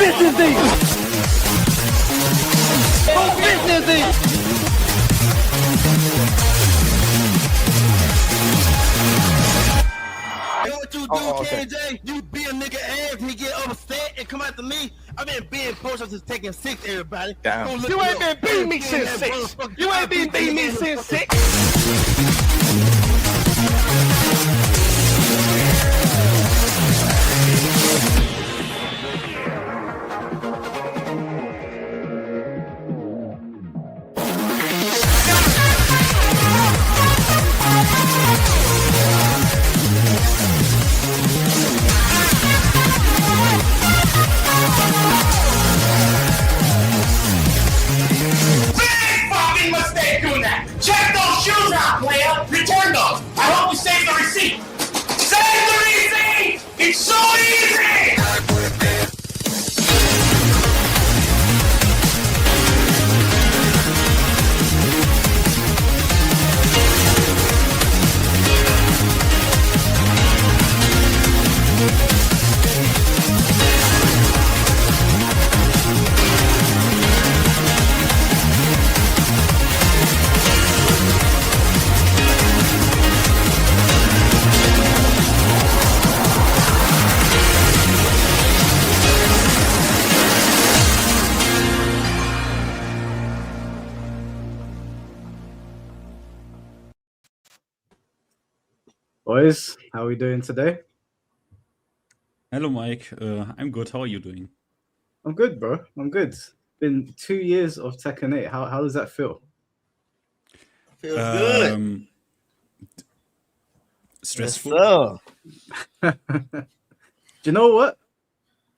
business is? Whose business is? You know what you do, KJ? You be a nigga ass and he get upset and come after me. I've been being push-ups since Tekken 6, everybody. Damn. You ain't been beating me since 6. You ain't been beating me since 6. Check those shoes out, player! Return those! I hope you save the receipt! Save the receipt! It's so easy! Boys, how are we doing today? Hello, Mike. I'm good. How are you doing? I'm good, bro. I'm good. Been 2 years of Tekken 8. How does that feel? Feels good. Stressful. Do you know what?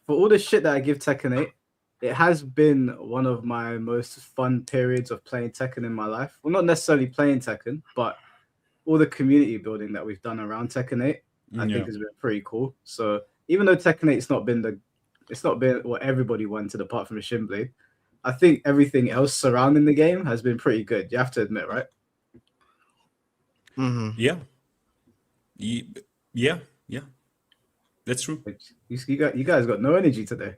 For all the shit that I give Tekken 8, it has been one of my most fun periods of playing Tekken in my life. Well, not necessarily playing Tekken, but all the community building that we've done around Tekken 8, I think has been pretty cool. So even though Tekken 8's not been what everybody wanted apart from the Shin Blade, I think everything else surrounding the game has been pretty good. You have to admit, right? Mm-hmm. Yeah. Yeah. That's true. You guys got no energy today.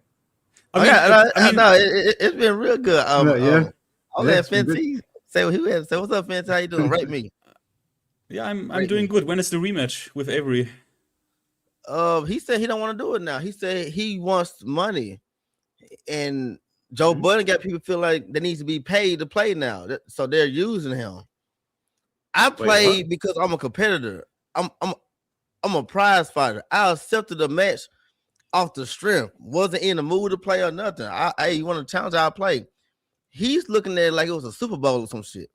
It's been real good. I was at FinnT. Say what's up, FinnT? How you doing? Rate me. Yeah, I'm doing good. When is the rematch with Avery? He said he don't want to do it now. He said he wants money, and Joe Budden got people feel like they need to be paid to play now, so they're using him. I play because I'm a competitor. I'm a prize fighter. I accepted the match off the strength. Wasn't in the mood to play or nothing. You want to challenge? I'll play. He's looking at it like it was a Super Bowl or some shit.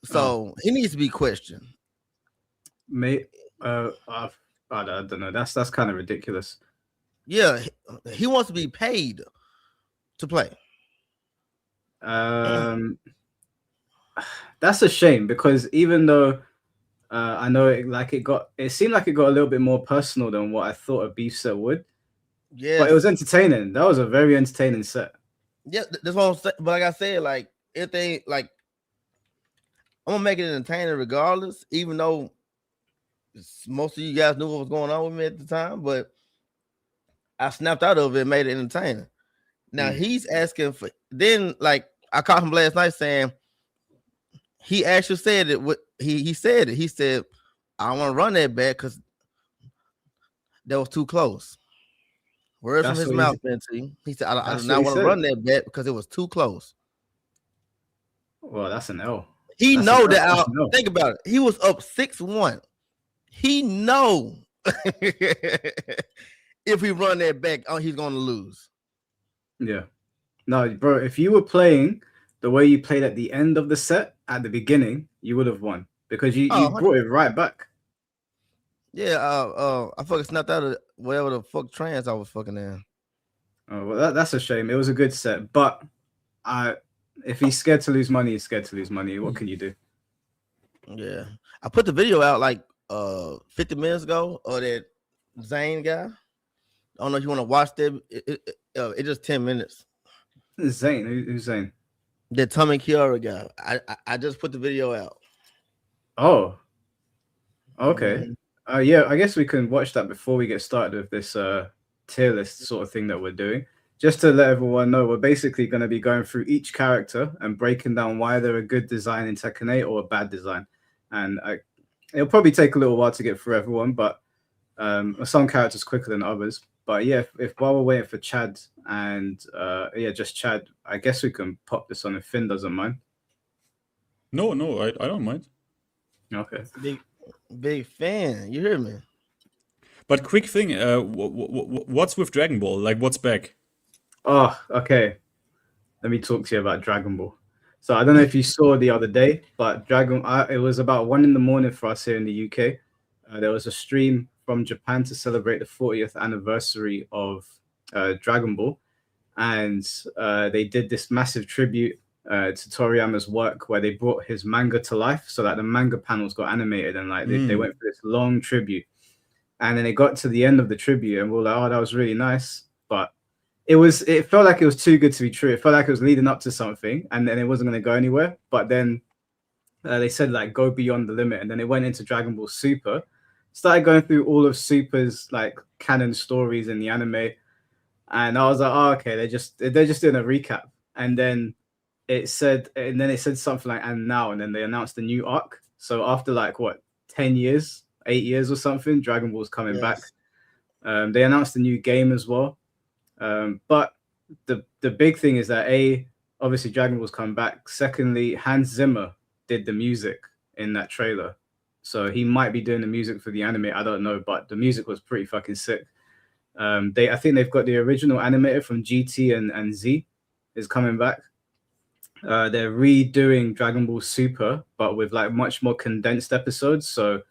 So he needs to be questioned. Mate, I don't know. That's kind of ridiculous. Yeah, he wants to be paid to play. That's a shame because even though I know it seemed like it got a little bit more personal than what I thought a beef set would. Yeah, but it was entertaining. That was a very entertaining set. Yeah, that's what I'm saying. But like I said, like anything, like I'm gonna make it entertaining regardless, even though most of you guys knew what was going on with me at the time, but I snapped out of it and made it entertaining. Now he's asking for, then like I caught him last night saying he actually said it. He said it. He said, I don't want to run that back because that was too close. Words from his mouth, FinnT. He said, I do not want to run that back because it was too close. Well, that's an L. He know that. Think about it. He was up 6-1. He know if he run that back, he's going to lose. Yeah. No, bro, if you were playing the way you played at the end of the set, at the beginning, you would have won because you brought it right back. Yeah, I fucking snapped out of whatever the fuck trance I was fucking in. Oh, well, that's a shame. It was a good set, but if he's scared to lose money, he's scared to lose money. What can you do? Yeah, I put the video out like 50 minutes ago of that Zane guy. I don't know if you want to watch that. It's just 10 minutes. Zane, who's Zane? The Tommy Kiara guy. I just put the video out. Oh, okay. Yeah, I guess we can watch that before we get started with this tier list sort of thing that we're doing. Just to let everyone know, we're basically going to be going through each character and breaking down why they're a good design in Tekken 8 or a bad design. And it'll probably take a little while to get through everyone, but some characters quicker than others. But yeah, if while we're waiting for Chad and just Chad, I guess we can pop this on if Finn doesn't mind. No, I don't mind. Okay. Big fan. You hear me? But quick thing, what's with Dragon Ball? Like, what's back? Oh, okay. Let me talk to you about Dragon Ball. So I don't know if you saw the other day, but it was about 1 a.m. for us here in the UK. There was a stream from Japan to celebrate the 40th anniversary of Dragon Ball, and they did this massive tribute to Toriyama's work where they brought his manga to life, so that the manga panels got animated, and like they went for this long tribute. And then it got to the end of the tribute, and we were like, "Oh, that was really nice," but it felt like it was too good to be true. It felt like it was leading up to something, and then it wasn't going to go anywhere. But then they said like go beyond the limit, and then it went into Dragon Ball Super. Started going through all of Super's like canon stories in the anime, and I was like, oh, okay, they're just doing a recap. And then it said something like and now, and then they announced a new arc. So after like what 10 years, 8 years or something, Dragon Ball's coming back. They announced a new game as well. But the big thing is that obviously Dragon Ball's come back. Secondly, Hans Zimmer did the music in that trailer, so he might be doing the music for the anime. I don't know, but the music was pretty fucking sick. I think they've got the original animator from GT and Z is coming back. They're redoing Dragon Ball Super, but with like much more condensed episodes. So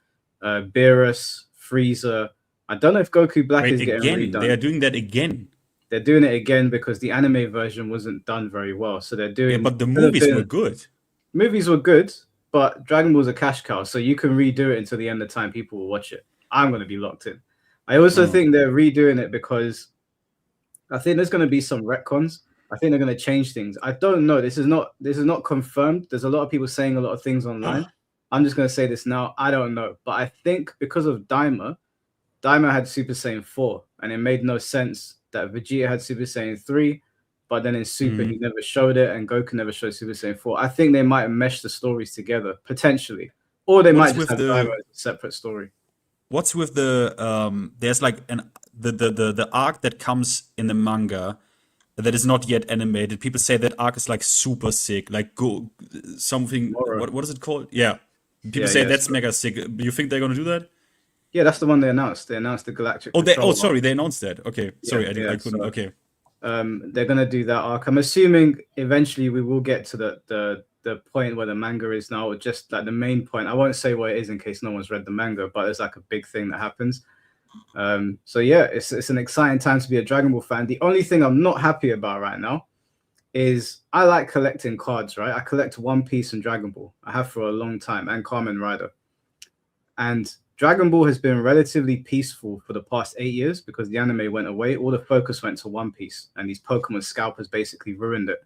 Beerus, Frieza. I don't know if Goku Black is getting redone. They are doing that again. They're doing it again because the anime version wasn't done very well. So they're doing. Yeah, but the movies were good. Movies were good, but Dragon Ball's a cash cow, so you can redo it until the end of time. People will watch it. I'm going to be locked in. I also think they're redoing it because I think there's going to be some retcons. I think they're going to change things. I don't know. This is not confirmed. There's a lot of people saying a lot of things online. I'm just going to say this now. I don't know, but I think because of Daima had Super Saiyan 4, and it made no sense that Vegeta had Super Saiyan 3, but then in Super he never showed it, and Goku never showed Super Saiyan 4. I think they might mesh the stories together potentially, or they might just have Daima as a separate story. What's with the there's like the arc that comes in the manga that is not yet animated. People say that arc is like super sick, like something. What is it called? Yeah, people say that's mega sick. Do you think they're gonna do that? Yeah, that's the one they announced. They announced the Galactic. Sorry, they announced that. Okay, sorry, I couldn't. Okay, they're gonna do that arc. I'm assuming eventually we will get to the point where the manga is now, just like the main point. I won't say what it is in case no one's read the manga, but it's like a big thing that happens. So yeah, it's an exciting time to be a Dragon Ball fan. The only thing I'm not happy about right now is I like collecting cards, right? I collect One Piece and Dragon Ball. I have for a long time, and Kamen Rider. And Dragon Ball has been relatively peaceful for the past 8 years because the anime went away. All the focus went to One Piece, and these Pokemon scalpers basically ruined it.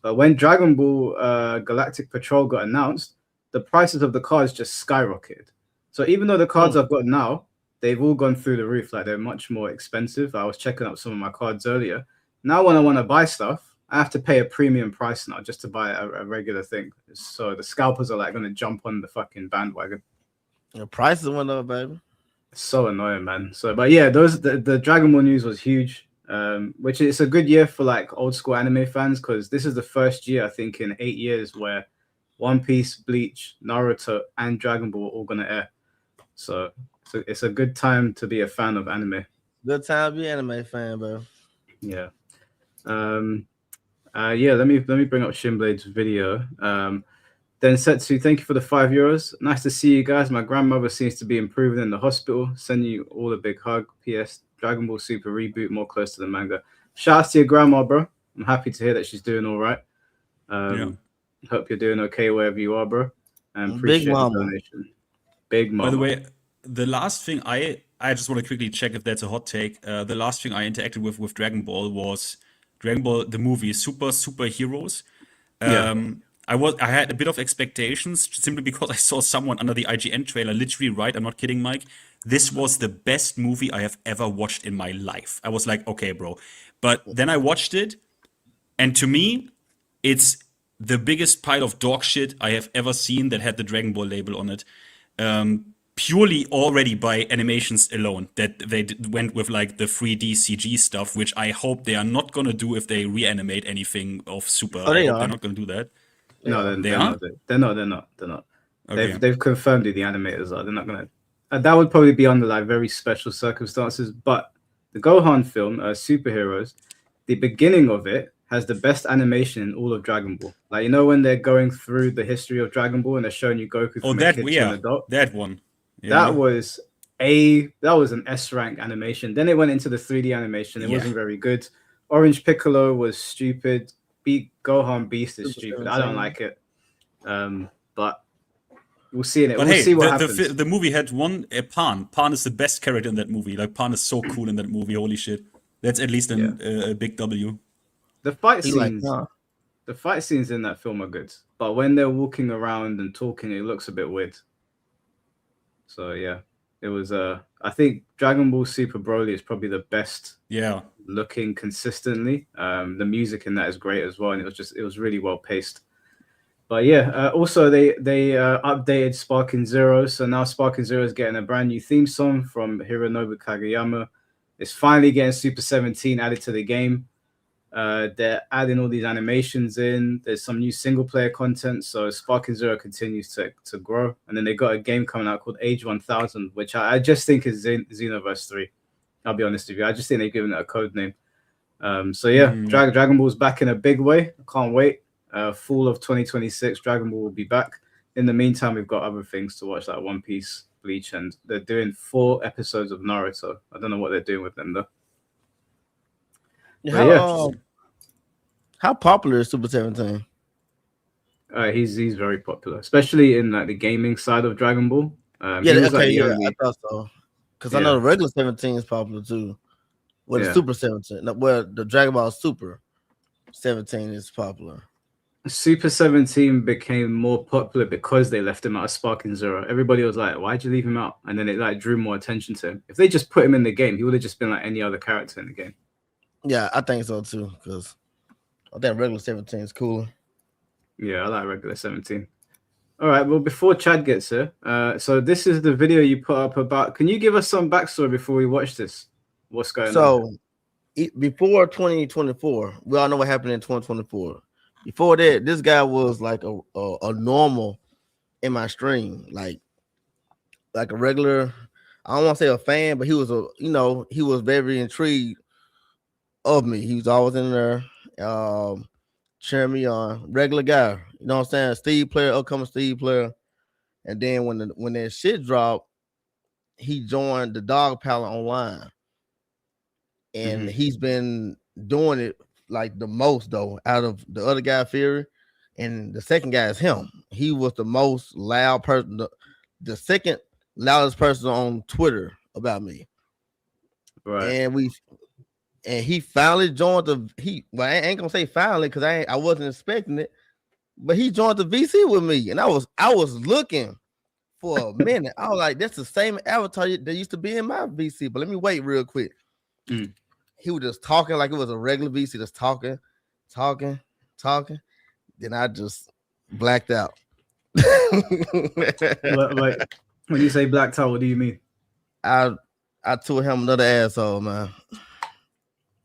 But when Dragon Ball Galactic Patrol got announced, the prices of the cards just skyrocketed. So even though the cards I've got now, they've all gone through the roof. Like they're much more expensive. I was checking up some of my cards earlier. Now when I want to buy stuff, I have to pay a premium price now just to buy a regular thing. So the scalpers are like going to jump on the fucking bandwagon. The prices went up, baby. It's so annoying, man. So, but yeah, the Dragon Ball news was huge. Which is a good year for like old school anime fans because this is the first year I think in 8 years where One Piece, Bleach, Naruto, and Dragon Ball are all gonna air. So it's a good time to be a fan of anime. Good time to be an anime fan, bro. Yeah. Let me bring up Shinblade's video. Then Setsu, thank you for the €5. Nice to see you guys. My grandmother seems to be improving in the hospital. Send you all a big hug. P.S. Dragon Ball Super reboot more close to the manga. Shout out to your grandma, bro. I'm happy to hear that she's doing all right. Hope you're doing okay wherever you are, bro. And appreciate the donation. Big mama. By the way, the last thing I just want to quickly check if that's a hot take. The last thing I interacted with Dragon Ball was Dragon Ball the movie, Super Heroes. I had a bit of expectations simply because I saw someone under the IGN trailer literally write, I'm not kidding, Mike, this was the best movie I have ever watched in my life. I was like, okay, bro. But then I watched it, and to me, it's the biggest pile of dog shit I have ever seen that had the Dragon Ball label on it. Purely already by animations alone, that they went with like the 3D CG stuff, which I hope they are not gonna do if they reanimate anything of Super. Oh, they I hope are. they're not gonna do that. No, Yeah. they're, They they're are? not. They're not. They're not. They're not. Okay. They've confirmed who the animators are. They're not gonna. That would probably be under like very special circumstances. But the Gohan film, Superheroes, the beginning of it has the best animation in all of Dragon Ball. Like, you know, when they're going through the history of Dragon Ball and they're showing you Goku Oh, from a that kid to yeah, an adult. that one. Yeah. That was an S rank animation. Then it went into the 3D animation. It Yeah. wasn't very good. Orange Piccolo was stupid. Gohan Beast is Super stupid. I 17. don't like it. But we'll see in it. But We'll hey, see what happens. the movie had one Pan. Pan is the best character in that movie. Like Pan is so cool in that movie. Holy shit, that's at least a big W. The fight He like, scenes, huh? the fight scenes in that film are good, but when they're walking around and talking, it looks a bit weird. So yeah, it was. I think Dragon Ball Super Broly is probably the best Yeah. looking consistently. The music in that is great as well, and it was really well paced. But yeah, also they updated Sparking Zero, so now Sparking Zero is getting a brand new theme song from Hironobu Kageyama. It's finally getting Super 17 added to the game. They're adding all these animations in. There's some new single player content, so Sparking Zero continues to grow. And then they got a game coming out called Age 1000, which I just think is Xenoverse 3. I'll be honest with you. I just think they've given it a code name. So yeah, Dragon Ball's back in a big way. I can't wait. Fall of 2026, Dragon Ball will be back. In the meantime, we've got other things to watch, like One Piece, Bleach, and they're doing 4 episodes of Naruto. I don't know what they're doing with them though. How popular is Super 17? He's very popular, especially in like the gaming side of Dragon Ball. Yeah, he was, okay, like, I thought so. Because I know the regular 17 is popular too. Well, the Super 17. Well, the Dragon Ball Super 17 is popular. Super 17 became more popular because they left him out of Sparking Zero. Everybody was like, why'd you leave him out? And then it like drew more attention to him. If they just put him in the game, he would have just been like any other character in the game. Yeah, I think so too, because I think regular 17 is cooler. Yeah, I like regular 17. All right, well, before Chad gets here, so this is the video you put up about. Can you give us some backstory before we watch this? What's going on? So, before 2024, we all know what happened in 2024. Before that, this guy was like a normal in my stream, like a regular. I don't want to say a fan, but he was he was very intrigued of me. He was always in there, cheering me on. Regular guy, you know what I'm saying? Steve player, upcoming Steve player. And then when that shit dropped, he joined the Dog Palette online, and he's been doing it like the most though out of the other guy, Fury, and the second guy is him. He was the most loud person, the second loudest person on Twitter about me. Right. And he finally joined I ain't gonna say finally because I wasn't expecting it, but he joined the VC with me, and I was looking for a minute. I was like, that's the same avatar that used to be in my VC, but let me wait real quick. He was just talking like it was a regular VC, just talking. Then I just blacked out. Like, when you say blacked out, what do you mean? I told him another asshole, man.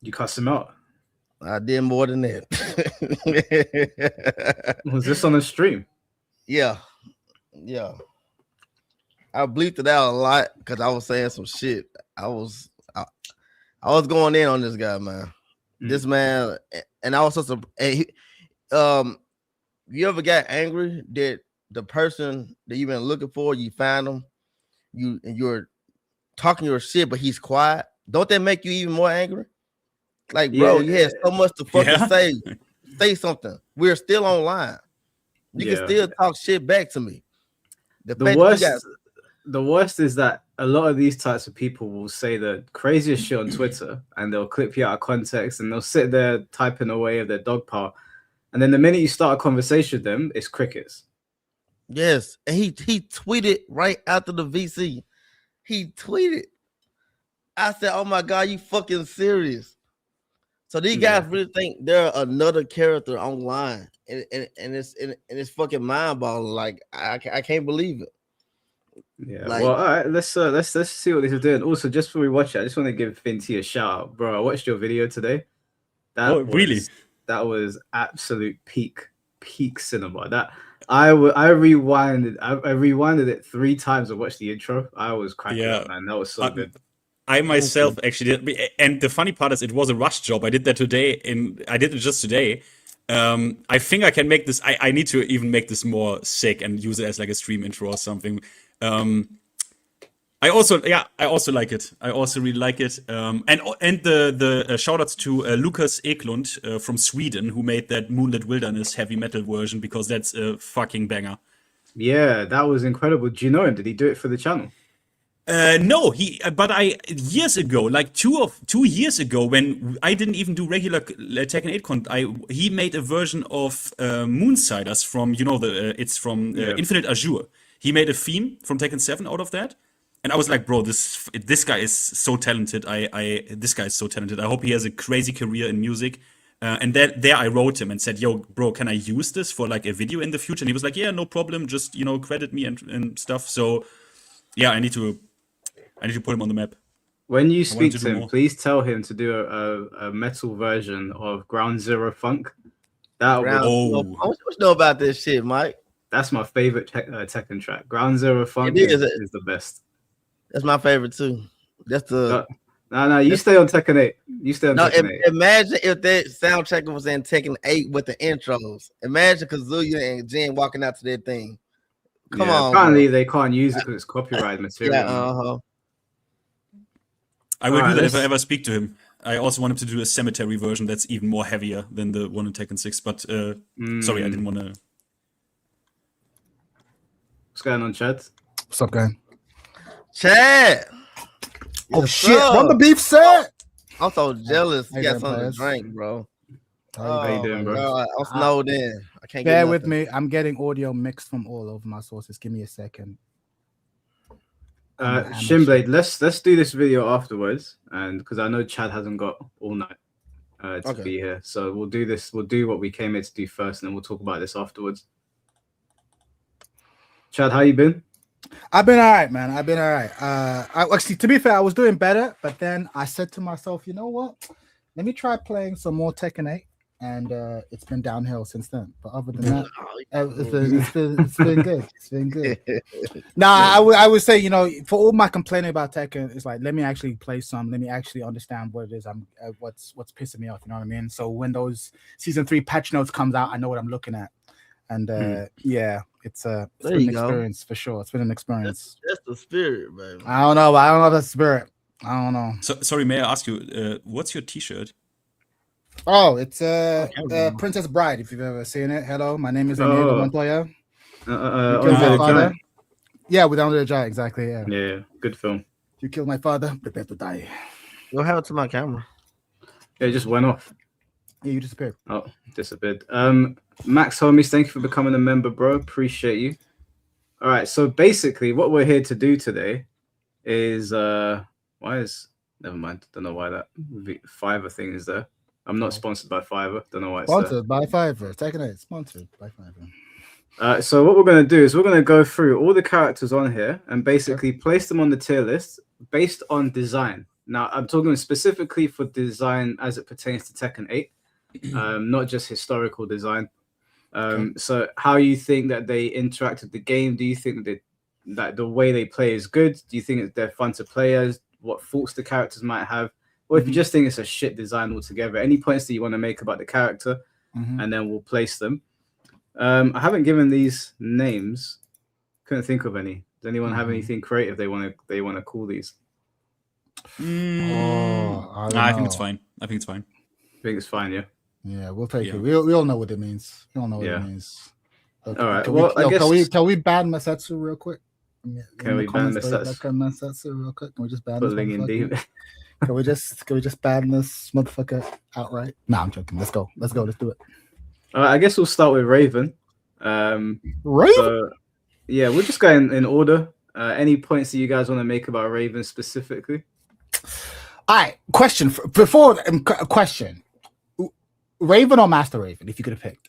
You cussed him out? I did more than that. Was this on a stream? Yeah. I bleeped it out a lot because I was saying some shit. I was going in on this guy, man. This man, and I was such you ever got angry that the person that you've been looking for, you find him, you're talking your shit, but he's quiet? Don't that make you even more angry? Like, bro, you had so much to fucking say. Say something. We're still online. You can still talk shit back to me. The worst is that a lot of these types of people will say the craziest shit on Twitter, and they'll clip you out of context, and they'll sit there typing away of their dog power, and then the minute you start a conversation with them, it's crickets. Yes, and he tweeted right after the VC. he tweeted. I said, "Oh my god, you fucking serious?" So these guys really think they're another character online, and it's fucking mind boggling. Like I can't believe it. Yeah. Like, well, all right. Let's see what these are doing. Also, just before we watch it, I just want to give FinnT a shout out, bro. I watched your video today. Really? That was absolute peak cinema. That I rewinded it 3 times and watched the intro. I was cracking up, man. That was so good. I myself actually did, and the funny part is, it was a rush job. I did that today, I did it just today. I think I can make this. I need to even make this more sick and use it as like a stream intro or something. I also like it. I also really like it. And the shout outs to Lukas Eklund from Sweden, who made that Moonlit Wilderness heavy metal version, because that's a fucking banger. Yeah, that was incredible. Do you know him? Did he do it for the channel? No, years ago, like 2 years ago, when I didn't even do regular Tekken 8 content, he made a version of Moonsiders from, it's from Infinite Azure. He made a theme from Tekken 7 out of that. And I was like, bro, this guy is so talented. This guy is so talented. I hope he has a crazy career in music. And there I wrote him and said, yo, bro, can I use this for like a video in the future? And he was like, yeah, no problem. Just, credit me and stuff. So yeah, I need to put him on the map. When you speak to him, please tell him to do a metal version of Ground Zero Funk. What you know about this shit, Mike? That's my favorite Tekken track. Ground Zero Funk is the best. That's my favorite too. That's the no. You stay on Tekken 8. You stay on Tekken 8. Imagine if that soundtrack was in Tekken 8 with the intros. Imagine Kazuya and Jin walking out to their thing. Come on. Apparently they can't use it because it's copyright material. I will do that if I ever speak to him. I also want him to do a cemetery version that's even more heavier than the one in Tekken 6. But sorry, I didn't want to. What's going on, Chad? What's up, gang? Chad. Oh shit! Run the beef set. I'm so jealous. You got something to drink, bro. How you doing, bro? God, I'm snowed in. I can't. Bear with me. I'm getting audio mixed from all over my sources. Give me a second. Shinblade, let's do this video afterwards, and because I know Chad hasn't got all night to be here, so we'll do this. We'll do what we came here to do first, and then we'll talk about this afterwards. Chad, how you been? I've been all right, man. I've been all right. Actually, to be fair, I was doing better, but then I said to myself, you know what? Let me try playing some more Tekken 8, and it's been downhill since then. But other than that, it's been good. It's been good. I would say, for all my complaining about Tekken, it's like, let me actually play some. Let me actually understand what it is. What's pissing me off. You know what I mean? So when those season 3 patch notes comes out, I know what I'm looking at. And it's been an experience for sure. It's been an experience. That's the spirit, baby. I don't know. I don't know if that's spirit. I don't know. So, sorry, may I ask you, what's your T-shirt? Oh, it's Princess Bride. If you've ever seen it. Hello, my name is Emilio Montoya. Yeah, with Andre the Giant, exactly. Yeah, good film. You killed my father, prepare to die. What happened to my camera? Yeah, it just went off. Yeah, you disappeared. Oh, disappeared. Max Homies, thank you for becoming a member, bro. Appreciate you. All right, so basically what we're here to do today is never mind. Don't know why that Fiverr thing is there. I'm not sponsored by Fiverr. Don't know why it's sponsored by Fiverr. Tekken 8 sponsored by Fiverr. So what we're going to do is we're going to go through all the characters on here and basically place them on the tier list based on design. Now, I'm talking specifically for design as it pertains to Tekken 8, not just historical design. So how you think that they interact with the game? Do you think that the way they play is good? Do you think they're fun to play as? What faults the characters might have? Or if you just think it's a shit design altogether, any points that you want to make about the character, and then we'll place them. I haven't given these names. Couldn't think of any. Does anyone have anything creative they want to call these? I think it's fine. I think it's fine. Yeah. Yeah, we'll take it. We all know what it means. We all know what it means. Okay. All right. Can we ban Masetsu real quick? Can we ban Masetsu real quick? Can we just ban this? Can we just ban this motherfucker outright? Nah, I'm joking. Let's go. Let's do it. All right. I guess we'll start with Raven. Raven. So, yeah, we'll just go in order. Any points that you guys want to make about Raven specifically? All right, question before question: Raven or Master Raven? If you could have picked,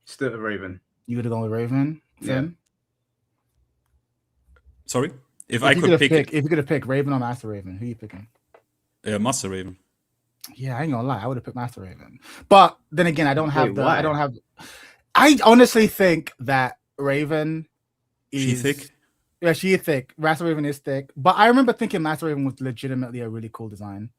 Still a Raven. you would have gone with Raven. Finn? Sorry, if If I you could pick if you could have picked Raven or Master Raven, who are you picking? Master Raven. Yeah, I ain't gonna lie, I would have picked Master Raven. But then again, I don't have why? I don't have. I honestly think that Raven is She thick. Yeah, she is thick. Master Raven is thick. But I remember thinking Master Raven was legitimately a really cool design.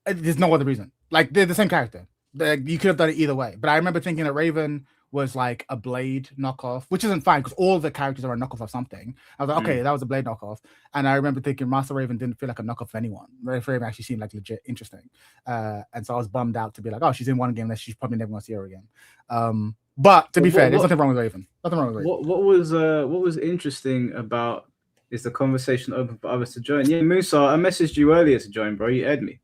There's no other reason. Like they're the same character. You could have done it either way. But I remember thinking that Raven was like a Blade knockoff, which isn't fine because all the characters are a knockoff of something. I was like, okay, that was a Blade knockoff. And I remember thinking Master Raven didn't feel like a knockoff of anyone. Raven actually seemed like legit interesting. And so I was bummed out to be like, oh, she's in one game that she's probably never gonna see her again. But to be fair, there's nothing wrong with Raven. Nothing wrong with Raven. What was interesting about is the conversation open for others to join. Yeah, Musa, I messaged you earlier to join, bro. You aired me.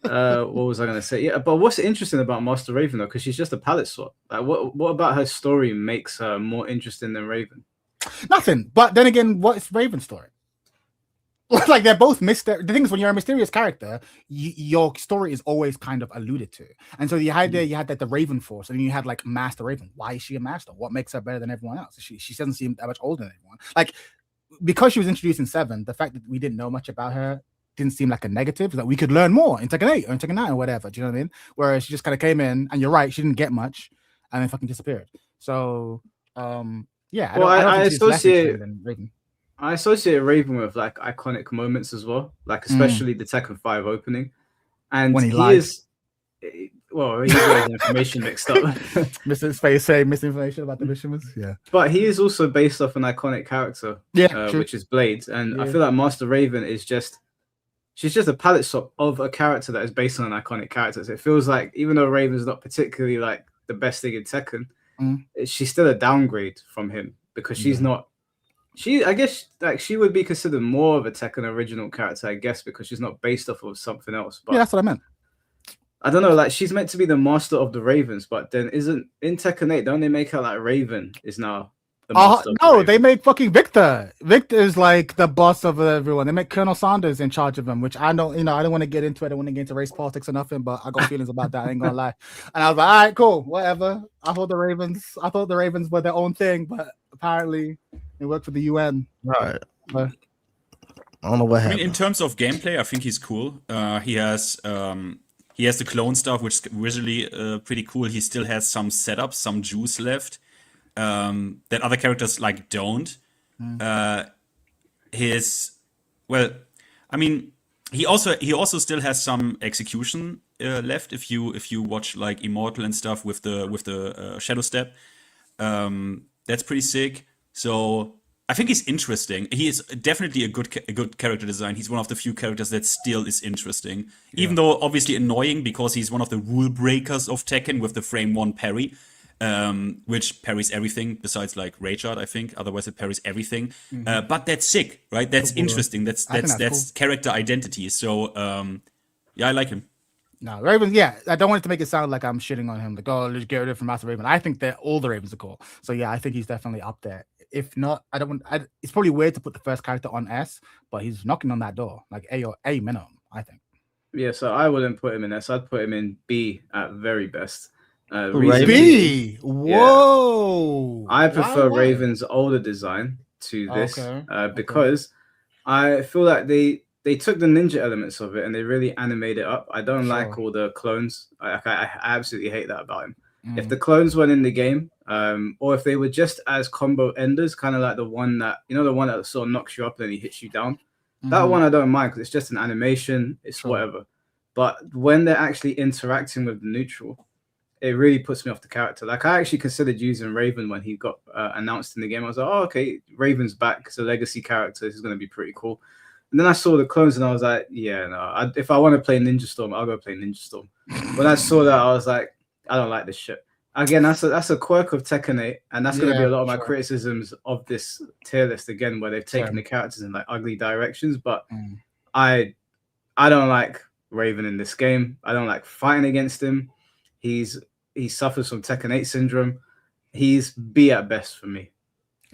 What was I gonna say? Yeah, but what's interesting about Master Raven though, because she's just a palette swap. Like, what about her story makes her more interesting than Raven? Nothing. But then again, what is Raven's story? Like they're both the thing is when you're a mysterious character, your story is always kind of alluded to. And so you had that the Raven Force, and then you had like Master Raven. Why is she a master? What makes her better than everyone else? She doesn't seem that much older than everyone. Like because she was introduced in 7, the fact that we didn't know much about her didn't seem like a negative. That we could learn more in Tekken 8 or in Tekken 9 or whatever. Do you know what I mean? Whereas she just kind of came in, and you're right, she didn't get much, and then fucking disappeared. So yeah, Well, I associate Raven. I associate Raven with like iconic moments as well, like especially the Tekken 5 opening. And when he is well, he got information mixed up. Mr. Space saying misinformation about the missions. Yeah. But he is also based off an iconic character, which is Blade. And I feel like Master Raven is she's just a palette swap of a character that is based on an iconic character. So it feels like even though Raven's not particularly like the best thing in Tekken, she's still a downgrade from him because she's not. I guess like she would be considered more of a Tekken original character, I guess, because she's not based off of something else. But yeah, that's what I meant. I don't know, like she's meant to be the master of the Ravens, but then isn't in Tekken 8, don't they make her like Raven is now the master? No, they make fucking Victor. Victor is like the boss of everyone. They make Colonel Sanders in charge of him, which I don't, I don't want to get into it. I don't want to get into race politics or nothing, but I got feelings about that. I ain't gonna lie. And I was like, all right, cool, whatever. I thought the Ravens were their own thing, but apparently they work for the UN. Right. But I don't know what happened. I mean, in terms of gameplay, I think he's cool. He has the clone stuff, which is visually pretty cool. He still has some setups, some juice left that other characters like don't. He also still has some execution left. If you watch like Immortal and stuff with the Shadow Step, that's pretty sick. So I think he's interesting. He is definitely a good character design. He's one of the few characters that still is interesting, even though obviously annoying because he's one of the rule breakers of Tekken with the frame 1 parry, which parries everything besides like Rage Art, I think. Otherwise, it parries everything. But that's sick, right? That's interesting. That's cool. Character identity. So yeah, I like him. No, Ravens, yeah. I don't want it to make it sound like I'm shitting on him. Like, oh, let's get rid of Master Raven. I think that all the Ravens are cool. So yeah, I think he's definitely up there. If not, it's probably weird to put the first character on S, but he's knocking on that door, like A or A minimum, I think. Yeah, so I wouldn't put him in S. I'd put him in B at very best. B. Whoa. I prefer Raven's older design to this because I feel like they took the ninja elements of it and they really animate it up. I don't like all the clones. I absolutely hate that about him. If the clones weren't in the game, or if they were just as combo enders, kind of like the one that sort of knocks you up and then he hits you down. That one I don't mind because it's just an animation, it's whatever. But when they're actually interacting with the neutral, it really puts me off the character. Like I actually considered using Raven when he got announced in the game. I was like, oh, okay, Raven's back. It's a legacy character. This is going to be pretty cool. And then I saw the clones and I was like, yeah, no. If I want to play Ninja Storm, I'll go play Ninja Storm. When I saw that, I was like, I don't like this shit. Again, that's a quirk of Tekken 8, and that's going to be a lot of my criticisms of this tier list again, where they've taken the characters in like ugly directions. But I don't like Raven in this game. I don't like fighting against him. He suffers from Tekken 8 syndrome. he's B at best for me.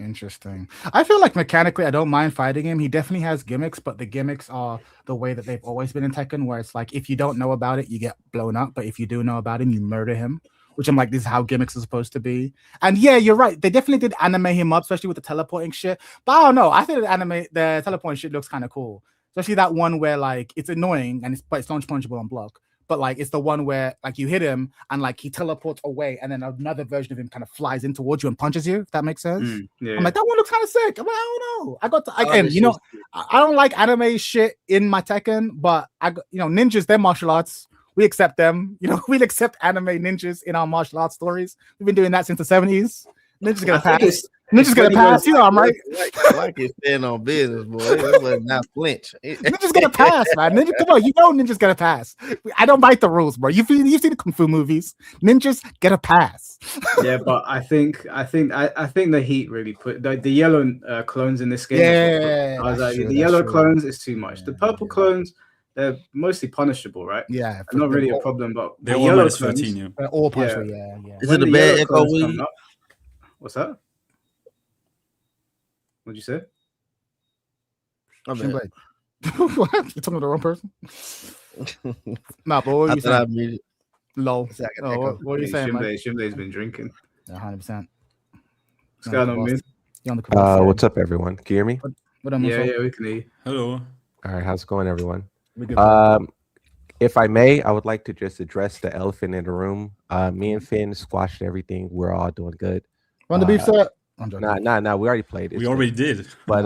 Interesting. I feel like mechanically, I don't mind fighting him. He definitely has gimmicks, but the gimmicks are the way that they've always been in Tekken, where it's like if you don't know about it, you get blown up, but if you do know about him, you murder him. Which I'm like, this is how gimmicks are supposed to be. And yeah, you're right. They definitely did anime him up, especially with the teleporting shit. But I don't know. I think the teleporting shit looks kind of cool. Especially that one where like it's annoying and it's launch punchable on block. But like it's the one where like you hit him and like he teleports away, and then another version of him kind of flies in towards you and punches you. If that makes sense. Yeah. I'm like, that one looks kind of sick. I'm like, I don't know. I got to, Oh, again, this you know, shit's- I don't like anime shit in my Tekken, but ninjas, they're martial arts. We accept them. You know, we'll accept anime ninjas in our martial arts stories. We've been doing that since the 70s. Ninjas gonna I think pass. it's Ninjas gonna funny pass. because- You know, I'm right. Like it's staying on business, boy. It was not flinch. Ninja's gonna pass, man. Ninja, come on, you know Ninja's gonna pass. I don't bite the rules, bro. You've seen the kung fu movies. Ninjas get a pass. Yeah, but I think the Heat really put the yellow clones in this game. Yeah, I was that's like, true, the that's yellow true. clones is too much. The Yeah, purple clones, they're mostly punishable, right? Yeah, Not really a problem, but They're the all yellow minus clones, 13, yeah. They're all punishable. Yeah, yeah. Is when it a the bad yellow echo clones weed? come up- What's that? What'd you say? I'm Shin bad. Blade. What? You talking to the wrong person? Nah, but what were I you thought I saying? muted. Low. Second Oh, echo. what are you saying, Mike? Shimbei's been drinking. 100%. What's going on, man? You on the Kavod What's up, everyone? Can you hear me? What up, Yeah, Mofo? yeah, we can hear you. Hello. All right, how's it going, everyone? We good, bro. If I may, I would like to just address the elephant in the room. Me and Finn squashed everything. We're all doing good. On the beef set? I'm joking. Nah. We already played. It's We good. already did. But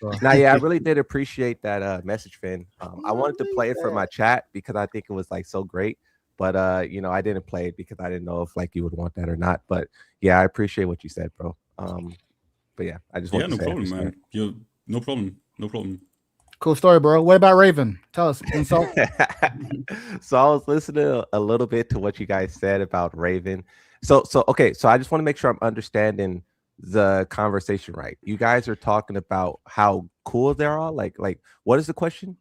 Sorry. now, yeah, I really did appreciate that message, Finn. I wanted to play it for my chat because I think it was like so great. But I didn't play it because I didn't know if like you would want that or not. But yeah, I appreciate what you said, bro. But yeah, I just want Yeah, to no say I problem, appreciate man. No problem. Cool story, bro. What about Raven? Tell us. Insult. So I was listening a little bit to what you guys said about Raven. So okay, so I just want to make sure I'm understanding the conversation right. You guys are talking about how cool they are. Like what is the question?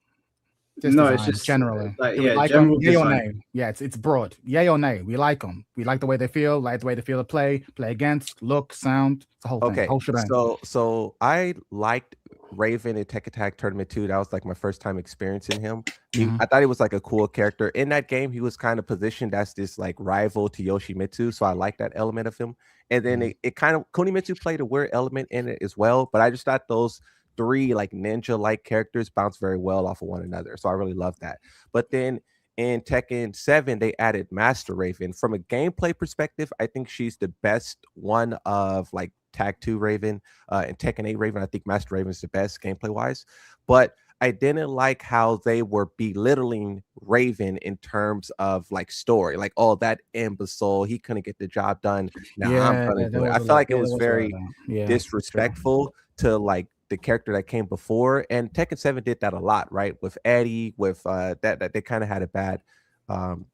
Just No, design, it's just generally. like, Do we yeah, like them? general Yay or design. nay? Yeah, it's broad. Yay or nay? We like them. We like the way they feel. Like the way they feel to play against, look, sound. It's the whole thing. Okay, Whole shebang. so I liked Raven in Tech Attack Tournament 2. That was like my first time experiencing him. I thought he was like a cool character. In that game, he was kind of positioned as this like rival to Yoshimitsu, so I like that element of him. And then it kind of Kunimitsu played a weird element in it as well, but I just thought those three like ninja-like characters bounce very well off of one another. So I really love that. But then in Tekken 7, they added Master Raven. From a gameplay perspective, I think she's the best one of like Tag 2 Raven and Tekken 8 Raven. I think Master Raven is the best gameplay wise. But I didn't like how they were belittling Raven in terms of like story, like, oh, that imbecile, he couldn't get the job done. Now I'm gonna do it. I felt like it was very disrespectful to like the character that came before, and Tekken 7 did that a lot, right? With Eddie, with that they kind of had a bad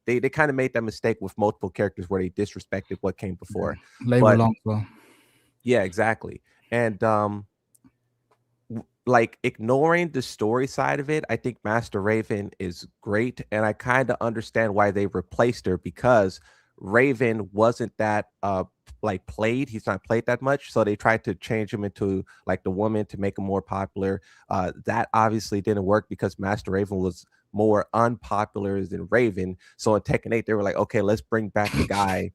they kind of made that mistake with multiple characters where they disrespected what came before. Labor long well. Yeah, exactly. And like ignoring the story side of it, I think Master Raven is great, and I kind of understand why they replaced her, because Raven wasn't that like played. He's not played that much, so they tried to change him into like the woman to make him more popular. That obviously didn't work because Master Raven was more unpopular than Raven. So in Tekken 8, they were like, okay, let's bring back the guy.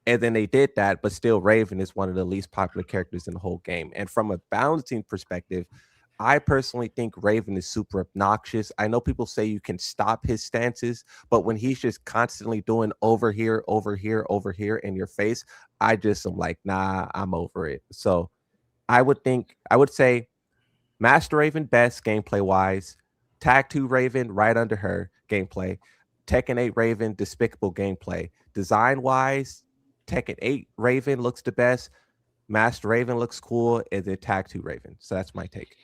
And then they did that, but still Raven is one of the least popular characters in the whole game. And from a balancing perspective, I personally think Raven is super obnoxious. I know people say you can stop his stances, but when he's just constantly doing over here in your face, I just am like, nah, I'm over it. So I would say Master Raven best gameplay wise, Tag 2 Raven right under her gameplay, Tekken 8 Raven despicable gameplay. Design wise, Tekken 8 Raven looks the best, Master Raven looks cool, and then Tag 2 Raven. So that's my take.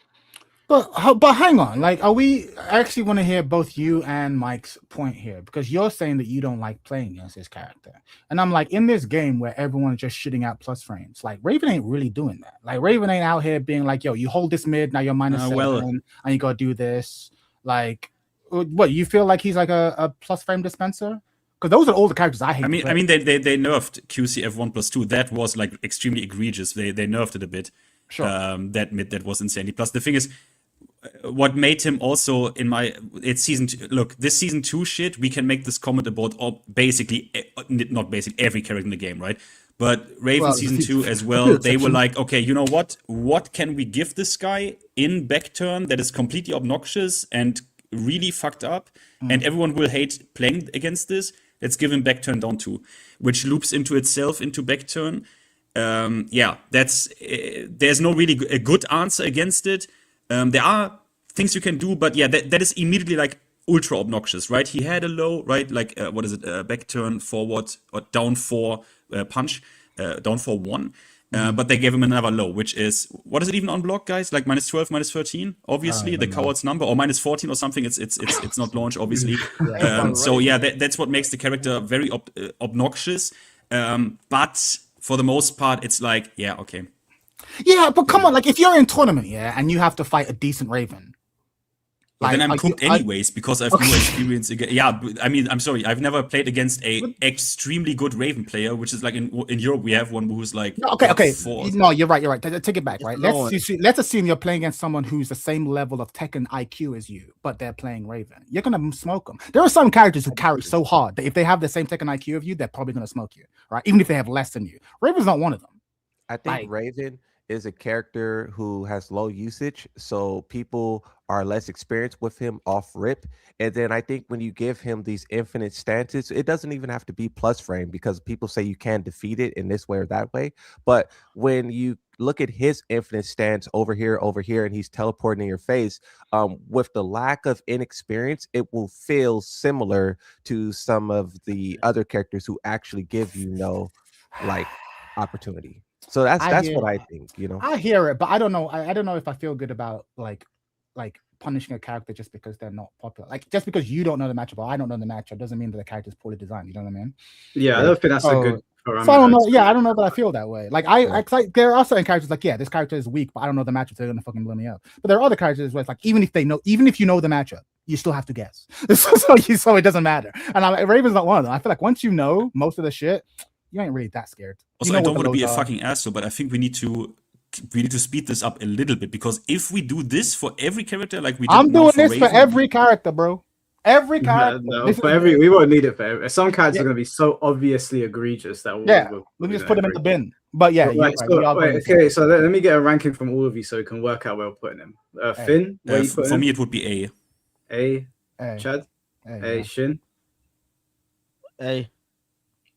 But hang on, like, I actually want to hear both you and Mike's point here, because you're saying that you don't like playing against this character, and I'm like, in this game where everyone's just shitting out plus frames, like Raven ain't really doing that. Like Raven ain't out here being like, yo, you hold this mid, now you're minus 7, and you gotta do this. Like, what, you feel like he's like a plus frame dispenser? because those are all the characters I hate. I mean, they nerfed QCF 1+2. That was like extremely egregious. They nerfed it a bit. Sure. That mid, that was insanely. Plus, the thing is, what made him also it's season 2. Look, this season 2 shit, we can make this comment about basically, not basically every character in the game, right? But Raven season 2 as well, they were like, okay, you know what? What can we give this guy in back turn that is completely obnoxious and really fucked up, and everyone will hate playing against this? Let's give him back turn down 2, which loops into itself into back turn. That's there's no really a good answer against it. There are things you can do, but yeah, that is immediately like ultra obnoxious, right? He had a low, right? Like, what is it? Back turn, forward, or down 4 punch, down 4-1. But they gave him another low, which is, what is it even on block, guys? Like -12, -13? Obviously, the coward's number, or -14 or something. It's not launch, obviously. So yeah, that's what makes the character very obnoxious. But for the most part, it's like, yeah, okay. Yeah, but come on, like if you're in tournament, yeah, and you have to fight a decent Raven. But then I'm cooked anyways because I've no experience against. Yeah, I mean, I'm sorry, I've never played against a extremely good Raven player, which is like in Europe we have one who's like okay. 4. No, you're right. Take it back, right? Let's assume you're playing against someone who's the same level of Tekken IQ as you, but they're playing Raven. You're gonna smoke them. There are some characters who carry so hard that if they have the same Tekken IQ of you, they're probably gonna smoke you, right? Even if they have less than you. Raven's not one of them. I think Raven is a character who has low usage, so people are less experienced with him off rip. And then I think when you give him these infinite stances, it doesn't even have to be plus frame because people say you can defeat it in this way or that way. But when you look at his infinite stance over here, and he's teleporting in your face, with the lack of inexperience, it will feel similar to some of the other characters who actually give you no like opportunity. So that's what I think, you know. I hear it, but I don't know. I don't know if I feel good about like punishing a character just because they're not popular. Like just because you don't know the matchup or I don't know the matchup doesn't mean that the character's poorly designed. You know what I mean? Yeah, I don't think that's a good parameter. So I don't know. Yeah, I don't know that I feel that way. Like like there are certain characters like, yeah, this character is weak, but I don't know the matchup, so they're gonna fucking blow me up. But there are other characters where it's like even if you know the matchup, you still have to guess. so it doesn't matter. And Raven's not one of them. I feel like once you know most of the shit, you ain't really that scared. Also, I don't want to be a fucking asshole, but I think we need to speed this up a little bit because if we do this for every character, like we did, I'm doing this for every character, bro. Every character. No, we won't need it for every. Some characters are going to be so obviously egregious that we'll just put them in the bin. But yeah, so let me get a ranking from all of you so we can work out where we're putting them. Finn, where you put for me it would be A. Chad, A. Shin, A.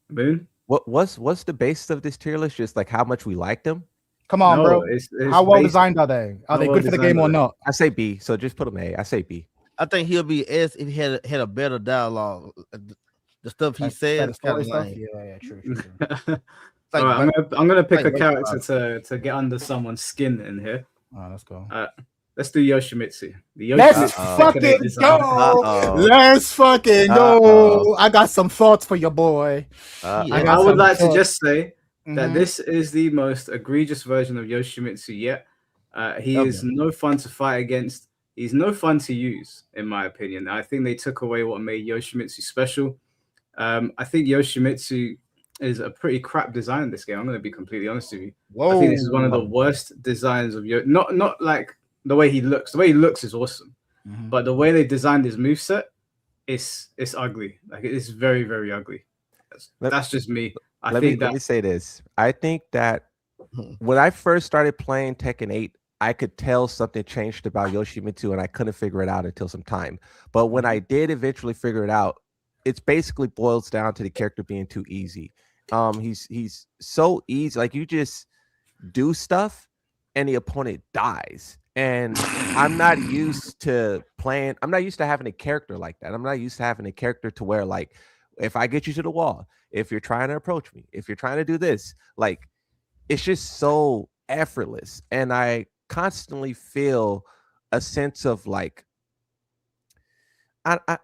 Moon. What's the basis of this tier list? Just like how much we like them? Come on, bro. How well designed are they? Are they good for the game or not? I say B, so just put them A. I say B. I think he'll be S if he had a better dialogue. The stuff he said is kind of like, yeah, true. All right, I'm gonna pick a character to get under someone's skin in here. All right, let's go. Let's do Yoshimitsu. Let's fucking go. Let's fucking go. I got some thoughts for your boy. I would like to just say that this is the most egregious version of Yoshimitsu yet. He is no fun to fight against. He's no fun to use, in my opinion. I think they took away what made Yoshimitsu special. I think Yoshimitsu is a pretty crap design in this game. I'm going to be completely honest with you. I think this is one of the worst designs of not like the way he looks. The way he looks is awesome, but the way they designed his moveset is ugly. Like it is very, very ugly. That's just me. Let me say this. I think that when I first started playing Tekken 8, I could tell something changed about Yoshimitsu, and I couldn't figure it out until some time. But when I did eventually figure it out, it's basically boils down to the character being too easy. He's so easy. Like you just do stuff, and the opponent dies. And I'm not used to playing. I'm not used to having a character like that. I'm not used to having a character to where, like, if I get you to the wall, if you're trying to approach me, if you're trying to do this, like, it's just so effortless. And I constantly feel a sense of like,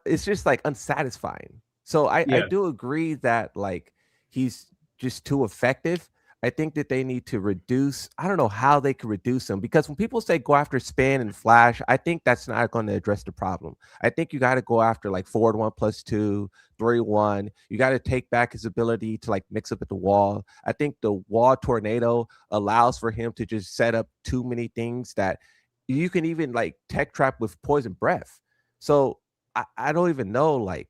it's just like unsatisfying. So I do agree that like he's just too effective. I think that they need to reduce. I don't know how they could reduce them, because when people say go after spin and flash, I think that's not going to address the problem. I think you got to go after like forward 1+2, 3-1. You got to take back his ability to like mix up at the wall. I think the wall tornado allows for him to just set up too many things that you can even like tech trap with poison breath. So I don't even know. Like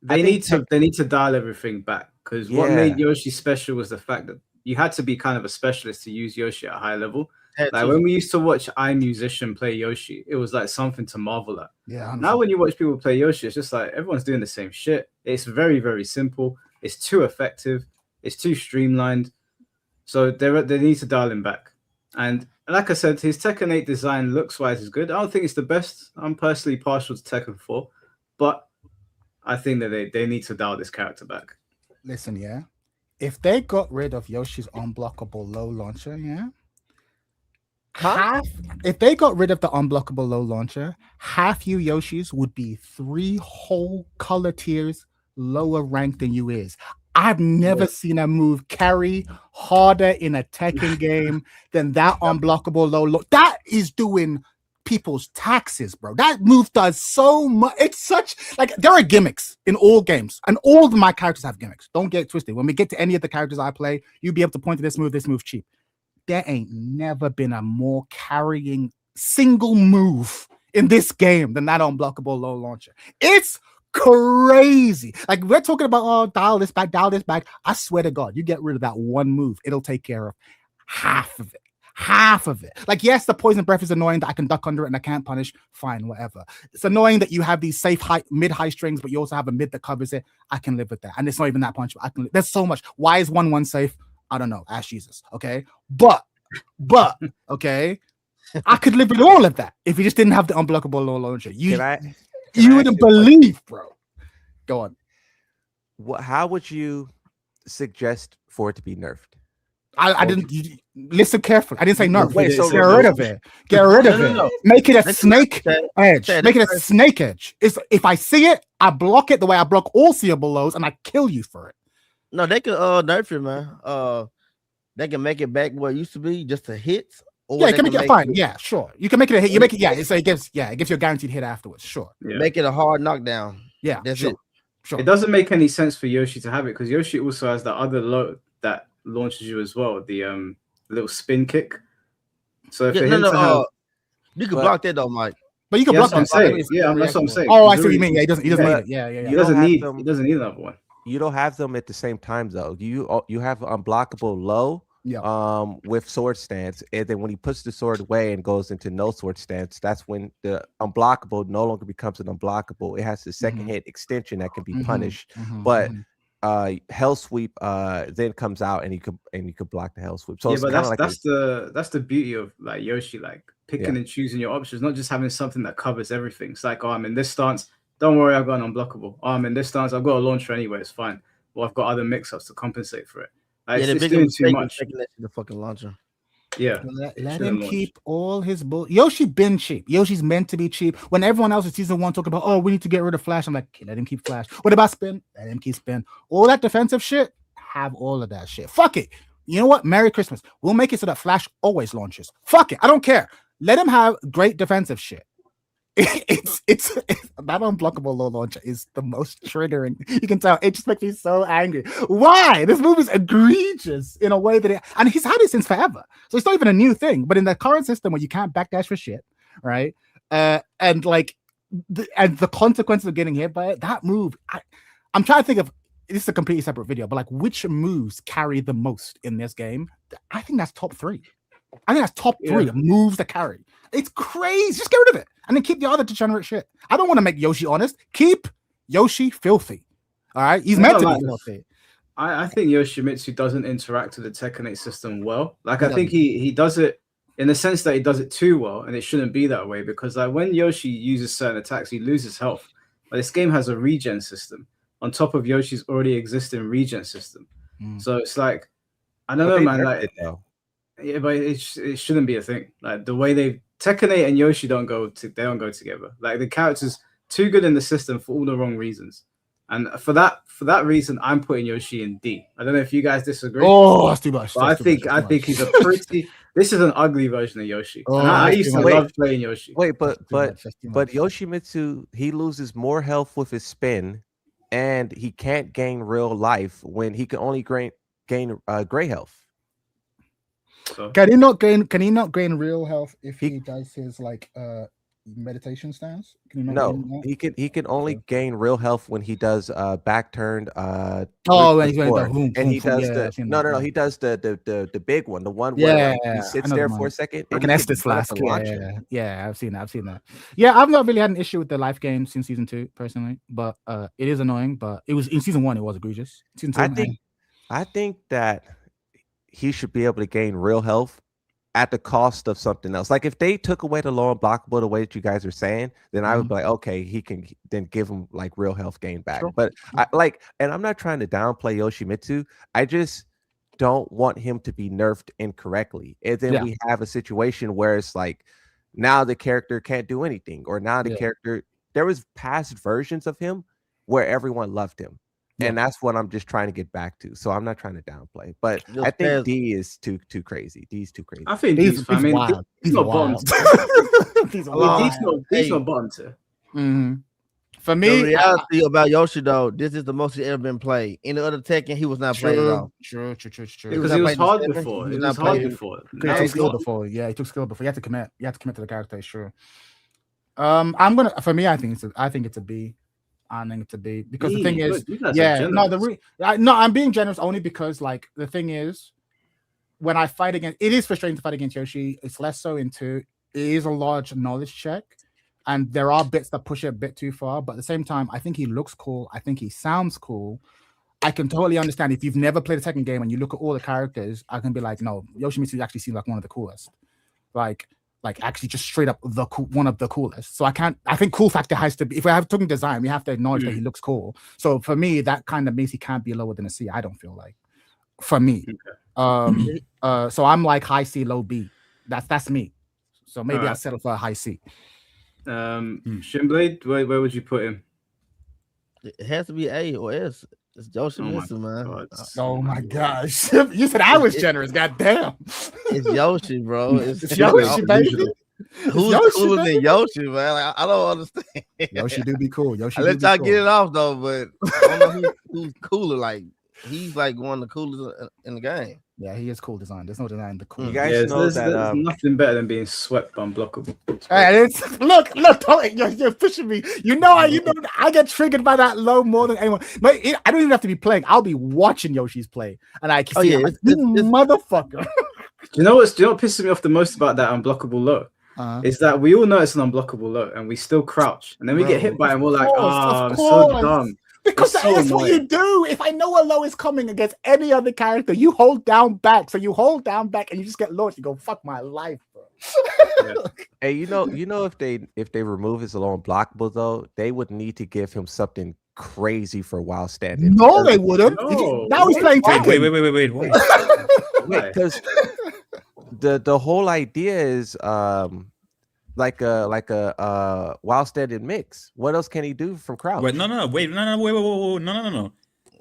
They need to dial everything back, because what Yeah. made Yoshi special was the fact that you had to be kind of a specialist to use Yoshi at a high level. Had Like to. when we used to watch iMusician play Yoshi, it was like something to marvel at. Yeah. Now when you watch people play Yoshi, it's just like everyone's doing the same shit. It's very, very simple. It's too effective. It's too streamlined. So they need to dial him back. And like I said, his Tekken 8 design looks-wise is good. I don't think it's the best. I'm personally partial to Tekken 4, but I think that they need to dial this character back. Listen, yeah. If they got rid of Yoshi's unblockable low launcher, yeah. If they got rid of the unblockable low launcher, half you Yoshis would be 3 whole color tiers lower ranked than you is. I've never seen a move carry harder in a Tekken game than that unblockable low. That is doing people's taxes, bro. That move does so much. It's such like there are gimmicks in all games, and all of my characters have gimmicks. Don't get it twisted. When we get to any of the characters I play, you'll be able to point to this move cheap. There ain't never been a more carrying single move in this game than that unblockable low launcher. It's crazy. Like we're talking about, oh, dial this back. I swear to God, you get rid of that one move, it'll take care of half of it. Like, yes, the poison breath is annoying that I can duck under it and I can't punish. Fine, whatever. It's annoying that you have these safe mid-high strings, but you also have a mid that covers it. I can live with that. And it's not even that punchable. There's so much. Why is 1-1 safe? I don't know. Ask Jesus. Okay. But okay. I could live with all of that if you just didn't have the unblockable low launcher. You wouldn't believe, bro. Go on. How would you suggest for it to be nerfed? I didn't listen carefully. I didn't say nerf. Wait, so get rid of it. Get rid of it. Make it a snake edge. Make it a snake edge. If I see it, I block it the way I block all seeable lows, and I kill you for it. No, they can nerf it, man. They can make it back where it used to be, just a hit. Or Yeah, you can make it fine. Yeah, sure. You can make it a hit. You make it, it gives you a guaranteed hit afterwards. Sure. Yeah. Make it a hard knockdown. Yeah, that's sure. it. Sure. It doesn't make any sense for Yoshi to have it, because Yoshi also has the other low that launches you as well, the little spin kick. So if you can block that though, Mike. But you can block that. That's what I'm saying. Oh, I see what you mean. Yeah, he doesn't need it. Yeah. He doesn't need another one. You don't have them at the same time though. You have unblockable low. Yeah. With sword stance, and then when he puts the sword away and goes into no sword stance, that's when the unblockable no longer becomes an unblockable. It has the second hit extension that can be punished, but hell sweep then comes out and you could block the hell sweep. So yeah, but that's the beauty of like Yoshi, like picking and choosing your options, not just having something that covers everything. It's like, oh, I'm in this stance, don't worry, I've got an unblockable. Oh, I'm in this stance, I've got a launcher anyway, it's fine. Well, I've got other mix-ups to compensate for it. It's doing too much. The fucking launcher. Yeah. Let him keep all his bull. Yoshi been cheap. Yoshi's meant to be cheap. When everyone else in season 1 talking about, oh, we need to get rid of Flash, I'm like, okay, let him keep Flash. What about spin? Let him keep spin. All that defensive shit, have all of that shit. Fuck it. You know what? Merry Christmas. We'll make it so that Flash always launches. Fuck it. I don't care. Let him have great defensive shit. It's that unblockable low launcher is the most triggering. You can tell it just makes me so angry. Why? This move is egregious in a way that and he's had it since forever. So it's not even a new thing. But in the current system where you can't backdash for shit, right? And like the consequences of getting hit by it, that move, I'm trying to think of this is a completely separate video, but like which moves carry the most in this game? I think that's top 3. I think that's top 3 moves that carry. It's crazy. Just get rid of it. And then keep the other degenerate shit. I don't want to make Yoshi honest. Keep Yoshi filthy. All right? He's meant to be filthy. I think Yoshimitsu doesn't interact with the Tekken 8 system well. Like, I think he does it in the sense that he does it too well, and it shouldn't be that way, because like when Yoshi uses certain attacks, he loses health. But this game has a regen system on top of Yoshi's already existing regen system. So it's like, I don't know, man. Like, yeah, but it shouldn't be a thing. Like the way Tekken 8 and Yoshi don't go together. Like the characters too good in the system for all the wrong reasons. And for that reason, I'm putting Yoshi in D. I don't know if you guys disagree. Oh, that's too much. But I think he's a pretty. This is an ugly version of Yoshi. Oh, And I that's used too to much. love playing Yoshi. Wait, but That's too much, that's too much. Yoshimitsu, he loses more health with his spin, and he can't gain real life when he can only gain gray health. So, Can he not gain real health if he does his like meditation stance? Can he not No, gain that? he can only gain real health when he does back turned Oh, when he's going forward. the boom, And he boom, does yeah, I've seen no that, yeah. he does the big one, the one Yeah, where like, he I sits know there the for one. a second Like and an you can Estus run up flask. and launch Yeah, him. yeah, I've seen that. Yeah, I've not really had an issue with the life game since season 2 personally, but it is annoying. But it was in season 1, it was egregious. Season 2, I think that he should be able to gain real health at the cost of something else. Like if they took away the low unblockable the way that you guys are saying, then I would be like, okay, he can then give him like real health gain back. Sure. But I like, and I'm not trying to downplay Yoshimitsu. I just don't want him to be nerfed incorrectly. And then we have a situation where it's like now the character can't do anything, or now the character, there was past versions of him where everyone loved him. And that's what I'm just trying to get back to. So I'm not trying to downplay, but I think D is too crazy. D's too crazy. I think D's wild. He's not bottom tier. D's not bottom tier. For me, the reality about Yoshi though, this is the most he ever been played. Any other Tekken, he was not played at all. True. Because he was hard before. He was hard before. He took skill before. Yeah, he took skill before. You have to commit. You have to commit to the character. Sure. I'm gonna. For me, I think it's a B. I think it's a B because the thing is, I'm being generous only because like the thing is, when I fight against, it is frustrating to fight against Yoshi. It's less so in 2. It is a large knowledge check, and there are bits that push it a bit too far. But at the same time, I think he looks cool. I think he sounds cool. I can totally understand if you've never played a Tekken game and you look at all the characters, I can be like, no, Yoshimitsu actually seems like one of the coolest. Like actually just straight up one of the coolest. So I think cool factor has to be, if we're talking design, we have to acknowledge that he looks cool. So for me, that kind of means he can't be lower than a C. I don't feel like, for me. So I'm like high C, low B. That's me. So maybe I'll settle for a high C. Shinblade, where would you put him? It has to be A or S. It's Yoshimitsu, man. Oh my gosh. You said I was generous. God damn. It's Yoshi, bro. It's Yoshi, baby. Who's cooler than Yoshi, man? Like, I don't understand. Yoshi do be cool. Yoshi I let y'all get it off though, but I don't know who's cooler. Like he's like one of the coolest in the game. Yeah, he is cool design. There's no denying the cool. You guys know that there's nothing better than being swept unblockable. Look, you're pushing me. You know, I get triggered by that low more than anyone. But I don't even have to be playing. I'll be watching Yoshi's play, and I can see motherfucker. Do you know what pisses me off the most about that unblockable low? Is that we all know it's an unblockable low, and we still crouch, and then we get hit by it, and we're like, I'm so dumb. Because that's what you do. If I know a low is coming against any other character, you hold down back. So you hold down back and you just get launched. You go, fuck my life, bro. Hey, you know, if they remove his low unblockable though, they would need to give him something crazy for while standing. No, they wouldn't. No. Now he's playing Tekken. Wait. Wait, because the whole idea is like a while standing mix. What else can he do from crouch? Wait.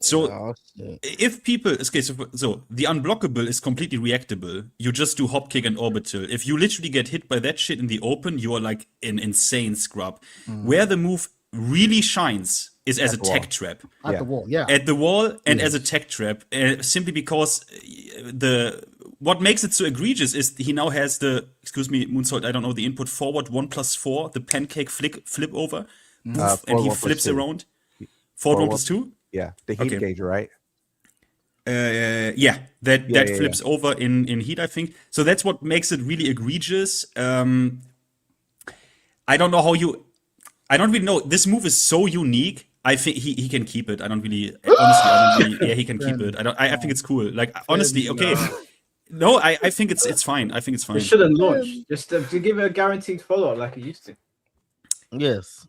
So if people, okay, so the unblockable is completely reactable. You just do hop, kick, and orbital. If you literally get hit by that shit in the open, you are like an insane scrub. Where the move really shines is as a tech trap. At the wall, yeah. At the wall and as a tech trap, simply because what makes it so egregious is he now has the, excuse me, Moonsault, I don't know the input, forward 1+4, the pancake flip over, and he flips around. Forward 1+2? Yeah, the heat gauge, right? That flips over in heat, I think. So that's what makes it really egregious. I don't know how I don't really know. This move is so unique. I think he can keep it. I don't really, honestly, he can keep it. I think it's cool. Like, honestly, okay. No, I think it's fine. I think it's fine. It shouldn't launch. Just to give it a guaranteed follow-up like it used to. Yes.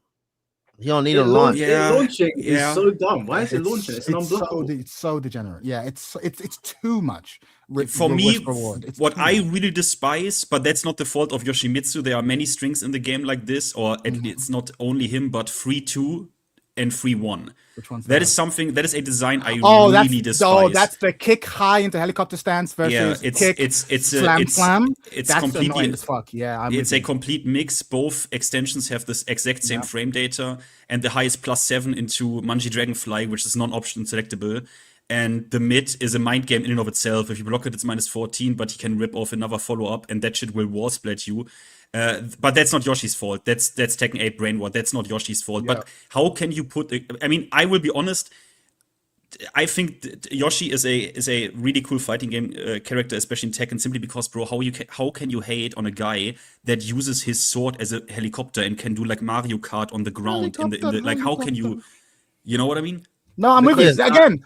You don't need a launch. Launching is so dumb. Why is it launching? It's unblockable. It's so degenerate. Yeah, it's too much. For me, what I really despise, but that's not the fault of Yoshimitsu. There are many strings in the game like this, or at least it's not only him, but 3-2 and 3-1. Which one's That is something. That is a design I that's really despise. that's the kick high into helicopter stance versus kick slam. That's completely annoying as fuck. Yeah, it's a complete mix. Both extensions have this exact same frame data, and the high is +7 into Manji Dragonfly, which is non-option selectable. And the mid is a mind game in and of itself. If you block it, it's -14, but he can rip off another follow-up, and that shit will wall splat you. But that's not Yoshi's fault. That's Tekken 8 Brain War. That's not Yoshi's fault. Yeah. But how can you put? I mean, I will be honest. I think Yoshi is a really cool fighting game character, especially in Tekken, simply because, bro, how can you hate on a guy that uses his sword as a helicopter and can do like Mario Kart on the ground in the like? How can you? You know what I mean? No, I'm with you Because, again.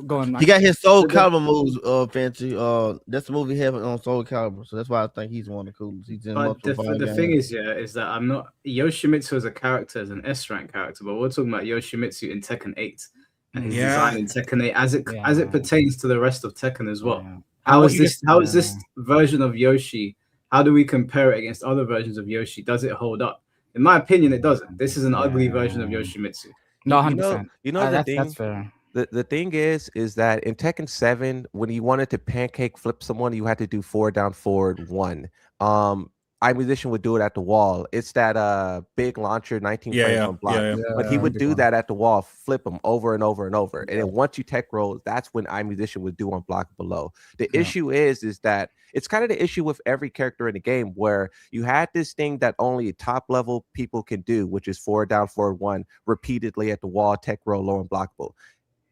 Go on. He got his Soul Calibur moves, FinnT. That's the movie he have on Soul Calibur, so that's why I think he's one of the coolest. He's in But multiple the thing is that I'm not Yoshimitsu as a character, as an S rank character, but we're talking about Yoshimitsu in Tekken 8 and his design in Tekken 8 as it pertains to the rest of Tekken as well. Yeah. How is this version of Yoshi? How do we compare it against other versions of Yoshi? Does it hold up? In my opinion, it doesn't. This is an ugly version of Yoshimitsu. No, 100%. You know the thing. That's fair. The thing is that in Tekken 7, when you wanted to pancake flip someone, you had to do 4 down, forward, 1. iMusician would do it at the wall. It's that big launcher, 19 frames on block. But he would do that at the wall, flip them over and over and over. And then once you tech roll, that's when iMusician would do on block below. The issue is that it's kind of the issue with every character in the game where you had this thing that only top level people can do, which is 4 down, forward, 1 repeatedly at the wall, tech roll, low and blockable.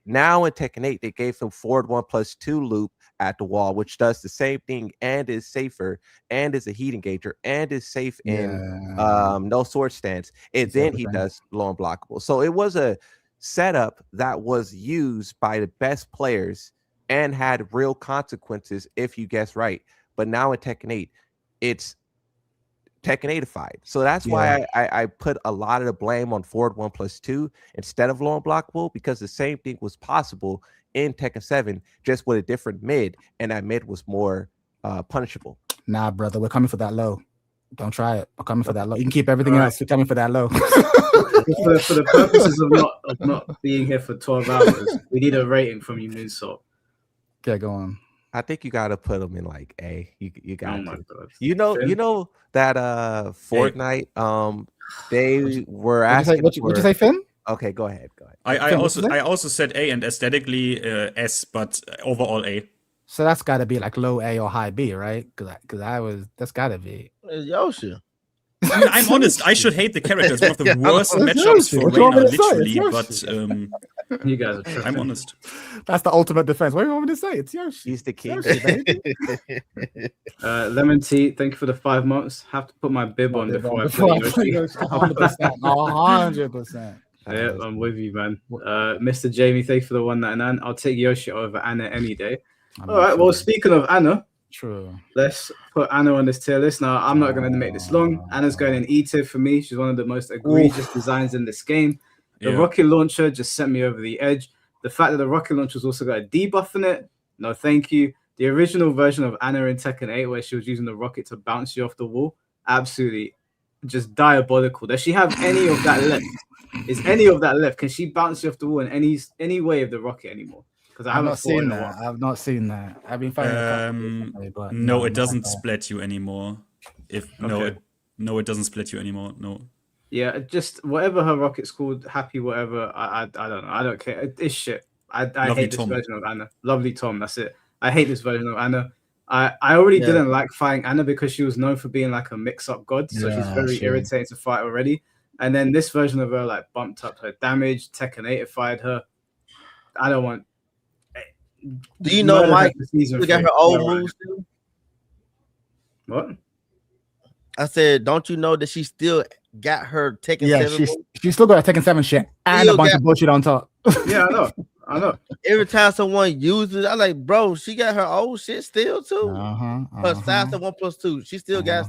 Now in Tekken 8, they gave him forward 1+2 loop at the wall, which does the same thing and is safer and is a heat engager and is safe in no sword stance. And then he does low and blockable. So it was a setup that was used by the best players and had real consequences if you guess right. But now in Tekken 8, it's Tekken 8ified. So that's why I put a lot of the blame on forward 1+2 instead of low and blockable, because the same thing was possible in Tekken 7, just with a different mid, and that mid was more punishable. Nah, brother, we're coming for that low. Don't try it. We're coming for that low. You can keep everything else. We're coming for that low. for the purposes of not being here for 12 hours, we need a rating from you, Moonsault. Yeah, go on. I think you got to put them in like A. You got to. God. You know that Fortnite. They were asking. What'd you say, Finn? Okay, go ahead. I also said A, and aesthetically S, but overall A. So that's got to be like low A or high B, right? Because that's got to be. It's Yoshi. I mean, I'm honest. I should hate the character. It's one of the worst matchups for Reina, literally. But you guys are tripping. I'm honest. That's the ultimate defense. What do you want me to say? It's Yoshi. He's the king. Lemon Tea, thank you for the 5 months. Have to put my bib on before I play Yoshi. 100%. 100%. Yeah, I'm with you, man. Mr. Jamie, thank you for the 199. I'll take Yoshi over Anna any day. All right. Well, speaking of Anna, true. Let's put Anna on this tier list. Now, I'm not going to make this long. Anna's going in E tier for me. She's one of the most egregious designs in this game. The rocket launcher just sent me over the edge. The fact that the rocket launcher's also got a debuff in it, no thank you. The original version of Anna in Tekken 8, where she was using the rocket to bounce you off the wall, absolutely just diabolical. Does she have any of that left? Is any of that left? Can she bounce you off the wall in any way of the rocket anymore? Because I haven't seen that. I've not seen that. I've been finding no, it doesn't split you anymore. It doesn't split you anymore. No. Yeah, just whatever her rocket's called, happy whatever. I don't know. I don't care. It's shit. I hate this version of Anna. Lovely Tom. That's it. I hate this version of Anna. I already didn't like fighting Anna because she was known for being like a mix-up god. So she's very irritating to fight already. And then this version of her like bumped up her damage. Tekken 8ified her. I don't want. Do you know Mike? We got her old moves still. What? I said, don't you know that she still got her Tekken 7? She's still got a Tekken 7 shit and a bunch of bullshit on top. Yeah, I know. Every time someone uses it, I'm like, bro, she got her old shit still too. Her size of 1+2, she still got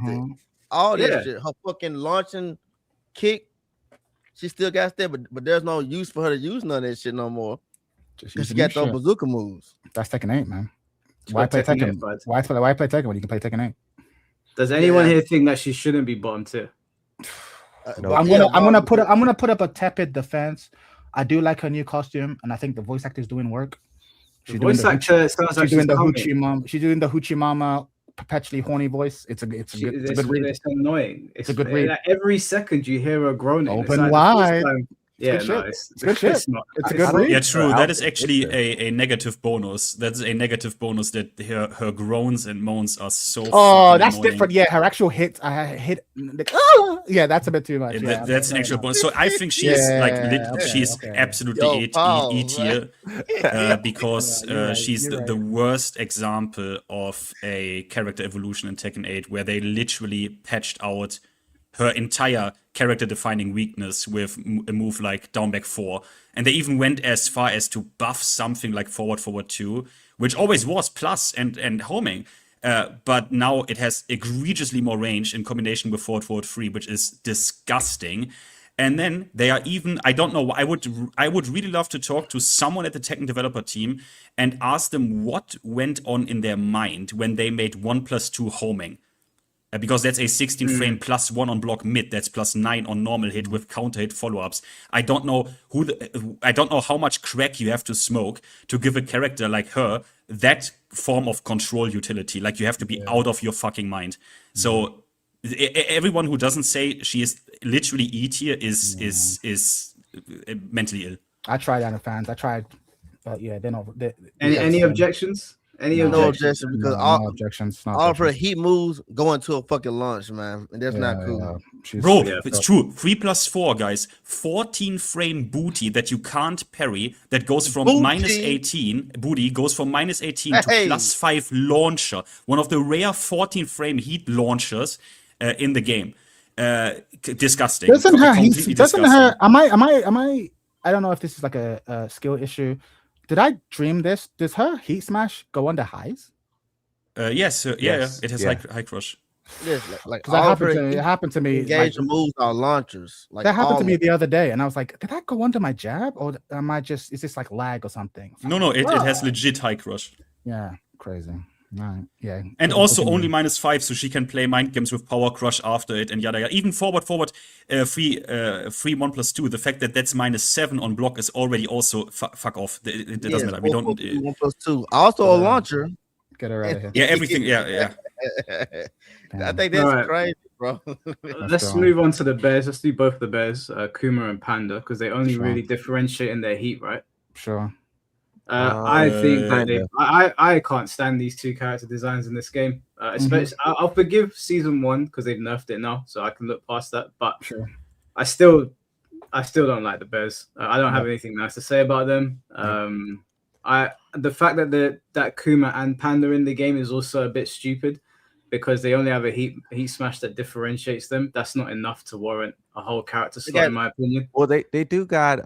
all that shit. Her fucking launching kick, she still got that, but there's no use for her to use none of that shit no more. Because she got those bazooka moves. That's Tekken 8, man. Why play Tekken? Why play Tekken when you can play Tekken 8? Does anyone here think that she shouldn't be bottom tier? I'm gonna put up a tepid defense I do like her new costume, and I think the voice actor is doing work. The voice actor sounds like she's doing the coming. hoochie mom. She's doing the hoochie mama, perpetually horny voice. It's a good read. It's annoying. It's a good read. Like, every second you hear her groaning. Open like wide. Yeah, good no, shit. it's good shit. It's not. It's a good read. Yeah, true. That is actually a negative bonus. That's a negative bonus that her groans and moans are so. Oh, that's annoying. different. Yeah, her actual hit. I hit. Yeah, that's a bit too much. Yeah, that's an actual bonus. So I think she is she's absolutely E tier because she's the worst example of a character evolution in Tekken 8, where they literally patched out her entire character-defining weakness with a move like down back 4. And they even went as far as to buff something like forward 2, which always was plus and homing. But now it has egregiously more range in combination with forward 3, which is disgusting. And then they are even, I don't know, I would really love to talk to someone at the Tekken developer team and ask them what went on in their mind when they made 1+2 homing. Because that's a 16 frame +1 on block mid, that's +9 on normal hit with counter hit follow-ups. I don't know I don't know how much crack you have to smoke to give a character like her that form of control utility. Like, you have to be out of your fucking mind. So everyone who doesn't say she is literally E tier is mentally ill. I tried on the fans. I tried, but yeah, they're not. Any objections? No objection, because no objections. All of her heat moves go into a fucking launch, man, and that's not cool. Bro, it's true. 3+4, guys. 14 frame booty that you can't parry. That goes from -18. Booty goes from -18 to +5 launcher. One of the rare 14 frame heat launchers in the game. Disgusting. Doesn't her heat? Doesn't her? Am I? I don't know if this is like a skill issue. Did I dream this? Does her heat smash go under highs? Yes. It has high crush. Yes, like it happened to me. Engage moves are launchers. Like, that happened to me the other day, and I was like, "Did that go under my jab, or am I just? Is this like lag or something?" No, it has legit high crush. Yeah, crazy. Right. Yeah. And also only -5, so she can play mind games with power crush after it and yada yada. Even forward free 1+2. The fact that that's -7 on block is already also fuck off. It doesn't matter. We don't 1+2. Also a launcher. Get her out of here. Yeah, everything. Yeah. I think that's crazy, bro. Let's move on to the bears. Let's do both the bears, Kuma and Panda, because they only really differentiate in their heat, right? Sure. I think that I can't stand these two character designs in this game. Especially, I'll forgive season 1 because they've nerfed it now, so I can look past that. But I still don't like the bears. I don't have anything nice to say about them. The fact that Kuma and Panda in the game is also a bit stupid, because they only have a heat smash that differentiates them. That's not enough to warrant a whole character slot, in my opinion. Well, they do got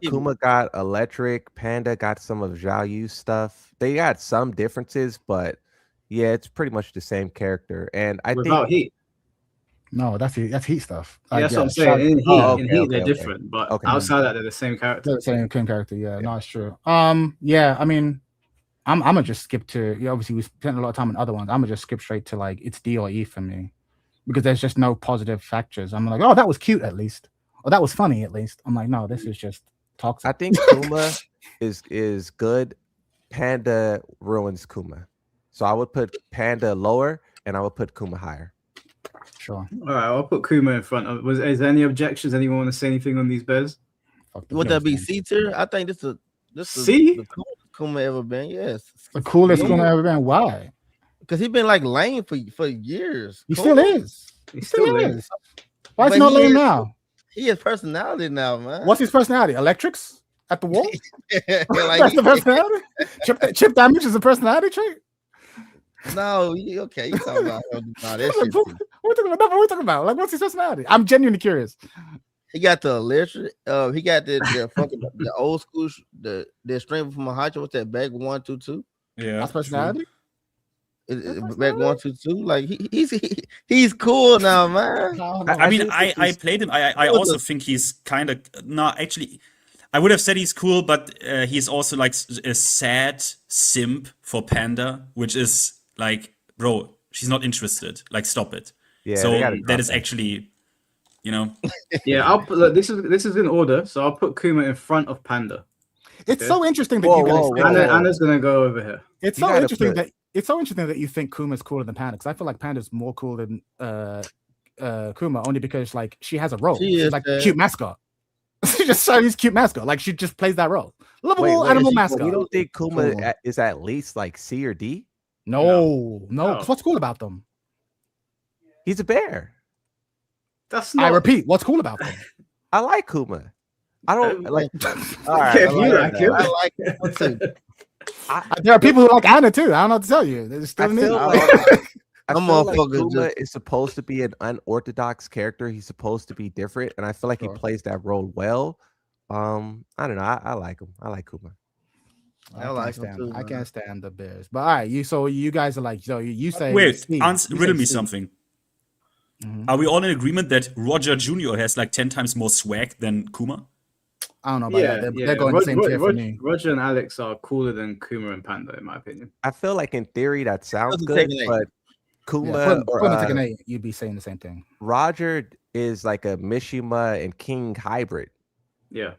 Kuma got electric, Panda got some of Zhao Yu's stuff. They got some differences, but yeah, it's pretty much the same character. And I without think heat. No, that's heat stuff. That's what I'm saying. In heat, they're different, but outside that, they're the same character. They're the same character. Yeah, no, it's true. Yeah, I mean, I'm gonna just skip to. Obviously, we spent a lot of time on other ones. I'm gonna just skip straight to like it's D or E for me, because there's just no positive factors. I'm like, oh, that was cute at least, or that was funny at least. I'm like, no, this is just toxic. I think Kuma is good. Panda ruins Kuma, so I would put Panda lower and I would put Kuma higher. Sure. All right, I'll put Kuma in front. Is there any objections? Anyone want to say anything on these bears? Would that be C tier? I think this is C? the coolest Kuma ever been. Yes, the coolest Kuma ever been. Why? Because he's been like lame for years. He still is. He still is. Why is he not lame now? He has personality now, man. What's his personality? Electrics at the wall? Like, that's the personality? Chip damage is a personality trait? No, okay. You talking about that shit. What are we talking about? Like, what's his personality? I'm genuinely curious. He got the electric. He got the fucking the old school the stream from Mahacho. What's that? Back 122. Yeah, that's personality. Back 122. Like he's cool now, man. I mean, I played him. I also think he's kind of actually. I would have said he's cool, but he's also like a sad simp for Panda, which is like, bro, she's not interested. Like, stop it. Yeah, so that is actually You know, Yeah, I'll put. Look, this is in order, so I'll put Kuma in front of Panda. It's Okay. so interesting that Whoa, you guys. whoa, think whoa, that. whoa. Anna's gonna go over here. It's You so gotta interesting put- that you think Kuma's cooler than Panda, because I feel like Panda's more cool than Kuma, only because like she has a role. She She's is, like a cute mascot. She just Chinese cute mascot. Like she just plays that role. Lovable Wait, animal she- mascot. You don't think Kuma Cool. is at least like C or D? No. No. What's cool about them? He's a bear. That's I not. repeat, what's cool about them? I like Kuma. I don't like. All Okay, right, if I you like like him. I like it too. There are people who like Anna too. I don't know what to tell you. There's I still me. feel I like, I Them feel like motherfuckers Kuma just- is supposed to be an unorthodox character. He's supposed to be different, and I feel like Sure. he plays that role well. I don't know. I like him. I like Kuma. I like them too, I man. can't stand the Bears. But all right, you guys are like, so you say wait, C. You riddle say me C. something. Mhm. Are we all in agreement that Roger Jr. has like 10 times more swag than Kuma? I don't know about Yeah, that. yeah. They're going the same tier for me. Roger and Alex are cooler than Kuma and Panda, in my opinion. I feel like in theory that sounds Doesn't good, take an but eight. Kuma Yeah, or put me taking eight, you'd be saying the same thing. Roger is like a Mishima and King hybrid. Yeah.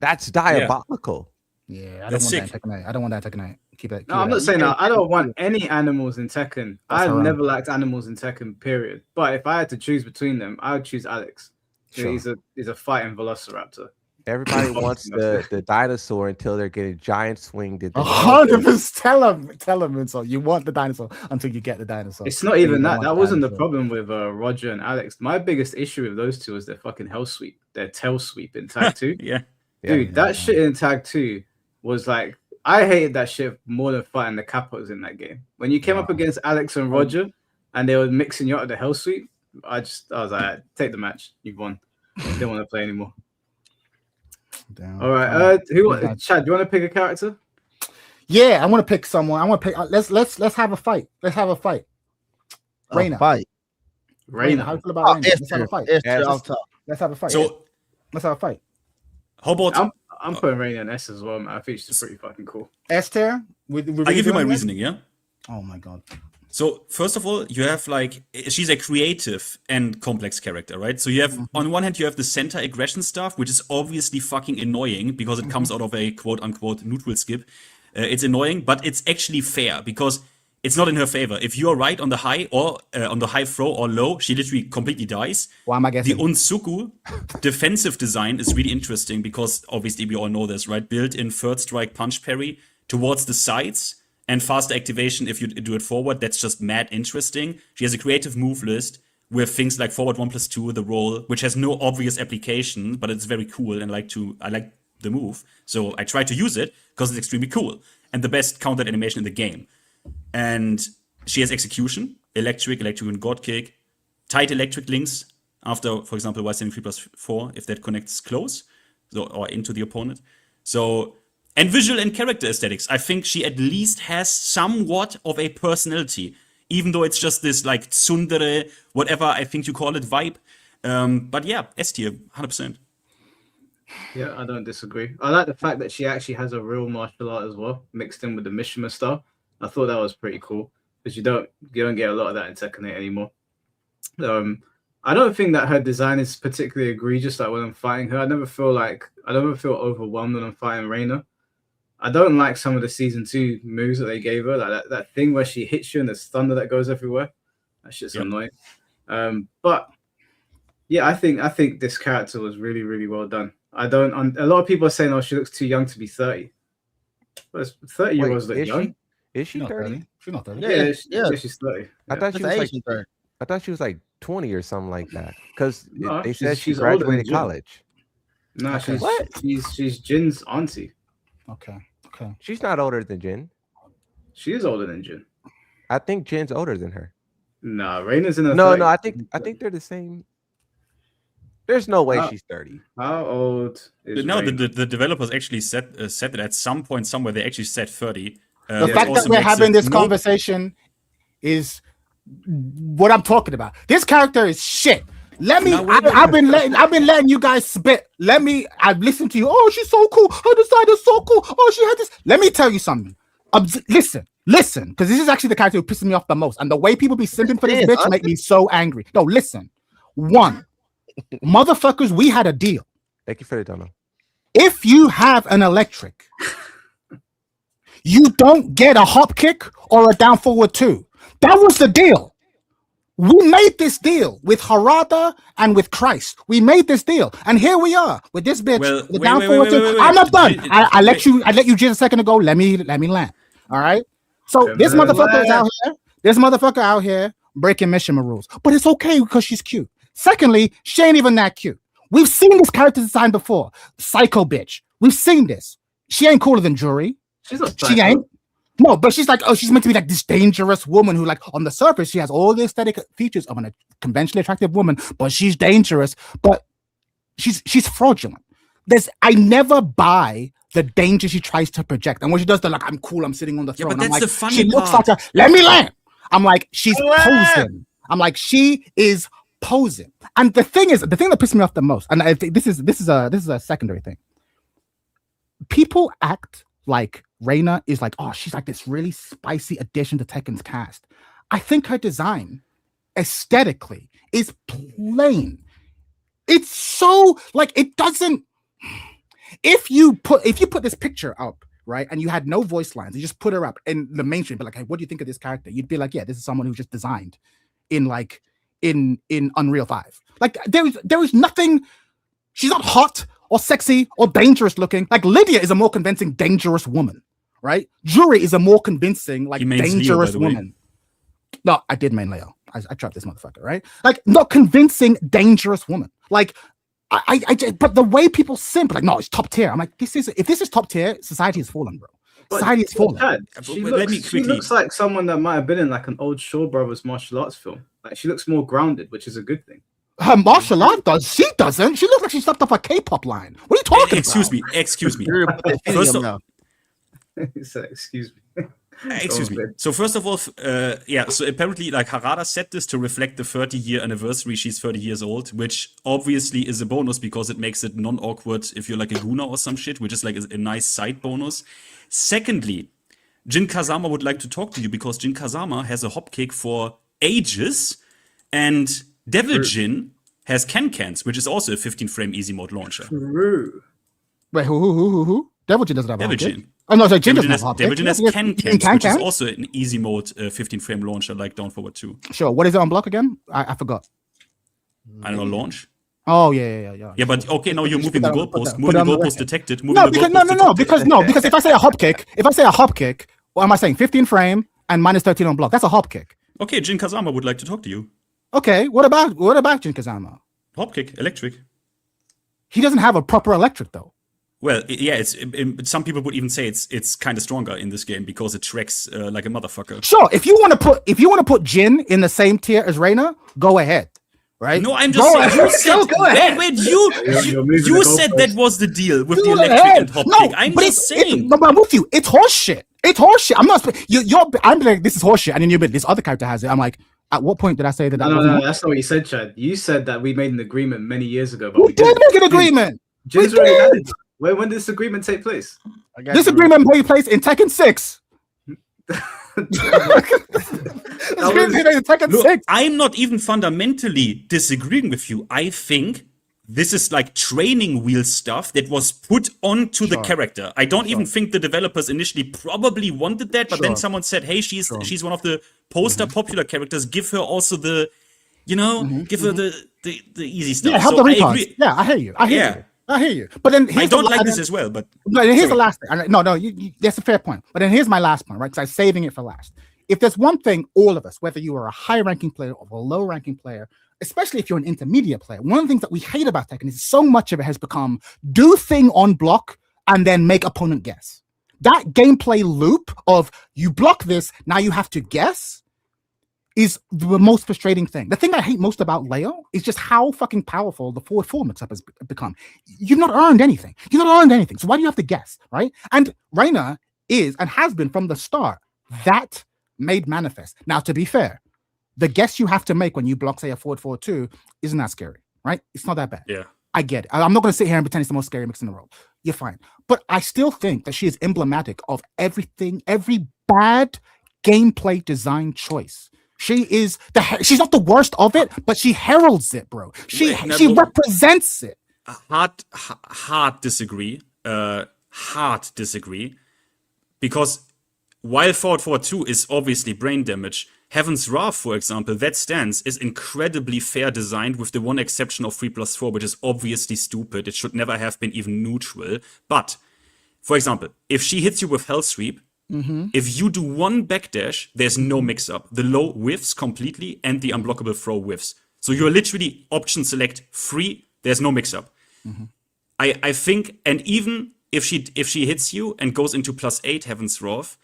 That's diabolical. Yeah, I don't That's want that sick. Tekken 8. I don't want that Tekken 8. Keep it. No, I'm not saying that. I don't want any animals in Tekken. That's I've haram. never liked animals in Tekken, period. But if I had to choose between them, I would choose Alex. Sure. He's a fighting velociraptor. Everybody wants the dinosaur until they're getting giant swinged. at the 100%. Tell him. So you want the dinosaur until you get the dinosaur. It's not You even don't that. want That wasn't the dinosaur. problem with Roger and Alex. My biggest issue with those two is their fucking hell sweep, their tail sweep in tag 2. Yeah. Dude, Yeah. that shit in tag 2 was like, I hated that shit more than fighting the capos in that game. When you came up against Alex and Roger and they were mixing you up with the hell sweep, I was like, take the match. You've won. Didn't want to play anymore. Damn. All right. Okay. Chad, do you want to pick a character? Yeah, I want to pick someone. I want to pick. Let's have a fight. Let's have a fight. Reina. Fight. Reina, how Reina. you feel about Reina? Let's have a fight. Esther off top. Let's have a fight. So Let's have a fight. how about I'm putting Reina and S as well, man. I think she's pretty fucking cool. Esther. I give you my reasoning, yeah? Oh my god. So first of all, you have like she's a creative and complex character, right? So you have on one hand you have the center aggression stuff, which is obviously fucking annoying because it comes out of a quote unquote neutral skip. It's annoying, but it's actually fair because it's not in her favor. If you are right on the high or on the high throw or low, she literally completely dies. Why am I The guessing? Unsuku defensive design is really interesting because obviously we all know this, right? Built in third strike punch parry towards the sides and faster activation if you do it forward. That's just mad interesting. She has a creative move list with things like forward 1+2, the roll, which has no obvious application, but it's very cool and I like the move. So I try to use it because it's extremely cool and the best countered animation in the game. And she has execution, electric and god kick, tight electric links after, for example, while standing 3+4, if that connects close, so or into the opponent. So, and visual and character aesthetics. I think she at least has somewhat of a personality, even though it's just this like tsundere, whatever I think you call it, vibe. But yeah, S tier, 100%. Yeah, I don't disagree. I like the fact that she actually has a real martial art as well, mixed in with the Mishima style. I thought that was pretty cool because you don't get a lot of that in Tekken 8 anymore. I don't think that her design is particularly egregious. Like when I'm fighting her, I never feel overwhelmed when I'm fighting Reina. I don't like some of the season 2 moves that they gave her, like that thing where she hits you and there's thunder that goes everywhere. That shit's annoying. But yeah, I think this character was really, really well done. A lot of people are saying, "Oh, she looks too young to be 30." But 30-year-olds look is young. Is she 30? She's not 30. Yeah. Yeah, she's 30. I thought she That's was Asian third. I thought she was like 20 or something like that. Because No, they said she she's older than graduated Jin. college. No, Okay. she's Jin's auntie. Okay. She's not older than Jin. She is older than Jin. I think Jin's older than her. No, Reina's in her No, 30s. I think they're the same. There's no way Uh, she's 30. How old is No, Reina? the developers actually said that at some point somewhere they actually said 30. The That fact also that we're makes having it this more- conversation is what I'm talking about. This character is shit. Let me. Now, wait, I've been letting you guys spit. I've listened to you. Oh, she's so cool. Her design is so cool. Oh, she had this. Let me tell you something. Listen, because this is actually the character who pisses me off the most. And the way people be simping for this Yes, bitch make me so angry. No, listen. One, Motherfuckers, we had a deal. Thank you for the dono. If you have an electric, you don't get a hop kick or a down forward 2. That was the deal. We made this deal with Harada and with Christ. We made this deal, and here we are with this bitch. Well, the wait, down wait, forward wait, 2. wait, wait. I'm not done. I let you just a second ago. Let me land. All right. So this motherfucker is out here. This motherfucker out here breaking Mishima rules, but it's okay because she's cute. Secondly, she ain't even that cute. We've seen this character design before. Psycho bitch. We've seen this. She ain't cooler than Juri. She's not She ain't. No, but she's like, oh, she's meant to be like this dangerous woman who, like, on the surface, she has all the aesthetic features of a conventionally attractive woman, but she's dangerous. But she's fraudulent. I never buy the danger she tries to project. And when she does the like, I'm cool, I'm sitting on the throne. but that's I'm like, the funny she looks part. like let me land. I'm like, she's posing. I'm like, she is posing. And the thing that pisses me off the most, and I think this is a secondary thing. People act like Reina is like, oh, she's like this really spicy addition to Tekken's cast. I think her design aesthetically is plain. It's so like it doesn't. If you put this picture up, right, and you had no voice lines, you just put her up in the mainstream, but like, hey, what do you think of this character? You'd be like, yeah, this is someone who just designed in Unreal 5. Like there is nothing. She's not hot or sexy or dangerous looking. Like Lydia is a more convincing dangerous woman, right? Juri is a more convincing like dangerous woman. No, I did main Leo. I trapped this motherfucker, right? Like not convincing dangerous woman. Like but the way people simp, like, no, it's top tier. I'm like, if this is top tier, society has fallen, bro. Society has fallen. Chad, she looks like someone that might have been in like an old Shaw Brothers martial arts film. Like she looks more grounded, which is a good thing. Her martial art does. She doesn't. She looks like she stepped off a K-pop line. What are you talking about? Excuse me. First of all, Excuse me. Excuse me. So first of all, so apparently like Harada said this to reflect the 30-year anniversary. She's 30 years old, which obviously is a bonus because it makes it non-awkward if you're like a Guna or some shit, which is like a nice side bonus. Secondly, Jin Kazama would like to talk to you because Jin Kazama has a hop kick for ages, and Devil Jin has Can-Cans, which is also a 15-frame easy mode launcher. True. Wait, who? Devil Jin doesn't have a hop kick. Devil Jin. Oh no, sorry, Jin doesn't have a hop kick. Devil Jin has Can-Cans, which is also an easy mode 15-frame launcher like Down Forward 2. Sure. What is it on block again? I forgot. I don't know, launch. Oh yeah. Yeah, but okay, now you're moving the goalpost. Moving the goalpost detected. Because if I say a hop kick, what am I saying? 15 frame and minus 13 on block. That's a hop kick. Okay, Jin Kazama would like to talk to you. Okay, what about Jin Kazama? Hop kick, electric. He doesn't have a proper electric though. Well, yeah, some people would even say it's kind of stronger in this game because it tracks like a motherfucker. Sure, if you want to put Jin in the same tier as Reina, go ahead. Right? No, I'm just saying. You said, wait, you said that was the deal with the electric and hop kick. I'm just saying. No, but I'm with you. It's horseshit. It's horseshit. I'm not. I'm like, this is horseshit, and then this other character has it. I'm like, at what point did I say that? No, that's not what you said, Chad. You said that we made an agreement many years ago. But we did make an agreement. Jin's already had it. When did this agreement take place? This agreement took place in Tekken 6. Look, I'm not even fundamentally disagreeing with you. I think this is like training wheel stuff that was put onto the character. I don't even think the developers initially probably wanted that, but then someone said, hey, she's one of the poster popular characters. Give her also the, give her the easy stuff. Yeah, help the retards. Yeah, I hear you. I hear you. But then I don't like this as well. But here's the last thing. No, that's a fair point. But then here's my last point, right? Because I'm saving it for last. If there's one thing, all of us, whether you are a high-ranking player or a low-ranking player, especially if you're an intermediate player, one of the things that we hate about Tekken is so much of it has become do thing on block and then make opponent guess. That gameplay loop of you block this, now you have to guess, is the most frustrating thing. The thing I hate most about Leo is just how fucking powerful the forward 4 mix-up has become. You've not earned anything. So why do you have to guess, right? And Reina is and has been from the start that made manifest. Now, to be fair, the guess you have to make when you block, say, a forward 4-2 isn't that scary, right? It's not that bad. Yeah. I get it. I'm not going to sit here and pretend it's the most scary mix in the world. You're fine. But I still think that she is emblematic of everything, every bad gameplay design choice She's not the worst of it, but she heralds it, bro. She represents it. Hard disagree. Hard disagree. Because while Forward Forward 2 is obviously brain damage, Heaven's Wrath, for example, that stance is incredibly fair designed with the one exception of 3+4, which is obviously stupid. It should never have been even neutral. But, for example, if she hits you with Hell Sweep, if you do one backdash, there's no mix-up. The low whiffs completely, and the unblockable throw whiffs. So you're literally option select free, there's no mix-up. I think, and even if she hits you and goes into +8 Heaven's Wrath,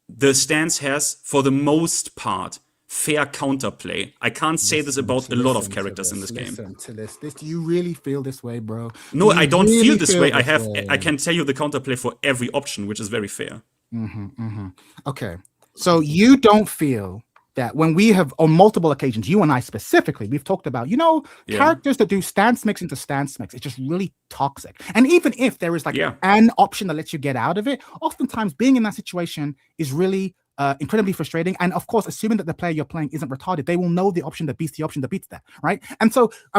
the stance has, for the most part, fair counterplay. I can't say this about a lot of characters in this game. Listen to this. Do you really feel this way, bro? No, I don't feel this way. I can tell you the counterplay for every option, which is very fair. Okay, so you don't feel that when we have, on multiple occasions, you and I specifically, we've talked about, characters that do stance mix into stance mix, it's just really toxic. And even if there is an option that lets you get out of it, oftentimes being in that situation is really incredibly frustrating. And of course, assuming that the player you're playing isn't retarded, they will know the option that beats the option that beats that, right? And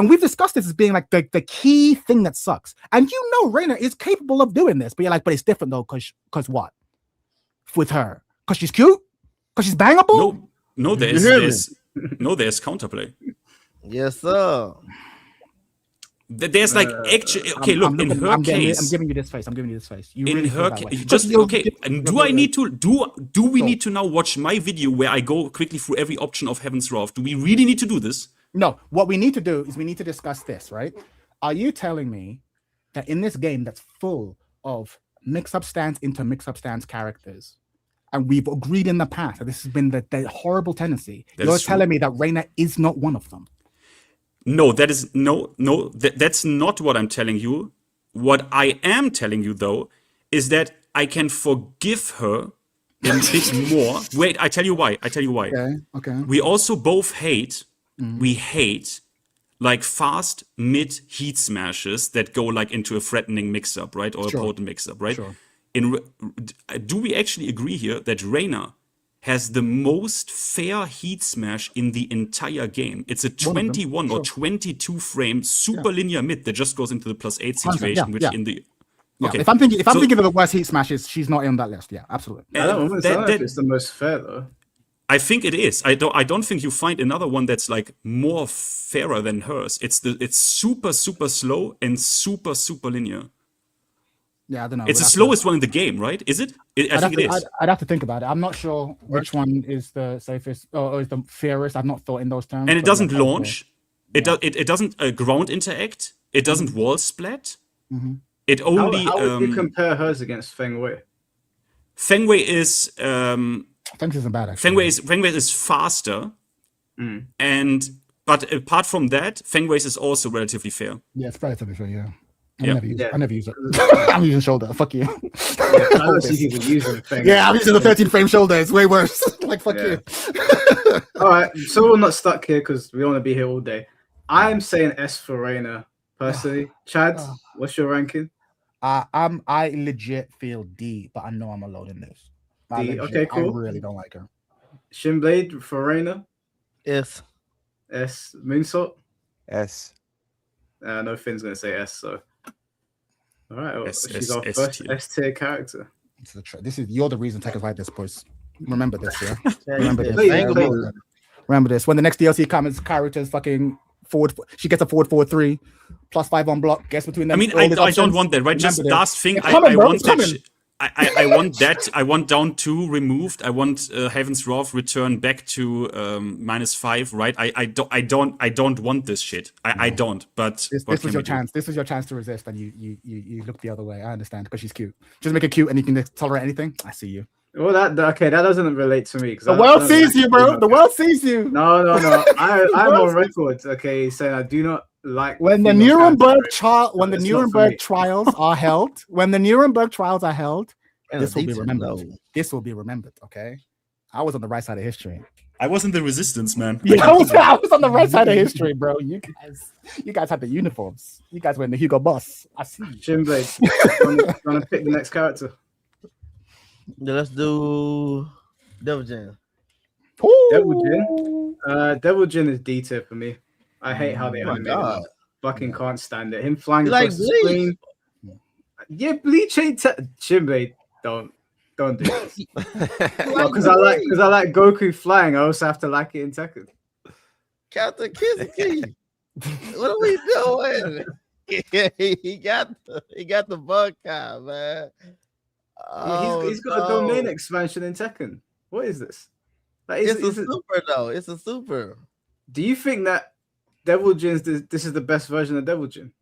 we've discussed this as being like the key thing that sucks. And Reyna is capable of doing this, but you're like, but it's different though, because what? With her? Because she's cute? Because she's bangable? No, there's counterplay. Yes, sir. There's actually okay. Look, in her case, I'm giving you this face. You in really her case, just okay. And do I need to do we need to now watch my video where I go quickly through every option of Heaven's Wrath? Do we really need to do this? No. What we need to do is we need to discuss this, right? Are you telling me that in this game that's full of mix-up stance into mix-up stance characters, and we've agreed in the past that this has been the horrible tendency, you're telling me that Reyna is not one of them? No, that's not what I'm telling you. What I am telling you, though, is that I can forgive her a bit more. Wait, I tell you why. Okay. We also both hate, like fast mid heat smashes that go like into a threatening mix-up, right? Or a potent mix-up, right? Sure. Do we actually agree here that Reyna has the most fair heat smash in the entire game? It's a 21 or 22 frame super linear mid that just goes into the +8 situation, in the okay. If I'm thinking of the worst heat smashes, she's not in that list. Yeah, absolutely. I don't know if it's the most fair though. I think it is. I don't think you find another one that's like more fairer than hers. It's super slow and super linear. Yeah, I don't know. It's the slowest one in the game, right? Is it? I think it is. I'd have to think about it. I'm not sure which one is the safest or is the fairest. I've not thought in those terms. And it doesn't launch. It doesn't ground interact. It doesn't wall splat. It only. How would you compare hers against Feng Wei? Feng Wei is. Feng isn't bad. Actually. Feng Wei is faster, but apart from that, Feng Wei is also relatively fair. Yeah, it's relatively fair. Yeah. I never use it. I'm using shoulder. Fuck you. I don't see people using Feng. Yeah, I'm using the 13 frame shoulder. It's way worse. Like fuck you. All right, so we're not stuck here because we want to be here all day. I'm saying S for Reyna personally. Chad, what's your ranking? I legit feel D, but I know I'm alone in this. D. Okay, cool. I really don't like her. Shinblade for Reyna. S. Moonsault. S. No, Finn's gonna say S. So. All right, well, she's our S first tier. S-tier character. You're the reason Tekken's like this, boys. Remember this, yeah. Remember Remember this. When the next DLC comes, characters fucking forward. She gets a forward 3, +5 on block. Guess between them. I mean, I don't want that, right? Just last thing, I want that. I want that. I want down 2 removed. I want Heaven's Wrath return back to -5. Right? I don't want this shit. I don't. But this was your chance. This was your chance to resist, and you look the other way. I understand because she's cute. Just make her cute, and you can tolerate anything. I see you. Well, that doesn't relate to me. The world sees you, bro. The world sees you. No. I'm on record. Okay, saying I do not like when the Nuremberg trials are held. When the Nuremberg trials are held, this will be remembered. This will be remembered. Okay, I was on the right side of history. I was in the resistance, man. Yeah, I was on the right side of history, bro. You guys had the uniforms. You guys were in the Hugo Boss. I see. Shinblade, want to pick the next character? Yeah, let's do Devil Jam. Devil Jin. Devil Jin is D tier for me. I hate how they Oh my animated him. God. Fucking can't stand it. Him flying You like across the Bleach? screen. Yeah, Bleach ain't Shinbei. Don't do this. Because I like Goku flying. I also have to like it in Tekken. Captain Kizaki. What are we doing? he got the bug guy, man. He's got a domain expansion in Tekken. What is this? Like, It's a super though. It's a super. Do you think that Devil Jin's this is the best version of Devil Jin?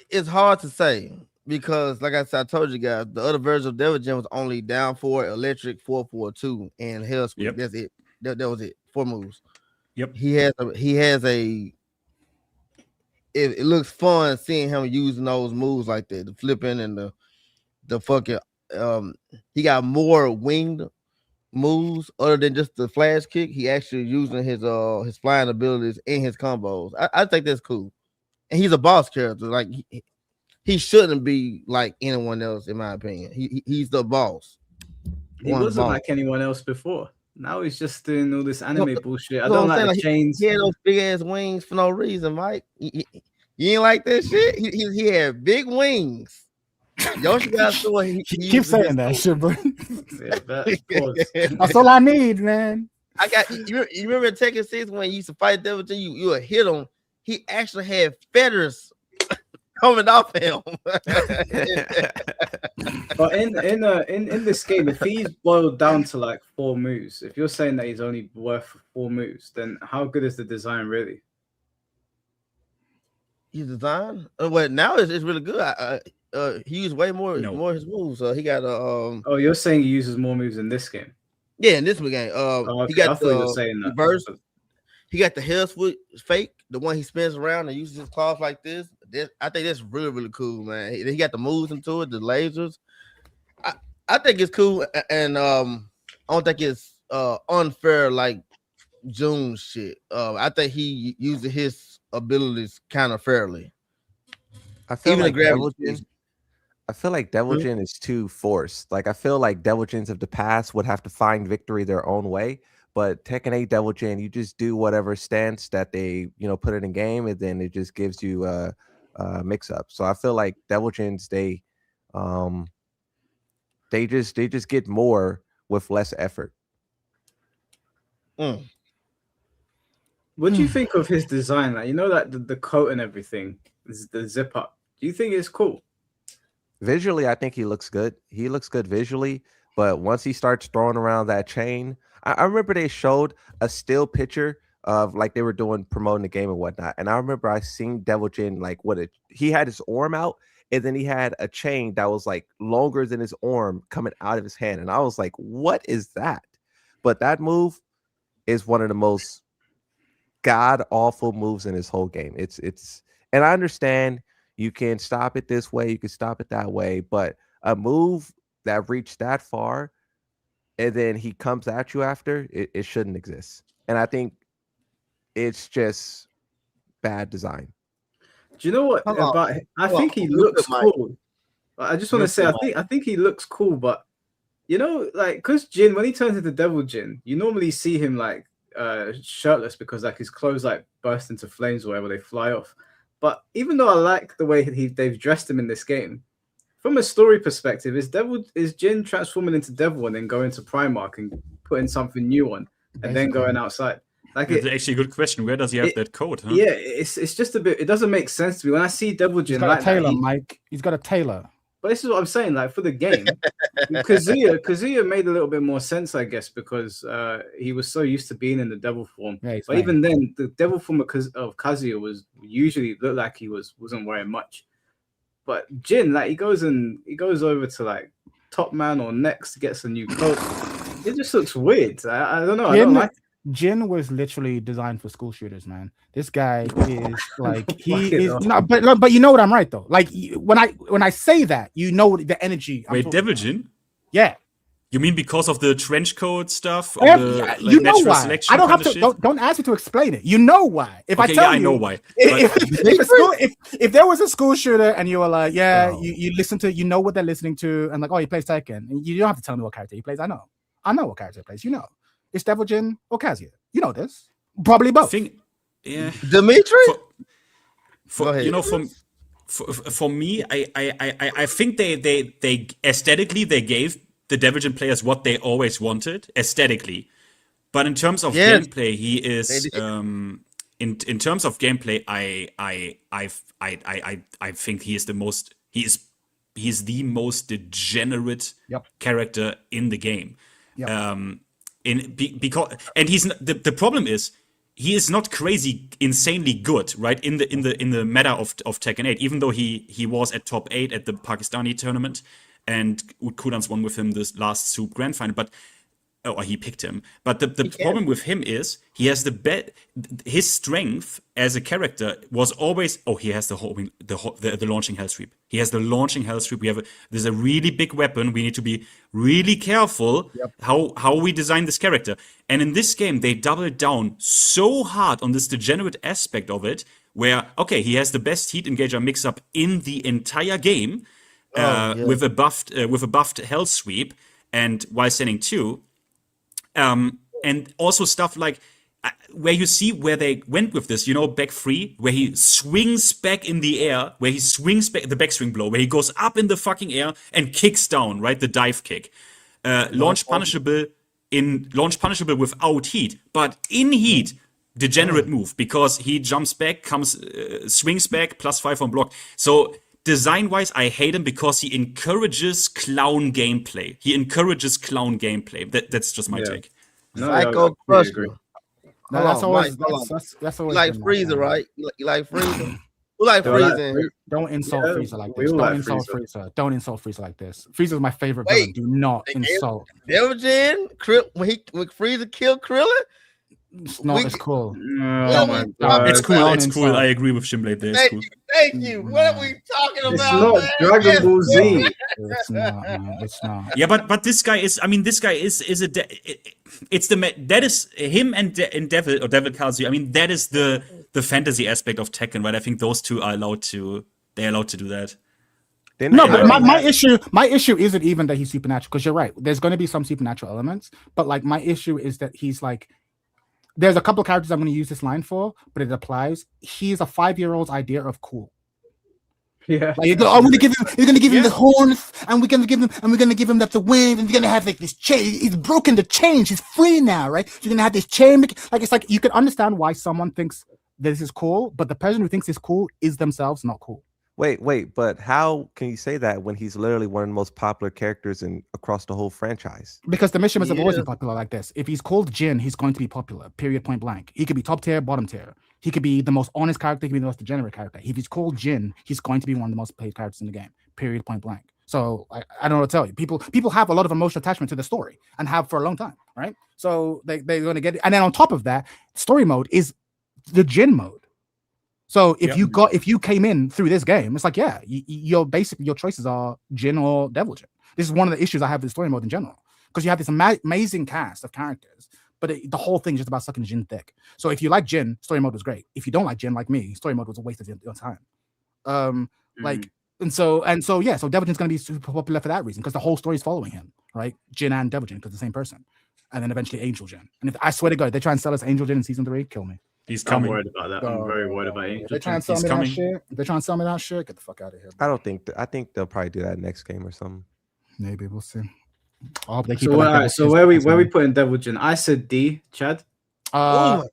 It's hard to say because, like I said, I told you guys, the other version of Devil Jin was only down 4, electric 442, and hell squeak. Yep. That's it. That was it. 4 moves. Yep. He has a. It looks fun seeing him using those moves like that, the flipping and the fucking. He got more winged moves other than just the flash kick. He actually using his flying abilities in his combos. I think that's cool, and he's a boss character. Like he shouldn't be like anyone else, in my opinion. He's the boss. He wasn't like anyone else before. Now he's just doing all this anime bullshit. I don't like the chains. He had those big ass wings for no reason, Mike. You ain't like that shit. He had big wings. Yoshi got so he keep saying that shit, bro. Yeah, that's all I need, man. I got you remember in Tekken 6 when you used to fight Devil Jin, you would hit him. He actually had feathers coming off him. But in this game, if he's boiled down to like 4 moves, if you're saying that he's only worth 4 moves, then how good is the design really? His design? Well, now it's really good. He used way more of his moves. He got Oh, you're saying he uses more moves in this game? Yeah, in this game. Okay. He got the reverse. He got the hell switch fake, the one he spins around and uses his claws like this. I think that's really, really cool, man. He got the moves into it, the lasers. I think it's cool, and I don't think it's unfair like June's shit. I think he uses his abilities kind of fairly. I feel like Devil Jin is too forced. Like I feel like Devil Jins of the past would have to find victory their own way. But Tekken 8 Devil Jin, you just do whatever stance that they put it in game, and then it just gives you a mix up. So I feel like Devil Jins they just get more with less effort. What do you think of his design? Like like the coat and everything, the zip up. Do you think it's cool? Visually, I think he looks good. He looks good visually, but once he starts throwing around that chain, I remember they showed a still picture of like they were promoting the game and whatnot. And I remember I seen Devil Jin like he had his arm out, and then he had a chain that was like longer than his arm coming out of his hand. And I was like, what is that? But that move is one of the most god awful moves in his whole game. It's and I understand you can stop it this way, you can stop it that way, but a move that reached that far and then he comes at you after, it shouldn't exist. And I think it's just bad design. Do you know what? I think he looks cool. I just want to say, I think he looks cool, but like because Jin, when he turns into Devil Jin, you normally see him like shirtless because like his clothes like burst into flames or whatever, they fly off. But even though I like the way they've dressed him in this game, from a story perspective, is Jin transforming into Devil and then going to Primark and putting something new on and then going outside? Like it's actually a good question. Where does he have that coat? Huh? Yeah, it's just a bit. It doesn't make sense to me when I see Devil Jin. He's got a tailor, Mike. He's got a tailor. But this is what I'm saying. Like for the game, Kazuya made a little bit more sense, I guess, because he was so used to being in the devil form. Yeah, but even then, the devil form of Kazuya was usually looked like he wasn't wearing much. But Jin, like he goes over to like Top Man or Next to get some new coat. It just looks weird. I don't know. I don't like it. Jin was literally designed for school shooters, man. This guy is like but you know what I'm right though. Like when I say that, the energy. Wait, Devil Jin? Yeah. You mean because of the trench coat stuff? You know why? I don't have to. Don't ask me to explain it. You know why? If I tell you, I know why. If there was a school shooter and you were like, you listen to, you know what they're listening to, and like, oh, he plays Tekken, and you don't have to tell me what character he plays. I know what character he plays. You know. It's Devil Jin or Kazuya. You know this. Probably both. Yeah. Dimitri. For Go ahead. you know, for me, I think they aesthetically they gave the Devil Jin players what they always wanted aesthetically, but in terms of Yes. gameplay, he is They did. in terms of gameplay, I think he is the most he's the most degenerate Yep. character in the game. Yep. Because he's the problem is he is not crazy insanely good, right? In the meta of Tekken 8, even though he was at top 8 at the Pakistani tournament, and Kudans won with him this last Soup Grand Final, but or he picked him. But the problem with him is he has his strength as a character was always he has the launching hell sweep. He has the launching hell sweep. There's a really big weapon. We need to be really careful how we design this character. And in this game, they doubled down so hard on this degenerate aspect of it, where he has the best heat engager mix up in the entire game, with a buffed hell sweep, and while standing 2. And also stuff like where you see where they went with this, back 3, where he swings back in the air, where he swings back the backswing blow, where he goes up in the fucking air and kicks down, right? The dive kick. Launch punishable without heat, but in heat, degenerate move, because he jumps back, swings back, +5 on block. So design-wise, I hate him because he encourages clown gameplay. That's just my take. No, Psycho I agree. Crusher. No, that's Hold on, always Mike, hold on. that's always You like been my Freezer, thing. right? You like Freezer? Who like Don't like Freezer? Don't insult Yeah, Frieza like we this. all Don't like insult Frieza. Frieza. Don't insult Frieza like this. Frieza's my favorite Wait, villain. Do not they gave- insult. Devil Jin, when Freezer killed Krillin? It's not. It's cool. Oh my It's god. It's cool. don't It's cool. insult. I agree with Shimblade there. It's cool. Thank you. What are we talking about? It's not man? Dragon Yes, Ball Z. It's not, man. It's not. Yeah, but this guy is. I mean, this guy is it's that is him and Devil or Devil Kazuya. I mean, that is the fantasy aspect of Tekken, right? I think those two are allowed to. They're allowed to do that. No, but my issue isn't even that he's supernatural, because you're right. There's going to be some supernatural elements, but like my issue is that he's like, there's a couple of characters I'm going to use this line for, but it applies. He's a 5-year-old's idea of cool. Yeah. Like, you're going to give him the horns, and we're going to give him the wings, and you're going to have like this chain. He's broken the chains. He's free now, right? So you're going to have this chain. Like, it's like you can understand why someone thinks this is cool, but the person who thinks it's cool is themselves not cool. Wait, but how can you say that when he's literally one of the most popular characters across the whole franchise? Because the missions have always been popular like this. If he's called Jin, he's going to be popular, period, point blank. He could be top tier, bottom tier. He could be the most honest character, he could be the most degenerate character. If he's called Jin, he's going to be one of the most played characters in the game, period, point blank. So I don't know what to tell you. People have a lot of emotional attachment to the story and have for a long time, right? So they're going to get it. And then on top of that, story mode is the Jin mode. So if you came in through this game, it's like, your choices are Jin or Devil Jin. This is one of the issues I have with story mode in general, because you have this amazing cast of characters, but the whole thing is just about sucking Jin thick. So if you like Jin, story mode was great. If you don't like Jin, like me, story mode was a waste of your time. So Devil Jin's going to be super popular for that reason, because the whole story is following him, right? Jin and Devil Jin, because the same person, and then eventually Angel Jin. And if I swear to God, if they try and sell us Angel Jin in season 3, kill me. He's I'm coming. worried about that. I'm very worried about If Angel. they try and sell He's me coming. that shit, if they try and sell me that shit, get the fuck out of here. I don't think. I think they'll probably do that next game or something. Maybe we'll see. I hope they keep So, it like alright, that. so where we putting Devil Jin? I said D, Chad. I'm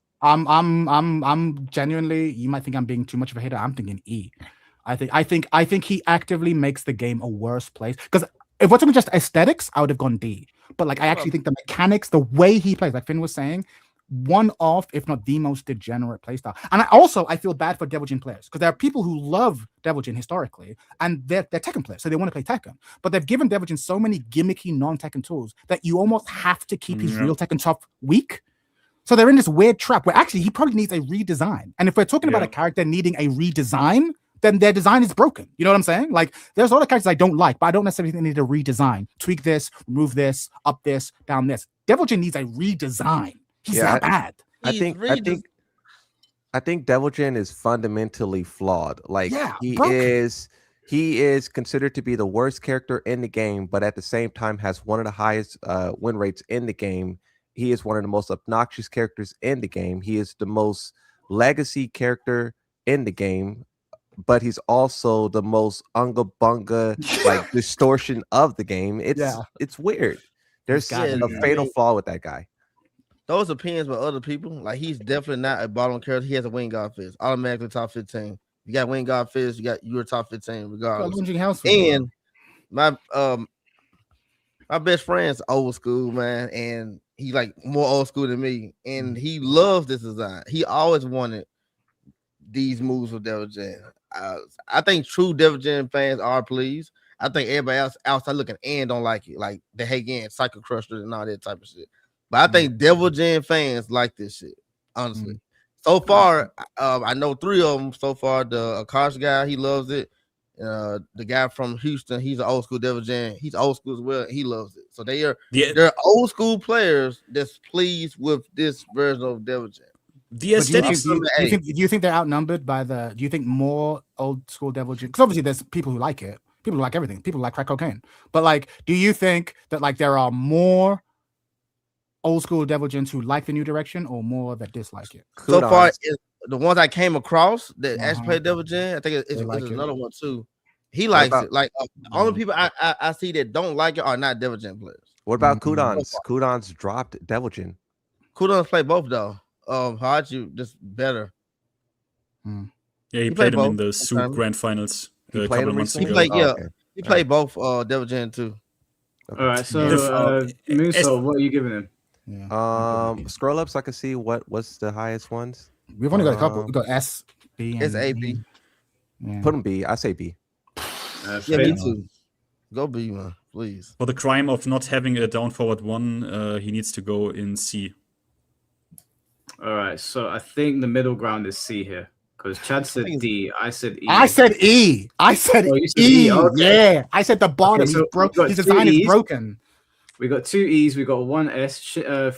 genuinely, you might think I'm being too much of a hater. I'm thinking E. I think he actively makes the game a worse place. Because if we're talking just aesthetics, I would have gone D. But like, I actually think the mechanics, the way he plays, like Finn was saying, one of, if not the most degenerate playstyle. And I feel bad for Devil Jin players, because there are people who love Devil Jin historically, and they're Tekken players, so they want to play Tekken. But they've given Devil Jin so many gimmicky non-Tekken tools that you almost have to keep his real Tekken stuff weak. So they're in this weird trap where actually he probably needs a redesign. And if we're talking about a character needing a redesign, then their design is broken. You know what I'm saying? Like, there's a lot of characters I don't like, but I don't necessarily think they need a redesign. Tweak this, remove this, up this, down this. Devil Jin needs a redesign. He's that bad. I think Devil Jin is fundamentally flawed. Like, he is considered to be the worst character in the game, but at the same time has one of the highest win rates in the game. he is one of the most obnoxious characters in the game. He is the most legacy character in the game, but he's also the most unga bunga like distortion of the game. It's weird. There's got a it, man. fatal flaw with that guy. Those opinions with other people, like he's definitely not a bottom character. He has a wing guard fist, automatically top 15. You got wing guard fist, you're top 15 regardless. And my best friend's old school, man, and he like more old school than me, and he loves this design. He always wanted these moves with Devil Jin. I think true Devil Jin fans are pleased. I think everybody else outside looking in don't like it, like the Hagen, Psycho Crusher, and all that type of shit. But I think Devil Jin fans like this shit, honestly. So far, I know 3 of them so far. The Akash guy, he loves it. The guy from Houston, he's an old school Devil Jin. He's old school as well. He loves it. So they're old school players that's pleased with this version of Devil Jin. The aesthetics. Do you think they're outnumbered by the? Do you think more old school Devil Jin? Because obviously there's people who like it. People who like everything. People who like crack cocaine. But like, do you think that like there are more old school Devil Jins who like the new direction, or more that dislike it? So far, the ones I came across that actually played Devil Jin, I think it's another one too. He likes it. Like the only people I see that don't like it are not Devil Jin players. What about Kudons? Kudons dropped Devil Jin. Kudons play both though. Hachu just better. Yeah, he played him in the Soup Grand Finals a couple of months ago. He played both Devil Jin too. All right, so Moonsault, what are you giving him? Scroll up so I can see what's the highest ones. We've only got a couple. We got S, B, and it's A, B. Yeah. Put him B. I say B. Yeah, me too. Go B, man, please. For the crime of not having a down forward 1, he needs to go in C. All right, so I think the middle ground is C here because Chad said D. I said E. I said E. I said E. Okay. Yeah, I said the bottom. Okay, so his design is broken. We got 2 E's. We got 1 S.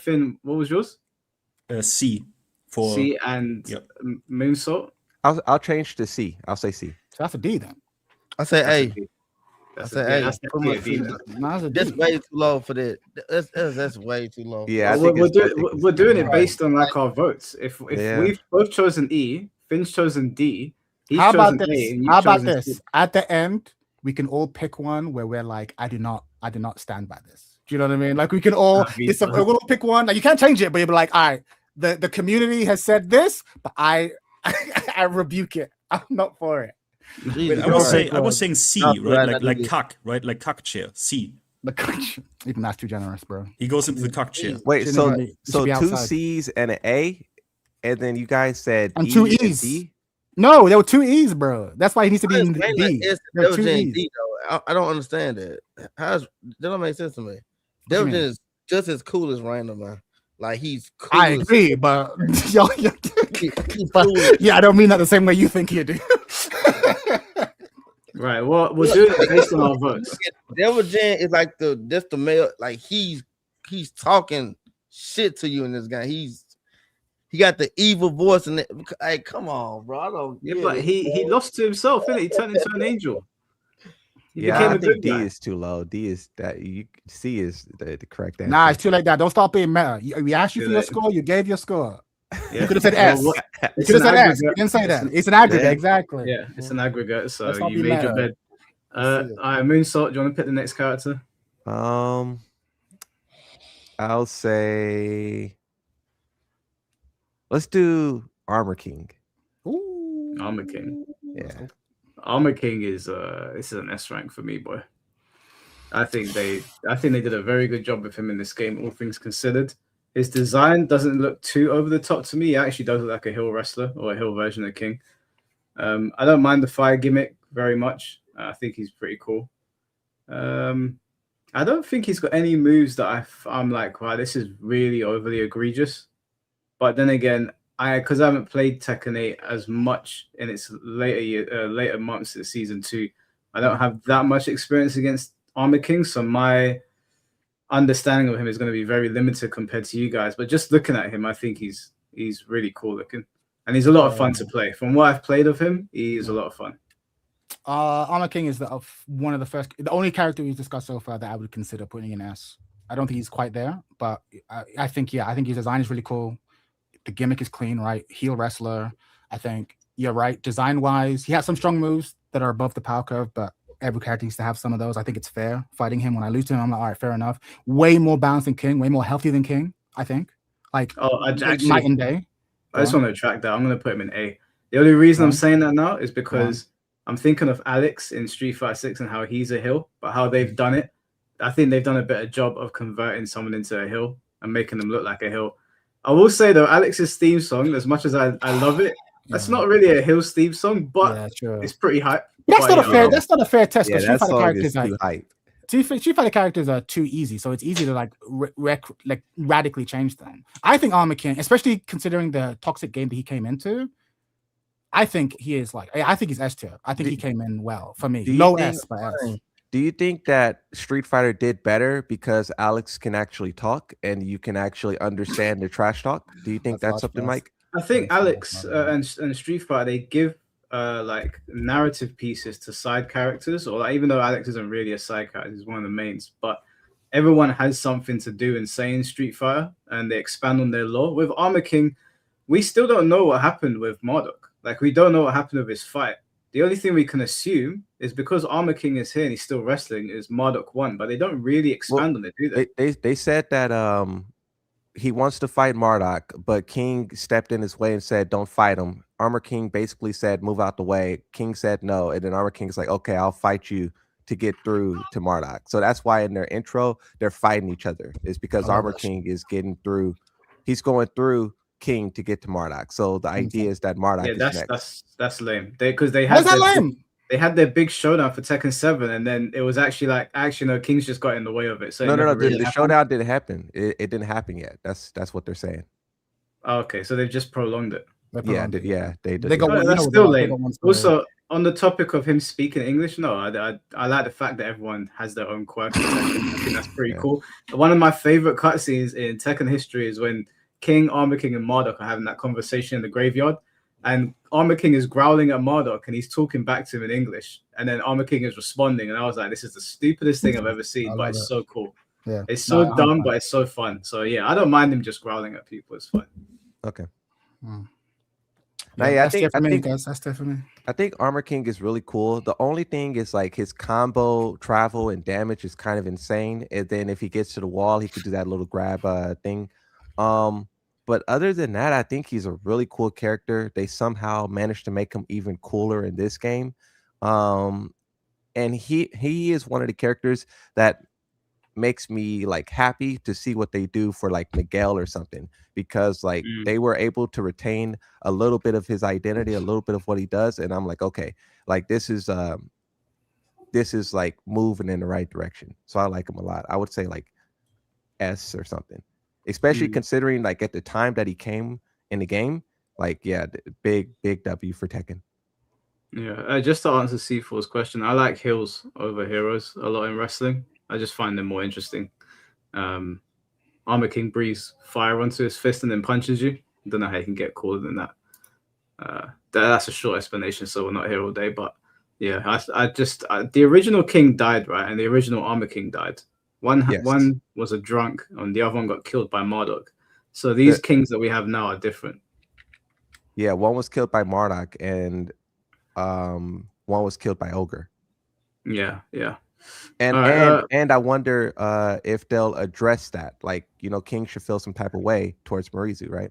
Finn, what was yours? C for C and Moonsault. I'll change to C. I'll say C. So that's a D then. I say A. That's That's way too low for that. That's way too low. Yeah, we're doing it based on like our votes. If we've both chosen E, Finn's chosen D. How about this? At the end, we can all pick one where we're like, I do not stand by this. Do you know what I mean? Like we can all we'll all pick one. Like you can't change it, but you'll be like, all right, the community has said this, but I rebuke it. I'm not for it. I was saying C, right? Like cuck, right? Like cuck chair. C. The cuck. Even that's too generous, bro. He goes into the cuck chair. Wait, so 2 C's and an A, and then you guys said and E 2 E's. and D? No, there were 2 E's, bro. That's why he needs to be in D. Devil Jin D, though. I don't understand that. That don't make sense to me. Devil Jin is just as cool as Random, man. Like he's cool. I agree, but yeah, I don't mean that the same way you think you do. Right. Well, we'll do it based on our votes. Devil Jin is like the male. Like he's talking shit to you in this guy. He got the evil voice in it. Hey, come on, bro. I don't. Yeah, but he lost to himself, innit? He turned into an angel. I think D is too low. D is that C is the correct answer. Nah, it's too late. That don't stop being meta. We asked you for your score. You gave your score. You could have said S. You could have said S. You didn't say that. It's an aggregate, exactly. Yeah, it's an aggregate. So you made your bed. All right, Moonsault. Do you want to pick the next character? I'll say. Let's do Armor King. Ooh. Armor King. Yeah. Armor King is this is an S rank for me, boy. I think they did a very good job with him in this game, all things considered. His design doesn't look too over the top to me. He actually does look like a hill wrestler or a hill version of King. I don't mind the fire gimmick very much. I think he's pretty cool. I don't think he's got any moves that I'm like, wow, this is really overly egregious. But then again, because I haven't played Tekken 8 as much in its later months in Season 2, I don't have that much experience against Armor King, so my understanding of him is going to be very limited compared to you guys. But just looking at him, I think he's really cool looking, and he's a lot of fun to play. From what I've played of him, he is a lot of fun. Armor King is the only character we've discussed so far that I would consider putting in S. I don't think he's quite there, but I think his design is really cool. The gimmick is clean, right? Heel wrestler. I think you're right. Design wise, he has some strong moves that are above the power curve, but every character needs to have some of those. I think it's fair fighting him. When I lose to him, I'm like, all right, fair enough. Way more balanced than King, way more healthy than King, I think. Like, night and day. I just want to track that. I'm going to put him in A. The only reason I'm Right. saying that now is because I'm thinking of Alex in Street Fighter 6 and how he's a heel, but how they've done it. I think they've done a better job of converting someone into a heel and making them look like a heel. I will say though, Alex's theme song, as much as I love it, that's not really a heel theme song, but it's pretty hype. That's not a fair. That's not a fair test Yeah, because that Street Fighter song characters is too hype. Street Fighter characters are too easy, so it's easy to like radically change them. I think Armor King, especially considering the toxic game that he came into, I think he is like. I think he's S tier. I think he came in well for me. Low S, but S. Do you think that Street Fighter did better because Alex can actually talk and you can actually understand the trash talk? Do you think that's something, Mike? I think Alex and Street Fighter, they give like narrative pieces to side characters, or like, even though Alex isn't really a side character, he's one of the mains, but everyone has something to do and say in Street Fighter, and they expand on their lore. With Armor King, we still don't know what happened with Marduk. Like, we don't know what happened with his fight. The only thing we can assume is because Armor King is here and he's still wrestling, is Marduk won, but they don't really expand on it, do they? They said that he wants to fight Marduk, but King stepped in his way and said, "Don't fight him." Armor King basically said, "Move out the way." King said no, and then Armor King is like, "Okay, I'll fight you to get through to Marduk." So that's why in their intro they're fighting each other. It's because Armor King is getting through. He's going through King to get to Marduk. So the idea is that Marduk is next. That's lame. They had they had their big showdown for Tekken 7, and then it was actually like, no, King's just got in the way of it. So no, the showdown didn't happen. It didn't happen yet. That's what they're saying. Okay, so they've just prolonged it. They did. That's still lame. Also, on the topic of him speaking English, no, I like the fact that everyone has their own quirk. I think that's pretty cool. One of my favorite cutscenes in Tekken history is when King, Armor King, and Marduk are having that conversation in the graveyard, and Armor King is growling at Marduk and he's talking back to him in English, and then Armor King is responding, and I was like, this is the stupidest thing I've ever seen, but it's so cool. Yeah, it's so dumb, but it's so fun. So yeah, I don't mind him just growling at people. It's fun. Okay. I think Armor King is really cool. The only thing is like his combo, travel, and damage is kind of insane. And then if he gets to the wall, he could do that little grab thing. But other than that, I think he's a really cool character. They somehow managed to make him even cooler in this game. And he is one of the characters that makes me like happy to see what they do for like Miguel or something, because like they were able to retain a little bit of his identity, a little bit of what he does, and I'm like, okay, like this is like moving in the right direction. So I like him a lot. I would say like S or something, especially considering like at the time that he came in the game. Like, yeah, big W for Tekken. Yeah, just to answer C4's question, I like heels over heroes a lot in wrestling. I just find them more interesting. Armor King breathes fire onto his fist and then punches you. I don't know how you can get cooler than that. That's a short explanation, so we're not here all day. But yeah, the original King died, right? And the original Armor King died. One was a drunk, and the other one got killed by Marduk. So these kings that we have now are different. Yeah, one was killed by Marduk, and one was killed by Ogre. Yeah. And I wonder if they'll address that. Like, King should feel some type of way towards Marizu, right?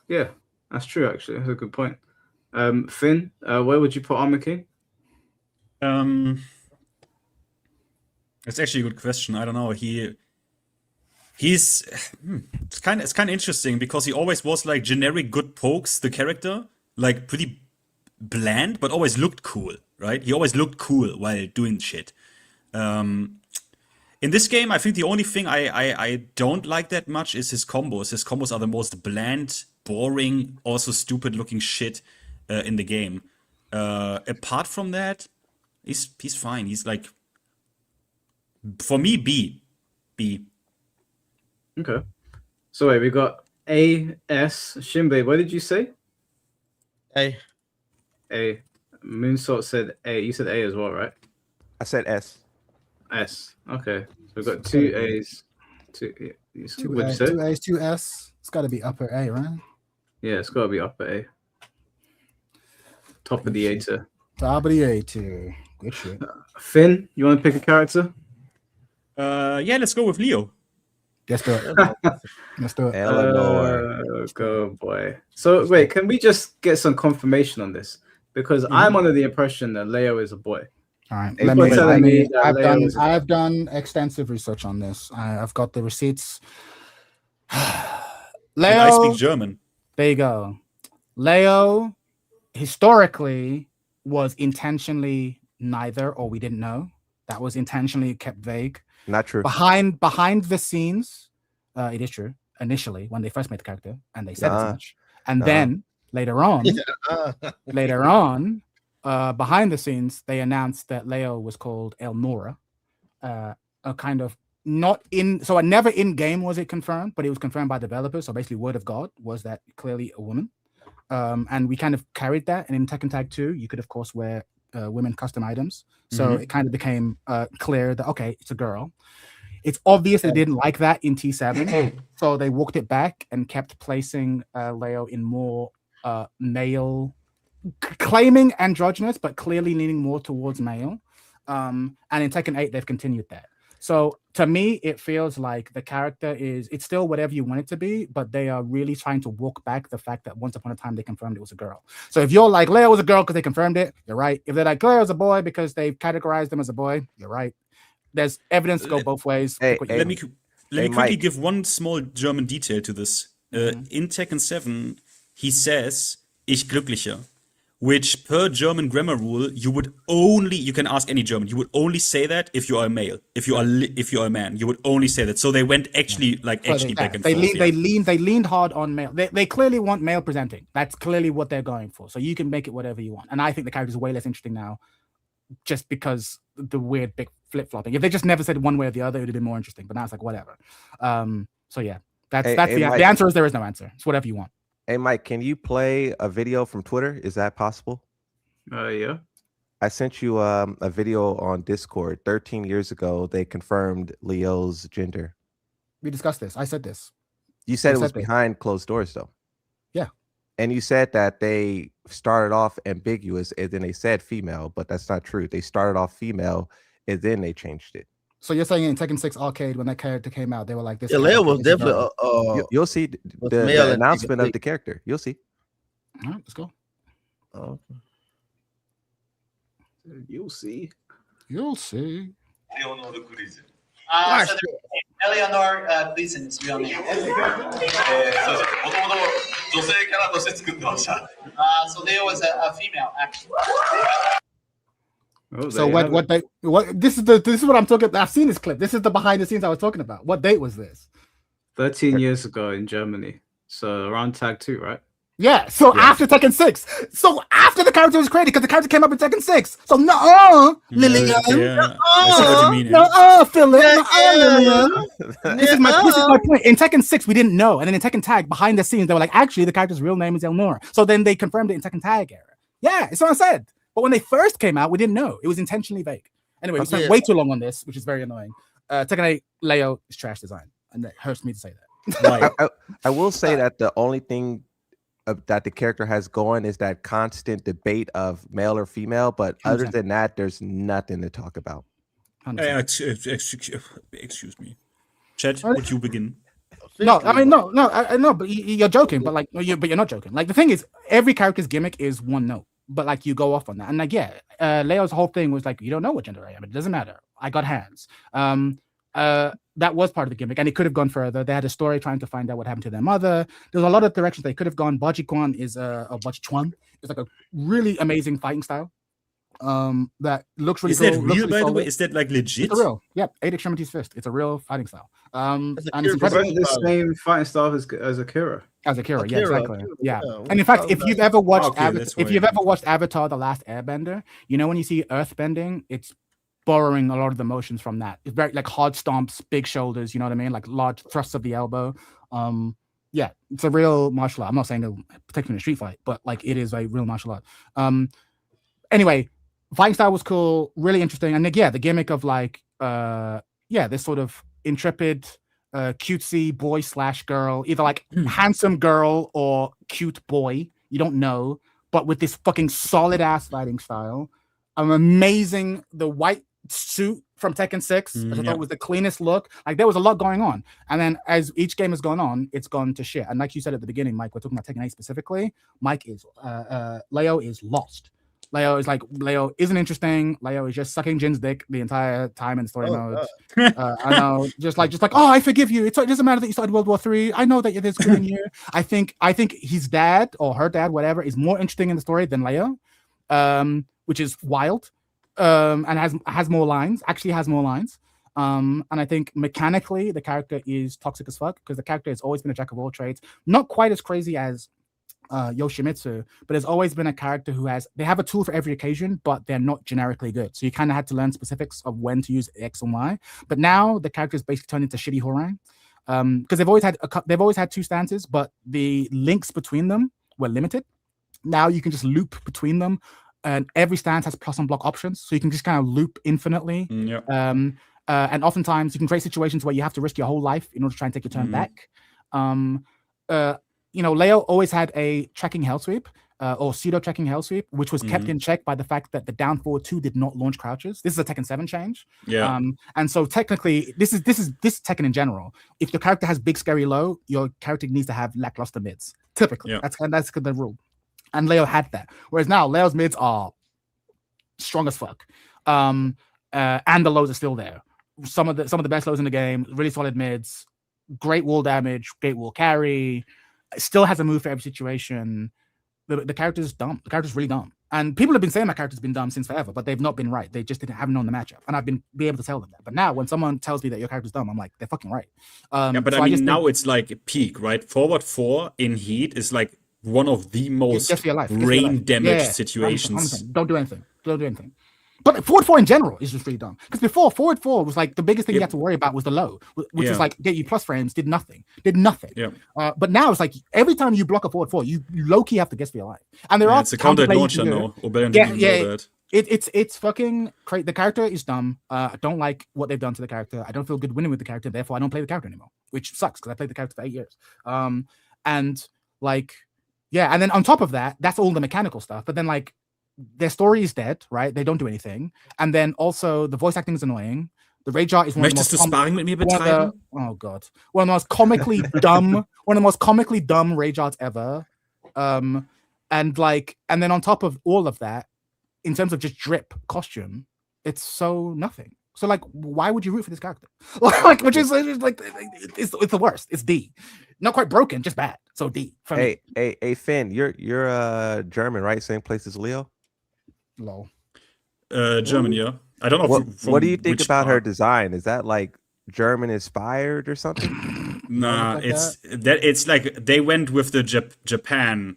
Yeah, that's true. Actually, that's a good point. Finn, where would you put Armor King? It's actually a good question. I don't know. It's kind of interesting because he always was like generic good pokes, the character, like pretty bland, but always looked cool, right? He always looked cool while doing shit. In this game, I think the only thing I don't like that much is his combos. His combos are the most bland, boring, also stupid looking shit in the game. Apart from that, he's fine. He's like, for me, B. Okay. So wait, we got A, S. Shinbei, what did you say? A. Moonsault said A. You said A as well, right? I said S. S. Okay, so we've got two A's. Two What'd you A, say? 2 A's, 2 S. It's got to be upper A, right? Yeah, it's got to be upper A. Top of the A tier. Top of the A tier. Good shit. Finn, you want to pick a character? Yeah, let's go with Leo. Let's do it. Let's do it. Eleanor. Go boy. So wait, can we just get some confirmation on this? Because I'm under the impression that Leo is a boy. All right. Hey, but telling me that Leo is- I've done extensive research on this. I've got the receipts. And I Leo, speak German. there you go. Leo historically was intentionally neither, or we didn't know. That was intentionally kept vague. Not true. Behind the scenes, it is true. Initially, when they first made the character, and they said as much, and then later on, behind the scenes, they announced that Leo was called Elnora. A kind of not in, so never in game was it confirmed, but it was confirmed by developers. So basically, word of God was that clearly a woman. And we kind of carried that. And in Tekken Tag 2, you could of course wear women custom items. So it kind of became clear that okay, it's a girl. It's obvious they didn't like that in T7, so they walked it back and kept placing Leo in more male, claiming androgynous, but clearly leaning more towards male. And in Tekken 8, they've continued that. So to me, it feels like the character it's still whatever you want it to be, but they are really trying to walk back the fact that once upon a time they confirmed it was a girl. So if you're like Leo was a girl because they confirmed it, you're right. If they're like Leo was a boy because they've categorized them as a boy, you're right. There's evidence to go both ways. Let me quickly Mike. give one small German detail to this. In Tekken 7, he says, ich glücklicher, which per German grammar rule, you can ask any German, you would only say that if you are a male. If you are a man, you would only say that. So they went actually back and forth. They leaned hard on male. They clearly want male presenting. That's clearly what they're going for. So you can make it whatever you want. And I think the character is way less interesting now, just because the weird big flip-flopping. If they just never said one way or the other, it would have been more interesting. But now it's like whatever. So yeah, that's Mike, the answer is there is no answer. It's whatever you want. Hey, Mike, can you play a video from Twitter? Is that possible? Yeah. I sent you a video on Discord. 13 years ago, they confirmed Leo's gender. We discussed this. I said this. You said I it was said that. behind closed doors, though. Yeah. And you said that they started off ambiguous and then they said female, but that's not true. They started off female and then they changed it. So you're saying in Tekken 6 Arcade, when that character came out, they were like, this. Yeah, Leo was character is a definitely girl. You'll see the male and announcement of female. the character. You'll see. All right, let's go. You'll see. You'll see. So Eleanor Gleason is real name. So Leo was a female, actually. Oh, So this is what I'm talking about. I've seen this clip. This is the behind the scenes I was talking about. What date was this? 13 years ago in Germany. So around Tag 2, right? Yeah, so after Tekken 6. So after the character was created, because the character came up in Tekken 6. So no, Lillian. Yeah, I see what you mean. No, Philip. Lillian. This is my point. In Tekken 6, we didn't know. And then in Tekken Tag, behind the scenes, they were like, actually, the character's real name is Elnora. So then they confirmed it in Tekken Tag era. Yeah, it's what I said. But when they first came out, we didn't know. It was intentionally vague. Anyway, we spent way too long on this, which is very annoying. Tekken 8, Leo is trash design. And it hurts me to say that. I will say that the only thing that the character has going is that constant debate of male or female. But other 100%. than that, there's nothing to talk about. 100%. Excuse me. Chat, would you begin? No, I mean, no, I know, but you're joking, but you're not joking. Like, the thing is, every character's gimmick is one note, but like, you go off on that. And like, yeah, Leo's whole thing was like, you don't know what gender I am. It doesn't matter. I got hands. That was part of the gimmick, and it could have gone further. They had a story trying to find out what happened to their mother. There's a lot of directions they could have gone. Bajiquan is Bajichuan is like a really amazing fighting style. That looks really Is cool. that looks real, really by the solid. way? Is that like legit? It's real. Yep, 8 extremities fist. It's a real fighting style. And it's Akira incredible. Isn't the same fighting style as Akira? As Akira, yeah, Akira, exactly. Yeah. yeah. And in fact, if you've ever watched Okay, that's if why. you've ever watched Avatar: The Last Airbender, you know when you see earth bending, it's borrowing a lot of the motions from that. It's very like hard stomps, big shoulders, you know what I mean? Like large thrusts of the elbow. Yeah, it's a real martial art. I'm not saying particularly in a street fight, but like it is a real martial art. Anyway, fighting style was cool, really interesting. And like, yeah, the gimmick of like this sort of intrepid, cutesy boy / girl, either like handsome girl or cute boy. You don't know, but with this fucking solid ass fighting style. Amazing. The white suit from Tekken 6, I thought was the cleanest look. Like there was a lot going on, and then as each game has gone on, it's gone to shit. And like you said at the beginning, Mike, we're talking about Tekken 8 specifically. Mike is Leo is lost. Leo isn't interesting. Leo is just sucking Jin's dick the entire time in story mode. I know, just like, oh, I forgive you. It doesn't matter that you started World War III. I know that there's good in you. I think his dad or her dad, whatever, is more interesting in the story than Leo, which is wild. And has more lines. Actually, has more lines. And I think mechanically the character is toxic as fuck because the character has always been a jack of all trades. Not quite as crazy as Yoshimitsu, but there's always been a character who they have a tool for every occasion, but they're not generically good. So you kind of had to learn specifics of when to use X and Y. But now the character is basically turned into shitty Horang. Because they've always had two stances, but the links between them were limited. Now you can just loop between them. And every stance has plus and block options, so you can just kind of loop infinitely. And oftentimes you can create situations where you have to risk your whole life in order to try and take your turn back. Leo always had a tracking hell sweep or pseudo tracking hell sweep, which was kept in check by the fact that the down forward 2 did not launch crouches. This is a Tekken 7 change. And so technically, this is Tekken in general. If the character has big scary low, your character needs to have lackluster mids. Typically, that's the rule. And Leo had that. Whereas now Leo's mids are strong as fuck. And the lows are still there. Some of the best lows in the game, really solid mids, great wall damage, great wall carry, still has a move for every situation. The character's dumb. The character's really dumb. And people have been saying my character's been dumb since forever, but they've not been right. They just haven't known the matchup. And I've been able to tell them that. But now when someone tells me that your character's dumb, I'm like, they're fucking right. But I mean, now it's like peak, right? Forward 4 in Heat is like one of the most brain damage situations. 100%. Don't do anything. But forward 4 in general is just really dumb. Because before, forward 4 was like the biggest thing you had to worry about was the low, which was like get you plus frames, did nothing. But now it's like every time you block a forward 4, you low-key have to guess for your life. And it's a counter launcher now. It's fucking crazy. The character is dumb. I don't like what they've done to the character. I don't feel good winning with the character. Therefore, I don't play the character anymore, which sucks because I played the character for 8 years. And then on top of that, that's all the mechanical stuff. But then like their story is dead, right? They don't do anything. And then also the voice acting is annoying. The rage art is one of the most sparring with me betreiben? Oh god. One of the most comically dumb rage arts ever. And then on top of all of that, in terms of just drip costume, it's so nothing. So like, why would you root for this character? Which is like, it's the worst. It's D, not quite broken, just bad. So D. Hey, Finn, you're German, right? Same place as Leo. Lol. German, yeah. I don't know. What do you think about her design? Is that like German inspired or something? Nah, it's like they went with the Japan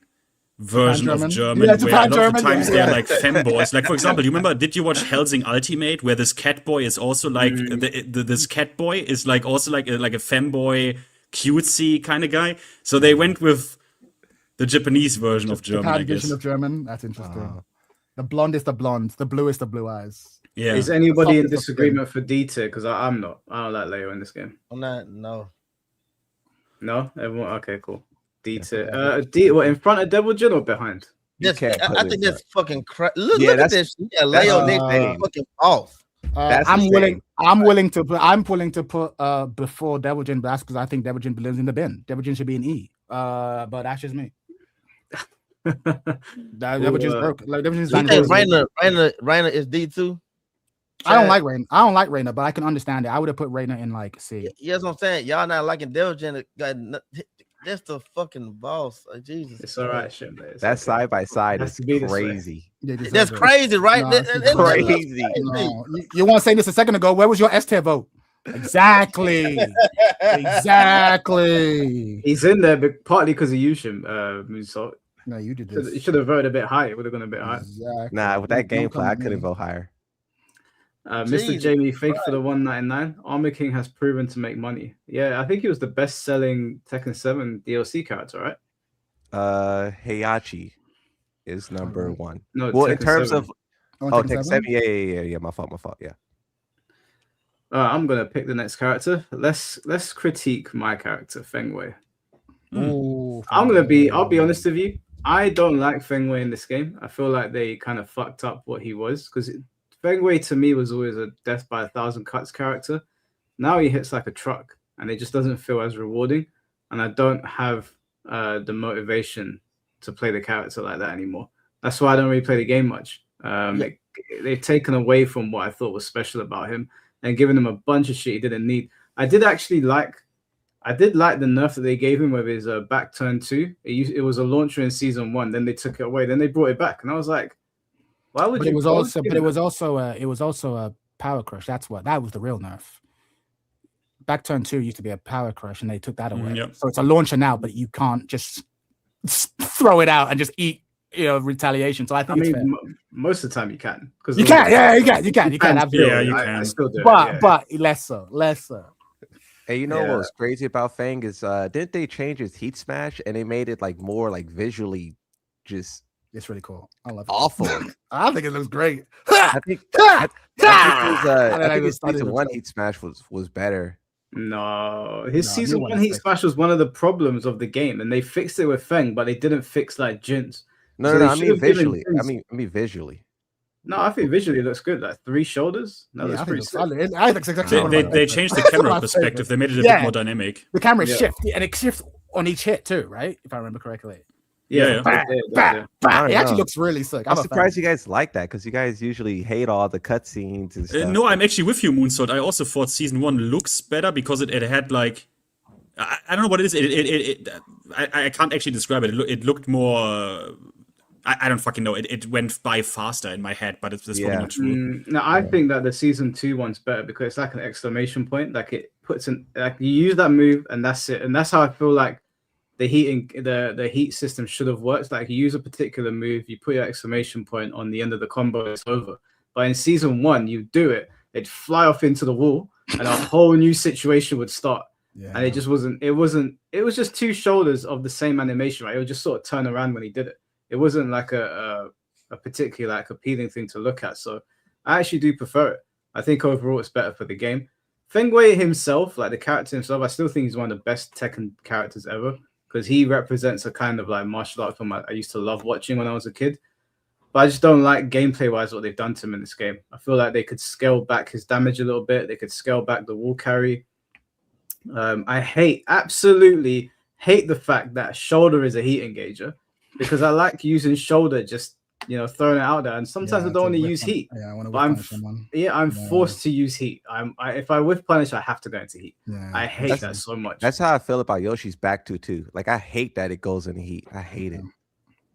version of German, where a lot of the times they're like femboys. Like for example, you remember? Did you watch Helsing Ultimate, where this cat boy is also like this cat boy is like also like a femboy, cutesy kind of guy? So they went with the Japanese version of German. I guess. Version of German. That's interesting. The blonde is the blonde. The blue is the blue eyes. Yeah. Is anybody in disagreement for D tier? Because I'm not. I don't like Leo in this game. I'm not. No. No. Everyone. Okay. Cool. D tier. D. What, in front of Devil Jin or behind? Yes, I think that's fucking crazy. Look at this. Yeah, Leo next fucking off. I'm willing to put before Devil Jin, but that's because I think Devil Jin belongs in the bin. Devil Jin should be an E. But that's just me. Devil Jin's broke. Like Devil Jin's Rainer is D too. I don't like Rainer, but I can understand it. I would have put Rainer in like C. Yeah, that's what I'm saying. Y'all not liking Devil Jin. That's the fucking boss. Jesus. It's all right, shit, man. That side by side is crazy. That's crazy, right? No, that's crazy. No. You want to say this a second ago? Where was your S tier vote? Exactly. He's in there, but partly because of Yushin, Musou. No, you did this. You should have voted a bit higher. It would have gone a bit higher. Exactly. Nah, with that gameplay, I couldn't vote higher. Mr. Jamie, thank you for the 199. Armor King has proven to make money. Yeah, I think he was the best-selling Tekken 7 DLC character, right? Heihachi is number one. No, well, Tekken in terms 7. of Tekken 7, yeah. My fault, yeah. I'm gonna pick the next character. Let's critique my character, Feng Wei. Ooh, I'll be honest with you. I don't like Feng Wei in this game. I feel like they kind of fucked up what he was, because Feng Wei to me was always a death by 1,000 cuts character. Now he hits like a truck, and it just doesn't feel as rewarding. And I don't have the motivation to play the character like that anymore. That's why I don't really play the game much. They've taken away from what I thought was special about him and given him a bunch of shit he didn't need. I did like the nerf that they gave him with his back turn 2. It was a launcher in season 1, then they took it away, then they brought it back, and I was like, why would you? It was also a power crush. That was the real nerf. Back turn 2 used to be a power crush, and they took that away. Yep. So it's a launcher now, but you can't just throw it out and just eat, retaliation. So I think most of the time you can, because you can. Yeah, you can. Absolutely. Yeah, you can. I still do but less so. Hey, you know what was crazy about Fang is didn't they change his heat smash and they made it like more like visually just It's really cool. I love it. awful. I think it looks great. I think his season 1 heat smash was better. No, his season 1 heat smash was one of the problems of the game, and they fixed it with Feng, but they didn't fix like Jin's. No, I mean visually. I mean visually. No, I think visually it looks good. Like 3 shoulders. No, that's pretty sick. I think exactly. They changed the camera perspective. They made it a bit more dynamic. The camera shifts, and it shifts on each hit too, right? If I remember correctly. Yeah. It actually looks really sick. I'm surprised you guys like that, because you guys usually hate all the cutscenes and stuff. No, I'm actually with you, Moonsword. I also thought season 1 looks better because it had like I don't know what it is. I can't actually describe it. It looked more. I don't fucking know. It went by faster in my head, but it's probably not true. No, I think that the season 2 one's better because it's like an exclamation point. Like it puts in, like you use that move and that's it. And that's how I feel like the heat system should have worked. Like you use a particular move, you put your exclamation point on the end of the combo, it's over. But in season 1, you do it, it'd fly off into the wall, and a whole new situation would start. Yeah. And it just wasn't. It was just 2 shoulders of the same animation, right? It would just sort of turn around when he did it. It wasn't like a particularly like appealing thing to look at. So I actually do prefer it. I think overall it's better for the game. Feng Wei himself, like the character himself, I still think he's one of the best Tekken characters ever, because he represents a kind of like martial art film I used to love watching when I was a kid. But I just don't like gameplay wise what they've done to him in this game. I feel like they could scale back his damage a little bit. They could scale back the wall carry. I absolutely hate the fact that shoulder is a heat engager, because I like using shoulder, just throwing it out there. And sometimes I don't want to use heat. Yeah, I want to punish someone. I'm forced to use heat. If I whiff punish, I have to go into heat. Yeah, I hate that so much. That's how I feel about Yoshi's back two too. Like I hate that it goes into heat. I hate it.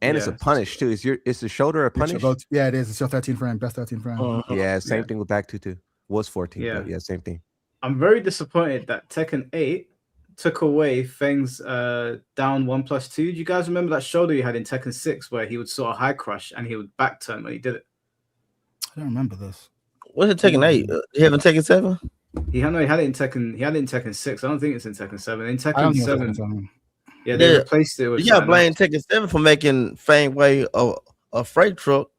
And it's a punish too. Is the shoulder a punish? Yeah, it is. It's your 13 frame, best 13 frame. Yeah, same thing with back two too. Was 14. Yeah, yeah, same thing. I'm very disappointed that Tekken 8 took away Feng's down 1+2. Do you guys remember that shoulder you had in Tekken 6 where he would sort of high crush and he would back turn when he did it? I don't remember this. What's it Tekken 8? You haven't Tekken 7? He had it in Tekken 6. I don't think it's in Tekken 7. In Tekken 7. Yeah, they replaced it with. You gotta blame Tekken 7 for making Feng Wei a freight truck.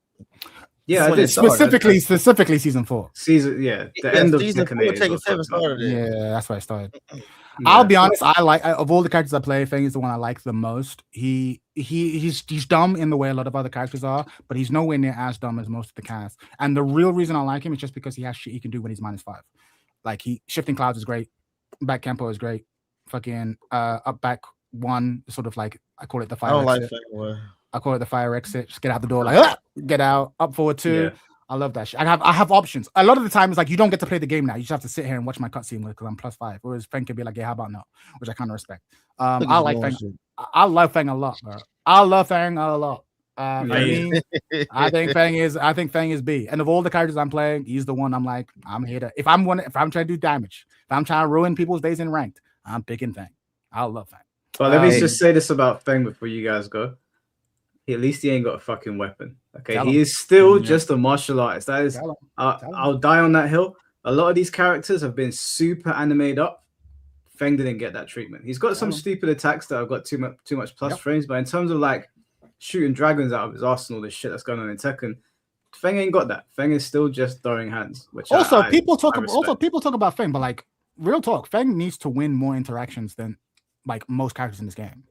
Yeah, I did. Specifically season 4. The end of season 4. Tekken 7 started it. Yeah, that's why I started. Yeah. I'll be honest. I like of all the characters I play, Feng is the one I like the most. He's dumb in the way a lot of other characters are, but he's nowhere near as dumb as most of the cast. And the real reason I like him is just because he has shit he can do when he's -5. Like shifting clouds is great, back campo is great, fucking up back 1 sort of like I call it the fire. I don't exit. like Feng Wei. I call it the fire exit. Just get out the door, like get out, up forward 2. Yeah. I love that shit. I have options. A lot of the time, it's like you don't get to play the game now. You just have to sit here and watch my cutscene because I'm +5. Whereas Feng could be like, yeah, how about no? Which I kind of respect. I like Feng. I love Feng a lot, bro. I love Feng a lot. I think Feng is B. And of all the characters I'm playing, he's the one I'm like, I'm here to. If I'm trying to do damage, if I'm trying to ruin people's days in ranked, I'm picking Feng. I love Feng. Well, let me just say this about Feng before you guys go. At least he ain't got a fucking weapon. Okay, he is still just a martial artist. That is, I'll die on that hill. A lot of these characters have been super animated up. Feng didn't get that treatment. He's got some stupid attacks that have got too much plus frames, but in terms of like shooting dragons out of his arsenal, this shit that's going on in Tekken, Feng ain't got that. Feng is still just throwing hands. Which People talk respect. about Feng, but like real talk, Feng needs to win more interactions than like most characters in this game.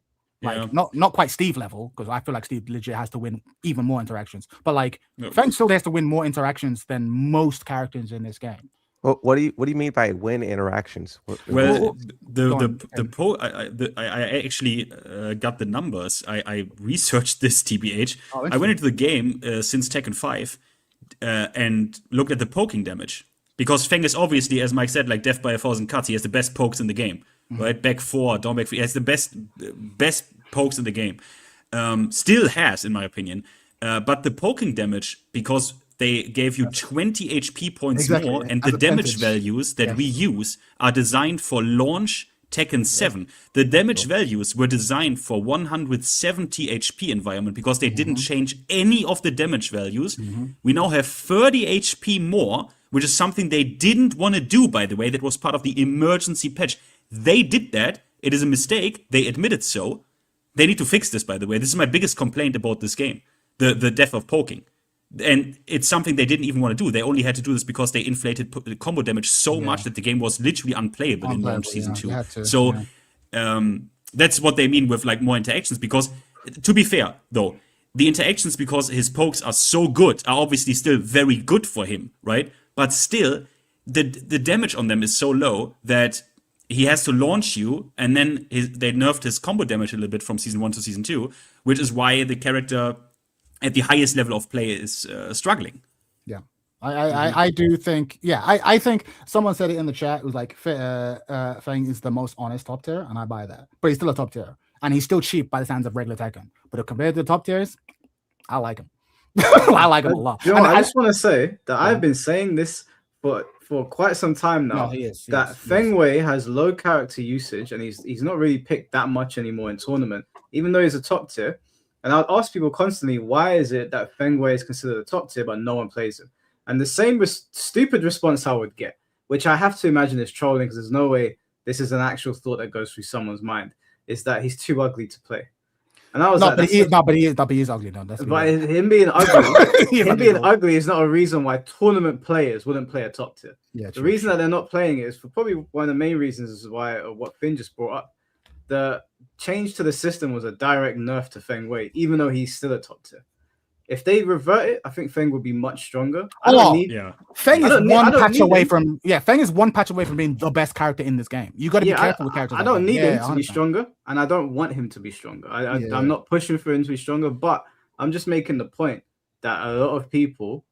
Like not quite Steve level, because I feel like Steve legit has to win even more interactions. But like Feng still has to win more interactions than most characters in this game. Well, what do you mean by win interactions? Well, I actually got the numbers. I researched this, TBH. I went into the game since Tekken 5 and looked at the poking damage. Because Feng is obviously, as Mike said, like death by 1,000 cuts. He has the best pokes in the game, right? Back 4, down back 3. He has the best pokes in the game. Still has, in my opinion. But the poking damage, because they gave you 20 HP points more, and the damage values that we use are designed for launch Tekken 7. The damage values were designed for 170 HP environment because they didn't change any of the damage values. We now have 30 HP more, which is something they didn't want to do, by the way. That was part of the emergency patch. They did that. It is a mistake. They admitted so. They need to fix this, by the way. This is my biggest complaint about this game. The death of poking. And it's something they didn't even want to do. They only had to do this because they inflated combo damage so much that the game was literally unplayable in launch season 2. So that's what they mean with like more interactions. Because to be fair, though, the interactions, because his pokes are so good, are obviously still very good for him, right? But still, the damage on them is so low that he has to launch you, and then they nerfed his combo damage a little bit from season 1 to season 2, which is why the character at the highest level of play is struggling. Yeah, I do think. Yeah, I think someone said it in the chat. It was like Feng is the most honest top tier, and I buy that. But he's still a top tier, and he's still cheap by the standards of regular Tekken. But compared to the top tiers, I like him. I like him a lot. You know, I just want to say that I've been saying this for quite some time now. Feng Wei has low character usage, and he's not really picked that much anymore in tournament, even though he's a top tier. And I'll ask people constantly, why is it that Feng Wei is considered a top tier, but no one plays him? And the same stupid response I would get, which I have to imagine is trolling, because there's no way this is an actual thought that goes through someone's mind, is that he's too ugly to play. And I was but he is ugly. No, that's but him being ugly, ugly is not a reason why tournament players wouldn't play a top tier. Yeah, the reason that they're not playing it is for probably one of the main reasons is why what Finn just brought up. The change to the system was a direct nerf to Feng Wei, even though he's still a top tier. If they revert it, I think Feng would be much stronger. Feng is one patch away from being the best character in this game. You got to be careful with characters. I don't need him to be stronger, and I don't want him to be stronger. I'm not pushing for him to be stronger, but I'm just making the point that a lot of people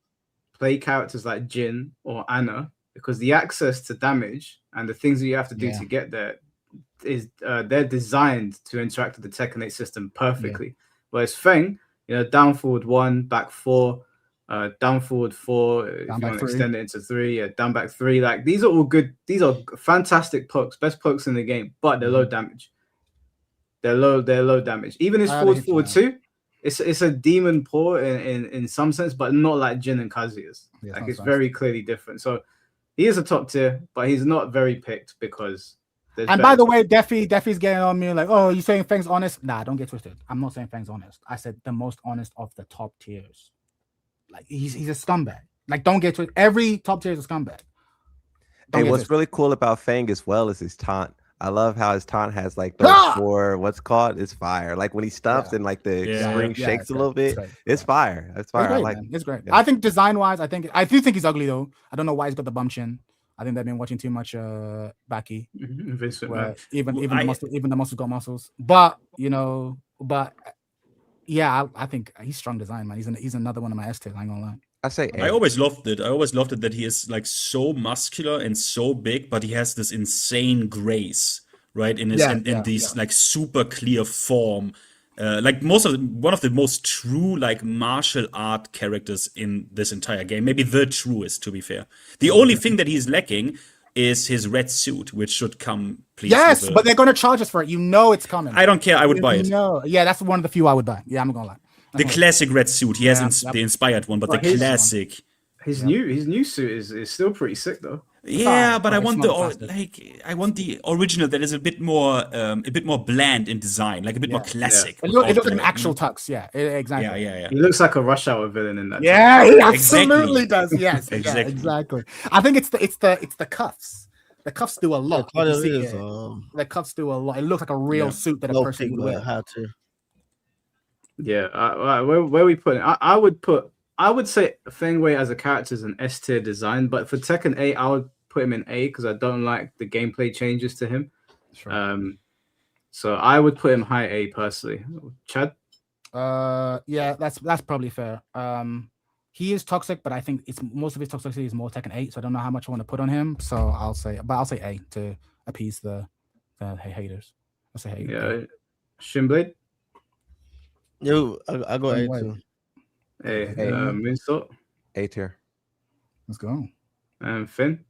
play characters like Jin or Anna because the access to damage and the things that you have to do to get there is they're designed to interact with the Tekken 8 system perfectly. Whereas Feng, down forward 1, back 4, down forward 4, if you want to extend it into 3, down back 3. Like these are all good. These are fantastic pokes, best pokes in the game, but they're low damage. They're low damage. Even his forward 2, it's a demon paw in some sense, but not like Jin and Kazuya's. Like it's very clearly different. So he is a top tier, but he's not very picked because. And by the way, Deffy's getting on me like, oh, you saying Feng's honest? Nah, don't get twisted. I'm not saying Feng's honest. I said the most honest of the top tiers. Like he's a scumbag. Like don't get twisted. Every top tier is a scumbag. Hey, what's really cool about Feng as well is his taunt. I love how his taunt has like those 4, what's called? It's fire. Like when he stumps and like the screen shakes a little bit, it's fire. It's fire. Great, I like it. It's great. Yeah. I think design-wise, I do think he's ugly though. I don't know why he's got the bum chin. I think they've been watching too much Baki. Even the muscles got muscles. But I think he's strong design, man. He's another one of my S tiers, I ain't gonna lie. I always loved it. I always loved it that he is like so muscular and so big, but he has this insane grace, right? In his like super clear form. Like one of the most true like martial art characters in this entire game. Maybe the truest, to be fair. The only thing that he's lacking is his red suit, which should come. Please. Yes, but they're gonna charge us for it. It's coming. I don't care. I would buy it. No, that's one of the few I would buy. Yeah, I'm not gonna lie. The classic red suit. He has the inspired one, but the classic. His new suit is still pretty sick though. Yeah, fine, but I it's want not fantastic. I want the original that is a bit more bland in design, like a bit more Yeah. classic. It looks without like an the, actual tux. Yeah, exactly. yeah. He looks like a Rush Hour villain in that. Yeah, he absolutely Exactly. does. Yes, Exactly. yeah, exactly. I think it's the cuffs. The cuffs do a lot. If you Claudio see is it, the cuffs do a lot. It looks like a real suit that a low person pick, would but wear. high tier. Yeah, where we put it? I would say Fengwei as a character is an S tier design, but for Tekken 8, I would put him in A because I don't like the gameplay changes to him. Sure. So I would put him high A personally. Chad? Yeah, that's probably fair. He is toxic, but I think it's most of his toxicity is more Tekken 8, so I don't know how much I want to put on him. So I'll say A to appease the haters. I'll say A. Yeah. Shinblade? Yo, I go A too. A. A. Moonsault? A tier. Let's go. And Finn?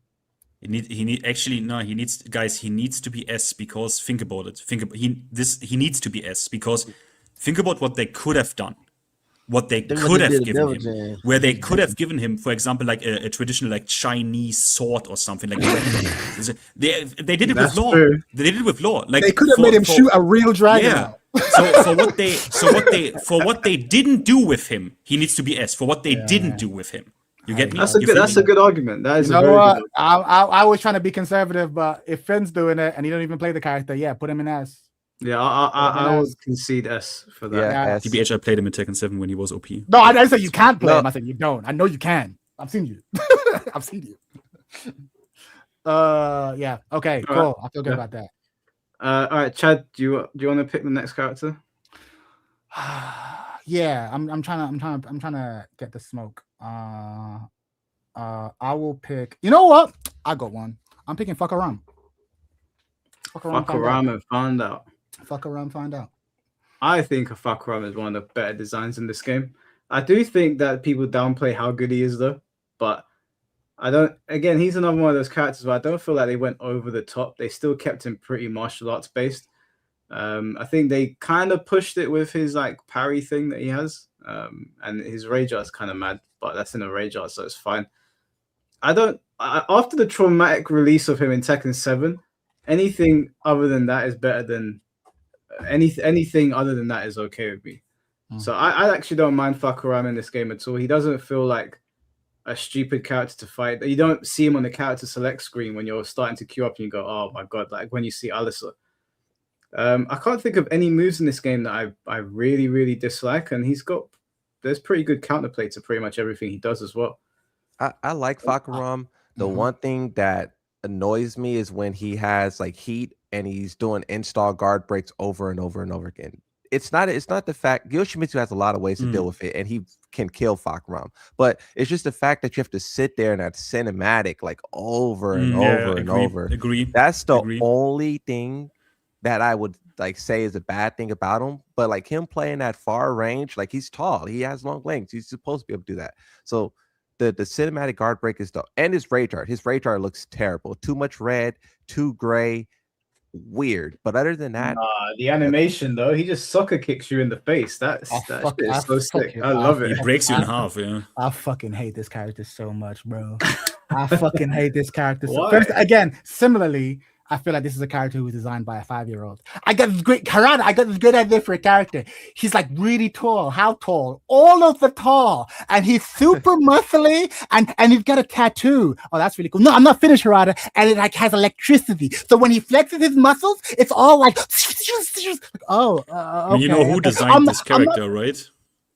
He needs guys, he needs to be S because think about it. He needs to be S because think about what they could have done. What they could have given him, where they could have given him, for example, like a traditional like Chinese sword or something like that. They did it with law. They did it with law. Like they could have made him shoot a real dragon. Yeah. So for what they didn't do with him, he needs to be S. For what they didn't do with him, you get me? That's a good argument. That is you know what? I was trying to be conservative, but if Finn's doing it and he don't even play the character, yeah, put him in S. Yeah, I would concede S for that. Yeah, S. TBH, I played him in Tekken 7 when he was OP. No, I didn't say you can't play him. I said you don't. I know you can. I've seen you. I've seen you. Yeah. Okay. Cool. Right. I feel good about that. All right, Chad. Do you want to pick the next character? Yeah, I'm trying to get the smoke. I will pick. You know what? I got one. I'm picking Fuck Around. Fuck around and find out. Fuck around, find out. I think a Fuck Around is one of the better designs in this game. I do think that people downplay how good he is, though. But I don't. Again, he's another one of those characters where I don't feel like they went over the top. They still kept him pretty martial arts based. I think they kind of pushed it with his like parry thing that he has, and his rage art is kind of mad, but that's in a rage art, so it's fine. After the traumatic release of him in Tekken 7, anything other than that is better than anything other than that is okay with me. So I actually don't mind Fuck Around in this game at all. He doesn't feel like a stupid character to fight. You don't see him on the character select screen when you're starting to queue up and you go, oh my god, like when you see Alyssa. I can't think of any moves in this game that I really, really dislike, and there's pretty good counterplay to pretty much everything he does as well. I like Fakaram. The one thing that annoys me is when he has like heat and he's doing install guard breaks over and over and over again. It's not the fact Yoshimitsu has a lot of ways to deal with it, and he can kill Fakaram. But it's just the fact that you have to sit there in that cinematic like over and over and over. Agree. That's the only thing that I would like say is a bad thing about him. But like him playing that far range, like he's tall, he has long legs, he's supposed to be able to do that. So the cinematic guard break is and his rage art. His rage art looks terrible. Too much red, too gray, weird. But other than that, the animation though, he just soccer kicks you in the face. That shit is so sick. I love it. He breaks you in half. Yeah. I fucking hate this character so much, bro. I fucking hate this character. Why? Again, similarly, I feel like this is a character who was designed by a 5-year-old. I got this great Harada. I got this good idea for a character. He's like really tall. How tall? All of the tall. And he's super muscly and he's got a tattoo. Oh, that's really cool. No, I'm not finished, Harada. And it like has electricity. So when he flexes his muscles, it's all like, oh, okay. You know who designed this character, right?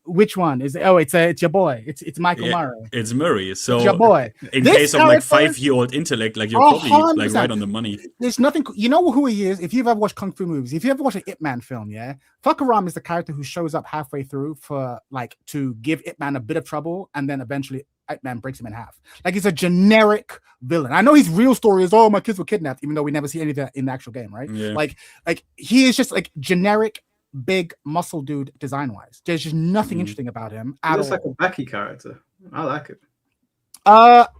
Which one is it? Oh, it's your boy. It's Michael Murray. It's Murray. So it's your boy. In case of like 5-year-old intellect, like you're probably 100%. like right on the money. There's nothing. You know who he is? If you've ever watched Kung Fu movies, if you ever watched an Ip Man film, yeah, Fakaram is the character who shows up halfway through for like to give Ip Man a bit of trouble, and then eventually Ip Man breaks him in half. Like he's a generic villain. I know his real story is, oh, my kids were kidnapped, even though we never see any of that in the actual game, right? Yeah. Like he is just like generic. Big muscle dude design wise. There's just nothing interesting about him. He looks like a Becky character. I like it.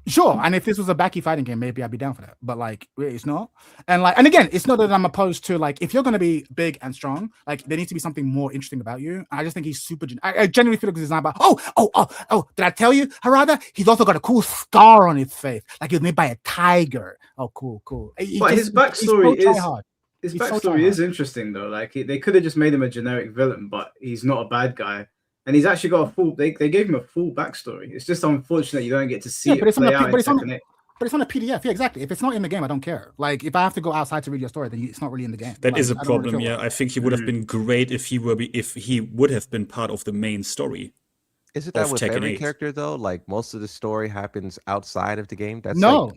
Sure. And if this was a backy fighting game, maybe I'd be down for that. But like, it's not. And again, it's not that I'm opposed to like if you're gonna be big and strong, like there needs to be something more interesting about you. I just think he's super. I genuinely feel like it's not about. Oh! Did I tell you, Harada? He's also got a cool scar on his face, like he was made by a tiger. Oh, cool. But his backstory is interesting though. Like they could have just made him a generic villain, but he's not a bad guy. And he's actually got a full. They gave him a full backstory. It's just unfortunate you don't get to see it play out in Tekken 8. But it's on a PDF. Yeah, exactly. If it's not in the game, I don't care. Like if I have to go outside to read your story, then it's not really in the game. That like, is a problem. Yeah, I think he would have been great if he would have been part of the main story. Is it that with every character though? Like most of the story happens outside of the game. That's no.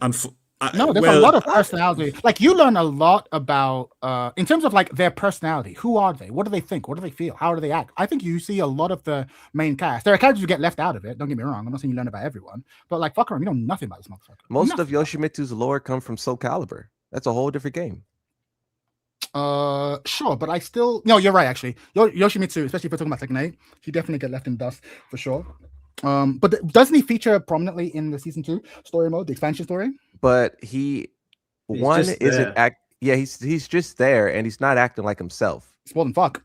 Like, no, there's a lot of personality. Like you learn a lot about in terms of like their personality. Who are they? What do they think? What do they feel? How do they act? I think you see a lot of the main cast. There are characters who get left out of it. Don't get me wrong. I'm not saying you learn about everyone, but like fuck around, you know nothing about this motherfucker. Most of Yoshimitsu's lore come from Soul Calibur. That's a whole different game. Sure, but I still no. You're right. Actually, Yoshimitsu, especially if we're talking about Tekken 8, he definitely get left in dust for sure. But doesn't he feature prominently in the season 2 story mode, the expansion story? But he's just there and he's not acting like himself. It's more than fuck.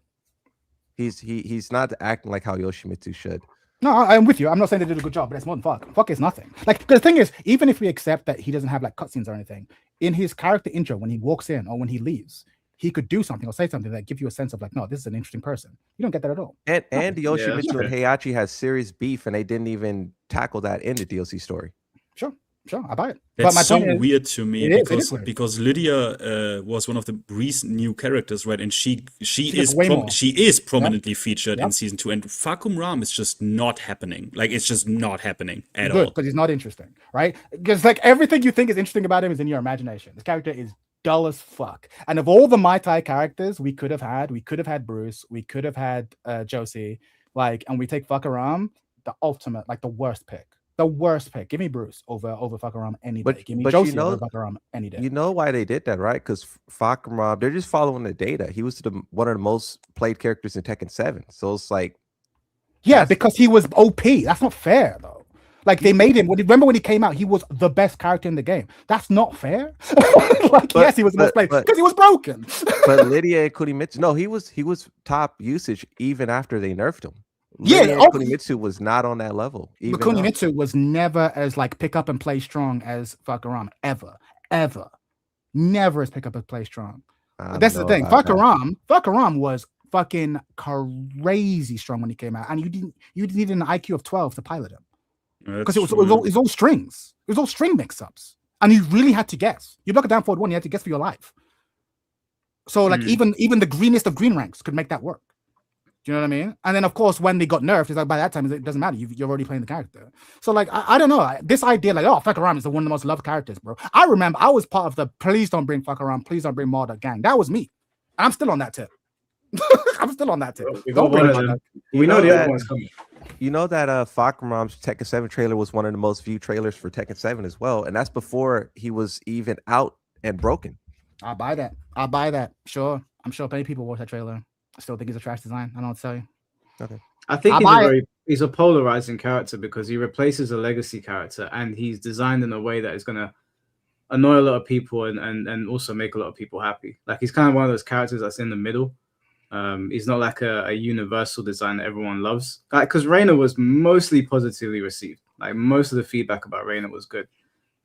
He's not acting like how Yoshimitsu should. No, I'm with you. I'm not saying they did a good job, but it's more than fuck. Fuck is nothing. Like the thing is, even if we accept that he doesn't have like cutscenes or anything, in his character intro when he walks in or when he leaves, he could do something or say something that gives you a sense of like, no, this is an interesting person. You don't get that at all. And Yoshimitsu and Heihachi has serious beef, and they didn't even tackle that in the DLC story. Sure, I buy it. That's so weird to me because Lydia was one of the recent new characters, right? And she is prominently featured in season 2, and Fakum Ram is just not happening. Like it's just not happening at all. Because he's not interesting, right? Because like everything you think is interesting about him is in your imagination. This character is dull as fuck. And of all the Mai Tai characters we could have had Bruce, we could have had Josie, like, and we take Fakaram, the ultimate, like the worst pick. Give me Bruce over Fakaram any day. Give me Josie over Fakaram any day. You know why they did that, right? Because Fakaram, they're just following the data. He was one of the most played characters in Tekken 7. So it's like, yeah, because he was OP. That's not fair though. Like they made him. Remember when he came out, he was the best character in the game. That's not fair. Yes, he was the most played because he was broken. But Lydia and Kunimitsu, no, he was top usage even after they nerfed him. Kunimitsu was not on that level. But Kunimitsu was never as like pick up and play strong as Fakaram ever. Never as pick up and play strong. That's the thing. Fakaram was fucking crazy strong when he came out, and you needed an IQ of 12 to pilot him. Because it was all strings. It was all string mix-ups. And you really had to guess. You block it down forward 1, you had to guess for your life. So like even the greenest of green ranks could make that work. Do you know what I mean? And then of course when they got nerfed, it's like by that time it doesn't matter. You're already playing the character. So like I don't know. This idea like, oh, Fakaram is one of the most loved characters, bro. I remember I was part of the please don't bring Fakaram, please don't bring Marder gang. That was me. I'm still on that tip. Don't bring Marder. We know the other one's coming. You know that Fakaram's Tekken 7 trailer was one of the most viewed trailers for Tekken 7 as well, and that's before he was even out and broken. I'll buy that. Sure. I'm sure many people watch that trailer. I still think he's a trash design. I don't know what to tell you. Okay. I think he's a polarizing character because he replaces a legacy character, and he's designed in a way that is going to annoy a lot of people and also make a lot of people happy. Like he's kind of one of those characters that's in the middle. He's not like a universal design that everyone loves. Like, because Reina was mostly positively received. Like most of the feedback about Reina was good.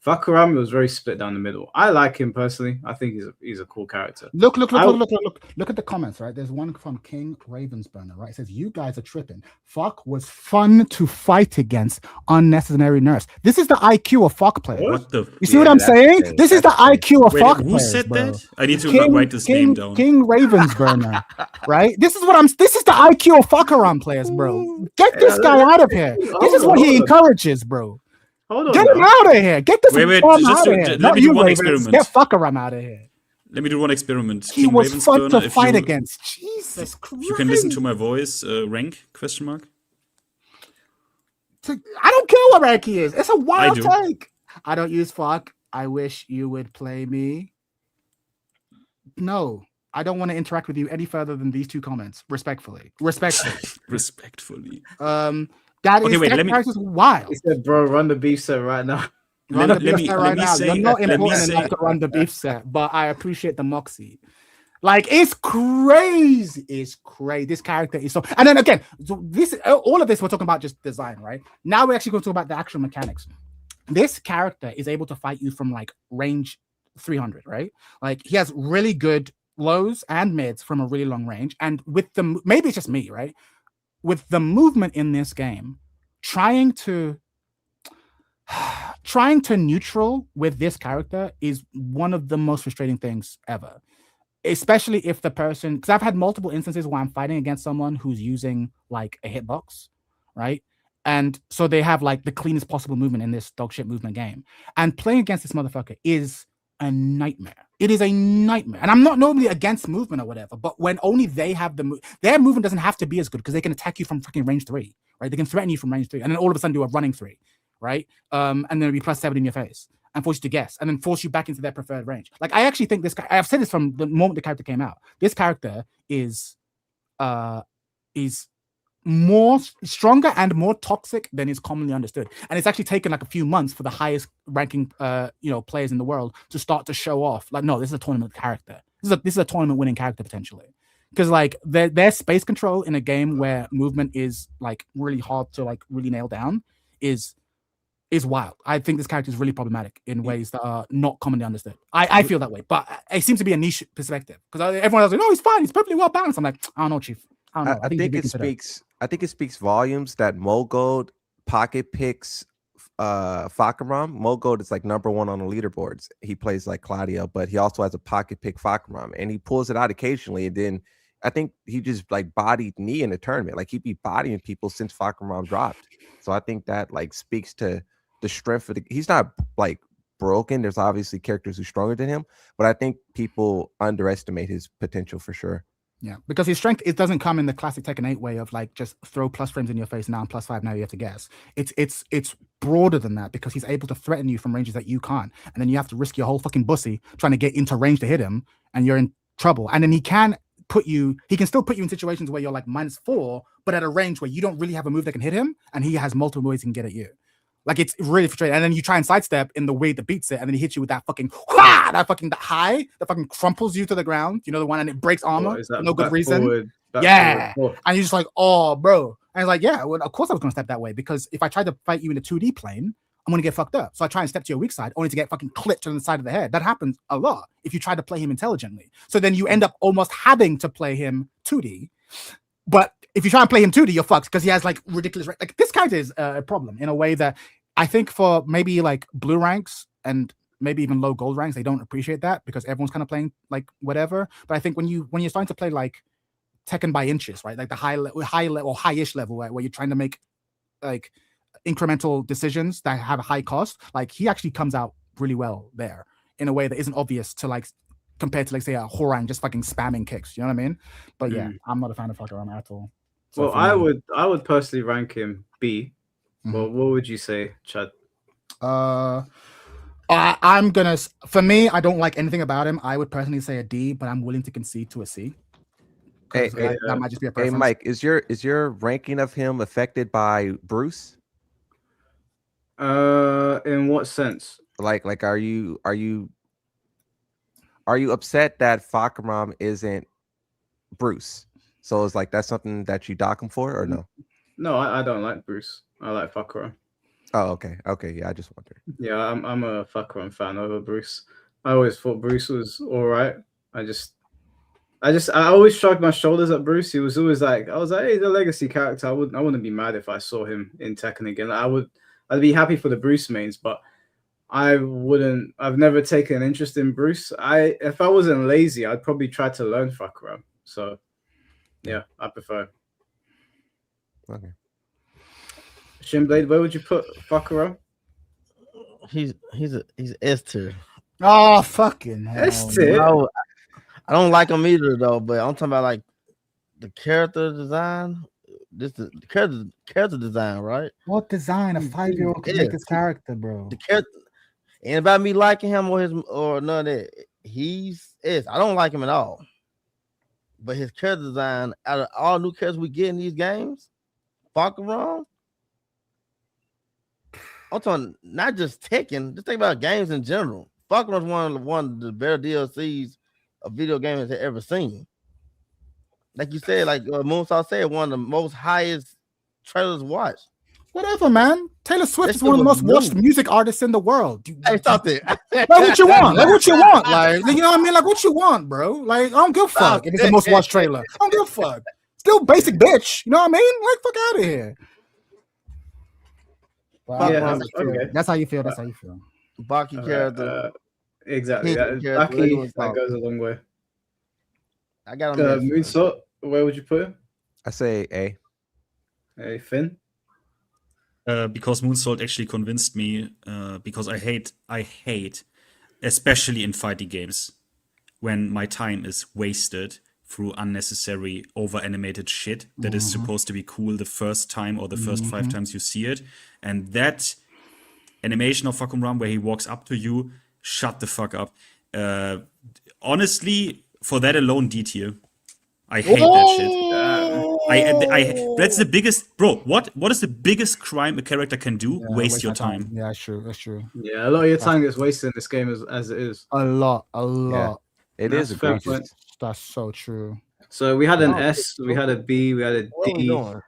Fakaram was very split down the middle. I like him personally. I think he's a cool character. Look at the comments, right? There's one from King Ravensburner, right? It says, you guys are tripping. Fuck was fun to fight against, unnecessary nerfs. This is the IQ of Fuck players. You see what I'm saying? This is the IQ of Fuck players. Who said that? I need to write this name down. King Ravensburner, right? This is the IQ of Fakaram players, bro. Get this guy out of here. This is what he encourages, bro. Get him out of here. Get this out of here. Let me do one experiment. Get Fakaram out of here. Let me do one experiment. He was fun to fight against. Jesus Christ. You can listen to my voice. Rank? Question mark. I don't care what rank he is. It's a wild take. I don't use fuck. I wish you would play me. No. I don't want to interact with you any further than these two comments. Respectfully. That Okay, is wait, that let me- character's wild. He said, "Bro, run the beef set right now." Run Let the me- beef set let right me now. say- You're not let me important enough say- to run the beef set, but I appreciate the moxie. Like it's crazy. It's crazy. This character is so. And then again, so this all of this we're talking about just design, right? Now we're actually going to talk about the actual mechanics. This character is able to fight you from like range 300, right? Like he has really good lows and mids from a really long range, and with the maybe it's just me, right? With the movement in this game, trying to neutral with this character is one of the most frustrating things ever, especially if the person, because I've had multiple instances where I'm fighting against someone who's using like a hitbox, right? And so they have like the cleanest possible movement in this dog shit movement game, and playing against this motherfucker is a nightmare. It is a nightmare. And I'm not normally against movement or whatever, but when only they have their movement doesn't have to be as good because they can attack you from freaking range 3, right? They can threaten you from range 3 and then all of a sudden do a running 3, right? And then it'll be +7 in your face and force you to guess and then force you back into their preferred range. Like I actually think this guy, I've said this from the moment the character came out. This character is more stronger and more toxic than is commonly understood. And it's actually taken like a few months for the highest ranking players in the world to start to show off. Like, no, this is a tournament character. This is a tournament winning character potentially. Because like their space control in a game where movement is like really hard to like really nail down is wild. I think this character is really problematic in ways that are not commonly understood. I feel that way, but it seems to be a niche perspective because everyone else is like, no, he's fine, he's perfectly well balanced. I'm like, I don't know, Chief. I don't know. I think it speaks volumes that Mogold pocket picks Fakaram. Mogold is like #1 on the leaderboards. He plays like Claudio, but he also has a pocket pick Fakaram, and he pulls it out occasionally. And then I think he just like bodied me in the tournament. Like he'd be bodying people since Fakaram dropped. So I think that like speaks to the strength of the. He's not like broken. There's obviously characters who's stronger than him, but I think people underestimate his potential for sure. Yeah, because his strength, it doesn't come in the classic Tekken 8 way of like just throw plus frames in your face now and +5 now you have to guess. It's broader than that because he's able to threaten you from ranges that you can't, and then you have to risk your whole fucking bussy trying to get into range to hit him, and you're in trouble. And then he can still put you in situations where you're like -4, but at a range where you don't really have a move that can hit him, and he has multiple ways he can get at you. Like it's really frustrating. And then you try and sidestep in the way that beats it, and then he hits you with that fucking that high that fucking crumples you to the ground. You know the one, and it breaks armor for no good reason. Yeah, and you're just like, oh, bro. And it's like, yeah, well, of course I was gonna step that way because if I tried to fight you in a 2D plane, I'm gonna get fucked up. So I try and step to your weak side, only to get fucking clipped on the side of the head. That happens a lot if you try to play him intelligently. So then you end up almost having to play him 2D, but if you try and play him 2D, you're fucked because he has like ridiculous. Like this character is a problem in a way that I think for maybe like blue ranks and maybe even low gold ranks, they don't appreciate that because everyone's kind of playing like whatever. But I think when you're starting to play like Tekken by inches, right, like the high level, high-ish level where you're trying to make like incremental decisions that have a high cost, like he actually comes out really well there in a way that isn't obvious to like compared to like say a Horang just fucking spamming kicks. You know what I mean? But yeah, I'm not a fan of Fakaram at all. So well, I would personally rank him B. Well, what would you say, Chad? I'm gonna. For me, I don't like anything about him. I would personally say a D, but I'm willing to concede to a C. Hey, that might just be a preference. Hey, Mike, is your ranking of him affected by Bruce? In what sense? Like, are you upset that Fakaram isn't Bruce? So it's like that's something that you dock him for, or no? No, I don't like Bruce. I like Fakaram. Oh, okay. Yeah, I just wondered. Yeah, I'm a Fakaram fan over Bruce. I always thought Bruce was all right. I always shrugged my shoulders at Bruce. He was always like, I was like, hey, he's a legacy character. I wouldn't be mad if I saw him in Tekken again. I'd be happy for the Bruce mains, but I've never taken an interest in Bruce. If I wasn't lazy, I'd probably try to learn Fakaram. So yeah, I prefer. Okay. Shinblade, where would you put Fakaram? He's S tier. Oh fucking hell! S tier. No, I don't like him either though. But I'm talking about like the character design. The character design, right? What design? A 5-year-old can make his character, bro. The character, and about me liking him or none of that. He's S. I don't like him at all. But his character design, out of all new characters we get in these games, Fakaram I'm talking not just Tekken. Just think about games in general. Far Cry was one of the better DLCs a video game has ever seen. Like you said, like Moonsaw said, one of the most highest trailers watched. Whatever, man. Taylor Swift That is one of the shit most was watched new. music artists in the world. Hey, stop there. Like what you want? Like what you want? Like you know what I mean? Like what you want, bro? Like I don't give a fuck if it's the most watched trailer. I don't give a fuck. Still basic bitch. You know what I mean? Like fuck out of here. Wow, Yeah, that's, how you feel. okay. That's how you feel. That's how you feel. Baki character. Exactly. Hint That, character, Baki, that talk. goes a long way. I got him. Moonsault, where would you put him? I say A. Hey, Finn? Because Moonsault actually convinced me. Because I hate, especially in fighting games, when my time is wasted through unnecessary over animated shit that is supposed to be cool the first time or the first 5 times you see it. And that animation of Fuckum Ram where he walks up to you, shut the fuck up. Honestly, for that alone, D tier. I hate that shit. That's the biggest, bro. What is the biggest crime a character can do? Yeah, waste your time. Yeah, that's true. That's true. Yeah, a lot of your time gets wasted in this game as it is. A lot. It That's is fair egregious. point. That's so true. So we had an Oh, S, we had a B, we had a What are we D. doing?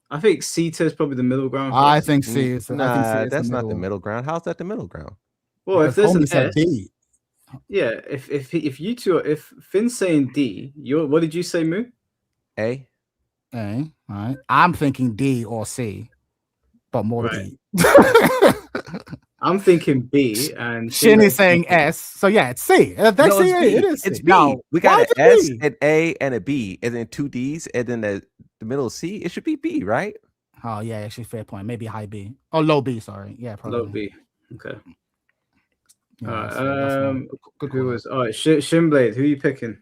I think C tier is probably the middle ground. for I us. think C is. I think C Nah, is that's not the middle ground. How's that the middle ground? Well, if there's Homie an said S, D. yeah. If you two, if Finn's saying D, what did you say, Moo? A. All right. I'm thinking D or C, but more Right. D. I'm thinking B, and Shin Finn is saying S. So yeah, it's C. That's No, C. it's B. It is C. It's B. Now, We got why an is S, it B? an A, and a B, and then 2 Ds, and then the middle C. It should be B, right? Oh yeah, actually fair point. Maybe high B. Oh, low B. Sorry. Yeah, probably. low B. Okay. Yeah, All right. that's fair. Good Who call. was? All right. Shinblade. Who are you picking?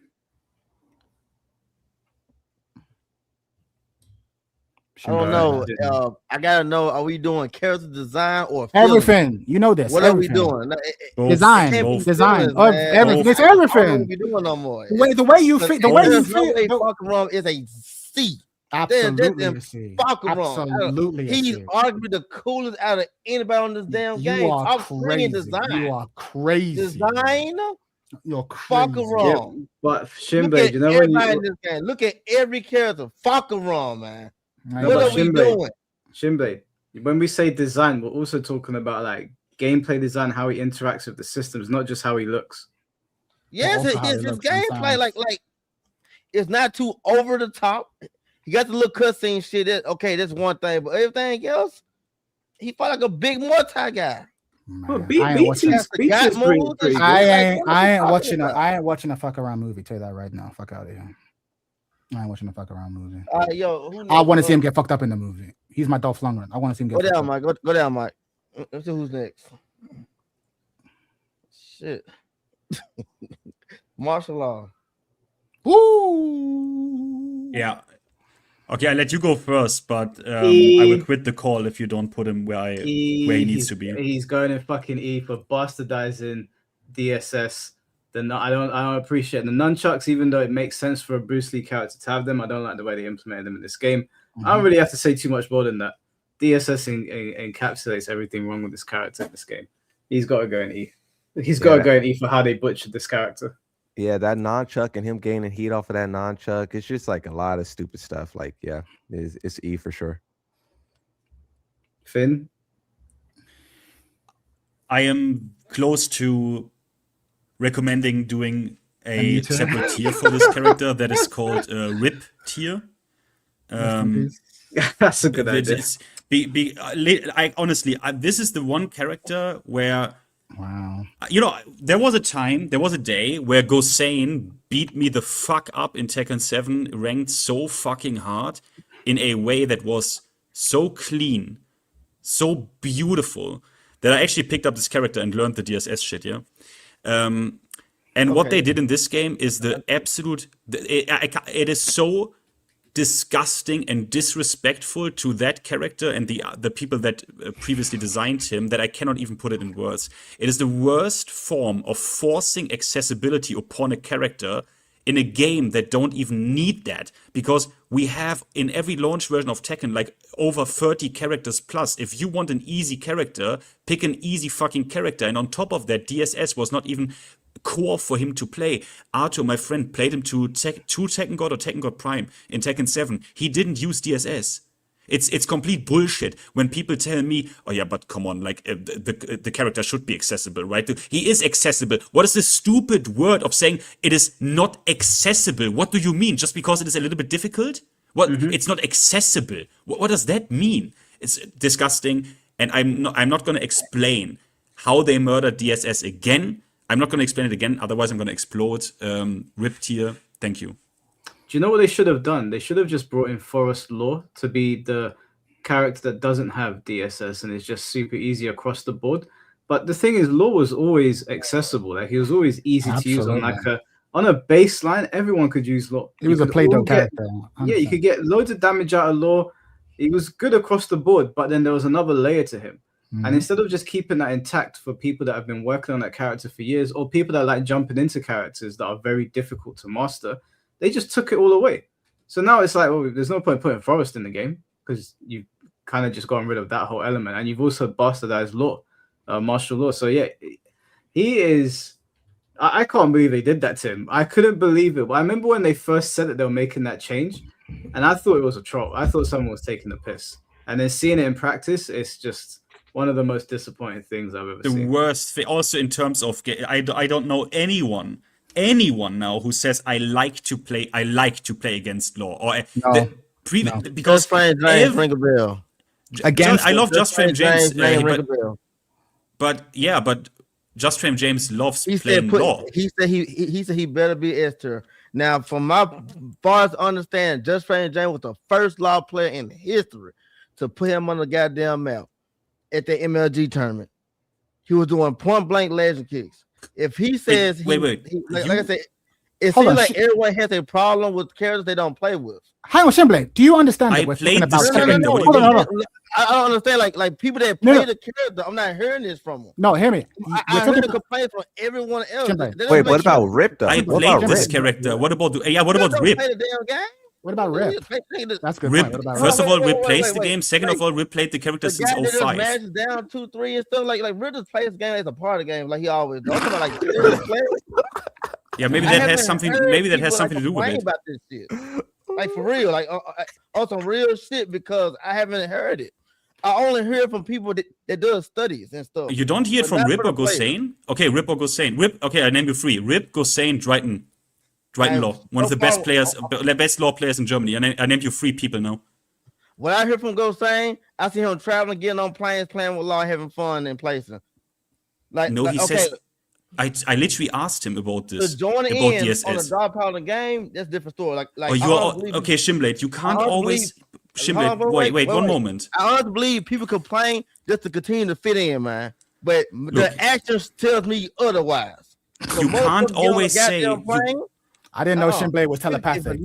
I don't know. I gotta know. Are we doing character design or feeling? Everything. You know this. What everything. are we doing? Both. Design. Both. Design. Feelings, Of man. everything. It's I don't know what everything. we doing no more. The way you fit. The way you There's no way fit. Fucking Wrong is a C. Absolutely them a C. Fucking Wrong. Absolutely a He's C. arguably the coolest out of anybody on this damn You game. are I'm crazy. bringing design. You are crazy. Design. You're Fucking crazy. wrong. But Look Shinblade, at you know when everybody in you this game. Look at every character. Fucking wrong, man. Right, What but are we Shinblade- doing? Shinblade, when we say design, we're also talking about like gameplay design, how he interacts with the systems, not just how he looks. Yes, also how his it looks gameplay, sometimes. like it's not too over the top. He got the little cutscene shit. Okay, that's one thing, but everything else, he felt like a big Muay guy. Well, Man, B I ain't B watching. two's pretty good. I ain't What watching. about? I ain't watching a fuck around movie. Tell you that right now. Fuck out of here. I ain't watching a fuck around movie. Yo, who I next? want to see him get fucked up in the movie. He's my Dolph Lundgren. I want to see him get Go fucked down, up. Mike. Go down, Mike. Let's see who's next. Shit. Martial law. Ooh. Yeah. Okay, I'll let you go first, but I will quit the call if you don't put him where he needs to be. He's going in fucking E for bastardizing DSS. I don't appreciate the nunchucks, even though it makes sense for a Bruce Lee character to have them. I don't like the way they implemented them in this game. I don't really have to say too much more than that. DSS encapsulates everything wrong with this character in this game. He's got to go in E. He's got to go in E for how they butchered this character. Yeah, that nunchuck and him gaining heat off of that nunchuck. It's just like a lot of stupid stuff. Like, yeah, it's E for sure. Finn? I am close to recommending doing a separate tier for this character that is called RIP tier. That's a good idea. Honestly, this is the one character where, Wow. there was a day where Gosane beat me the fuck up in Tekken 7, ranked so fucking hard in a way that was so clean, so beautiful, that I actually picked up this character and learned the DSS shit, yeah? And what they did in this game is the absolute... It is so disgusting and disrespectful to that character and the people that previously designed him that I cannot even put it in words. It is the worst form of forcing accessibility upon a character in a game that don't even need that, because we have in every launch version of Tekken like over 30 characters plus. If you want an easy character, pick an easy fucking character. And on top of that, DSS was not even core for him to play. Arthur, my friend, played him to Tekken God or Tekken God Prime in Tekken 7. He didn't use DSS. It's complete bullshit when people tell me, oh yeah, but come on, like the character should be accessible, right? He is accessible. What is the stupid word of saying it is not accessible? What do you mean? Just because it is a little bit difficult? What? It's not accessible. What does that mean? It's disgusting, and I'm not going to explain how they murdered DSS again. I'm not going to explain it again, otherwise I'm going to explode. Ripped here. Thank you. Do you know what they should have done? They should have just brought in Forest Law to be the character that doesn't have DSS and is just super easy across the board. But the thing is, Law was always accessible. Like he was always easy to use on a baseline. Everyone could use Law. He was a Play-Doh character. Yeah, you could get loads of damage out of Law. He was good across the board, but then there was another layer to him. And instead of just keeping that intact for people that have been working on that character for years, or people that like jumping into characters that are very difficult to master, they just took it all away. So now it's like, well, there's no point putting Forest in the game because you've kind of just gotten rid of that whole element. And you've also bastardized Law, martial law. So yeah, he is... I can't believe they did that to him. I couldn't believe it. But I remember when they first said that they were making that change, and I thought it was a troll. I thought someone was taking the piss. And then seeing it in practice, it's just one of the most disappointing things I've ever seen. The worst thing, also in terms of, I don't know anyone now who says I like to play against Law or because ring a bell. Against I love Just Frame James, but Just Frame James loves playing Law. He said he better be Esther. Now, from my far as I understand, Just Frame James was the first Law player in history to put him on the goddamn map at the MLG tournament. He was doing point blank legend kicks. If he says like I said, it seems like everyone has a problem with characters they don't play with. Hang on, Shimblade, do you understand that we're talking about Tekken? Hold on. I don't understand. Like people that play the character, I'm not hearing this from them. No, hear me. I heard the complaints from everyone else. Wait, what about Rip though? I played this character. What about Rip? Play the damn game. What about Rip? That's good. Rip. First of all, Rip plays the wait. game. Second of all, Rip played the character since 05. Matches down 2-3 and stuff. Like Rip just plays the game as a part of the game, like he always does. I'm talking like yeah, maybe that has something. Maybe that has something to do with it. About this shit. Like for real, like on some real shit, because I haven't heard it. I only hear from people that does studies and stuff. You don't hear it from Rip or Gosane? Okay, Rip or Gosane. Rip. Okay, I named you three: Rip, Gosane, Dryden Law, one of the best players, best Law players in Germany. I named you three people now. What I hear from Gosane, I see him traveling, getting on planes, playing with Law, having fun and placing. He says. I literally asked him about this. To join in DSS. on the drop out of the game, that's a different story. Okay, Shimblade, you can't always. Shimblade, wait, one moment. I honestly believe people complain just to continue to fit in, man. But the actions tells me otherwise. You can't always say. I didn't know Shimblade was telepathic.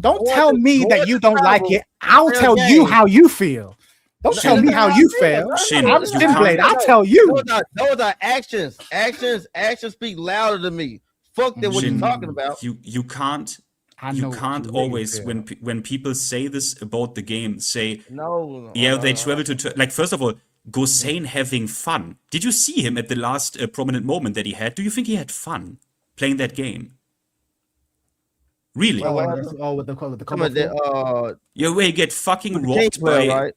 Don't tell me that you don't like it. I'll tell you how you feel. Don't tell me how you feel. I'm Shimblade. I'll tell you. Those are actions. Actions speak louder than me. Fuck that. What you talking about? You can't always when people say this about the game say they travel to like, first of all, Gosane having fun. Did you see him at the last prominent moment that he had? Do you think he had fun playing that game? Really? With the where he get fucking robbed by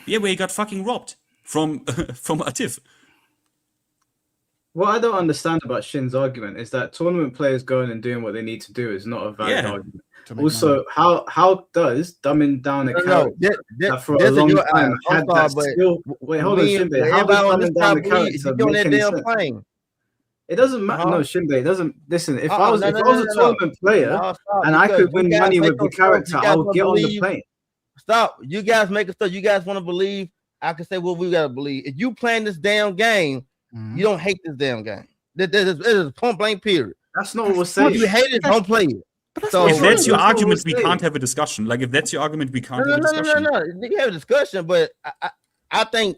where he got fucking robbed from Atif. What I don't understand about Shin's argument is that tournament players going and doing what they need to do is not a valid argument. Also, how does dumbing down a character that for a long time had that skill? Wait, hold on, Shinbei. How does dumbing down the character make any sense? It doesn't matter. No, Shinbei, it doesn't. Listen, if I was a tournament player and I could win money with the character, I would get on the plane. Stop. You guys making stuff you guys want to believe. I can say what we got to believe. If you playing this damn game, you don't hate this damn game. It is a point blank period. That's not what we're saying. If you hate it, don't play it. So if that's your argument, we can't have a discussion. Like, if that's your argument, we can't have a discussion. No. You can have a discussion, but I think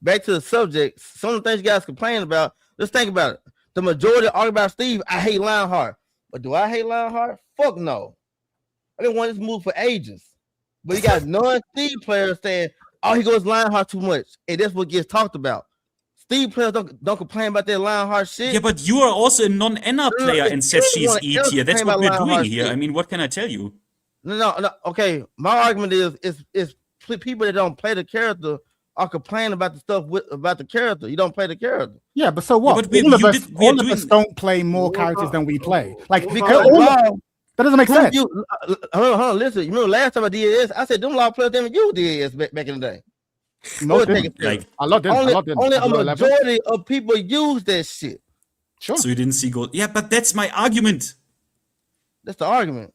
back to the subject, some of the things you guys complain about, let's think about it. the majority argue about Steve. I hate Lionheart, but do I hate Lionheart? Fuck no. I've been wanting this move for ages, but you got non-Steve players saying, "Oh, he goes Lionheart too much," and that's what gets talked about. Steve players don't complain about that Lionheart shit. Yeah, but you are also a non-Enna player and said she's anyone E else tier. That's complain what about we're doing Lionheart here. shit. I mean, what can I tell you? No. Okay, my argument is people that don't play the character are complaining about the stuff about the character. You don't play the character. Yeah, but so what? but we- all of you us, did- we are all of us doing- don't play more What characters about- than we play. Like what Because about- that doesn't make sense. hold on, listen. You remember last time I did this? I said them law players than you did back in the day. No, Go didn't. take it. Like, A lot didn't. Only, A lot didn't. only a Below 11. majority of people use that shit. Sure. so you didn't see gold. Yeah, but that's my argument. That's the argument.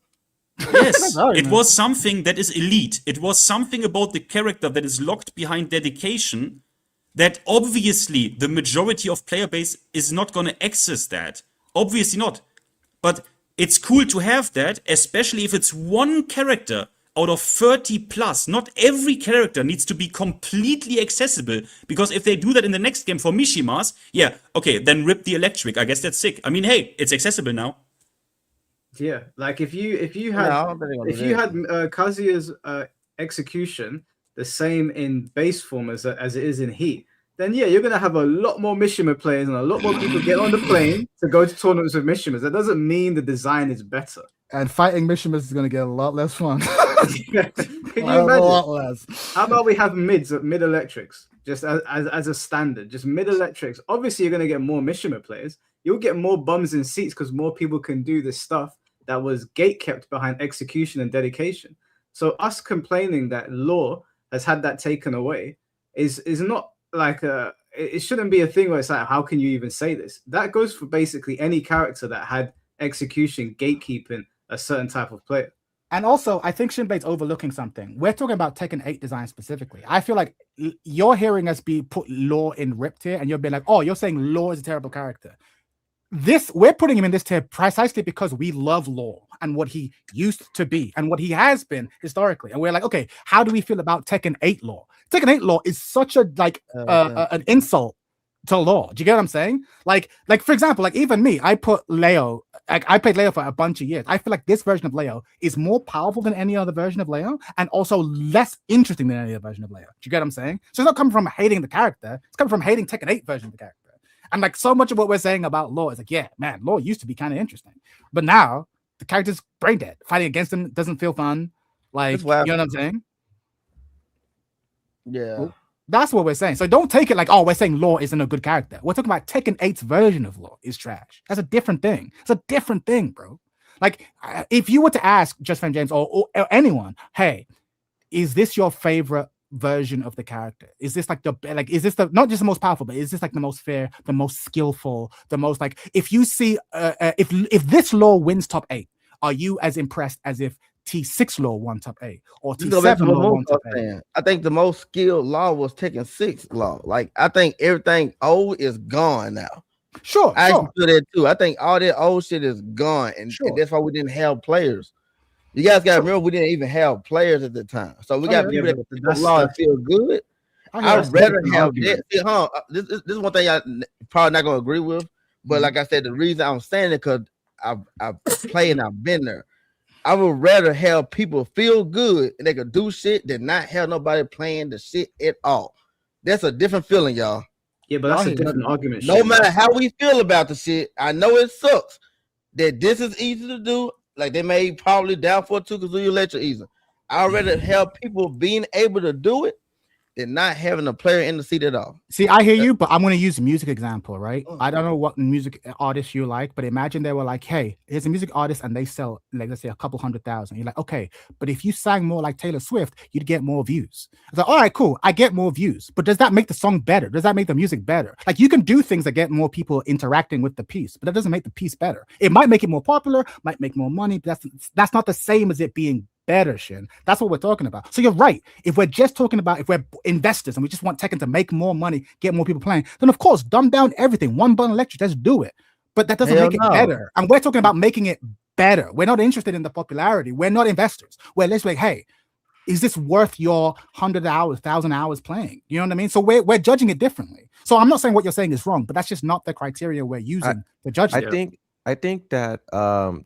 Yes, Sorry, it man. was something that is elite. It was something about the character that is locked behind dedication that obviously the majority of player base is not going to access that. Obviously not. But it's cool to have that, especially if it's one character out of 30 plus. Not every character needs to be completely accessible, because if they do that in the next game for Mishimas, yeah, okay, then rip the electric. I guess that's sick. I mean, hey, it's accessible now. Yeah, like if you No, had I don't think they're gonna if do you that. had Kazuya's execution the same in base form as it is in Heat, then yeah, you're gonna have a lot more Mishima players and a lot more people get on the plane to go to tournaments with Mishimas. That doesn't mean the design is better. And fighting Mishimas is going to get a lot less fun. Can you A lot imagine? less. How about we have mid electrics just as a standard, just mid electrics? Obviously, you're gonna get more Mishima players. You'll get more bums in seats because more people can do this stuff that was gate kept behind execution and dedication. So us complaining that Law has had that taken away is not like it shouldn't be a thing where it's like, how can you even say this? That goes for basically any character that had execution gatekeeping a certain type of player. And also, I think Shinblade's overlooking something. We're talking about Tekken 8 design specifically. I feel like you're hearing us put Law in Rip tier, and you're being like, oh, you're saying Law is a terrible character. We're putting him in this tier precisely because we love Law and what he used to be and what he has been historically. And we're like, okay, how do we feel about Tekken 8 Law? Tekken 8 Law is such a an insult to Law. Do you get what I'm saying? Like for example, like even me, I put Leo. Like I played Leo for a bunch of years. I feel like this version of Leo is more powerful than any other version of Leo, and also less interesting than any other version of Leo. Do you get what I'm saying? So it's not coming from hating the character; it's coming from hating Tekken 8 version of the character. And like so much of what we're saying about Law is like, yeah, man, Law used to be kind of interesting, but now the character's brain dead. Fighting against him doesn't feel fun. Like, That's you why know what I'm saying? Yeah. Cool. That's what we're saying. So don't take it like, oh, we're saying Law isn't a good character. We're talking about Tekken 8's version of Law is trash. That's a different thing. It's a different thing, bro. Like, if you were to ask Just Fan James or anyone, hey, is this your favorite version of the character? Is this like is this the not just the most powerful, but is this like the most fair, the most skillful, the most like, if you see if this Law wins top 8, are you as impressed as if T6 Law won top 8 or T7 Law won top 8? I think the most skilled Law was Tekken 6 Law. Like, I think everything old is gone now. Sure, I sure. do that too. I think all that old shit is gone, and that's why we didn't have players. You guys got to remember, we didn't even have players at the time, so we got people that can pick up Law and feel good. I'd rather have that. See, this is one thing y'all probably not gonna agree with, but like I said, the reason I'm saying it because I've played and I've been there. I would rather have people feel good and they could do shit than not have nobody playing the shit at all. That's a different feeling, y'all. Yeah, but that's a different argument. No matter how we feel about the shit, I know it sucks that this is easy to do. Like, they may probably down for it too because you let you easy. I'd rather have people being able to do it than not having a player in the seat at all. See, I hear you, but I'm going to use a music example, right? I don't know what music artist you like, but imagine they were like, hey, here's a music artist and they sell, like, let's say a couple 100,000. You're like, okay, but if you sang more like Taylor Swift, you'd get more views. It's like, all right, cool, I get more views, but does that make the song better? Does that make the music better? Like, you can do things that get more people interacting with the piece, but that doesn't make the piece better. It might make it more popular, might make more money, but that's not the same as it being better, Shin. That's what we're talking about. So you're right. If we're just talking about, if we're investors and we just want Tekken to make more money, get more people playing, then of course, dumb down everything. One button electric, let's do it. But that doesn't make it better. And we're talking about making it better. We're not interested in the popularity. We're not investors. We're literally like, hey, is this worth your 100 hours, 1,000 hours playing? You know what I mean? So we're judging it differently. So I'm not saying what you're saying is wrong, but that's just not the criteria we're using to judge I it. think that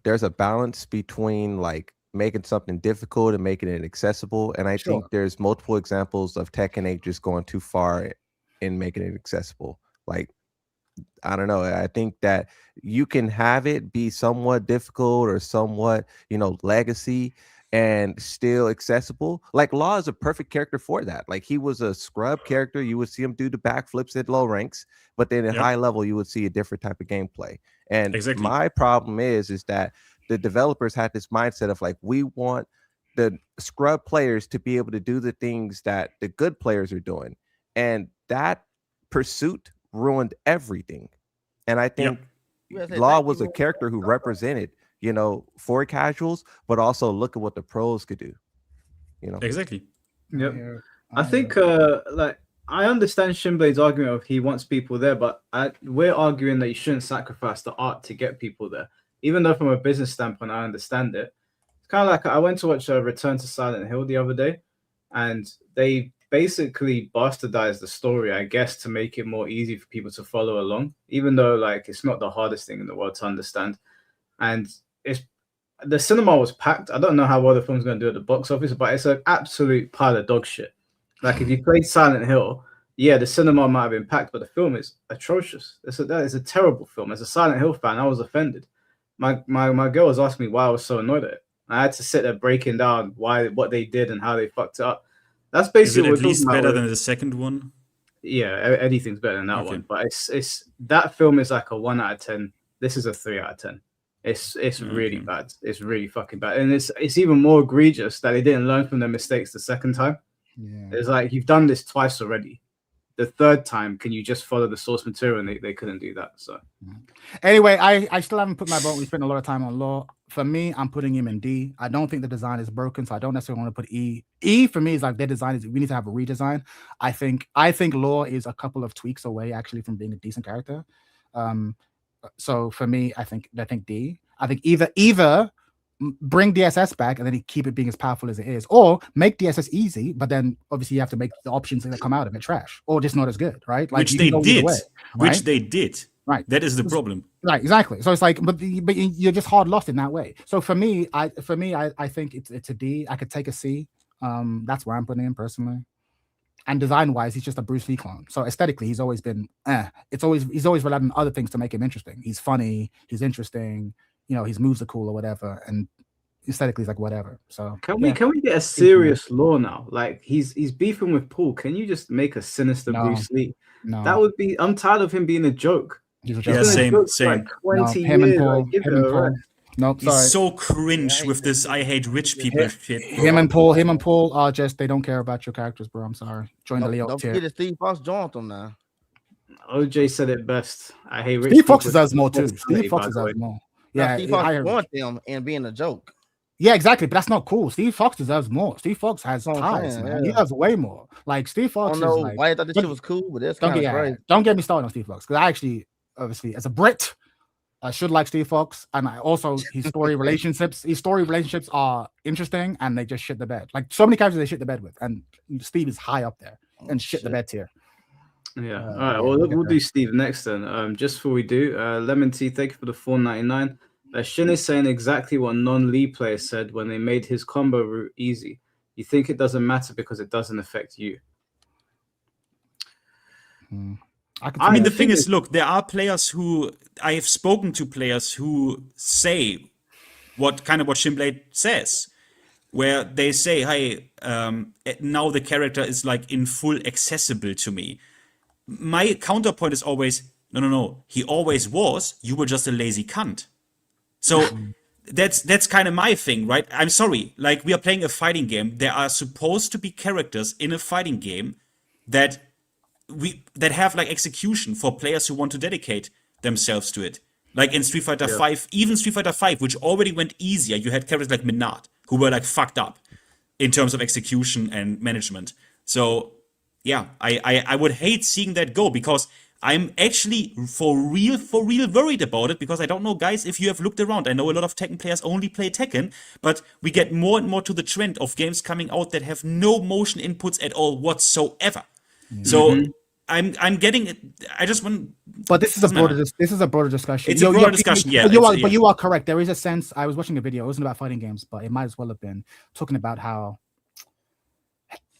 there's a balance between like making something difficult and making it accessible, and I think Sure. there's multiple examples of Tekken 8 just going too far in making it accessible. Like, I don't know. I think that you can have it be somewhat difficult or somewhat, legacy and still accessible. Like Law is a perfect character for that. Like he was a scrub character. You would see him do the backflips at low ranks, but then at Yep. high level, you would see a different type of gameplay. And Exactly. my problem is that the developers had this mindset of like, we want the scrub players to be able to do the things that the good players are doing. And that pursuit ruined everything. And I think Law was a character who represented, for casuals, but also look at what the pros could do. Exactly. Yep. I think like I understand Shinblade's argument of he wants people there, but we're arguing that you shouldn't sacrifice the art to get people there. Even though from a business standpoint, I understand it. It's kind of like I went to watch Return to Silent Hill the other day, and they basically bastardized the story, I guess, to make it more easy for people to follow along, even though like it's not the hardest thing in the world to understand. And the cinema was packed. I don't know how well the film's going to do at the box office, but it's an absolute pile of dog shit. Like if you played Silent Hill, yeah, the cinema might have been packed, but the film is atrocious. That is a terrible film. As a Silent Hill fan, I was offended. My girl was asking me why I was so annoyed at it. I had to sit there breaking down what they did and how they fucked it up. That's basically Is it at least better than the second one? Yeah, anything's better than that one. But it's that film is like a 1 out of 10. This is a 3 out of 10. It's really bad. It's really fucking bad, and it's even more egregious that they didn't learn from their mistakes the second time. Yeah. It's like you've done this twice already. The third time, can you just follow the source material? And they couldn't do that. So anyway, I still haven't put my vote. We spent a lot of time on Law. For me, I'm putting him in D. I don't think the design is broken, so I don't necessarily want to put E. E for me is like their design is we need to have a redesign. I think Law is a couple of tweaks away actually from being a decent character. So for me, I think D. I think either bring DSS back and then keep it being as powerful as it is, or make DSS easy, but then obviously you have to make the options that come out of it trash or just not as good, right? Like which they did, right? Right. That is the problem. Right, exactly. So it's like, but you're just hard lost in that way. So for me, I think it's a D. I could take a C. That's where I'm putting him personally. And design-wise, he's just a Bruce Lee clone. So aesthetically, he's always been. He's always relied on other things to make him interesting. He's funny. He's interesting. His moves are cool or whatever. And aesthetically, he's like whatever. So can we get a serious Law now? Like he's beefing with Paul. Can you just make a sinister Bruce Lee? No, that would be. I'm tired of him being a joke. Yeah, same. Like 20 him years. and Paul. Nope, sorry. He's so cringe with this I hate rich people shit. Him and Paul are just, they don't care about your characters, bro. I'm sorry. Join the Leo tier. Don't forget Steve Fox joined them now. OJ said it best. I hate rich Steve Fox deserves more too. Steve Fox deserves more. Yeah, Steve Fox wants them and being a joke. Yeah, exactly. But that's not cool. Steve Fox deserves more. Steve Fox has ties, man. Yeah. He does way more. Like Steve Fox. I don't know like, why I thought this shit was cool, but that's kind of crazy. Don't get me started on Steve Fox, because I actually, obviously, as a Brit, I should like Steve Fox, and I also his story relationships are interesting, and they just shit the bed. Like so many characters they shit the bed with, and Steve is high up there and shit the bed tier. Yeah. All right. Well, we'll do Steve next then. Just before we do, Lemon Tea, thank you for the $4.99. Shin is saying exactly what non-Lee players said when they made his combo route easy. You think it doesn't matter because it doesn't affect you. I mean, the thing is, look, there are players who I have spoken to players who say what Shinblade says, where they say, "Hey, now the character is like in full accessible to me." My counterpoint is always, no, he always was. You were just a lazy cunt. So that's kind of my thing, right? I'm sorry, like we are playing a fighting game. There are supposed to be characters in a fighting game that have like execution for players who want to dedicate themselves to it. Like in Street Fighter V, even Street Fighter V, which already went easier, you had characters like Minard who were like fucked up in terms of execution and management. So yeah, I would hate seeing that go, because I'm actually for real worried about it because I don't know, guys, if you have looked around. I know a lot of Tekken players only play Tekken, but we get more and more to the trend of games coming out that have no motion inputs at all whatsoever. So I'm getting it. I just want. But this is a broader discussion. It's a broader discussion, yeah. But you are correct. There is a sense. I was watching a video. It wasn't about fighting games, but it might as well have been talking about how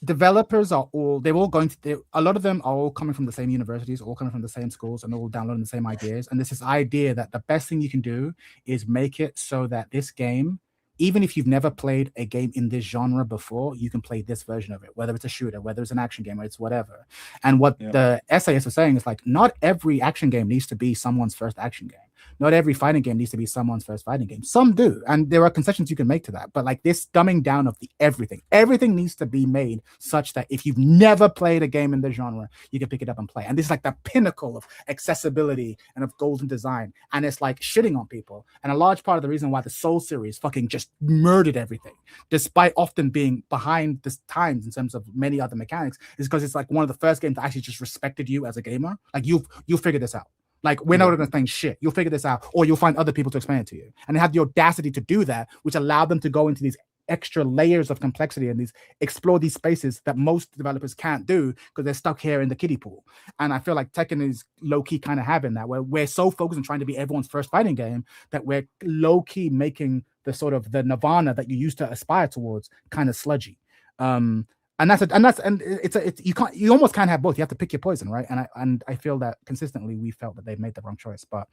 developers are they're all going to, a lot of them are all coming from the same universities, all coming from the same schools, and all downloading the same ideas. And there's this idea that the best thing you can do is make it so that this game, even if you've never played a game in this genre before, you can play this version of it, whether it's a shooter, whether it's an action game, or it's whatever. And what the essayists are saying is like, not every action game needs to be someone's first action game. Not every fighting game needs to be someone's first fighting game. Some do, and there are concessions you can make to that. But like this dumbing down of everything needs to be made such that if you've never played a game in the genre, you can pick it up and play. And this is like the pinnacle of accessibility and of golden design. And it's like shitting on people. And a large part of the reason why the Soul series fucking just murdered everything, despite often being behind the times in terms of many other mechanics, is because it's like one of the first games that actually just respected you as a gamer. Like you'll figure this out. Like, we're not going to explain shit. You'll figure this out, or you'll find other people to explain it to you. And they had the audacity to do that, which allowed them to go into these extra layers of complexity and explore these spaces that most developers can't do because they're stuck here in the kiddie pool. And I feel like Tekken is low-key kind of having that, where we're so focused on trying to be everyone's first fighting game that we're low-key making the sort of the nirvana that you used to aspire towards kind of sludgy. And you almost can't have both. You have to pick your poison, right? And I feel that consistently we felt that they've made the wrong choice. But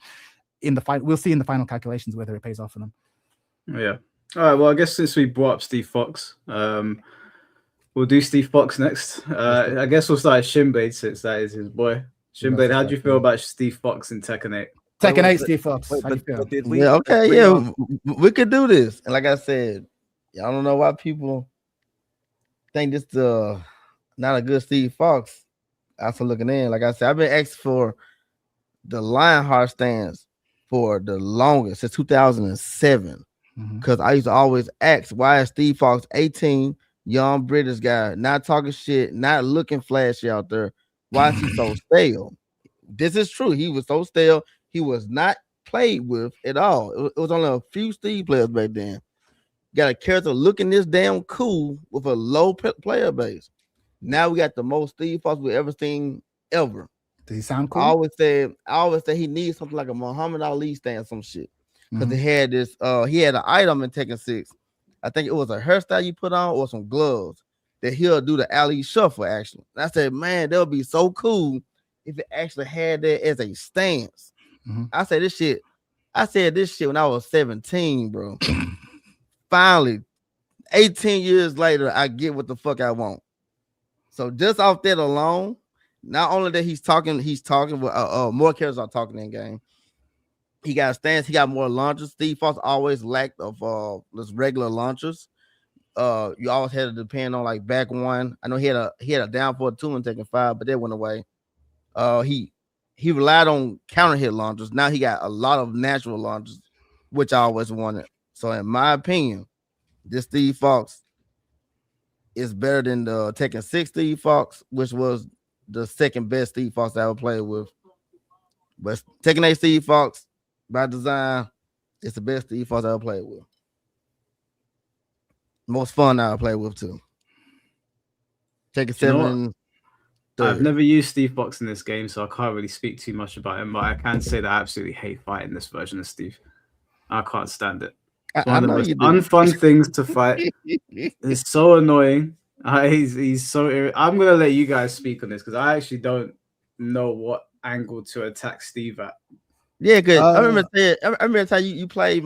in the fight, we'll see in the final calculations whether it pays off for them. Yeah. All right. Well, I guess since we brought up Steve Fox, we'll do Steve Fox next. I guess we'll start at Shinblade since that is his boy. Shinblade, how do you feel about Steve Fox in Tekken 8? Tekken 8, Steve Fox. How do you feel? Yeah, okay, yeah, we could do this. And like I said, I don't know why people think this not a good Steve Fox after looking in. Like I said, I've been asked for the Lionheart stands for the longest, since 2007. Because I used to always ask, why is Steve Fox 18, young British guy, not talking shit, not looking flashy out there? Why is he so stale? This is true. He was so stale. He was not played with at all. It was only a few Steve players back then. Got a character looking this damn cool with a low player base. Now we got the most Steve Fox we've ever seen ever. Does he sound cool? I always say he needs something like a Muhammad Ali stand, some shit. Because he had an item in Tekken 6. I think it was a hairstyle you put on or some gloves that he'll do the alley shuffle actually. And I said, man, that would be so cool if it actually had that as a stance. I said this shit when I was 17, bro. Finally, 18 years later, I get what the fuck I want. So just off that alone, not only that he's talking with more characters are talking in game. He got stands, he got more launchers. Steve Fox always lacked of just regular launchers. You always had to depend on like back one. I know he had a down for 2 in Tekken 5, but that went away. He relied on counter hit launchers. Now he got a lot of natural launchers, which I always wanted. So in my opinion, this Steve Fox is better than the Tekken 6 Steve Fox, which was the second best Steve Fox I ever played with. But Tekken 8 Steve Fox, by design, it's the best Steve Fox I ever played with. Most fun I ever played with too. Tekken 7. I've never used Steve Fox in this game, so I can't really speak too much about him. But I can say that I absolutely hate fighting this version of Steve. I can't stand it. It's one of the most unfun things to fight. It's so annoying. He's so I'm gonna let you guys speak on this because I actually don't know what angle to attack Steve at. Yeah, good. I remember telling you played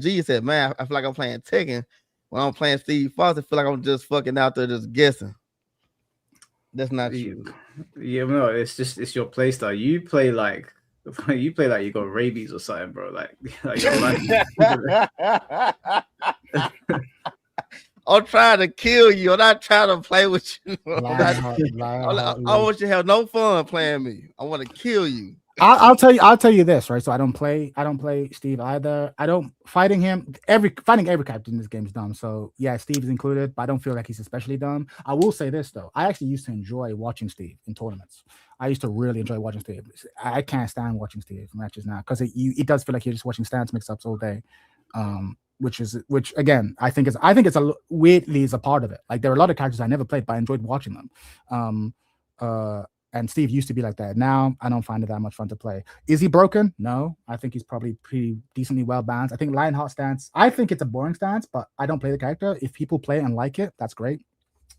G. You said, man, I feel like I'm playing Tekken. When I'm playing Steve Fox, I feel like I'm just fucking out there just guessing. That's not true. Yeah, no, it's your play style. You play like you got rabies or something, bro. Like your life. I'm trying to kill you. I'm not trying to play with you. I want you to have no fun playing me. I want to kill you. I'll tell you this, right? So I don't play Steve either. I don't fighting every character in this game is dumb. So yeah, Steve is included, but I don't feel like he's especially dumb. I will say this though, I actually used to enjoy watching Steve in tournaments. I used to really enjoy watching Steve. I can't stand watching Steve matches now because it does feel like you're just watching stance mix-ups all day. Which again, I think it's weirdly is a part of it. Like there are a lot of characters I never played, but I enjoyed watching them. And Steve used to be like that. Now I don't find it that much fun to play. Is he broken? No, I think he's probably pretty decently well balanced. I think Lionheart stance, I think it's a boring stance, but I don't play the character. If people play and like it, that's great.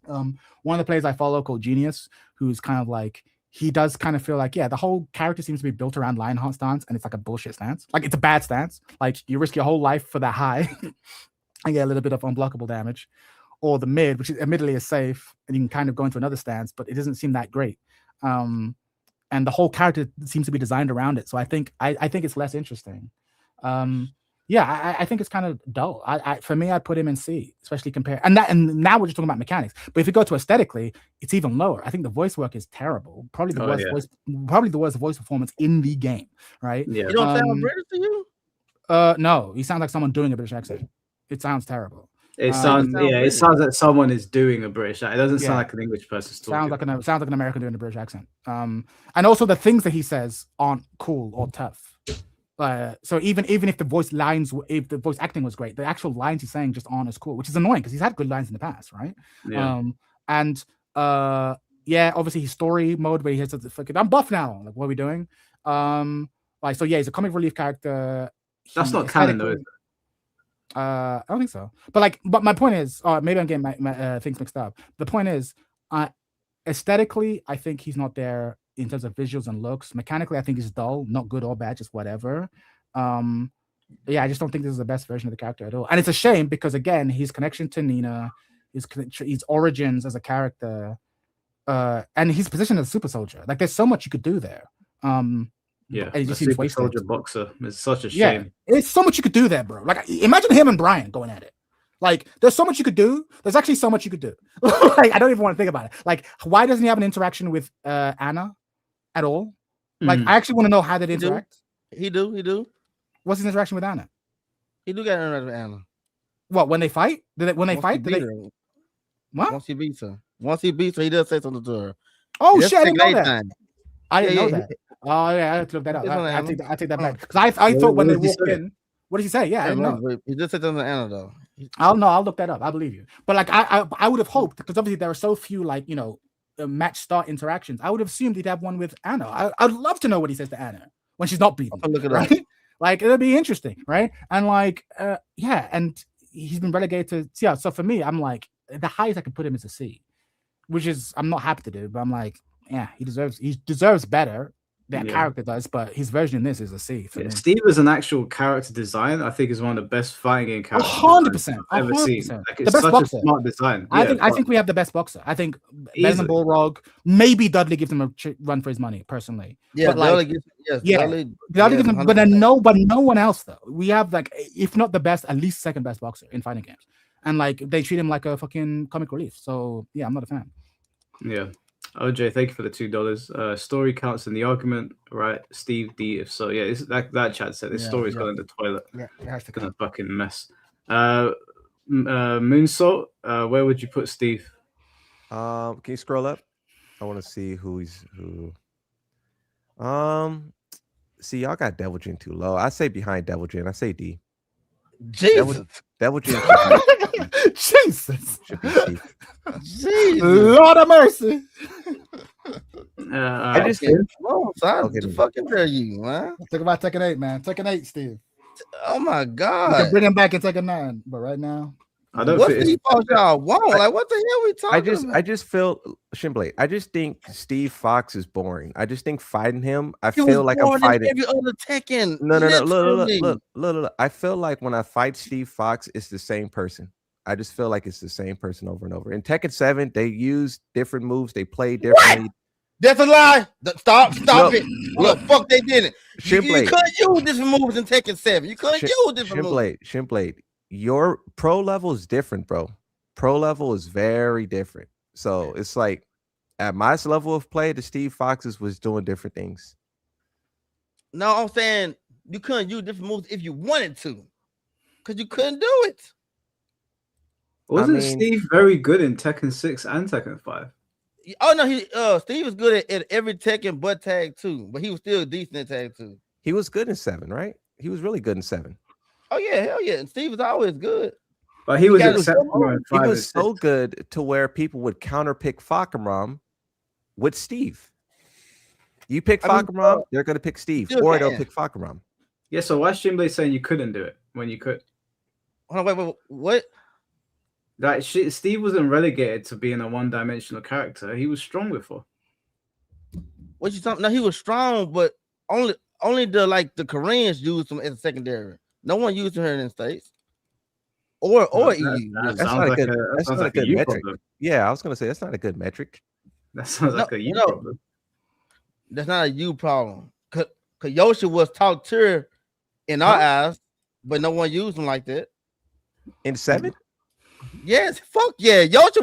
One of the players I follow called Genius, who's kind of like, he does kind of feel like, yeah, the whole character seems to be built around Lionheart stance, and it's like a bullshit stance. Like it's a bad stance. Like you risk your whole life for that high and get a little bit of unblockable damage. Or the mid, which admittedly is safe, and you can kind of go into another stance, but it doesn't seem that great. And the whole character seems to be designed around it. So I think it's less interesting. I think it's kind of dull. For me, I'd put him in C, especially compared. And now we're just talking about mechanics. But if you go to aesthetically, it's even lower. I think the voice work is terrible. Probably the worst voice performance in the game. Right? Yeah. You don't sound British to you? No, he sounds like someone doing a British accent. It sounds terrible. It sounds like someone is doing a British accent. It doesn't sound like an English person talking. Sounds like an American doing a British accent. And also the things that he says aren't cool or tough. So even if the voice acting was great, the actual lines he's saying just aren't as cool, which is annoying because he's had good lines in the past, right? Yeah. Obviously his story mode where he has to fucking, I'm buff now. Like, what are we doing? He's a comic relief character. That's not canon though, is it? I don't think so. But my point is, maybe I'm getting my things mixed up. The point is, aesthetically, I think he's not there in terms of visuals and looks. Mechanically, I think he's dull, not good or bad, just whatever. I just don't think this is the best version of the character at all. And it's a shame because again, his connection to Nina, his origins as a character, and his position as a super soldier. Like, there's so much you could do there. And the super soldier boxer is such a shame. Yeah, it's so much you could do there, bro. Like, imagine him and Brian going at it. Like, there's so much you could do. There's actually so much you could do. Like, I don't even want to think about it. Like, why doesn't he have an interaction with Anna at all? Like, I actually want to know how they interact. He do. What's his interaction with Anna? He do get an interaction with Anna. What, when they fight? When they fight? What? Once he beats her, he does say something to her. Oh, shit, I didn't know that. I didn't know that. Oh, yeah, I have to look that up. I take that back. Because I thought when they walked in, what did he say? Yeah, I didn't know. He just said something to Anna, though. I'll look that up. I believe you. But like, I would have hoped, because obviously there are so few, like, match start interactions. I would have assumed he'd have one with Anna. I'd love to know what he says to Anna when she's not bleeding. Look at right? Like, it'll be interesting, right? And like, and he's been relegated to C. So for me, I'm like, the highest I could put him is a C, which is I'm not happy to do, but I'm like, yeah, he deserves better. That character does, but his version in this is a C. For me. Steve is an actual character design. I think is one of the best fighting game characters 100%. I've ever seen. Like, it's the best such boxer. a smart design. I think we have the best boxer. I think better than Bullrog. Maybe Dudley gives him a run for his money, personally. Yeah, but like, Dudley gives him, but no one else though. We have, like, if not the best, at least second best boxer in fighting games, and like they treat him like a fucking comic relief. So yeah, I'm not a fan. Yeah. OJ, thank you for the $2. Story counts in the argument, right? Steve D. If so, yeah, that chat said this story's gone in the toilet. Yeah, it has to come. A fucking mess. Moonsault, where would you put Steve? Can you scroll up? I want to see who. See, y'all got Devil Jin too low. I say behind Devil Jin. I say D. Jesus. Devil Jin. Jesus. Jesus. Lord of mercy. I just fucking tell you, man. Talk about Tekken 8, man. Tekken 8, Steve. Oh my God. You can bring him back in Tekken 9, but right now, I don't. What do you y'all want? Like, what the hell we talking about? I just feel Shimblade. I just think Steve Fox is boring. I just think fighting him, I feel like I'm fighting every other Tekken. No. Look. I feel like when I fight Steve Fox, it's the same person. I just feel like it's the same person over and over. In Tekken 7, they use different moves. They play differently. That's a lie. Stop it. Look, fuck, they didn't. You couldn't use different moves in Tekken 7. You couldn't use different moves. Shimblade. Your pro level is different, bro. Pro level is very different. So it's like at my level of play, the Steve Foxes was doing different things. No, I'm saying you couldn't use different moves if you wanted to, because you couldn't do it. Wasn't mean- Steve very good in Tekken 6 and Tekken 5? Oh no, Steve was good at every Tekken but Tag 2, but he was still decent at Tag 2. He was good in 7, right? He was really good in 7. Oh yeah, hell yeah. And Steve was always good. But he was got- exceptional in He 5 was and 6. so good to where people would counterpick Fakaram with Steve. You pick I mean, Fakaram, they're going to pick Steve, still or they'll can. pick Fakaram. Yeah, so why is Shinblade saying you couldn't do it when you could? Hold on, wait, what? Like Steve wasn't relegated to being a one-dimensional character. He was strong before. What you talking? No, he was strong, but only the Koreans used him as a secondary. No one used him here in the States. Or EU. That That's sounds not a like good- a, that that's sounds not a like good you metric. problem. Yeah, I was going to say that's not a good metric. That sounds like a you no. problem. That's not a you problem. Cause Yoshi was top tier in our eyes, but no one used him like that. In 7? Yes, fuck yeah. Yoshi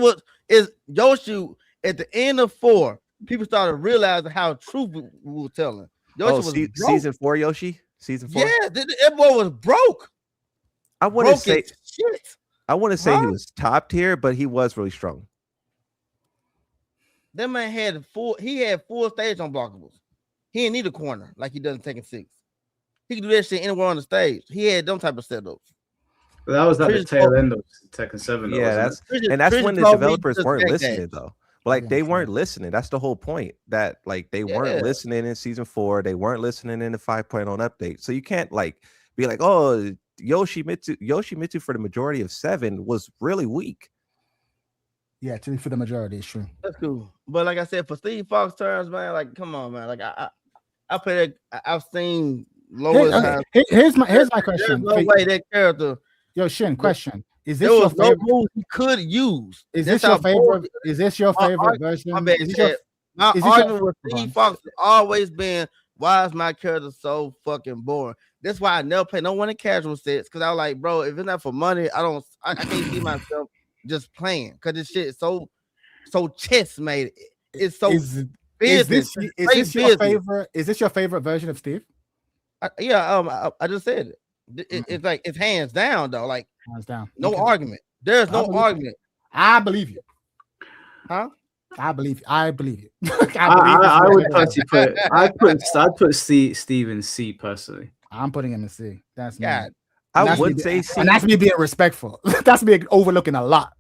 at the end of 4. People started realizing how truth we were telling. Yoshi was broke. Season 4, Yoshi? Season 4? Yeah, that boy was broke. I want to Broke say as shit. I want to say he Huh? was top tier, but he was really strong. That man had full stage unblockables. He didn't need a corner like he does in Tekken 6. He could do that shit anywhere on the stage. He had them type of setups. But that was at the Chris tail Paul- end of Tekken 7. Though, Yeah, wasn't that's Chris when the Paul developers beat us weren't back listening then. though. Like Yeah, they true. weren't listening. That's the whole point. That like they weren't Yeah. listening in season 4. They weren't listening in the 5.0 update. So you can't like be like, oh, Yoshimitsu for the majority of 7 was really weak. Yeah, to be for the majority, it's true. That's cool. But like I said, for Steve Fox terms, man, like come on, man. Like I play that. I've seen lower times. Here's my There's question. no way that character. Yo, Shin, question. Is this There your was no favorite? moves he could use. Is That's this your how favorite? bold- Is this your My favorite arg- version? My bad, Is this your- Chad. My is this your- argument with Hold on. Steve Fox has always been, why is my character so fucking boring? That's why I never play no one in casual sets, because I was like, bro, if it's not for money, I can't see myself just playing, because this shit is so chess made. It's so is business. this your favorite? Is this your favorite version of Steve? I just said it. It's like it's hands down though. Like Hands down. no Okay. argument. There's I no believe you. argument. I believe you. Huh? I believe you. I believe you. I would this. personally put it. I'd put Steve in C personally. I'm putting him in C. That's me. God, I That's would me- say C. and that's me being respectful. That's me overlooking a lot.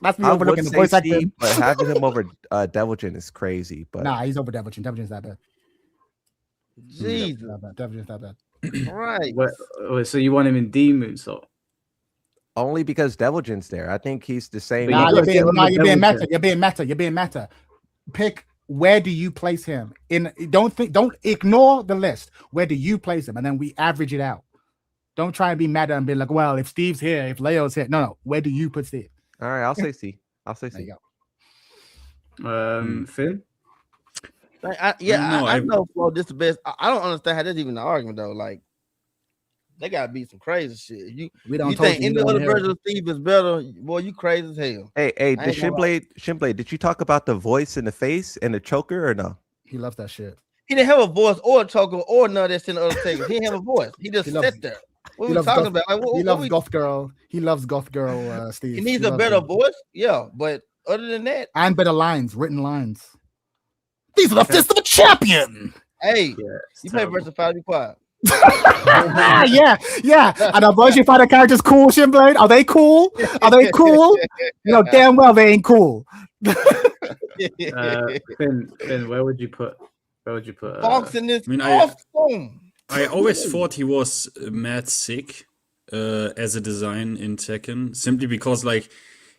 That's me I would overlooking the say voice C, acting. but having him over Devilgen is crazy. But Nah, he's over Devilgen. Devilgen's that bad. Jesus. Devilgen's that bad. Right. So you want him in D Moonsault? only because Devilgen's there. I think he's the same. But Nah, you you're gotta being, give him nah, the you're being Devilgen. meta. You're being meta. Pick where do you place him in? Don't ignore the list. Where do you place him? And then we average it out. Don't try and be meta and be like, well, if Steve's here, if Leo's here. No. Where do you put Steve? All right, I'll say C. I'll say There C. you go. Finn? Like, I I don't know Flo, this the best. I don't understand how that's even an argument though. Like they gotta be some crazy shit. We don't You told think you any don't other hear it. version of Steve is better? Boy, you crazy as hell. Hey, I did ain't gonna lie. Shinblade, did you talk about the voice and the face and the choker or no? He loves that shit. He didn't have a voice or a choker or none of that shit in the other takers. He didn't have a voice. He just He loves- sat there. What he we loves talking goth- about? Like, He what loves we, goth girl. He loves goth girl. Steve. he needs He a loves better him. voice, yeah. But other than that, and better lines, written lines. These are the fists of a champion. hey, Yeah, you play versus 5, be quiet. yeah. And our version fighter characters cool, Shinblade? Are they cool? Are they cool? You know damn well they ain't cool. Finn, where would you put? Fox in this I mean, awesome. I always thought he was mad sick as a design in Tekken, simply because like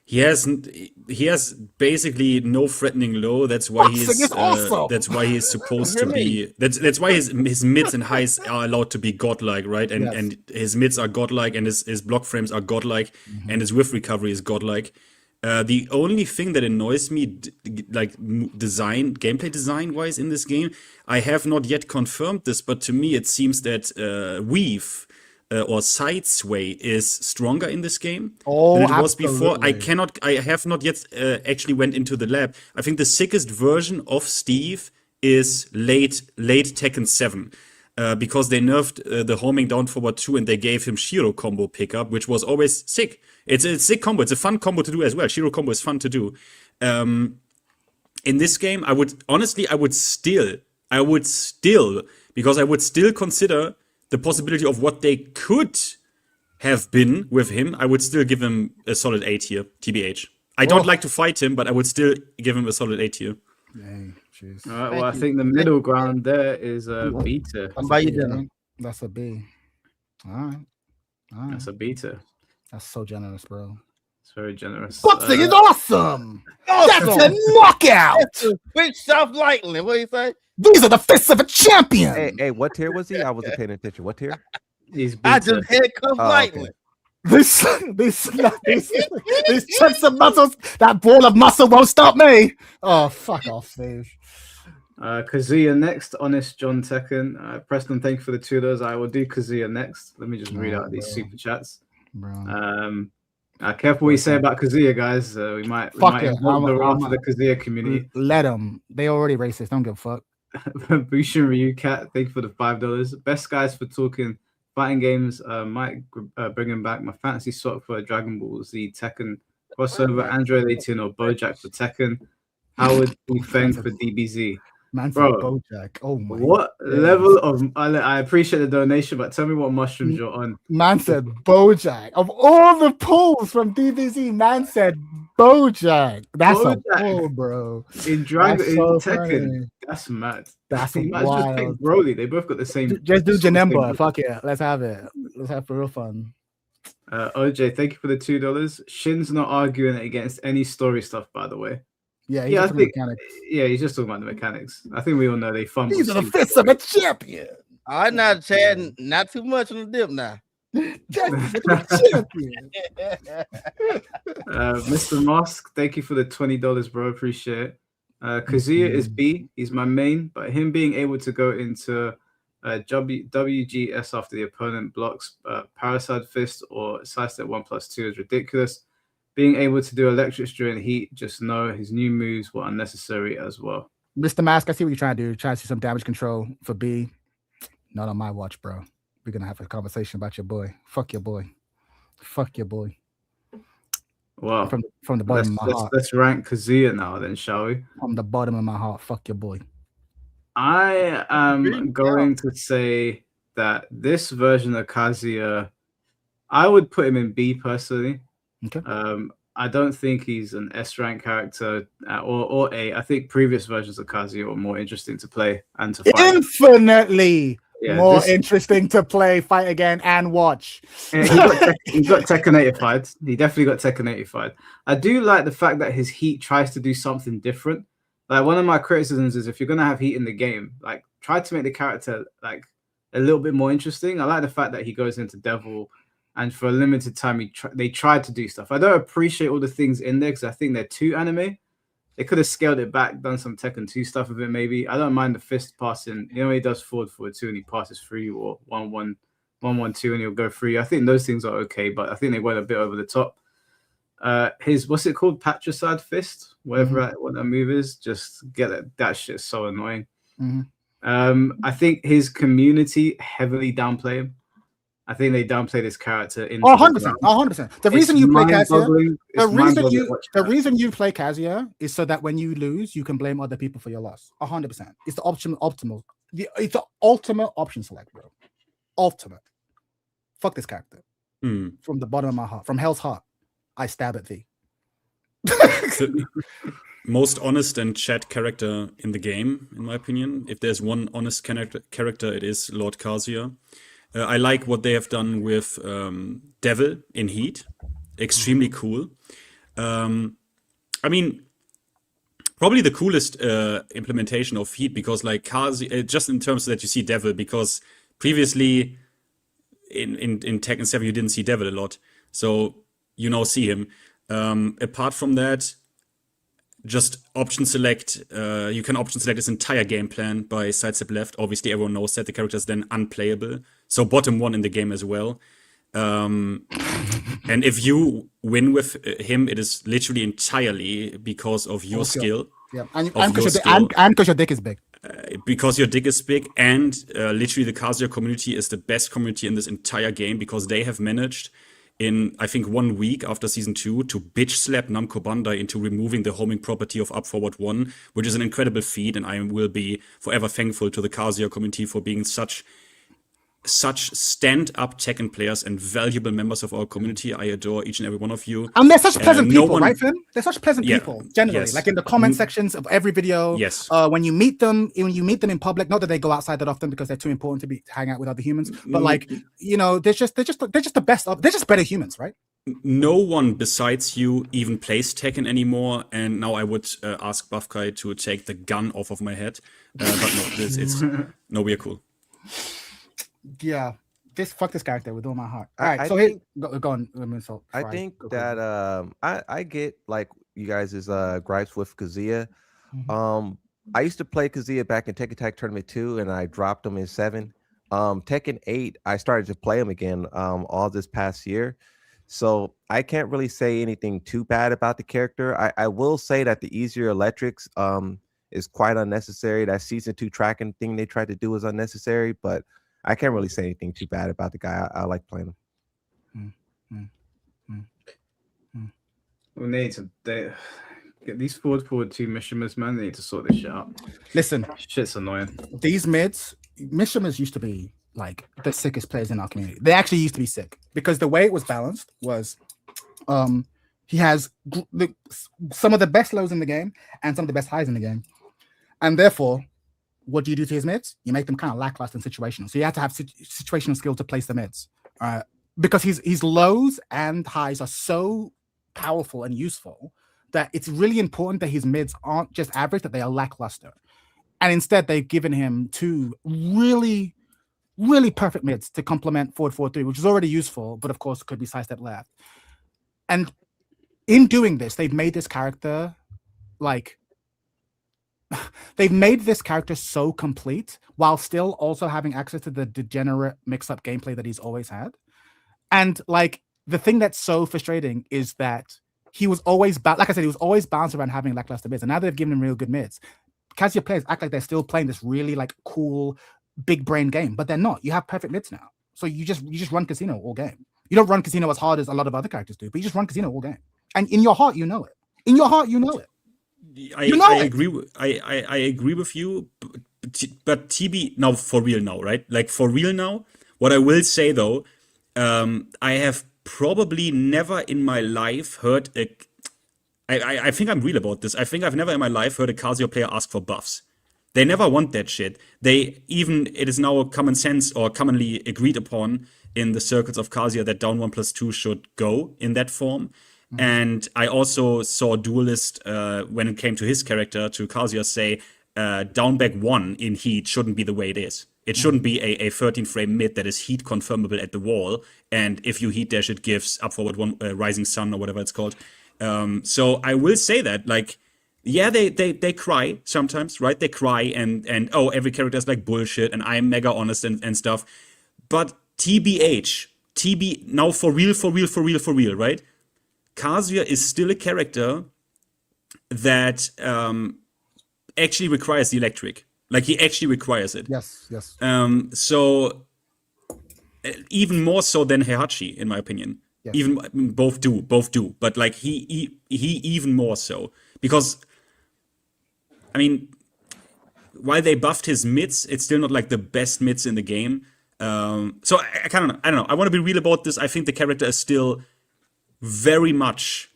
he has basically no threatening low. That's why Boxing he's is awesome. that's why he's supposed Hear to be. That's why his mids and highs are allowed to be godlike, right? And Yes. and his mids are godlike, and his block frames are godlike, and his whiff recovery is godlike. The only thing that annoys me, gameplay design wise in this game, I have not yet confirmed this, but to me it seems that weave or side sway is stronger in this game Oh, than it was before. absolutely. I have not yet actually went into the lab. I think the sickest version of Steve is late Tekken 7. because they nerfed the homing down forward 2 and they gave him Shiro combo pickup, which was always sick. It's a sick combo. It's a fun combo to do as well. Shiro combo is fun to do. In this game, I would still, because I would still consider the possibility of what they could have been with him. I would still give him a solid A tier, TBH. I don't like to fight him, but I would still give him a solid A tier. Dang, jeez. All right, well, I think the middle ground there is a beta. I'm by you dinner. That's a B. All right. That's a beta. That's so generous, bro. It's very generous. Boxing is awesome. That's a knockout. Bitch, soft lightly. What do you say? These are the fists of a champion. Hey, what tier was he? I wasn't paying attention. What tier? He's I beta. just handcuffed Oh, lightly. okay. These chunks of muscles, that ball of muscle won't stop me. Oh, fuck off, Steve. Kazuya next. Honest John Tekken. Preston, thank you for the $2. I will do Kazuya next. Let me just read out these super chats. Bro. Careful what you say about Kazuya, guys. We might involve the wrath of the Kazuya community. Let them. They already racist. Don't give a fuck. Bushin Ryu Cat, thank you for the $5. Best guys for talking fighting games. Might bring him back. My fantasy swap for Dragon Ball Z Tekken crossover. Android 18 or Bojack for Tekken. Howard Feng for DBZ. Man said Bro, Bojack. Oh my. What level of? I appreciate the donation, but tell me what mushrooms you're on. Man said Bojack. Of all the pulls from DBZ, man said Bojack. That's a pull, bro. In Dragon, in so Tekken, funny. that's mad. That's You might just pick wild. Broly. They both got the same. Just do same Janemba. thing. Fuck it. Let's have it. Let's have for real fun. OJ, thank you for the $2. Shin's not arguing against any story stuff, by the way. Yeah, Yeah, I just think. mechanics. Yeah, he's just talking about the mechanics. I think we all know they fumble. These are the fists of a champion. I'm not chatting, not too much on the dip now. Fists of a champion. Mr. Mosk, thank you for the $20, bro. Appreciate it. Kazuya is B. He's my main, but him being able to go into WGS after the opponent blocks Parasite Fist or Sidestep 1+2 is ridiculous. Being able to do electrics during heat, just know his new moves were unnecessary as well. Mr. Mask, I see what you're trying to do. Trying to see some damage control for B. Not on my watch, bro. We're gonna have a conversation about your boy. Fuck your boy. Fuck your boy. Wow. From the bottom of my heart. Let's rank Kazuya now, then, shall we? From the bottom of my heart. Fuck your boy. I am going to say that this version of Kazuya, I would put him in B personally. Okay. I don't think he's an S rank character or A. I think previous versions of Kazuya were more interesting to play and to fight. Infinitely more this- interesting to play, fight again, and watch. Yeah, he got Tekken 85. He definitely got Tekken 85. I do like the fact that his heat tries to do something different. Like, one of my criticisms is if you're gonna have heat in the game, like, try to make the character like a little bit more interesting. I like the fact that he goes into Devil, and for a limited time they tried to do stuff. I don't appreciate all the things in there because I think they're too anime. They could have scaled it back, done some Tekken 2 stuff with it maybe. I don't mind the fist passing. You know, he does forward 2 and he passes through you, or 1-1, 1-1-2 and he'll go through you. I think those things are okay, but I think they went a bit over the top. His, what's it called? Patricide fist? Whatever what that move is. Just get it. That shit's so annoying. I think his community heavily downplay him. I think they downplay this character in 100%. 100%. The reason you play Kazuya, the the reason you play Kazuya is so that when you lose, you can blame other people for your loss. 100%. It's the optimal. It's the ultimate option select, bro. Ultimate. Fuck this character. From the bottom of my heart, from hell's heart, I stab at thee. The most honest and chat character in the game, in my opinion. If there's one honest character, it is Lord Kazuya. I like what they have done with Devil in Heat. Extremely cool. I mean, probably the coolest implementation of Heat, because like Kazuya, just in terms that you see Devil, because previously in Tekken 7 you didn't see Devil a lot. So you now see him. Apart from that, just option select. You can option select his entire game plan by sidestep left. Obviously, everyone knows that the character is then unplayable. So bottom one in the game as well. And if you win with him, it is literally entirely because of your skill. Yeah, and because your dick is big. because your dick is big, and literally the Kazuya community is the best community in this entire game because they have managed in, I think, 1 week after season 2 to bitch slap Namco Bandai into removing the homing property of Up Forward 1, which is an incredible feat, and I will be forever thankful to the Kazuya community for being such stand-up Tekken players and valuable members of our community. I adore each and every one of you. And they're such pleasant no people, one- right, Finn? They're such pleasant Yeah, people, generally. yes. Like in the comment sections of every video. Yes. When you meet them in public, not that they go outside that often because they're too important to hang out with other humans, but like, you know, they're just the best of. They're just better humans, right? No one besides you even plays Tekken anymore, and now I would ask Buffkai to take the gun off of my head. But no, we are cool. Yeah. Fuck this character with all my heart. All I right, so think- go on. I think that I get like you guys' gripes with Kazuya. I used to play Kazuya back in Tekken Tag Tournament 2, and I dropped him in 7. Tekken 8, I started to play him again all this past year. So I can't really say anything too bad about the character. I will say that the easier electrics is quite unnecessary. That season 2 tracking thing they tried to do was unnecessary, but I can't really say anything too bad about the guy. I like playing him. We need to get these forward 2 Mishimers, man. They need to sort this shit out. Listen, Shit's annoying. these mids, Mishimers used to be like the sickest players in our community. They actually used to be sick because the way it was balanced was, he has some of the best lows in the game and some of the best highs in the game, and therefore, what do you do to his mids? You make them kind of lackluster and situational. So you have to have situational skill to place the mids, because his lows and highs are so powerful and useful that it's really important that his mids aren't just average, that they are lackluster. And instead, they've given him 2 really, really perfect mids to complement forward 4-3, which is already useful, but of course could be sidestep left. And in doing this, they've made this character like they've made this character so complete while still also having access to the degenerate mix-up gameplay that he's always had. And like the thing that's so frustrating is that he was always like I said, he was always bounced around having lackluster mids, and now they've given him real good mids. Kazuya players act like they're still playing this really like cool big brain game, but they're not. You have perfect mids now, so you just run Casino all game. You don't run Casino as hard as a lot of other characters do, but you just run Casino all game, and in your heart you know it. In your heart you know it. I agree. I agree with you, but TB now for real now, right? Like for real now. What I will say though, I have probably never in my life heard I think I'm real about this. I think I've never in my life heard a Kazuya player ask for buffs. They never want that shit. It is now common sense or commonly agreed upon in the circles of Kazuya that down 1+2 should go in that form. And I also saw Duelist, when it came to his character, to Kazuya, say down back 1 in heat shouldn't be the way it is. It shouldn't be a 13 frame mid that is heat confirmable at the wall. And if you heat dash, it gives up forward 1 Rising Sun or whatever it's called. So I will say that, like, yeah, they cry sometimes, right? They cry and oh, every character is like bullshit and I'm mega honest and stuff. But TB, now for real, right? Kazuya is still a character that actually requires the electric. Like, he actually requires it. Yes. So even more so than Heihachi, in my opinion. Yes. Even both do. But like he even more so. Because I mean, while they buffed his mids, it's still not like the best mids in the game. So I don't know. I want to be real about this. I think the character is still very much,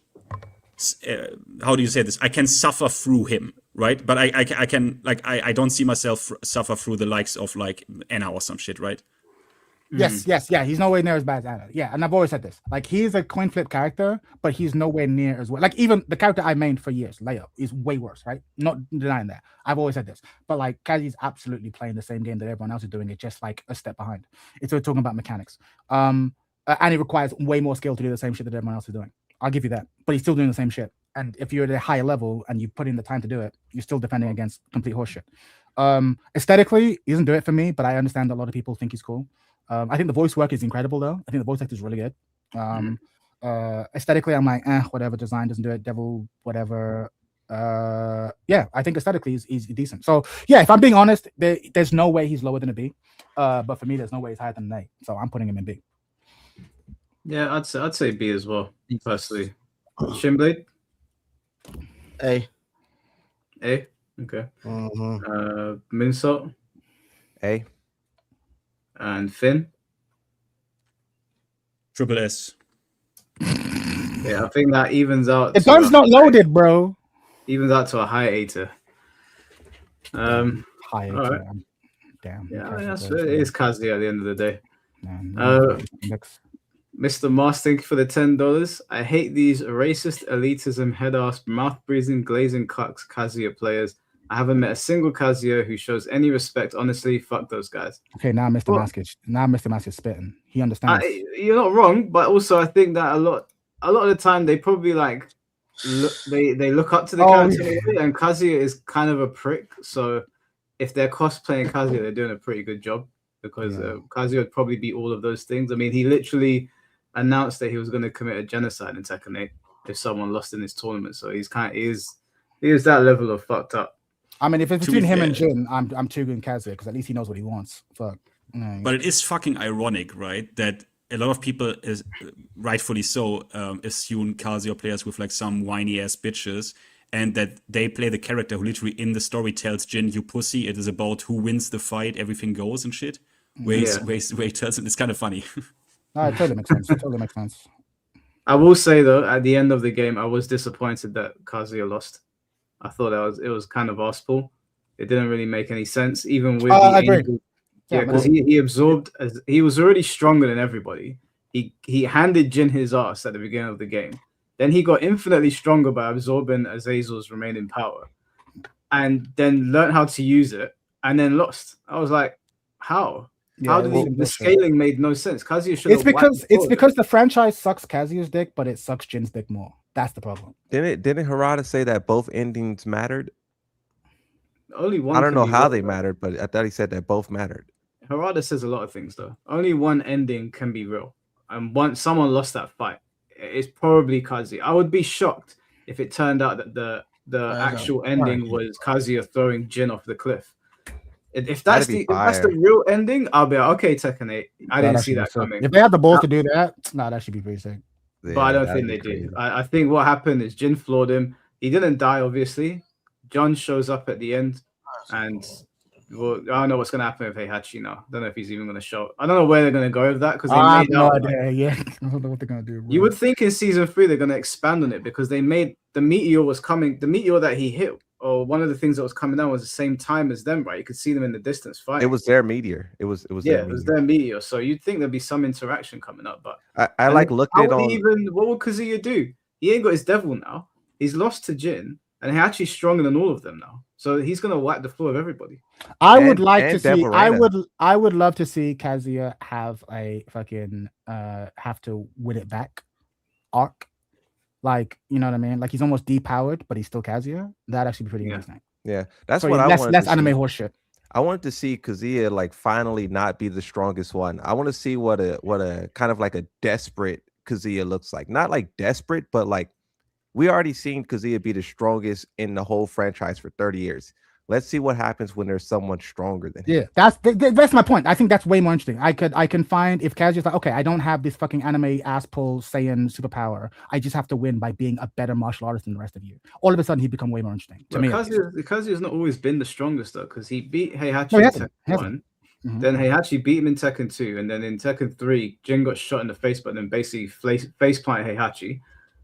how do you say this? I can suffer through him, right? But I can, like, I don't see myself suffer through the likes of like Anna or some shit, right? Yes. He's nowhere near as bad as Anna. Yeah, and I've always said this. Like, he's a coin flip character, but he's nowhere near as well. Like, even the character I mained for years, Leo, is way worse, right? Not denying that. I've always said this. But like, Kazuya's absolutely playing the same game that everyone else is doing. It just like a step behind. It's we're talking about mechanics. And it requires way more skill to do the same shit that everyone else is doing. I'll give you that. But he's still doing the same shit. And if you're at a higher level and you put in the time to do it, you're still defending against complete horseshit. Aesthetically, he doesn't do it for me, but I understand that a lot of people think he's cool. I think the voice work is incredible, though. I think the voice actor is really good. Aesthetically, I'm like, whatever. Design doesn't do it. Devil, whatever. Yeah, I think aesthetically he's decent. So yeah, if I'm being honest, there's no way he's lower than a B. But for me, there's no way he's higher than an A. So I'm putting him in B. Yeah, I'd say B as well, personally. Shinblade? A. A. Okay. Mhm. Minsalt A. and Finn. Triple S. Yeah, I think that evens out. The gun's not loaded, bro. Evens out to a high A tier. High A all tier. right. Damn. Yeah, Kazuya that's goes it. It is Kazuya at the end of the day. next. Mr. Mars, thank you for the $10. I hate these racist, elitism, head-ass, mouth-breathing, glazing cucks Kazuya players. I haven't met a single Kazuya who shows any respect. Honestly, fuck those guys. Okay, now Mr. Mask is spitting. He understands. You're not wrong, but also I think that a lot of the time they probably like they look up to the character in a way, and Kazuya is kind of a prick. So if they're cosplaying Kazuya, they're doing a pretty good job, because Kazuya would probably be all of those things. I mean, he literally announced that he was going to commit a genocide in Tekken 8 if someone lost in this tournament. So he is that level of fucked up. I mean, if it's between him and Jin, I'm too good in Kazuya because at least he knows what he wants. Fuck. But it is fucking ironic, right? That a lot of people, is rightfully so, assume Kazuya players with like some whiny ass bitches, and that they play the character who literally in the story tells Jin, "You pussy." It is about who wins the fight, everything goes and shit. Where he tells him, it's kind of funny. No, it totally makes sense. I will say though, at the end of the game, I was disappointed that Kazuya lost. I thought it was kind of arsefull. It didn't really make any sense, even with the angel. Yeah, because he absorbed. He was already stronger than everybody. He handed Jin his ass at the beginning of the game. Then he got infinitely stronger by absorbing Azazel's remaining power, and then learned how to use it, and then lost. I was like, how? How did the scaling made no sense? Kazuya should. It's because the franchise sucks Kazuya's dick, but it sucks Jin's dick more. That's the problem. Didn't Harada say that both endings mattered? Only one. I don't know how they mattered, but I thought he said that both mattered. Harada says a lot of things though. Only one ending can be real, and once someone lost that fight, it's probably Kazuya. I would be shocked if it turned out that the actual ending was Kazuya throwing Jin off the cliff. If that's the real ending, I'll be like, okay, Tekken 8. I didn't see that coming. If they had the balls to do that, that should be pretty sick. But I don't think they did. I think what happened is Jin floored him. He didn't die, obviously. John shows up at the end, and well, I don't know what's going to happen with Heihachi now. I don't know if he's even going to show. I don't know where they're going to go with that, because I have no idea. Yeah, I don't know what they're going to do. Bro. You would think in season 3 they're going to expand on it, because they made the meteor was coming. The meteor that he hit, or one of the things that was coming down, was the same time as them, right? You could see them in the distance fighting. It was their meteor. It was their meteor. So you'd think there'd be some interaction coming up, but I like looked at on. What would Kazuya do? He ain't got his devil now. He's lost to Jin, and he's actually stronger than all of them now. So he's gonna wipe the floor of everybody. I would love to see Kazuya have a fucking have to win it back arc. Like, you know what I mean? Like, he's almost depowered, but he's still Kazuya. That'd actually be pretty interesting. Yeah, that's what I wanted. Less anime horseshit. I wanted to see Kazuya like finally not be the strongest one. I want to see what a kind of like a desperate Kazuya looks like. Not like desperate, but like we already seen Kazuya be the strongest in the whole franchise for 30 years. Let's see what happens when there's someone stronger than him. Yeah, that's my point. I think that's way more interesting. I can find if Kazuya's like, okay, I don't have this fucking anime ass pull Saiyan superpower. I just have to win by being a better martial artist than the rest of you. All of a sudden, he'd become way more interesting to me. Kazuya's not always been the strongest though, because he beat Heihachi in Tekken 1. Mm-hmm. Then Heihachi beat him in Tekken 2, and then in Tekken 3, Jin got shot in the face, but then basically face planted Heihachi.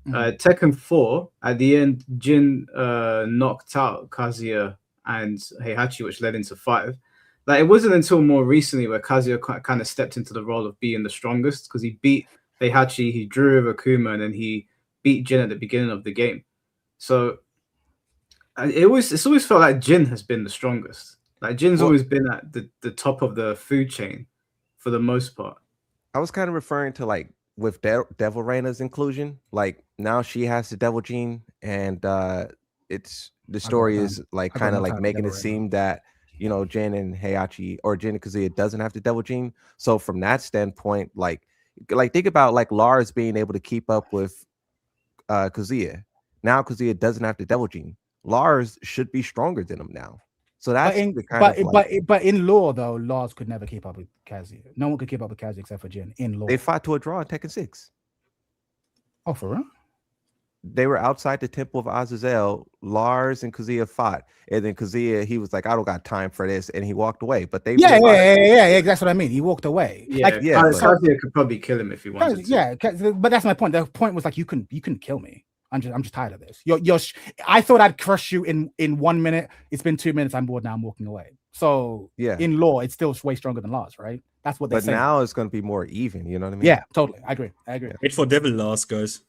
Tekken 4, at the end, Jin knocked out Kazuya and Heihachi, which led into 5. Like, it wasn't until more recently where Kazuya kind of stepped into the role of being the strongest, because he beat Heihachi, he drew over Kuma, and then he beat Jin at the beginning of the game. So it's always felt like Jin has been the strongest. Like, Jin's always been at the top of the food chain for the most part. I was kind of referring to like with Devil Reina's inclusion. Like, now she has the devil gene, and it's the story is like kind of like making it seem that, you know, Jin and Heihachi or Jin and Kazuya doesn't have the devil gene. So from that standpoint, like think about like Lars being able to keep up with Kazuya. Now Kazuya doesn't have the devil gene. Lars should be stronger than him now. So that's But in, the kind of like, but in lore though, Lars could never keep up with Kazuya. No one could keep up with Kazuya except for Jin. In lore, they fought to a draw in Tekken 6. oh for real? They were outside the Temple of Azazel. Lars and Kazuya fought, and then Kazuya, he was like, "I don't got time for this," and he walked away. But they Yeah. That's what I mean. He walked away. Yeah, Like, yeah, Kazuya could probably kill him if he wanted to. yeah, but that's my point. The point was like you couldn't kill me. I'm just tired of this. I thought I'd crush you in 1 minute. It's been 2 minutes. I'm bored now. I'm walking away. So Yeah. in lore, it's still way stronger than Lars, right? That's what they But say. now it's going to be more even. You know what I mean? Yeah, totally. I agree. Wait for Devil Lars, guys.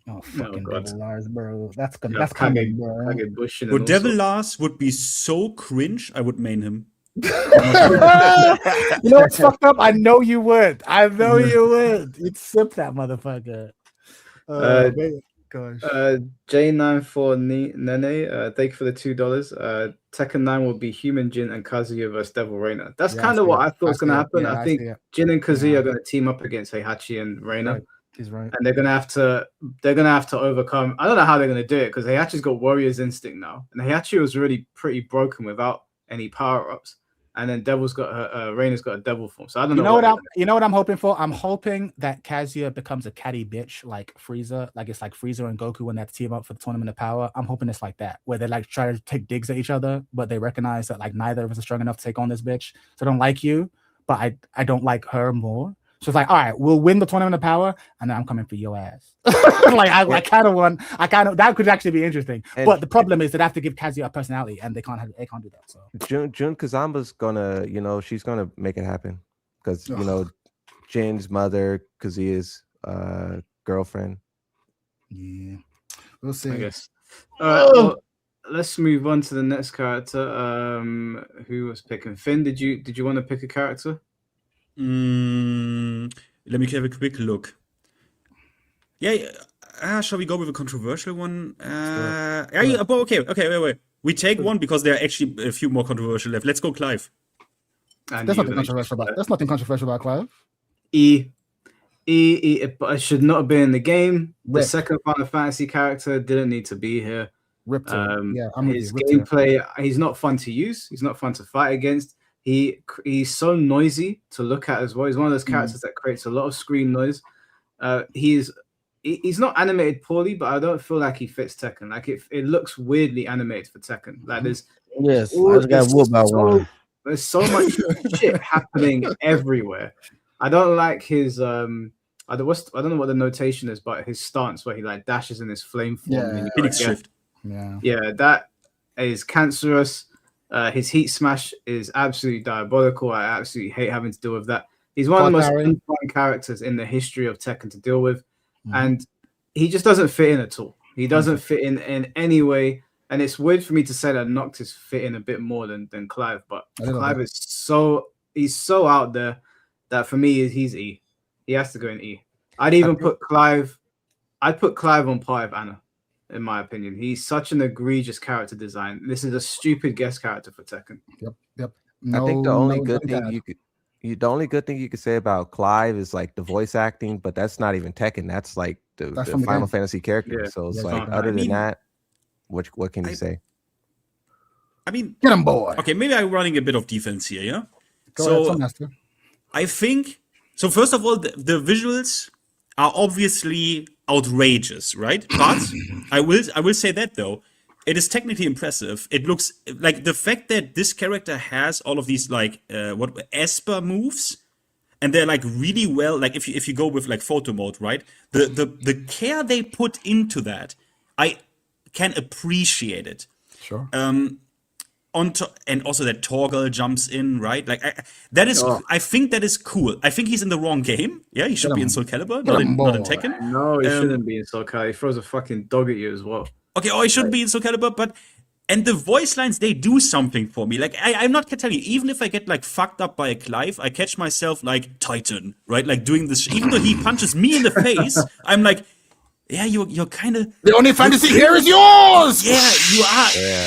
Oh fucking God. Devil Lars, bro. That's Yeah, coming, bro. Kage Bush and But all Devil sorts. Lars would be so cringe. I would main him. You know what's fucked up? I know you would. You'd sip that motherfucker. Gosh. J94 Nene, thank you for the $2. Tekken 9 will be Human Jin and Kazuya versus Devil Reina. That's Yeah, kind I of see what it. I thought was going to see it. happen. Yeah, I I think see it. Jin and Kazuya Yeah. are going to team up against Heihachi and Reina. Right. He's right. And they're gonna have to overcome. I don't know how they're gonna do it because Heihachi's got Warrior's Instinct now, and Heihachi was really pretty broken without any power ups. And then Devil's got her, Reina's got a Devil form. So I don't know. You know what I'm hoping for? I'm hoping that Kazuya becomes a catty bitch like Frieza, like it's like Frieza and Goku when they have to team up for the Tournament of Power. I'm hoping it's like that, where they like try to take digs at each other, but they recognize that like neither of us is strong enough to take on this bitch. So I don't like you, but I don't like her more. So it's like, all right, we'll win the Tournament of Power, and then I'm coming for your ass. Like I kind of that could actually be interesting. But the problem is that I have to give Kazuya a personality, and they can't do that. So Jun Kazama's gonna, she's gonna make it happen because Jin's mother, Kazuya's girlfriend. Yeah, we'll see. I guess. All right, well, let's move on to the next character. Who was picking? Finn, did you want to pick a character? Let me have a quick look. Yeah, shall we go with a controversial one? Okay, wait. We take one because there are actually a few more controversial left. Let's go, Clive. There's nothing controversial about Clive. It should not have been in the game. The second Final Fantasy character didn't need to be here. Ripped his gameplay, he's not fun to use. He's not fun to fight against. He's so noisy to look at as well. He's one of those characters that creates a lot of screen noise. He's not animated poorly, but I don't feel like he fits Tekken. Like it looks weirdly animated for Tekken. Like I just got whooped by one. There's so much shit happening everywhere. I don't like his I don't know what the notation is, but his stance where he like dashes in his flame form. Phoenix Shift. Yeah, that is cancerous. His heat smash is absolutely diabolical. I absolutely hate having to deal with that. He's one of the most fun characters in the history of Tekken to deal with, and he just doesn't fit in at all. He doesn't fit in any way, and it's weird for me to say that Noctis fit in a bit more than Clive, but Clive is he's so out there that for me he's E. He has to go in E. I'd put Clive on par with Anna. In my opinion, he's such an egregious character design. This is a stupid guest character for Tekken. Yep. I think the only good thing you could say about Clive is like the voice acting, but that's not even Tekken. That's like the Final Fantasy character. Yeah. So it's other than that, what can you say? I mean, get him, boy. Okay, maybe I'm running a bit of defense here. Yeah. Go ahead, I think so. First of all, the visuals are obviously outrageous, right? But I will say that though, it is technically impressive. It looks like the fact that this character has all of these like Esper moves, and they're like really well. Like if you go with like photo mode, right? The care they put into that, I can appreciate it. Sure. And also that Torgal jumps in, right? Like that is, I think that is cool. I think he's in the wrong game. Yeah, he should be in Soul Calibur, not in Tekken. No, he shouldn't be in Soul Calibur. He throws a fucking dog at you as well. Okay, he should be in Soul Calibur, and the voice lines, they do something for me. Like I'm not gonna tell you, even if I get like fucked up by a Clive, I catch myself like Titan, right? Like doing this, even though he punches me in the face, I'm like, yeah, you're kind of the only fantasy here is yours. Yeah,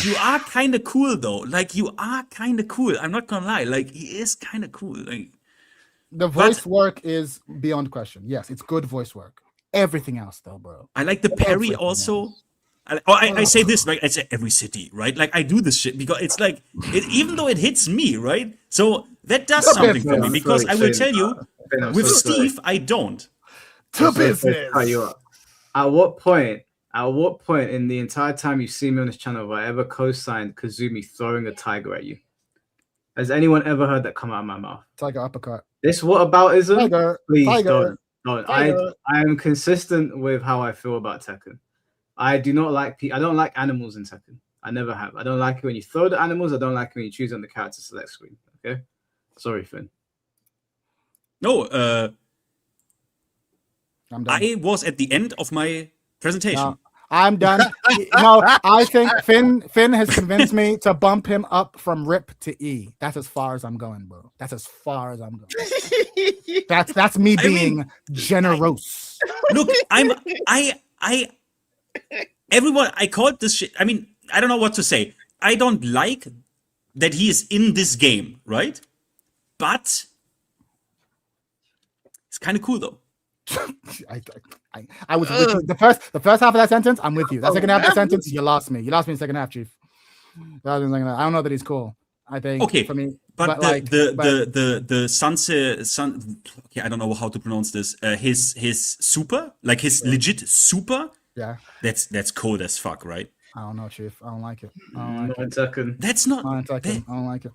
you are kind of cool though. Like you are kind of cool. I'm not gonna lie. Like he is kind of cool. Like the voice work is beyond question. Yes, it's good voice work. Everything else though, bro. I like the parry also. I say this, like I say every city, right? Like I do this shit because it's like, even though it hits me, right? So that does something for me because I will tell you, with Steve, I don't. To business. Cut you up. At what point in the entire time you've seen me on this channel have I ever co-signed Kazumi throwing a tiger at you? Has anyone ever heard that come out of my mouth? Tiger uppercut. This whataboutism? Tiger. Please Tiger. don't. Tiger. I am consistent with how I feel about Tekken. I do not like I don't like animals in Tekken. I never have. I don't like it when you throw the animals. I don't like it when you choose on the character select screen. Okay, sorry, Finn. No, I'm done. I was at the end of my presentation. No, I'm done. No, I think Finn has convinced me to bump him up from Rip to E. That's as far as I'm going, bro. That's as far as I'm going. That's me being generous. Look, everyone, I called this shit. I mean, I don't know what to say. I don't like that he is in this game, right? But it's kind of cool though. I was with you. The first half of that sentence, I'm with you. That second half of that sentence, you lost me. You lost me in the second half, Chief. I don't know that he's cool. I think okay for me, but the sunset okay, I don't know how to pronounce this. His super, like his legit super. Yeah, that's cold as fuck, right? I don't know, Chief. I don't like it. That's not. I don't like it.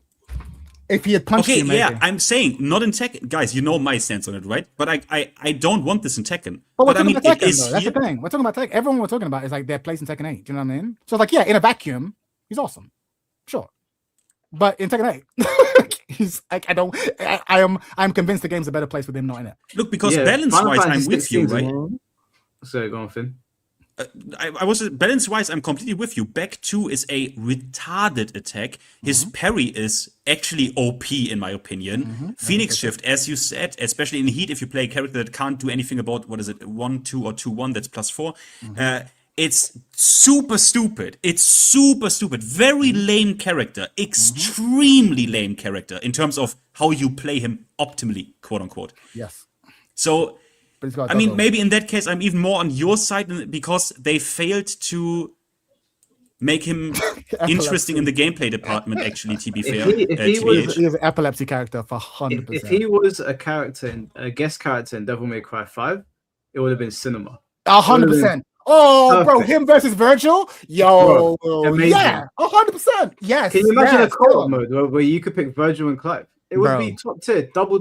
If he had punched you, maybe. Yeah, I'm saying not in Tekken, guys. You know my stance on it, right? But I don't want this in Tekken. But we're I talking mean, about Tekken, though. That's the thing. We're talking about Tekken. Everyone we're talking about is like their place in Tekken 8. Do you know what I mean? So like, yeah, in a vacuum, he's awesome, sure. But in Tekken 8, he's like, I'm convinced the game's a better place with him not in it. Look, because balance-wise, I'm with you, right? Sorry, go on, Finn. I was balance-wise, I'm completely with you. Back 2 is a retarded attack. His parry is actually OP in my opinion. Phoenix Shift, as you said, especially in Heat, if you play a character that can't do anything about, what is it, 1-2 or 2-1, that's +4. It's super stupid. It's super stupid. Very lame character. Extremely lame character in terms of how you play him optimally, quote unquote. Yes. So, I mean, maybe in that case, I'm even more on your side because they failed to make him interesting in the gameplay department, actually, to be fair. He is an epilepsy character for 100%. If he was a guest character in Devil May Cry 5, it would have been cinema. 100%. Oh, perfect. bro, him versus Virgil? Yo, bro, yeah, 100%. Yes. Can you imagine a co-op mode where you could pick Virgil and Clive? It would be top tier, double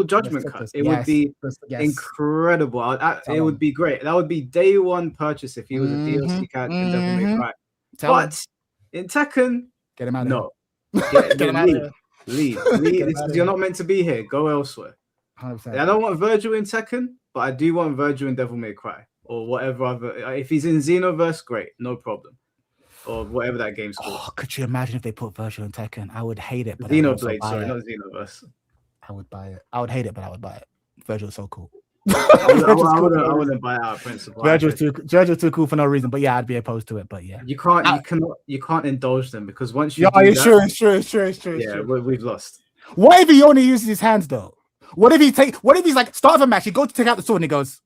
judgment cut. It would be incredible. It would be great. That would be day one purchase if he was a DLC character in Devil May Cry. But in Tekken, get him out of here. Get him out of here. Leave. You're not meant to be here. Go elsewhere. 100%. I don't want Virgil in Tekken, but I do want Virgil in Devil May Cry or whatever other. If he's in Xenoverse, great, no problem. Or whatever that game's called. Oh, could you imagine if they put Virgil in Tekken? I would hate it. But Xenoblade, sorry, not Xenoverse. I would buy it. I would hate it, but I would buy it. Virgil's so cool. I wouldn't buy it out of principle. Virgil's too cool for no reason, but yeah, I'd be opposed to it. But yeah, you can't indulge them because once you it's true. Yeah, we've lost. What if he only uses his hands though? What if he's like start of a match, he goes to take out the sword and he goes,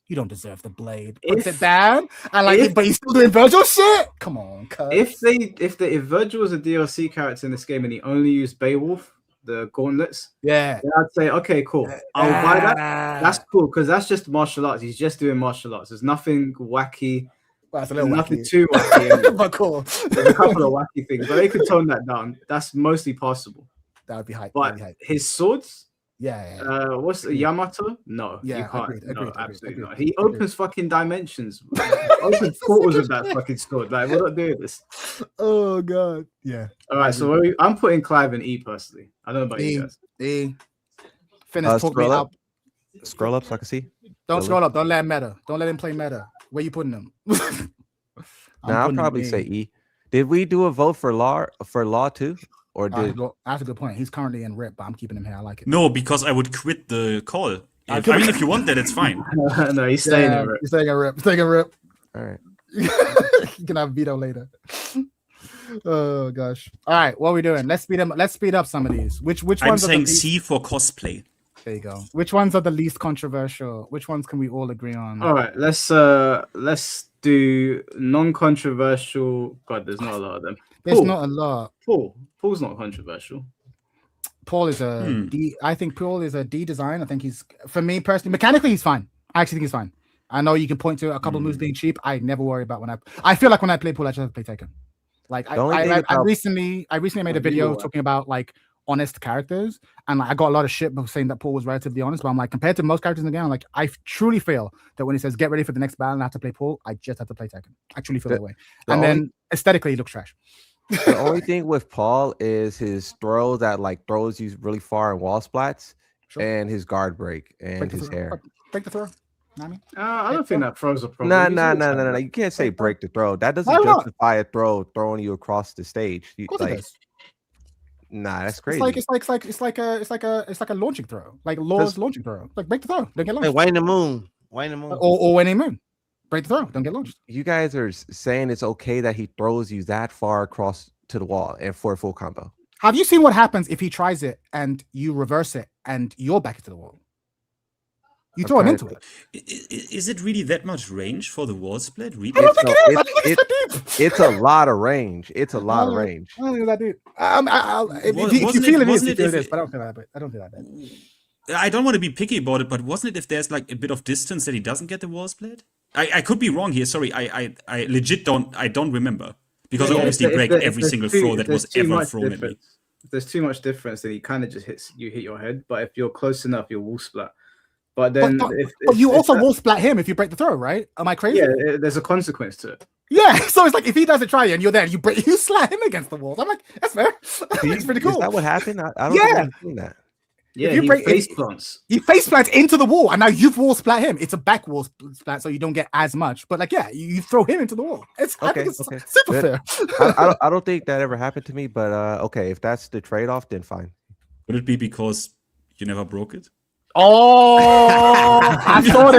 "You don't deserve the blade." Puts it down and but he's still doing Virgil shit. Come on, cuz. If Virgil was a DLC character in this game and he only used Beowulf, the gauntlets, then I'd say, okay, cool, I'll buy that. That's cool because that's just martial arts. He's just doing martial arts. There's nothing wacky. Well, it's a little nothing too wacky, but cool. There's a couple of wacky things, but they could tone that down. That's mostly possible. That would be hype. But his swords. Yeah. What's Yamato? No, yeah, you can't. Agreed, Absolutely not. He opens fucking dimensions. Opens portals with that fucking sword. Like, we're not doing this. Oh god. Yeah. All right. So I'm putting Clive in E personally. I don't know about you guys. E. Finish talk me up. Scroll up so I can see. Don't scroll up. Don't let him meta. Don't let him play meta. Where you putting him? I'll probably say E. Did we do a vote for Law too? Or that's a good point. He's currently in RIP, but I'm keeping him here. I like it. No, because I would quit the call. I mean, if you want that, it's fine. No, he's staying in RIP. He's staying in RIP. He's staying in RIP. All right. You can have veto later. Oh gosh. All right, what are we doing? Let's speed up some of these. Which ones? I'm saying C for cosplay. There you go. Which ones are the least controversial? Which ones can we all agree on? All right, let's do non-controversial. God, there's not a lot of them. There's Paul. not a lot. Paul's not controversial. Paul is a D. I think Paul is a D design. I think he's, for me personally, mechanically he's fine. I actually think he's fine. I know you can point to a couple of moves being cheap. I never worry about when I feel like when I play Paul, I just have to play Tekken. Like I recently made a video talking about like honest characters, and like, I got a lot of shit for saying that Paul was relatively honest. But I'm like, compared to most characters in the game, I'm like, I truly feel that when he says get ready for the next battle and I have to play Paul, I just have to play Tekken. I truly feel that way. And then aesthetically, he looks trash. The only thing with Paul is his throw that like throws you really far in wall splats, and his guard break and his hair. Break the throw. I don't think that throws a problem. No. You can't say break the throw. That doesn't justify a throw throwing you across the stage. Nah, that's crazy. It's like a launching throw. Like Law's launching throw. Like break the throw. Don't get launched. Hey, Wayne the Moon. Or Wayne the Moon. Break the throw. Don't get launched. You guys are saying it's okay that he throws you that far across to the wall and for a full combo. Have you seen what happens if he tries it and you reverse it and you're back into the wall? You throw him into it. Is it really that much range for the wall split? Really? I don't think it is. I think it's so deep. It's a lot of range. It's a lot of range. I don't think it's that deep. If you feel it is, you feel it is. But I don't feel that bad. I don't feel that bad. I don't want to be picky about it, but wasn't it if there's like a bit of distance that he doesn't get the wall split? I could be wrong here. Sorry, I legit don't remember, because I obviously break every single throw that was ever thrown at me. If there's too much difference, then he kind of just hit your head. But if you're close enough, you'll wall splat. But then, but you also wall splat him if you break the throw, right? Am I crazy? Yeah, there's a consequence to it. Yeah, so it's like if he doesn't try you and you're there, you slat him against the walls. I'm like, that's fair. It's pretty cool. Is that what happened? I don't think I've seen that. Yeah, he face plants. He face plants into the wall, and now you've wall splat him. It's a back wall splat, so you don't get as much. But like, yeah, you throw him into the wall. I think it's super fair. I don't think that ever happened to me, but okay, if that's the trade-off, then fine. Would it be because you never broke it? Oh, I thought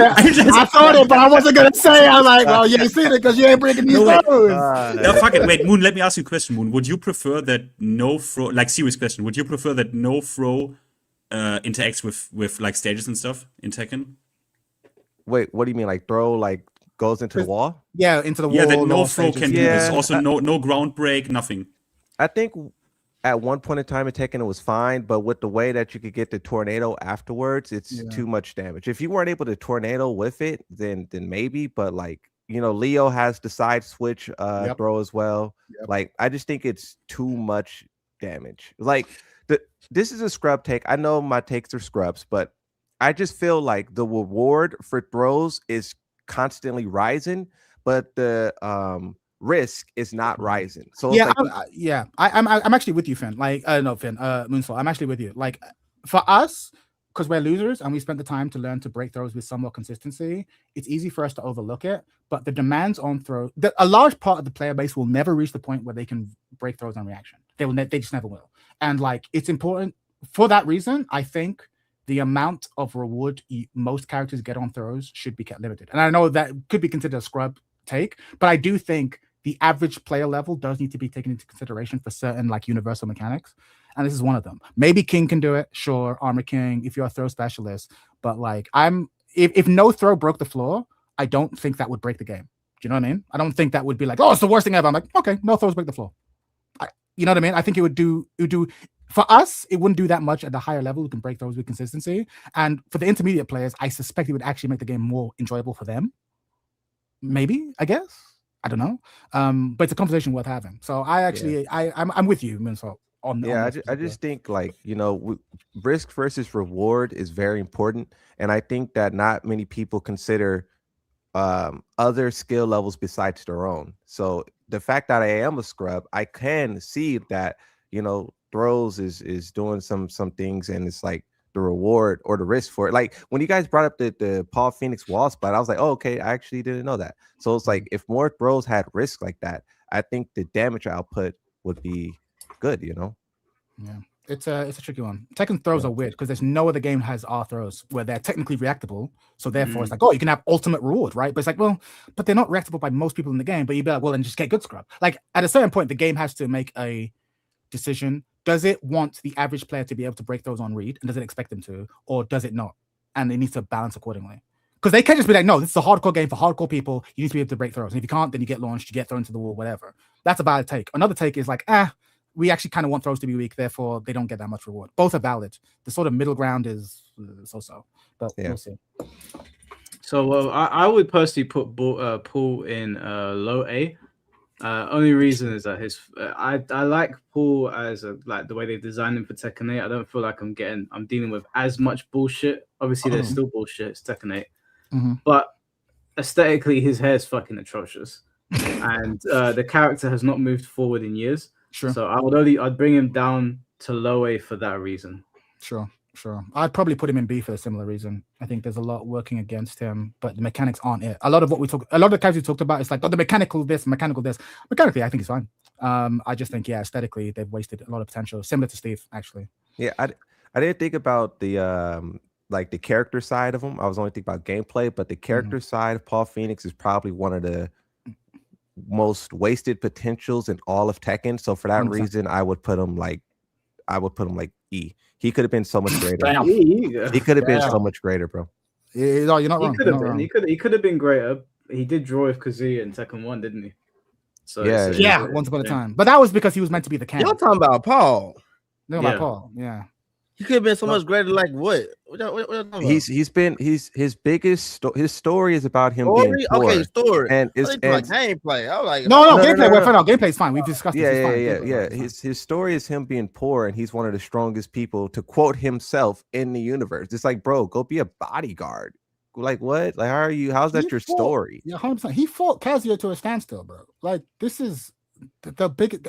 it, but I wasn't gonna say. I'm like, well, you ain't seen it because you ain't breaking these throws. No, fuck it. Wait, Moon. Let me ask you a question, Moon. Would you prefer that no throw? Like, serious question. Would you prefer that no throw interacts with like stages and stuff in Tekken? Wait, what do you mean? Like throw like goes into the wall? Yeah, into the wall. Yeah, that no throw can do this. Also, no ground break, nothing. I think at one point in time in Tekken it was fine, but with the way that you could get the tornado afterwards, it's too much damage. If you weren't able to tornado with it, then maybe. But like, you know, Leo has the side switch throw as well. Like, I just think it's too much damage. Like, this is a scrub take. I know my takes are scrubs, but I just feel like the reward for throws is constantly rising, but the risk is not rising. So I'm actually with you, Finn. Like, no, Finn, Moonsault. I'm actually with you. Like, for us, because we're losers and we spent the time to learn to break throws with somewhat consistency, it's easy for us to overlook it. But the demands on throw, a large part of the player base will never reach the point where they can break throws on reaction. They just never will. And like, it's important for that reason. I think the amount of reward most characters get on throws should be kept limited. And I know that could be considered a scrub take, but I do think the average player level does need to be taken into consideration for certain like universal mechanics. And this is one of them. Maybe King can do it. Sure. Armor King, if you're a throw specialist. But like, if no throw broke the floor, I don't think that would break the game. Do you know what I mean? I don't think that would be like, oh, it's the worst thing ever. I'm like, okay, no throws break the floor. You know what I mean? I think it would do for us, it wouldn't do that much at the higher level. We can break those with consistency. And for the intermediate players, I suspect it would actually make the game more enjoyable for them. Maybe, I guess. I don't know. But it's a conversation worth having. So I'm with you, Moonsault. I just think, like, you know, risk versus reward is very important. And I think that not many people consider other skill levels besides their own. So the fact that I am a scrub, I can see that, you know, throws is doing some things, and it's like the reward or the risk for it. Like when you guys brought up the Paul Phoenix wall spot, I was like, oh, okay, I actually didn't know that. So it's like, if more throws had risk like that, I think the damage output would be good, you know? Yeah, it's a tricky one. Tekken throws are weird because there's no other game has R throws where they're technically reactable. So therefore it's like, oh, you can have ultimate reward, right? But it's like, well, but they're not reactable by most people in the game. But you'd be like, well, then just get good scrub. Like at a certain point, the game has to make a decision. Does it want the average player to be able to break those on read? And does it expect them to? Or does it not? And it needs to balance accordingly. Because they can't just be like, no, this is a hardcore game for hardcore people. You need to be able to break throws. And if you can't, then you get launched, you get thrown to the wall, whatever. That's a valid take. Another take is like, we actually kind of want throws to be weak, therefore they don't get that much reward. Both are valid. The sort of middle ground is so-so, but we'll see. So I would personally put Paul in low A. Only reason is that I like Paul as like the way they designed him for Tekken 8. I don't feel like I'm dealing with as much bullshit. Obviously, there's still bullshit. It's Tekken 8, but aesthetically, his hair is fucking atrocious, and the character has not moved forward in years. Sure. So I'd bring him down to low A for that reason. Sure. I'd probably put him in B for a similar reason. I think there's a lot working against him, but the mechanics aren't it. A lot of the characters we talked about, it's like, the mechanical this, mechanical this. Mechanically, I think it's fine. I just think, aesthetically, they've wasted a lot of potential. Similar to Steve, actually. Yeah, I didn't think about the like the character side of him. I was only thinking about gameplay, but the character side of Paul Phoenix is probably one of the most wasted potentials in all of Tekken. So for that reason, I would put him like E. He could have been so much greater. He could have been so much greater, bro. No, you're not wrong. He could have been greater. He did draw with Kazuya in Tekken 1, didn't he? So yeah, once upon a time. But that was because he was meant to be the camp. Y'all talking about Paul? No, about Paul. Yeah. He could have been so much greater. Like what? What y'all talking about? His story is about him being poor. Okay, story. And it's like gameplay. I was like, no, gameplay. We're fine. Gameplay's fine. We've discussed this. Yeah. His story is him being poor, and he's one of the strongest people, to quote himself, in the universe. It's like, bro, go be a bodyguard. Like what? Like how's that your story? Yeah, 100%. He fought Kazuya to a standstill, bro. Like this is the big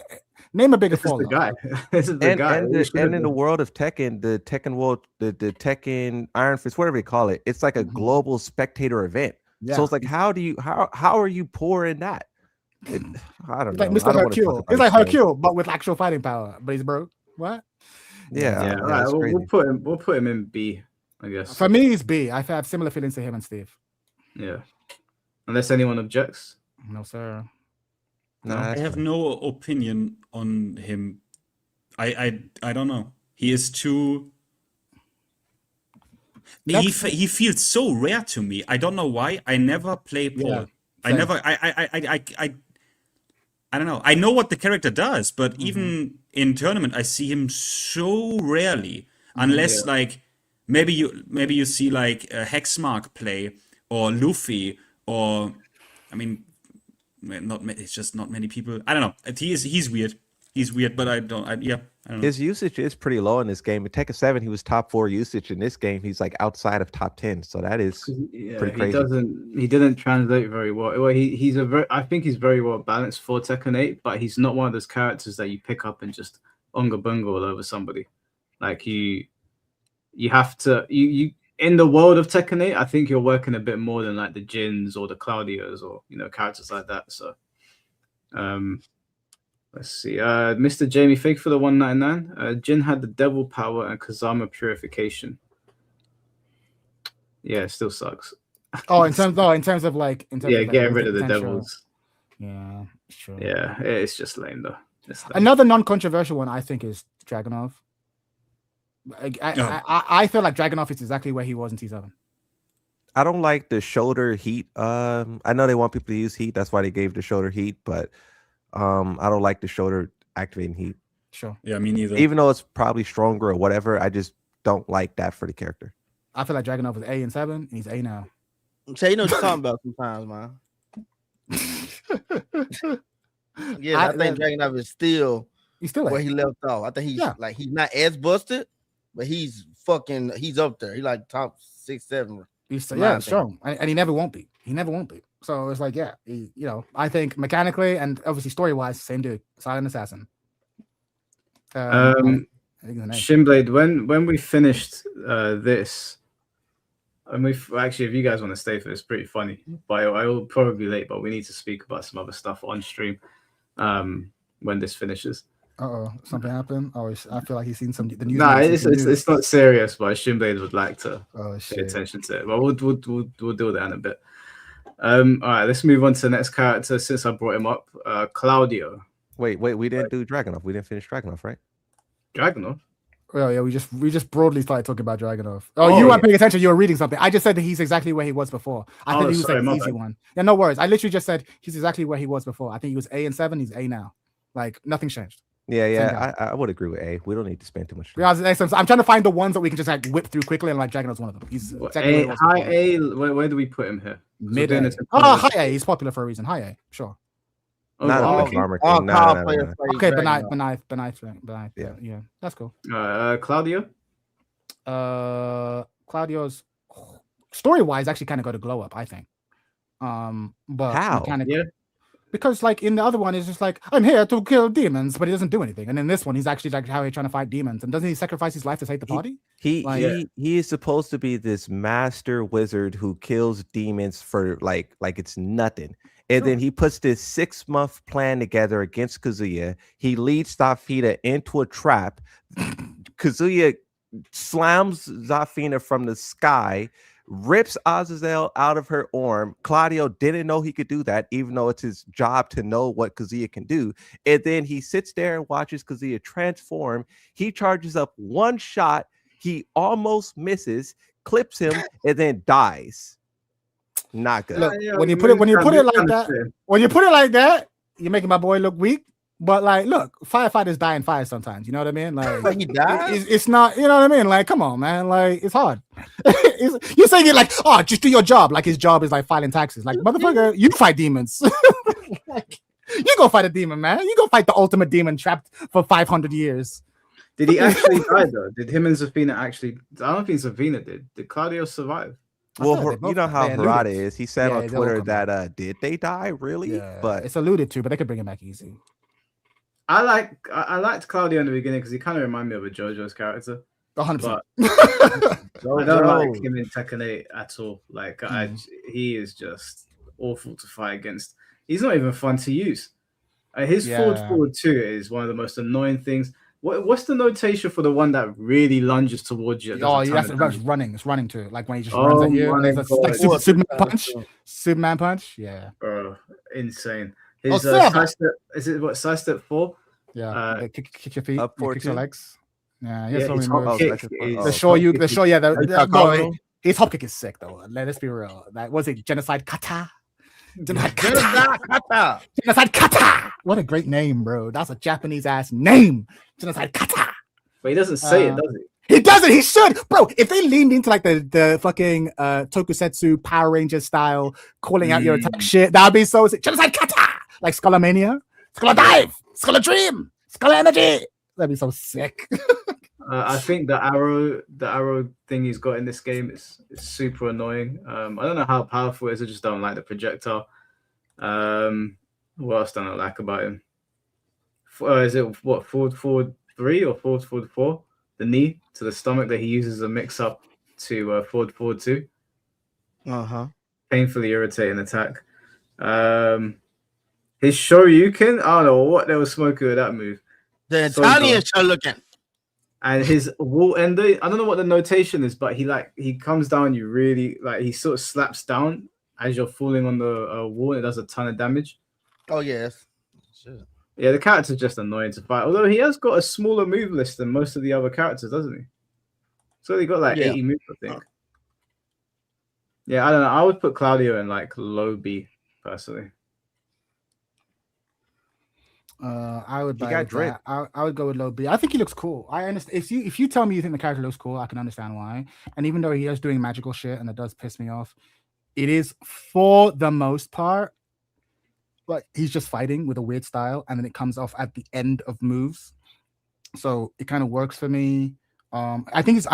name a bigger fall. The guy. This is the guy. And in the world of Tekken, the Tekken world, the Tekken Iron Fist, whatever you call it, it's like a global spectator event. Yeah. So it's like, how are you poor in that? I don't know. Like Mr. Hercule. It's like Hercule, but with actual fighting power. But he's broke. What? Yeah. All right, we'll put him in B, I guess. For me, it's B. I have similar feelings to him and Steve. Yeah. Unless anyone objects. No, sir. No, I have no opinion on him. I don't know. He is too. He feels so rare to me. I don't know why. I never play Paul. Yeah, I don't know. I know what the character does, but even in tournament, I see him so rarely. Unless like maybe you see like Hexmark play or Luffy or it's just not many people. I don't know. He's weird. He's weird, but I don't know. His usage is pretty low in this game. In Tekken 7, he was top 4 usage. In this game, he's like outside of top 10. So that is pretty crazy. He didn't translate very well. I think he's very well balanced for Tekken 8, but he's not one of those characters that you pick up and just unga bunga all over somebody. Like you have to in the world of Tekken 8, I think you're working a bit more than like the Jins or the Claudios or characters like that. So let's see. Mr. Jamie, thank you for the 199. Jin had the devil power and Kazama purification. Yeah, it still sucks. In terms of getting rid of the devils. Yeah, sure. Yeah, it's just lame though. Another non-controversial one I think is Dragunov. I feel like Dragunov is exactly where he was in T7. I don't like the shoulder heat. I know they want people to use heat. That's why they gave the shoulder heat, but I don't like the shoulder activating heat. Sure. Yeah, me neither. Even though it's probably stronger or whatever, I just don't like that for the character. I feel like Dragunov was A in 7, and he's A now. So you know what you're talking about sometimes, man. I think Dragunov is still where he left off. I think he's he's not as busted, but he's up there. He's like top 6, 7. He's strong, and he never won't be. So it's like, I think mechanically and obviously story-wise, same dude, Silent Assassin. Shinblade, when we finished this, and actually, if you guys want to stay for this, pretty funny. But I will probably be late, but we need to speak about some other stuff on stream when this finishes. Something happened. I feel like he's seen the news. No, it's not serious, but Shinblade would like to pay attention to it. But we'll do that in a bit. All right, let's move on to the next character since I brought him up. Claudio. Wait, we didn't do Dragunov. We didn't finish Dragunov, right? Dragunov? Oh yeah, we just broadly started talking about Dragunov. Oh, you weren't paying attention. You were reading something. I just said that he's exactly where he was before. I think he was an easy one. Yeah, no worries. I literally just said he's exactly where he was before. I think he was A in 7. He's A now. Like nothing changed. Yeah. I would agree with A. We don't need to spend too much time. Yeah, I'm trying to find the ones that we can just like whip through quickly, and like Dragunov's one of them. He's exactly high A. Where do we put him here? Mid A. Oh, high A. He's popular for a reason. High A, sure. Not armor king. Okay, Benaith. Yeah, that's cool. Claudio. Claudio's story-wise actually kind of got a glow up, I think. But how? Because like in the other one, it's just like I'm here to kill demons, but he doesn't do anything. And in this one, he's actually like how he's trying to fight demons. And doesn't he sacrifice his life to save the party? He is supposed to be this master wizard who kills demons for like it's nothing. And then he puts this 6-month plan together against Kazuya. He leads Zafina into a trap. Kazuya slams Zafina from the sky, rips Azazel out of her arm. Claudio didn't know he could do that, even though it's his job to know what Kazuya can do. And then he sits there and watches Kazuya transform. He charges up one shot. He almost misses, clips him, and then dies. Not good. Look, when you put it like that, you're making my boy look weak. But like, look, firefighters die in fire sometimes. You know what I mean? Like, he dies? It's not. You know what I mean? Like, come on, man. Like, it's hard. You're saying it like, oh, just do your job. Like his job is like filing taxes. Like, motherfucker, you fight demons. Like, you go fight a demon, man. You go fight the ultimate demon trapped for 500 years. Did he actually die though? Did him and Zafina actually? I don't think Zafina did. Did Claudio survive? Well, you know how Harada is. He said on Twitter that did they die really? Yeah, but it's alluded to, but they could bring him back easy. I liked Claudio in the beginning because he kind of reminded me of a JoJo's character. 100%. I don't like him in Tekken 8 at all. Like he is just awful to fight against. He's not even fun to use. His forward 2 is one of the most annoying things. What's the notation for the one that really lunges towards you? That's running. It's running too. Like when he just runs at you. Like Superman punch. Superman punch. Yeah. Insane. His is it what side step 4? Yeah. Kick your feet. Up 4 kick your legs. Yeah. He Yeah, has so many moves. The show. His hop kick is sick though. Let's be real. That was it. Genocide kata. Genocide kata. What a great name, bro. That's a Japanese ass name. Genocide kata. But he doesn't say it, does he? He doesn't. He should, bro. If they leaned into like the fucking Tokusatsu Power Rangers style, calling out your attack shit, that'd be so sick. Genocide kata, like Skullomania, Skull Dive, Skull Dream, Skull Energy. That'd be so sick. I think the arrow thing he's got in this game is super annoying. I don't know how powerful it is. I just don't like the projectile. What else don't I like about him? Is it what forward 3 or forward 4? The knee to the stomach that he uses as a mix up to forward 2. Painfully irritating attack. His Shoryuken, I don't know what they were smoking with that move. The Italian Shoryuken. And his wall ender, I don't know what the notation is, but he comes down, you really like he sort of slaps down as you're falling on the wall, and it does a ton of damage. Oh yes. Yeah, the character's just annoying to fight. Although he has got a smaller move list than most of the other characters, doesn't he? So he got like 80 moves, I think. Yeah, I don't know. I would put Claudio in like low B personally. I would go with low B. I think he looks cool. I understand if you tell me you think the character looks cool, I can understand why. And even though he is doing magical shit and it does piss me off, it is for the most part like he's just fighting with a weird style, and then it comes off at the end of moves. So it kind of works for me. I think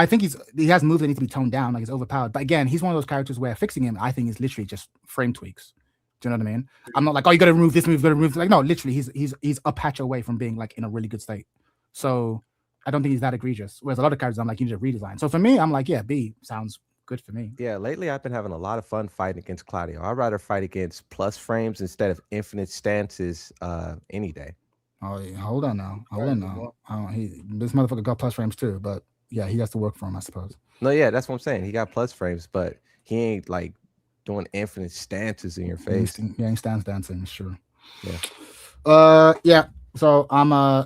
he has moves that need to be toned down, like he's overpowered. But again, he's one of those characters where fixing him, I think, is literally just frame tweaks. Do you know what I mean? I'm not like, oh, you got to remove this move, got to remove. Like, no, literally, he's a patch away from being like in a really good state. So I don't think he's that egregious. Whereas a lot of characters, I'm like, you need to redesign. So for me, I'm like, yeah, B sounds good for me. Yeah, lately I've been having a lot of fun fighting against Claudio. I'd rather fight against plus frames instead of infinite stances any day. Oh, yeah. Hold on now. This motherfucker got plus frames too, but yeah, he has to work for him, I suppose. No, yeah, that's what I'm saying. He got plus frames, but he ain't like doing infinite stances in your face. He ain't stance dancing, sure. Yeah. Yeah. So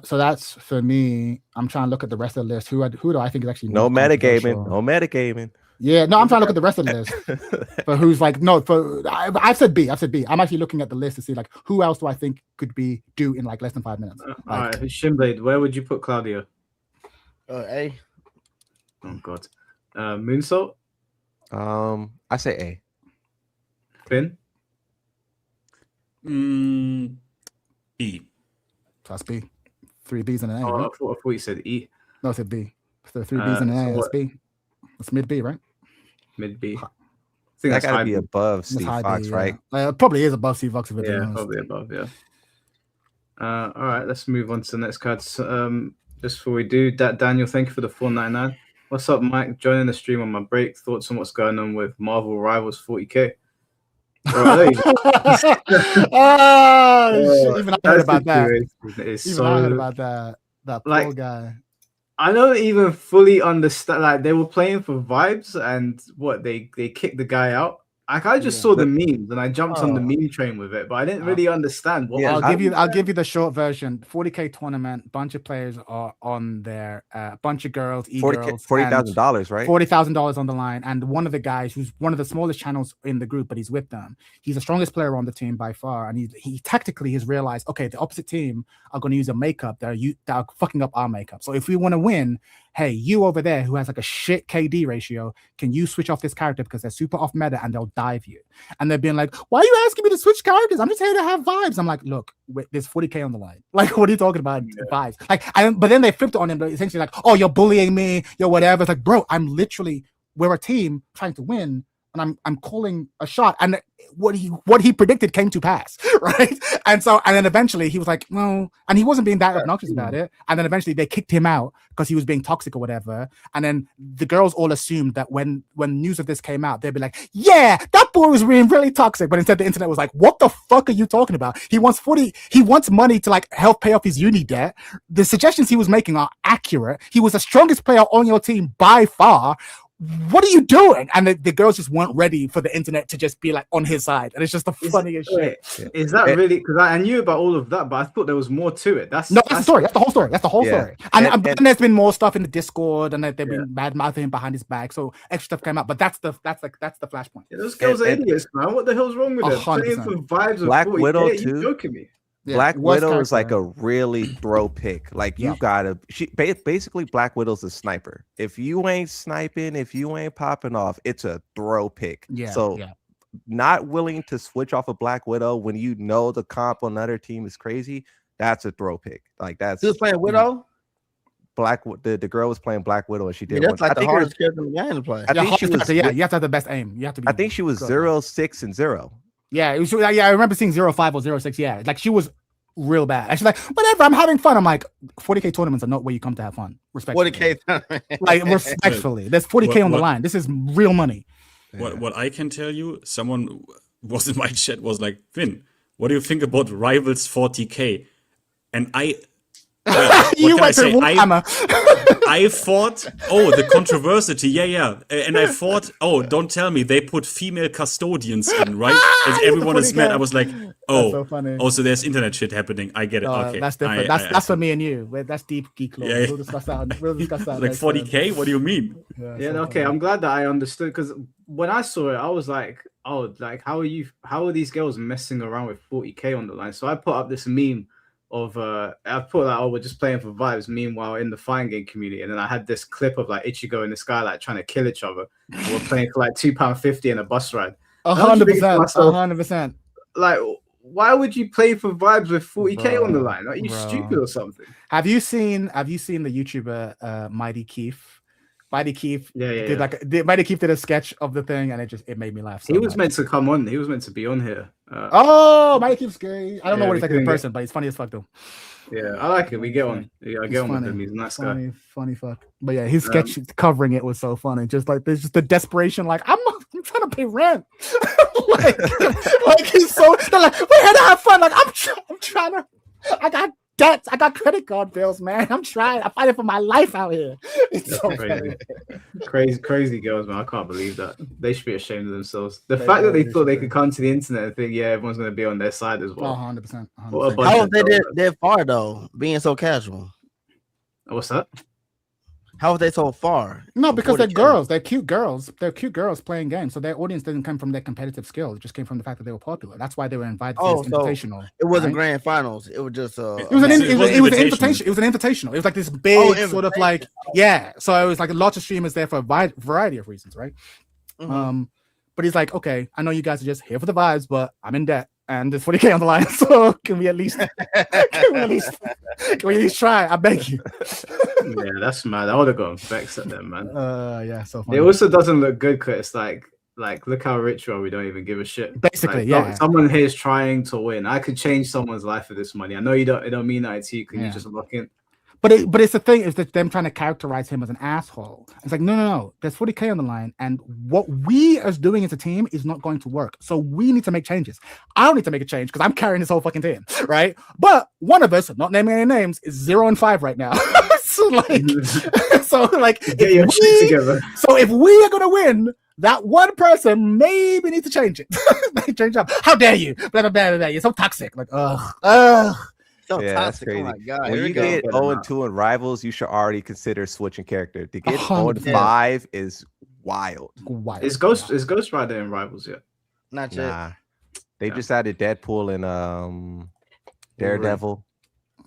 so that's for me. I'm trying to look at the rest of the list. Who do I think is actually No most controversial? metagaming. No metagaming. Yeah, no, I'm trying to look at the rest of the list for who's like no. For I've said B. I'm actually looking at the list to see like who else do I think could do in like less than 5 minutes. All Like, right, Shinblade, where would you put Claudio? A. Oh God, Moonsault, I say A. Finn. B. so that's B. 3 B's and an A. Oh, Right? I thought you said E. No, I said B. So 3 B's and an A. so That's B. That's mid B, right? Mid B. I think That that's gotta high be B. above That's Steve high Fox, B, right? Yeah. It probably is above Steve Fox if we're being Yeah, honest. probably above. Yeah. All right, let's move on to the next cards. Just before we do that, Daniel, thank you for the $4.99. What's up, Mike? Joining the stream on my break. Thoughts on what's going on with Marvel Rivals 40K? Shit, Even I heard about that. It's Even so, I heard about that. That poor like, guy. I don't even fully understand. Like, they were playing for vibes, and they kicked the guy out. Like, I just saw the memes, and I jumped on the meme train with it, but I didn't really understand what. Yeah, I'll give you the short version. 40K tournament. Bunch of players are on there. Bunch of girls, e-girls, $40,000, right? $40,000 on the line. And one of the guys who's one of the smallest channels in the group, but he's with them. He's the strongest player on the team by far. And he tactically has realized, okay, the opposite team are going to use a makeup that are fucking up our makeup. So if we want to win, hey, you over there who has like a shit KD ratio, can you switch off this character because they're super off meta and they'll dive you? And they're being like, why are you asking me to switch characters? I'm just here to have vibes. I'm like, look, there's 40K on the line. Like, what are you talking about? Vibes. Like, but then they flipped it on him, essentially like, oh, you're bullying me, you're whatever. It's like, bro, we're a team trying to win, and I'm calling a shot. And what he predicted came to pass, right? And then eventually he was like, no, and he wasn't being that obnoxious about it. And then eventually they kicked him out because he was being toxic or whatever. And then the girls all assumed that when news of this came out, they'd be like, yeah, that boy was being really toxic. But instead the internet was like, what the fuck are you talking about? He wants money to like help pay off his uni debt. The suggestions he was making are accurate. He was the strongest player on your team by far. What are you doing? And the girls just weren't ready for the internet to just be like on his side. And it's just the funniest shit. Is that really? Because I knew about all of that, but I thought there was more to it. That's the story. That's the whole story. That's the whole story. And there's been more stuff in the Discord, and they've been bad mouthing him behind his back. So extra stuff came out. But that's the flashpoint. Yeah, those girls are idiots, man. What the hell's wrong with them? Playing for vibes of Black 40K, Widow you too. joking me? Yeah, Black worst Widow is like character. a really throw pick. Like you gotta. Basically Black Widow's a sniper. If you ain't sniping, if you ain't popping off, it's a throw pick. Yeah. So not willing to switch off a Black Widow when you know the comp on another team is crazy. That's a throw pick. Like that's. Who's playing Widow? The girl was playing Black Widow and she did. That's like the hardest character in the game to play. I think she was. You have to have the best aim. You have to be. I think she was 0, 6, and 0. Yeah, it was, I remember seeing 0.5 or 0.6. Yeah, like she was real bad. And she's like, whatever, I'm having fun. I'm like, 40K tournaments are not where you come to have fun. Respectfully. 40K. Like, respectfully. There's 40K on the line. This is real money. What I can tell you, someone was in my chat was like, Finn, what do you think about Rivals 40K? And I you went to Warhammer. I thought, the controversy, yeah. And I thought, don't tell me they put female custodians in, right? And everyone is mad. I was like, so funny. So there's internet shit happening. I get it. Okay. That's different. That's for me and you. That's deep geek lore. Yeah. We'll discuss that. Like 40K? What do you mean? Okay. I'm glad that I understood, because when I saw it, I was like, how are these girls messing around with 40K on the line? So I put up this meme of I put like, we're just playing for vibes. Meanwhile, in the fighting game community, and then I had this clip of like Ichigo and this guy like trying to kill each other. We're playing for like £2.50 in a bus ride. 100%. Like, why would you play for vibes with 40K on the line? Are you stupid or something? Have you seen the YouTuber Mighty Keith? Mighty Keith Mighty Keith did a sketch of the thing, and it made me laugh. So he was meant to come on. He was meant to be on here. Mighty Keith's great. I don't know what he's like in person, but he's funny as fuck though. Yeah, I like it. We get on. Yeah, I get on with him. He's a nice guy. Funny fuck. But yeah, his sketch covering it was so funny. Just like there's just the desperation. Like I'm trying to pay rent. like he's so. They're like we're here to have fun. Like I'm trying to. I got debts. I got credit card bills, man. I'm trying. I'm fighting for my life out here. It's so Crazy. funny. Crazy girls, man. I can't believe that. They should be ashamed of themselves. The They fact that they really thought they should could be. come to the internet and think, yeah, everyone's going to be on their side as Oh, well. 100%. What a 100%. bunch How of was they donuts. that far though? Being so casual. What's that? How was they so far? No, because they're 40K? girls. They're cute girls. They're cute girls playing games. So their audience didn't come from their competitive skill. It just came from the fact that they were popular. That's why they were invited to this So invitational. it wasn't right? grand finals. It was just It was an it was it was an invitational. invitation. It was an invitational. It was like this big sort of like invitation. So it was like lots of streamers there for a variety of reasons, right? Mhm. But he's like, okay, I know you guys are just here for the vibes, but I'm in debt and there's 40K on the line. So can we at least try? I beg you. Yeah, that's mad. I would have gotten vexed at them, man. Yeah, so funny. It also doesn't look good because it's like look how rich we are. We don't even give a shit. Basically, Like, yeah. Someone here is trying to win. I could change someone's life for this money. I know you don't. It don't mean that to you. Can you Yeah. just look in? But it's the thing is that them trying to characterize him as an asshole. It's like, no. There's 40K on the line, and what we are doing as a team is not going to work. So we need to make changes. I don't need to make a change because I'm carrying this whole fucking team, right? But one of us, not naming any names, is 0-5 right now. so like, Get your shit together. So if we are gonna win, that one person maybe needs to change it. Change up. How dare you? Blah blah blah blah. You're so toxic. Like, ugh. So Yeah, that's toxic. Oh crazy. my god. When Here we you go. get 0-2 in rivals, you should already consider switching character. To get 100%. 0-5 is wild. Wild. Is Ghost Rider in Rivals yet? Not yet. Nah, they Yeah. just added Deadpool and Daredevil.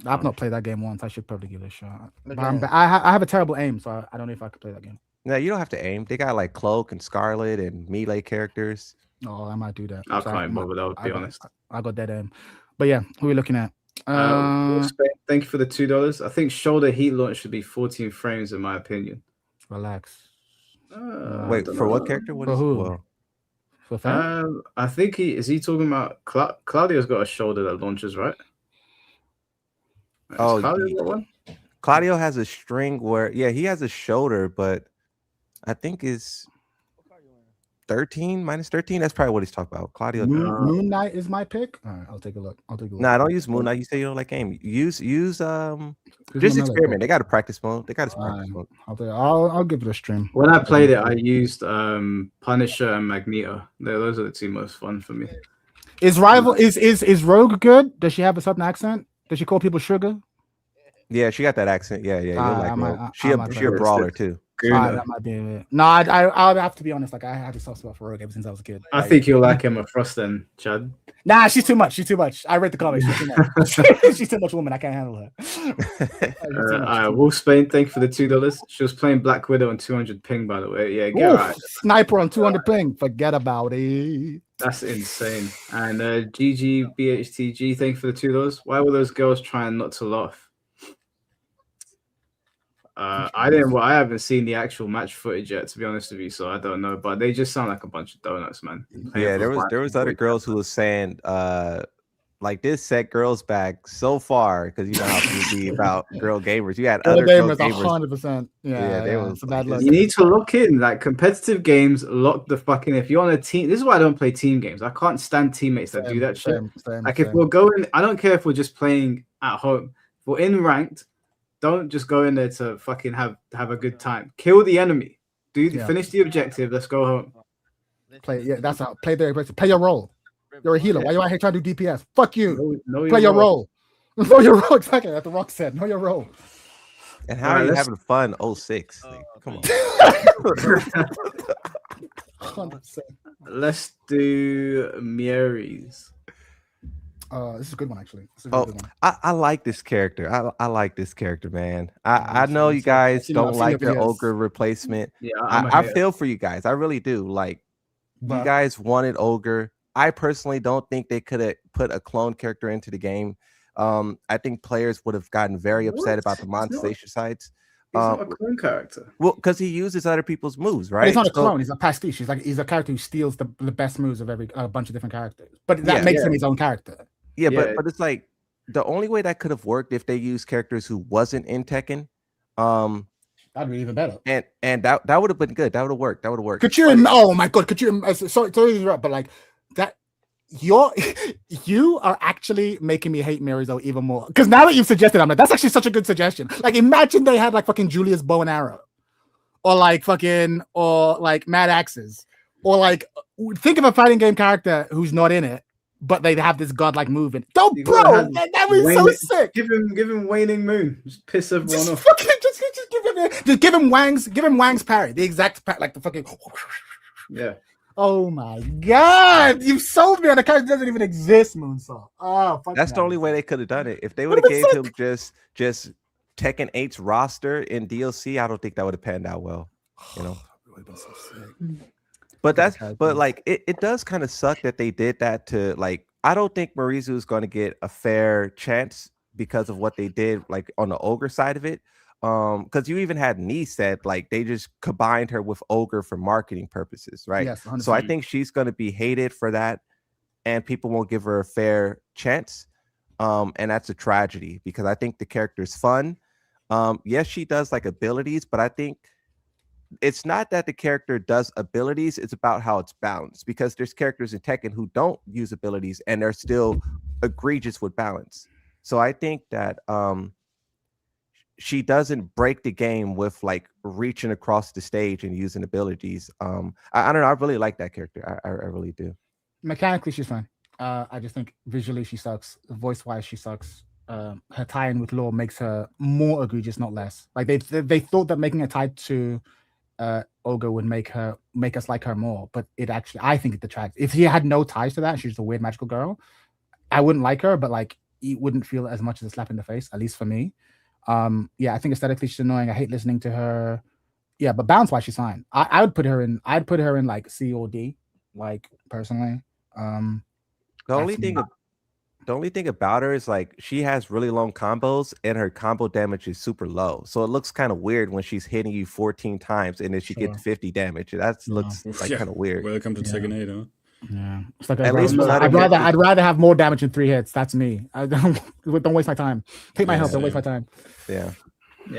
I've not played that game once. I should probably give it a shot. But Okay. I have a terrible aim, so I don't know if I could play that game. No, you don't have to aim. They got like Cloak and Scarlet and melee characters. Oh, I might do that. I So can't bother. I'll be got- honest. I got dead aim. But yeah, who are we looking at? Thank you for the $2. I think shoulder heat launch should be 14 frames in my opinion. Relax. Wait, don't for what know. character? What For is who? well, For fan? I think is he talking about Claudio's got a shoulder that launches, right? Has Oh, Claudio got one? Claudio has a string where he has a shoulder, but I think is 13 minus 13. That's probably what he's talking about. Claudio. Moon Knight is my pick. All right, I'll take a look. Nah, don't use Moon Knight. You say you don't like aim. Use Who's just my melee experiment. pick? They got a practice mode. They got a practice mode. I'll give it a stream. When I played it, I used Punisher and Magneto. Those are the two most fun for me. Is Rogue good? Does she have a southern accent? Does she call people sugar? Yeah, she got that accent. Yeah, you'll I like might- Rogue. I might She play a it. brawler too. That might be it. No, I'll have to be honest. Like I had a soft spot for Rogue ever since I was a kid. I think you'll like Emma Frost then, Chad. Nah, she's too much. She's too much. I read the comics. She's too much. She's too much woman. I can't handle her. All right, Wolf Spain, thank you for the $2. She was playing Black Widow on 200 ping, by the way. Yeah, get Oof, right. Sniper on 200 ping. Forget about it. That's insane. And GGBHTG, thank you for the $2. Why were those girls trying not to laugh? I haven't seen the actual match footage yet, to be honest with you, so I don't know. But they just sound like a bunch of donuts, man. Yeah, there was other girls who was saying like this set girls back so far because you know how people be about girl gamers. You had Girl other girl gamers, gamers. 100%. Yeah, Yeah, they was it's a bad like, look. You need to lock in like competitive games. Lock the fucking. If you're on a team, this is why I don't play team games. I can't stand teammates that do that shit. Like if we're going, I don't care if we're just playing at home. If we're in ranked, don't just go in there to fucking have a good time. Kill the enemy. Finish the objective. Let's go home. That's how play the aggressive. Play your role. You're a healer. Why you out here trying to do DPS? Fuck you. Know Play your role. Know your role. Exactly. That's what The Rock said. Know your role. And how are you having fun? 06. Like, come on. 100%. Let's do Mieres. This is a good one, actually. This is a really good one. I like this character. I like this character, man. I know you guys don't like the ogre replacement. Yeah, I feel for you guys. I really do. Like, you guys wanted ogre. I personally don't think they could have put a clone character into the game. I think players would have gotten very upset about the monetization sites. He's not a clone character. Well, because he uses other people's moves, right? But he's not a clone. He's a pastiche. He's a character who steals the best moves of a bunch of different characters. But that makes him his own character. Yeah, but it's like the only way that could have worked if they used characters who wasn't in Tekken. That'd be even better. And that would have been good. That would have worked. Could you? Oh my god! Could you? Sorry to interrupt, but like that. you are actually making me hate Mirizo even more. Because now that you've suggested, I'm like, that's actually such a good suggestion. Like, imagine they had like fucking Julius bow and arrow, or like Mad Axes, or like think of a fighting game character who's not in it, but they have this godlike movement. Don't, You bro, gotta have that was so sick. Give him waning moon. Just piss everyone Just off. fucking just give him Wang's parry, the exact parry, like the fucking. Yeah. Oh my god, you've sold me on a character that doesn't even exist, Moonsault. Oh, fuck That's no. the only way they could have done it. If they would have Would've gave been him just Tekken 8's roster in DLC, I don't think that would have panned out well. You know. So sick. But like it does kind of suck that they did that to like I don't think Marizu is going to get a fair chance because of what they did like on the ogre side of it. Because you even had Nice that like they just combined her with ogre for marketing purposes, right? Yes, 100%. So I think she's going to be hated for that, and people won't give her a fair chance. And that's a tragedy because I think the character is fun. Yes, she does like abilities, but I think it's not that the character does abilities, it's about how it's balanced because there's characters in Tekken who don't use abilities and they're still egregious with balance. So I think that she doesn't break the game with like reaching across the stage and using abilities. I don't know. I really like that character. I really do. Mechanically, she's fine. I just think visually she sucks. Voice wise, she sucks. Her tie-in with Law makes her more egregious, not less. Like they thought that making a tie to Olga would make us like her more, but it actually, I think it detracts. If she had no ties to that, she's just a weird magical girl, I wouldn't like her, but like it wouldn't feel as much as a slap in the face, at least for me. Yeah, I think aesthetically she's annoying. I hate listening to her. Yeah, but balance wise, she's fine. I'd put her in like C or D, like personally. The only thing about her is like she has really long combos and her combo damage is super low. So it looks kind of weird when she's hitting you 14 times and then she gets 50 damage. That looks like kind of weird. Welcome to Tekken 8, huh? Yeah, it's like At least we'll let her I'd rather have more damage in 3 hits. That's me. I don't waste my time. Take my health. Don't waste my time. Yeah.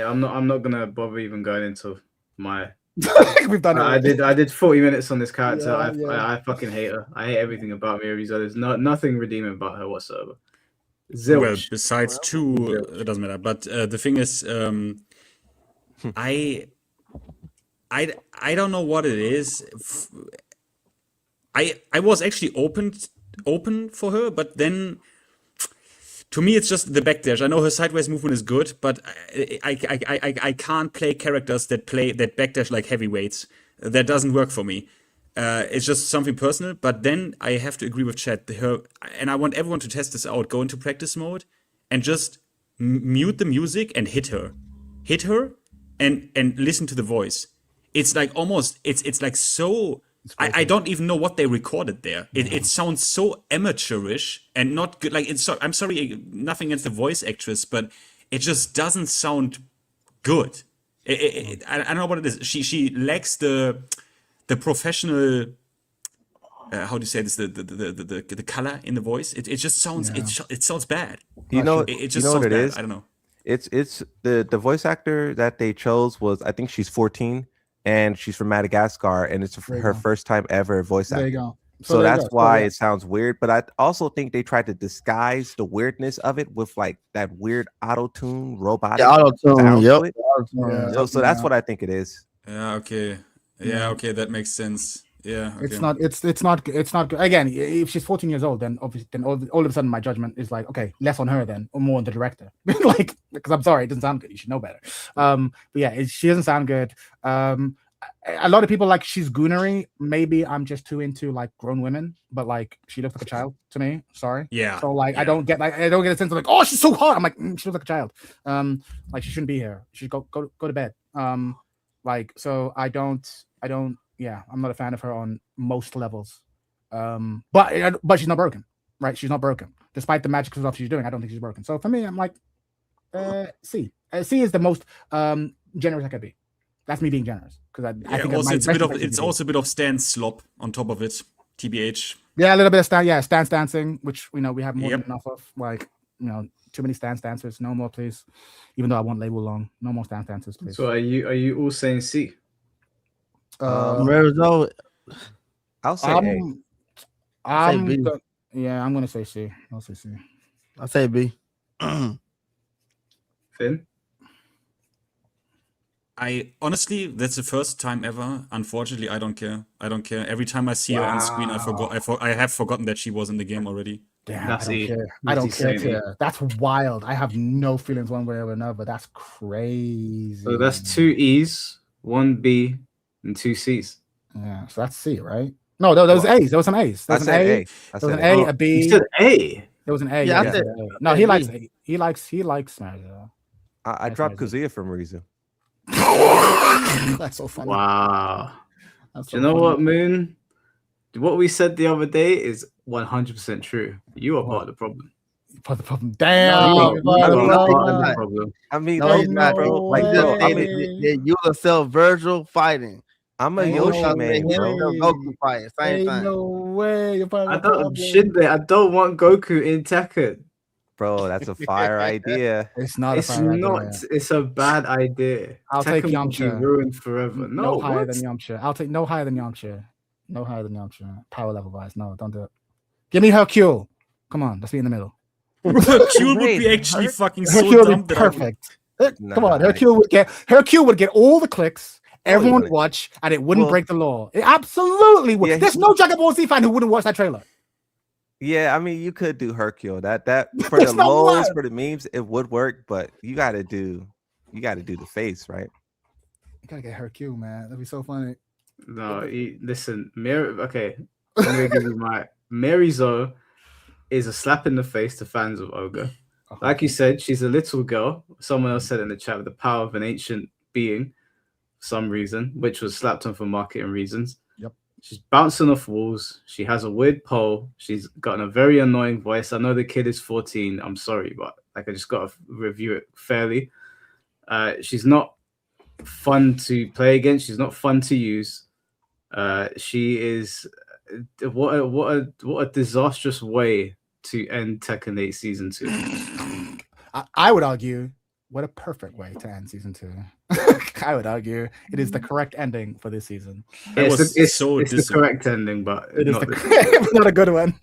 I'm not gonna bother even going into my. We've done it. I did 40 minutes on this character. Yeah, I fucking hate her. I hate everything about Mirizo. There's nothing redeeming about her whatsoever. Zilch. Well, besides two, it doesn't matter. But the thing is, I don't know what it is. I was actually open for her, but then to me it's just the backdash. I know her sideways movement is good, but I can't play characters that backdash like heavyweights. That doesn't work for me. It's just something personal. But then I have to agree with Chad. And I want everyone to test this out. Go into practice mode and just mute the music and hit her, and listen to the voice. It's like almost it's like so. I don't even know what they recorded there. It sounds so amateurish and not good. Like I'm sorry, nothing against the voice actress, but it just doesn't sound good. I don't know what it is. She lacks the professional. How do you say this? The color in the voice. It just sounds it sounds bad. You know it just you know sounds what it bad. is? I don't know. It's the voice actor that they chose was I think she's 14 and she's from Madagascar and it's her first time ever voice acting. There you go. So that's why it sounds weird. But I also think they tried to disguise the weirdness of it with like that weird auto-tune robotic sound to it. So that's what I think it is. Yeah. Okay. Yeah. Okay. That makes sense. Yeah. Okay. It's not good. Again, if she's 14 years old, then obviously, then all of a sudden my judgment is like, okay, less on her then, or more on the director. Like, because I'm sorry, it doesn't sound good. You should know better. But yeah, she doesn't sound good. A lot of people like she's goonery. Maybe I'm just too into like grown women, but like she looks like a child to me. Sorry. Yeah. So like I don't get a sense of like, oh, she's so hot. I'm like, she looks like a child. Like she shouldn't be here. She should go to bed. Like so I don't. Yeah, I'm not a fan of her on most levels. But she's not broken, right? She's not broken. Despite the magic stuff she's doing, I don't think she's broken. So for me, I'm like, C. C is the most generous I could be. That's me being generous because I think also it's also a bit of stand slop on top of it. TBH. Yeah, a little bit of stance dancing, which we have more than enough of. Like too many stance dancers. No more, please. Even though I want label long, no more stance dancers, please. So are you all saying C? Mirizo, I'll say A. Yeah, I'm gonna say C. I'll say C. I say B. Finn. I honestly, that's the first time ever. Unfortunately, I don't care. I don't care. Every time I see her on screen, I have forgotten that she was in the game already. Damn, That's I don't E. care. I don't Easy care. saying E. Care. That's wild. I have no feelings one way or another. That's crazy. So that's 2 E's, 1 B, and 2 C's. Yeah, so that's C, right? No, there was A's. There was some A's. There I was an said A. A. I There was said an A. A, a B. You said A. There was an A. Yeah, Yeah, I said- A. No, he likes A. He likes Mario. I dropped Kazuya for a reason. That's so funny. Wow. That's Do so you know funny. what, Moon? What we said the other day is 100% true. You are What? part of the problem. Part of the problem. Damn. No, You are no, part of no. the problem. I mean, No, like, he's not, bro, bro. like, He bro, just I said mean, that you yourself Virgil fighting. I'm a Ain't Yoshi no man, him bro. and Goku fighting. Same Ain't thing. no way. You're part of I the don't problem. Shinbei, I don't want Goku in Tekken. Bro, that's a fire idea. It's not. It's a fire not. idea. It's a bad idea. I'll take Tekken will be Yamcha. ruined forever. No, higher what? than Yamcha. I'll take no higher than Yamcha. No higher than Yamcha. Power level wise. No, don't do it. Give me Hercule. Come on, let's be in the middle. Hercule would Wait, be actually fucking so Hercule dumb would be that I would- perfect. Come on, Nah. Hercule would get all the clicks. No, Everyone he would wouldn't. watch, and it wouldn't Well- break the law. It absolutely would. Yeah, There's no Dragon Ball Z fan who wouldn't watch that trailer. Yeah, I mean, you could do Hercule. That for It's the not lols, live. for the memes, it would work, but you gotta do the face, right? You gotta get Hercule, man. That'd be so funny. No, listen, Mary. Okay, I'm gonna give you my Mary Zo is a slap in the face to fans of Ogre. Like you said, she's a little girl. Someone else said in the chat with the power of an ancient being, for some reason, which was slapped on for marketing reasons. Yep. She's bouncing off walls. She has a weird pole. She's got a very annoying voice. I know the kid is 14. I'm sorry, but like I just got to review it fairly. She's not fun to play against. She's not fun to use. She is what a disastrous way to end Tekken 8 Season 2. I would argue, what a perfect way to end season 2. I would argue it is the correct ending for this season. That was it's so the correct ending, but It is not not a good one.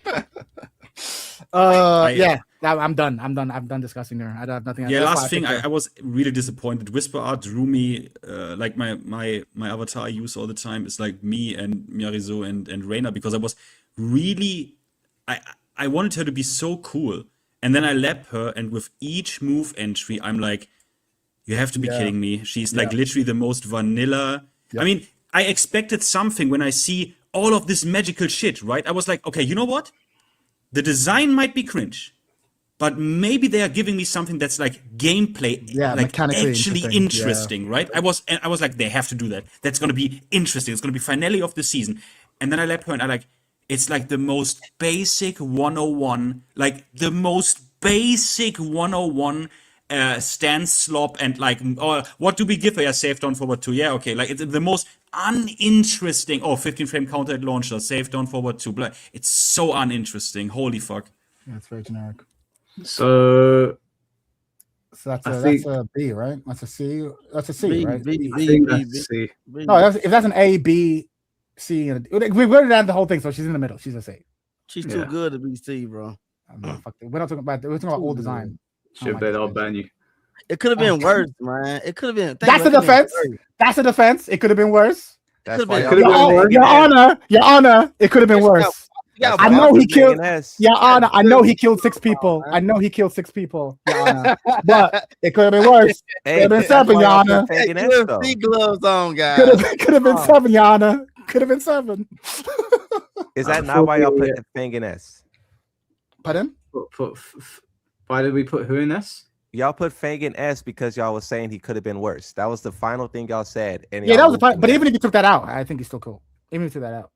I- I'm done. I'm done discussing her. I don't have nothing. Yeah, That's why last thing, picked her. I was really disappointed. Whisper Art drew me, like my avatar I use all the time is like me and Miarizo and Reina, because I was really, I wanted her to be so cool. And then I lap her, and with each move entry, I'm like, you have to be Yeah. kidding me. She's like literally the most vanilla. I mean, I expected something when I see all of this magical shit, right? I was like, okay, you know what? The design might be cringe, but maybe they are giving me something that's like gameplay, like mechanically actually interesting, interesting, right? I was like, they have to do that. That's gonna be interesting. It's gonna be finale of the season. And then I lap her, and I like, it's like the most basic 101, like the most basic 101 stand slop, and like, oh, what do we give her? Yeah, save down forward 2. Yeah, okay. Like, it's the most uninteresting. Oh, 15 frame counter at launcher, save down forward 2. Blah. It's so uninteresting. Holy fuck. Yeah, it's very generic. So So that's I a think- that's a B, right? That's a C. That's a C, B, right? B, I B, think B, that's B, C. B. No, if that's an A, B, C, and we wrote it down the whole thing, so she's in the middle. She's a C. She's too Yeah. good to be C, bro. I mean, fuck it. We're not talking about. We're talking about all design. I don't Should like bet this I'll bitch. ban you. It could have been worse, man. It could have been. That's a defense. That's a defense. It could have been worse. That's Could've why been- y'all could've put been worse. Fangin' Your S. Honor, it could have been worse. That's I why know y'all he put killed- Fangin' S. Your Honor, I know he killed 6 people. I know he killed 6 people, Your Honor. But it could have been worse. Hey, Could've been that's 7, why Your y'all put Honor. Fangin' S, though. UFC gloves on, guys. Could have been 7, Your Honor. Could have been 7. Is that I not why y'all thought put we- Fangin' S? Pardon? Why did we put who in this? Y'all put Fangin' S because y'all was saying he could have been worse. That was the final thing y'all said. And Yeah, y'all that was the moved part. from But there. even if you took that out, I think he's still cool. Even if you took that out.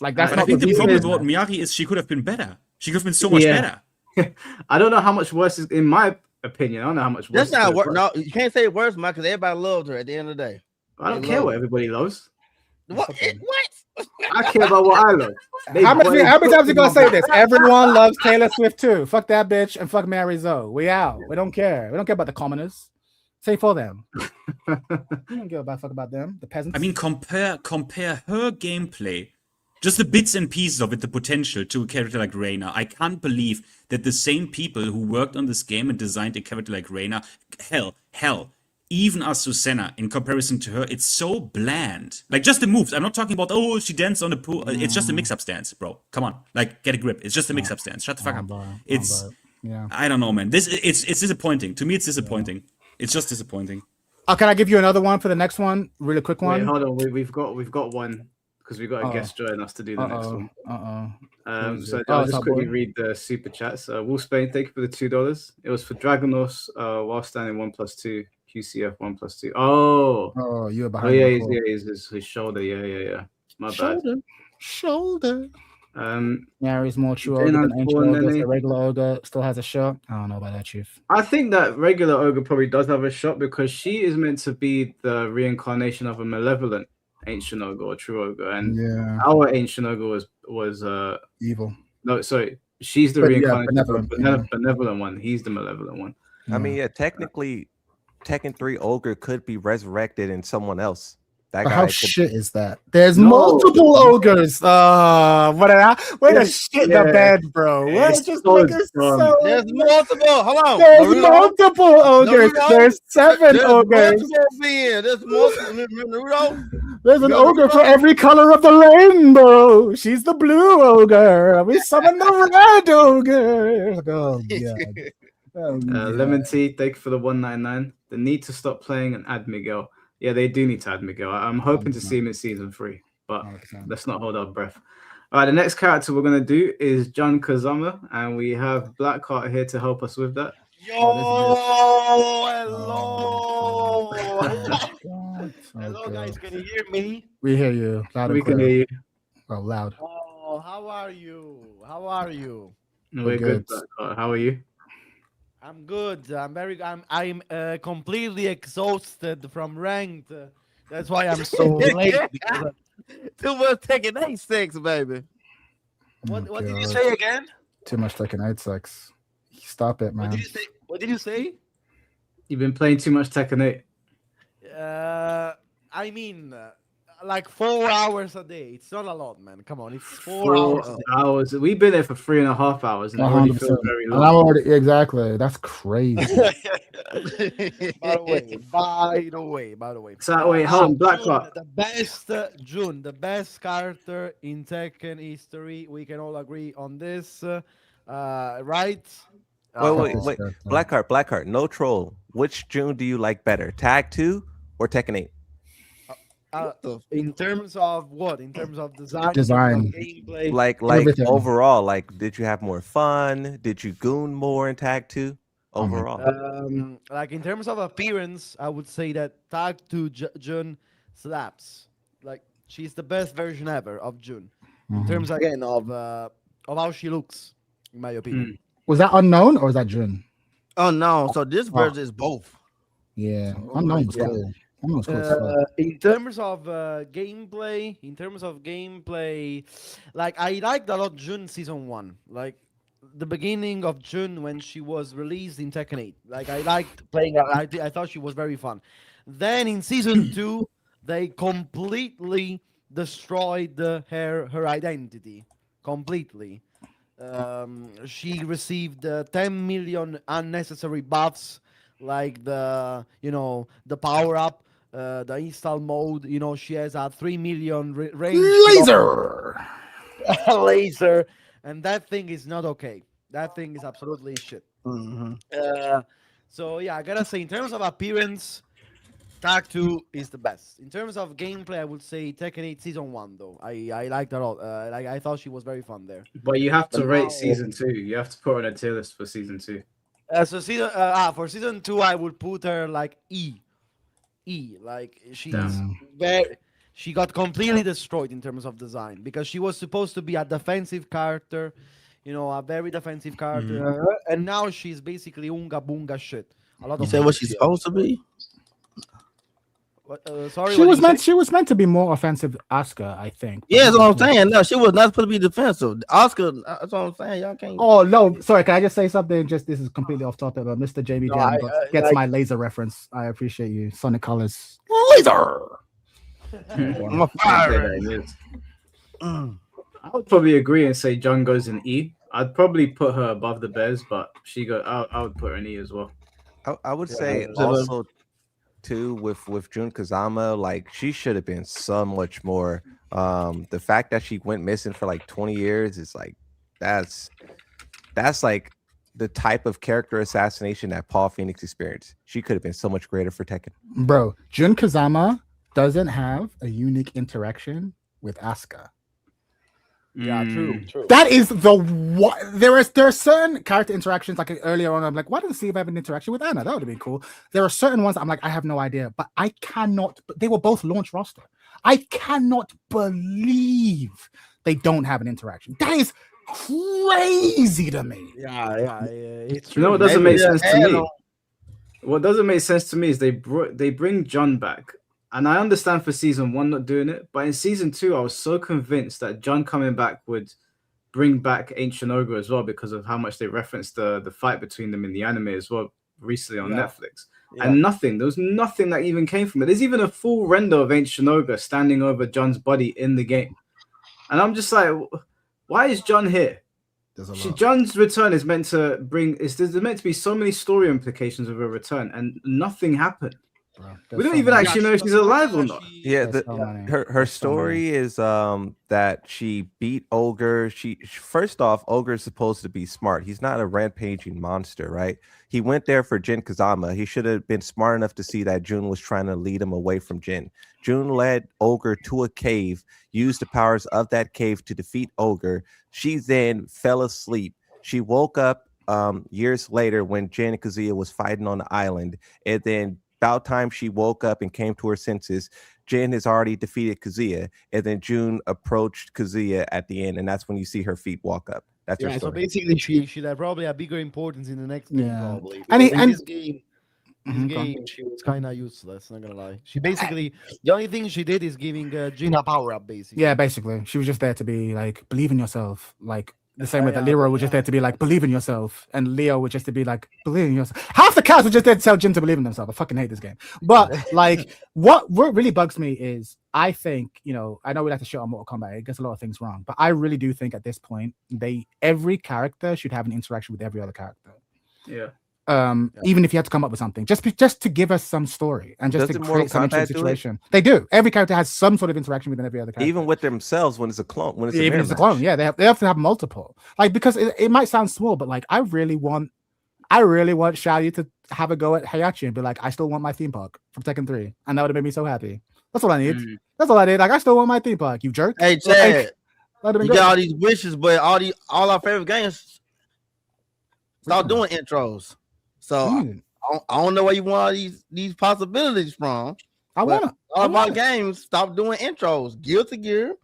Like, that's But I not think the reason. problem with Miyagi is she could have been better. She could have been so much Yeah. better. I don't know how much worse is in my opinion. I don't know how much worse. That's not it worse. was. No, you can't say worse, man, because everybody loved her at the end of the day. I don't they care love what it. everybody loves. What? What? I care about what I love. They How many boy- times you gonna say this? Everyone loves Taylor Swift too. Fuck that bitch and fuck Mary Zoe. We out. We don't care. We don't care about the commoners. Say for them. We don't give a fuck about them. The peasants. I mean, compare her gameplay Just the bits and pieces of it, the potential to a character like Reyna. I can't believe that the same people who worked on this game and designed a character like Reyna, hell, even Azucena, in comparison to her, it's so bland. Like, just the moves. I'm not talking about, oh, she danced on the pool. It's just a mix-up stance, bro. Come on. Like, get a grip. It's just a mix-up stance. Shut the fuck up. It's, yeah. I don't know, man. It's disappointing. To me, it's disappointing. It's just disappointing. Can I give you another one for the next one? Really quick one. Wait, hold on. We've got one because we've got a guest join us to do the next one. So I'll just quickly read the super chats. Wolf Spain, thank you for the $2. It was for Dragonos while standing 1+2, QCF 1+2. Oh, you were behind. His shoulder. Yeah. My bad. Shoulder. Yeah, he's more true Then ogre than ancient Born ogre. Nene. So regular ogre still has a shot. I don't know about that, Chief. I think that regular ogre probably does have a shot because she is meant to be the reincarnation of a malevolent ancient ogre or true ogre, and our ancient ogre was evil. No, sorry, she's the reincarnation of a benevolent one. He's the malevolent one. I mean, yeah, technically, Tekken 3 ogre could be resurrected in someone else. That guy How shit is that? There's multiple ogres. Way to shit the bed, bro. There's multiple. Hold on. There's multiple ogres. There's 7 ogres. There's multiple. Naruto. There's an ogre for every color of the rainbow. She's the blue ogre. We summon the red ogre. Oh god. Lemon Tea, thank you for the $1.99. The need to stop playing and add Miguel. Yeah, they do need to add Miguel. I'm hoping to see him in season 3, but let's not hold our breath. All right, the next character we're going to do is John Kazama, and we have Blackheart here to help us with that. Hello. Hello, guys. Can you hear me? We hear you. Loud we can hear you. Oh, loud. Oh, how are you? How are you? We're good. Blackheart. How are you? I'm good. I'm completely exhausted from ranked. That's why I'm so late. Too much Tekken 8 sex, baby. What did you say again? Too much Tekken 8 sex. Stop it, man. What did you say? You've been playing too much Tekken 8. I mean, like 4 hours a day. It's not a lot, man. Come on, it's 4 hours. We've been there for 3.5 hours, and it already feels very long. Exactly. That's crazy. By the way. So wait, hold on, Blackheart. June, the best character in Tekken history. We can all agree on this, right? Wait. Blackheart, no troll. Which June do you like better, Tag 2 or Tekken 8? In terms of what? In terms of design, gameplay, like everything. Overall, like, did you have more fun? Did you goon more in Tag 2 overall? Like in terms of appearance, I would say that Tag 2 Jun slaps. Like, she's the best version ever of Jun. In terms again of how she looks, in my opinion. Was that unknown or was that Jun? Oh no! So this version is both. Yeah, unknown was cool. In terms of gameplay, like I liked a lot Jun season 1, like the beginning of Jun when she was released in Tekken 8. Like I liked playing her. I thought she was very fun. Then in season 2, they completely destroyed her identity completely. She received 10 million unnecessary buffs, like the power up. The install mode, she has a 3 million range laser, and that thing is not okay. That thing is absolutely shit. So yeah, I gotta say, in terms of appearance, Tag 2 is the best. In terms of gameplay, I would say Tekken 8 season 1 though. I liked that a lot. I thought she was very fun there. But you have to rate season 2. You have to put her on a tier list for season 2. So for season 2, I would put her like E. Like she got completely destroyed in terms of design because she was supposed to be a defensive character, a very defensive character, and now she's basically unga bunga shit. You say what she's supposed to be? Sorry, she was meant to be more offensive, Asuka, I think. Yeah, that's what I'm saying. No, she was not supposed to be defensive. Asuka, that's what I'm saying. Y'all can't. Oh no, sorry. Can I just say something? This is completely off topic, but Mr. Jamie gets my laser reference. I appreciate you. Sonic Colors laser. I'm a fire. I would probably agree and say Jun goes in E. I'd probably put her above the Bears, but I would put her in E as well. I would Yeah, say yeah. also too with Jun Kazama, like she should have been so much more. The fact that she went missing for like 20 years is like that's like the type of character assassination that Paul Phoenix experienced. She could have been so much greater for Tekken. Bro, Jun Kazama doesn't have a unique interaction with Asuka. Yeah, true. That is the what there are certain character interactions like earlier on. I'm like, why doesn't Steve have an interaction with Anna? That would have been cool. There are certain ones I'm like, I have no idea, but I cannot. They were both launch roster. I cannot believe they don't have an interaction. That is crazy to me. Yeah. It's You true. know what doesn't Maybe make sense to they'll add me? on. What doesn't make sense to me is they bring John back, and I understand for season 1 not doing it, but in season 2 I was so convinced that John coming back would bring back Ancient Ogre as well because of how much they referenced the fight between them in the anime as well recently on Netflix. Yeah. And there was nothing that even came from it. There's even a full render of Ancient Ogre standing over John's body in the game, and I'm just like, why is John here? There's a lot. John's return is meant to there's meant to be so many story implications of her return, and nothing happened. Bro, We don't even actually know if she's alive or not. Yeah, There's so many. her There's so story is that she beat Ogre. First off, Ogre is supposed to be smart. He's not a rampaging monster, right? He went there for Jin Kazama. He should have been smart enough to see that Jun was trying to lead him away from Jin. Jun led Ogre to a cave, used the powers of that cave to defeat Ogre. She then fell asleep. She woke up years later when Jin and Kazuya was fighting on the island, and then about time she woke up and came to her senses, Jin has already defeated Kazuya, and then June approached Kazuya at the end, and that's when you see her feet walk up. That's her Yeah, so story. basically she should have probably a bigger importance in the next game, Yeah. probably. And he- Because in and- this game, Mhm, go on. she was kind of useless. Not gonna lie. She basically the only thing she did is giving Jin a power up, basically. Yeah, basically, she was just there to be like, believe in yourself, like the same way that Yeah, Leroy was just there to be like, believe in yourself, and Leo was just to be like, believe in yourself. Half the cast was just there to tell Jin to believe in himself. I fucking hate this game. But like, what really bugs me is, I think, I know we like to shit on Mortal Kombat. It gets a lot of things wrong, but I really do think at this point, every character should have an interaction with every other character. Yeah. Even if you had to come up with something, just to give us some story and just to Doesn't Mortal create some interesting Kombat do it? situation. They do. Every character has some sort of interaction with every other character. Even with themselves when it's a clone, when it's a Even mirror as a match. clone, yeah, they have to have multiple. Like, because it might sound small, but like I really want Xiaoyu to have a go at Heihachi and be like, I still want my theme park from Tekken 3, and that would have made me so happy. That's all I need. That's all I need. Like, I still want my theme park. You jerk. Hey, Like, Chad, that'd have you been got great. all these wishes, but all our favorite games start doing intros. So Mm, I don't know where you want all these possibilities from. I But want all of want our it. games stop doing intros. Guilty Gear,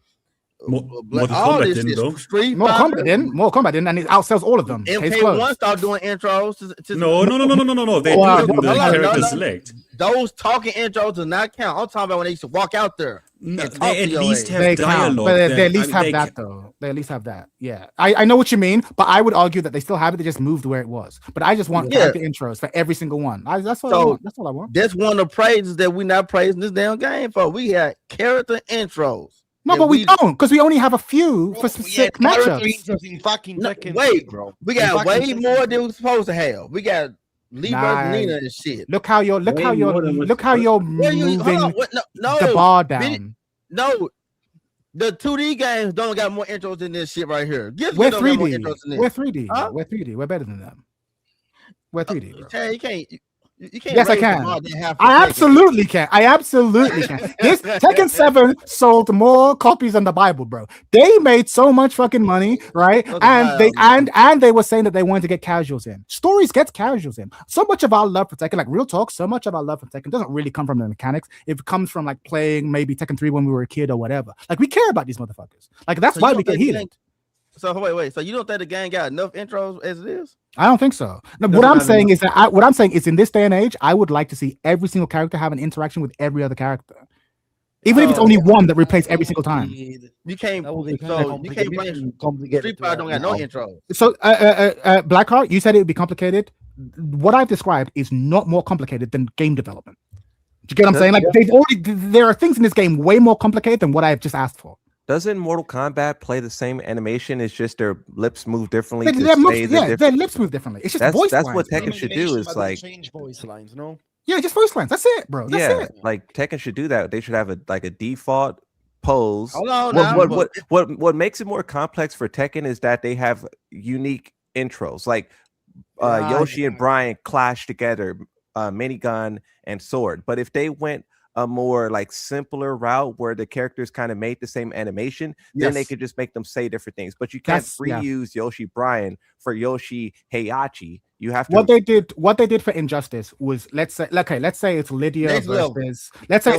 Mortal all Kombat this didn't, shit, though. Street Mortal Fighter, Kombat didn't, and it outsells all of them. Case MK1 closed. start doing intros. No. They Wow, do it in the no, character no. select. Those talking intros do not count. I'm talking about when they used to walk out there. No, and talk they to at your least ass. have They count, dialogue. but they then. at least I mean, have that though. They at least have that. Yeah, I know what you mean, but I would argue that they still have it. They just moved where it was. But I just want Yeah. character intros for every single one. That's what I So- want. That's all I want. That's one of the praises that we not praising this damn game for. We had character intros. No, that but we don't, because we only have a few for specific matchups. In fucking No, Tekken wait, 3, bro. We got In way fucking more Tekken than we supposed to have. We got Lee versus Nice. Nina and shit. Look how you're Way more than what's Where you moving hold on, what, no, the bar Vinny- down. no. The 2D games don't got more intros than this shit right here. Guess We're don't got more 3D. intros than this. We're 3D. Huh? We're 3D. We're better than them. We're 3D, bro. Chad, you can't. You can't. Yes, I raise the can. bar than half a I second. absolutely can. I absolutely can. This Tekken 7 sold more copies than the Bible, bro. They made so much fucking money, right? Look And at they that, and they were saying that they wanted to get casuals in. Stories gets casuals in. So much of our love for Tekken, like real talk, so much of our love for Tekken doesn't really come from the mechanics. It comes from like playing maybe Tekken 3 when we were a kid or whatever. Like we care about these motherfuckers. Like that's So why you we don't get think the heated. game- So wait. So you don't think the game got enough intros as it is? I don't think so. No, Doesn't what I'm have saying is that what I'm saying is in this day and age, I would like to see every single character have an interaction with every other character, even if it's Oh, only one that replays every single time. You can't. That would be So you can't bring complicated. Street Fighter don't got no intros. So, Blackheart, you said it would be complicated. What I've described is not more complicated than game development. Do you get what I'm saying? Like there are things in this game way more complicated than what I've just asked for. Doesn't Mortal Kombat play the same animation? It's just their lips move differently. Their lips move differently. It's just voice that's lines. what bro. Tekken should do. Is like change voice lines, no? Yeah, just voice lines. That's it, bro. That's it. like Tekken should do that. They should have a default pose. Hold on now, What makes it more complex for Tekken is that they have unique intros. Like Yoshi and Brian clash together, minigun and sword. But if they went a more like simpler route where the characters kind of made the same animation, then they could just make them say different things. But you can't reuse Yoshi Brian for Yoshi Heihachi. You have to. What they did for Injustice was let's say it's Lydia versus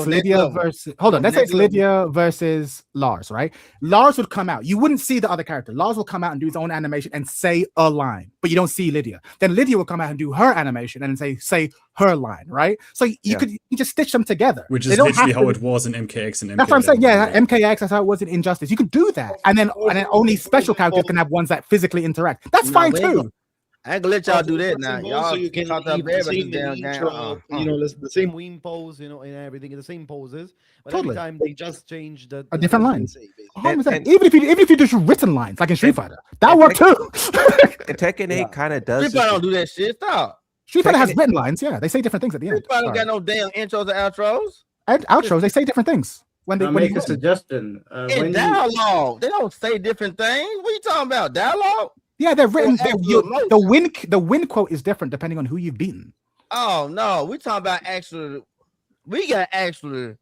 Lydia versus Lars, right? Lars would come out. You wouldn't see the other character. Lars will come out and do his own animation and say a line, but you don't see Lydia. Then Lydia will come out and do her animation and say her line, right? So you just stitch them together. Which is literally how it was in MKX and MKX. That's what I'm saying. Yeah, MKX, that's how it was in Injustice. You could do that. And then only special characters can have ones that physically interact. That's fine too. I ain't gonna let y'all do that now. Y'all so you can talk up the same damn intro, the same wing pose, and everything, the same poses. But every time they just change the different lines. Even if you just written lines, like in Street Fighter, that worked too. And Tekken 8 kind of does. Street Fighter don't do that shit. Stop. Street Fighter has written lines. Yeah, they say different things at the end. Street Fighter don't got no damn intros and outros. And outros, they say different things. When they make a suggestion. In dialogue, they don't say different things. What are you talking about? Dialogue? Yeah, they're written. The win quote is different depending on who you've beaten. Oh no, we talking about actually. We got actually.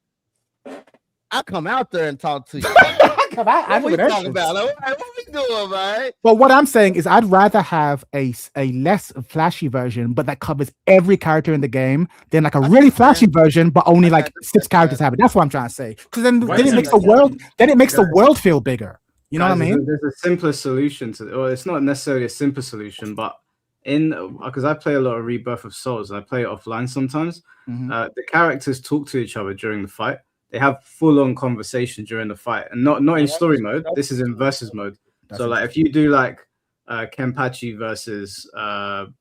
I come out there and talk to you. What we talking about? Like, what we doing, man? Well, what I'm saying is, I'd rather have a less flashy version, but that covers every character in the game, than like a really flashy version, but only like 6 characters have it. That's what I'm trying to say. Because then it makes the world feel bigger. You know what I mean? There's a simpler solution to, or it's not necessarily a simple solution, but because I play a lot of Rebirth of Souls and I play it offline sometimes, the characters talk to each other during the fight. They have full-on conversation during the fight, and not in story mode. This is in versus mode. So like if you do like Kenpachi versus you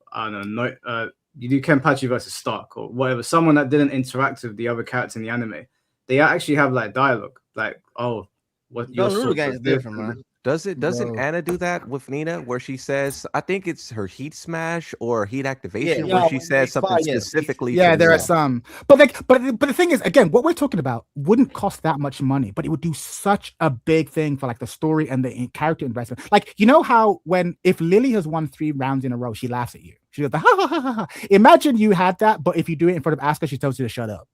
do Kenpachi versus Stark or whatever, someone that didn't interact with the other character in the anime, they actually have like dialogue, like what your game is different, man. Doesn't Anna do that with Nina, where she says, I think it's her heat smash or heat activation, where she says something specifically. Yeah, there are some, but the thing is, again, what we're talking about wouldn't cost that much money, but it would do such a big thing for like the story and the character investment. Like, you know how if Lily has won 3 rounds in a row, she laughs at you. She goes, ha ha ha ha ha. Imagine you had that, but if you do it in front of Asuka, she tells you to shut up.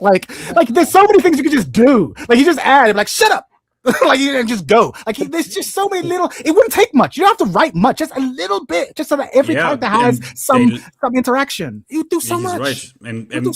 like there's so many things you can just do. Like you just add, like shut up. Like you can just go. Like there's just so many little. It wouldn't take much. You don't have to write much. Just a little bit, just so that every character has some interaction. You do so much. Right. And I mean,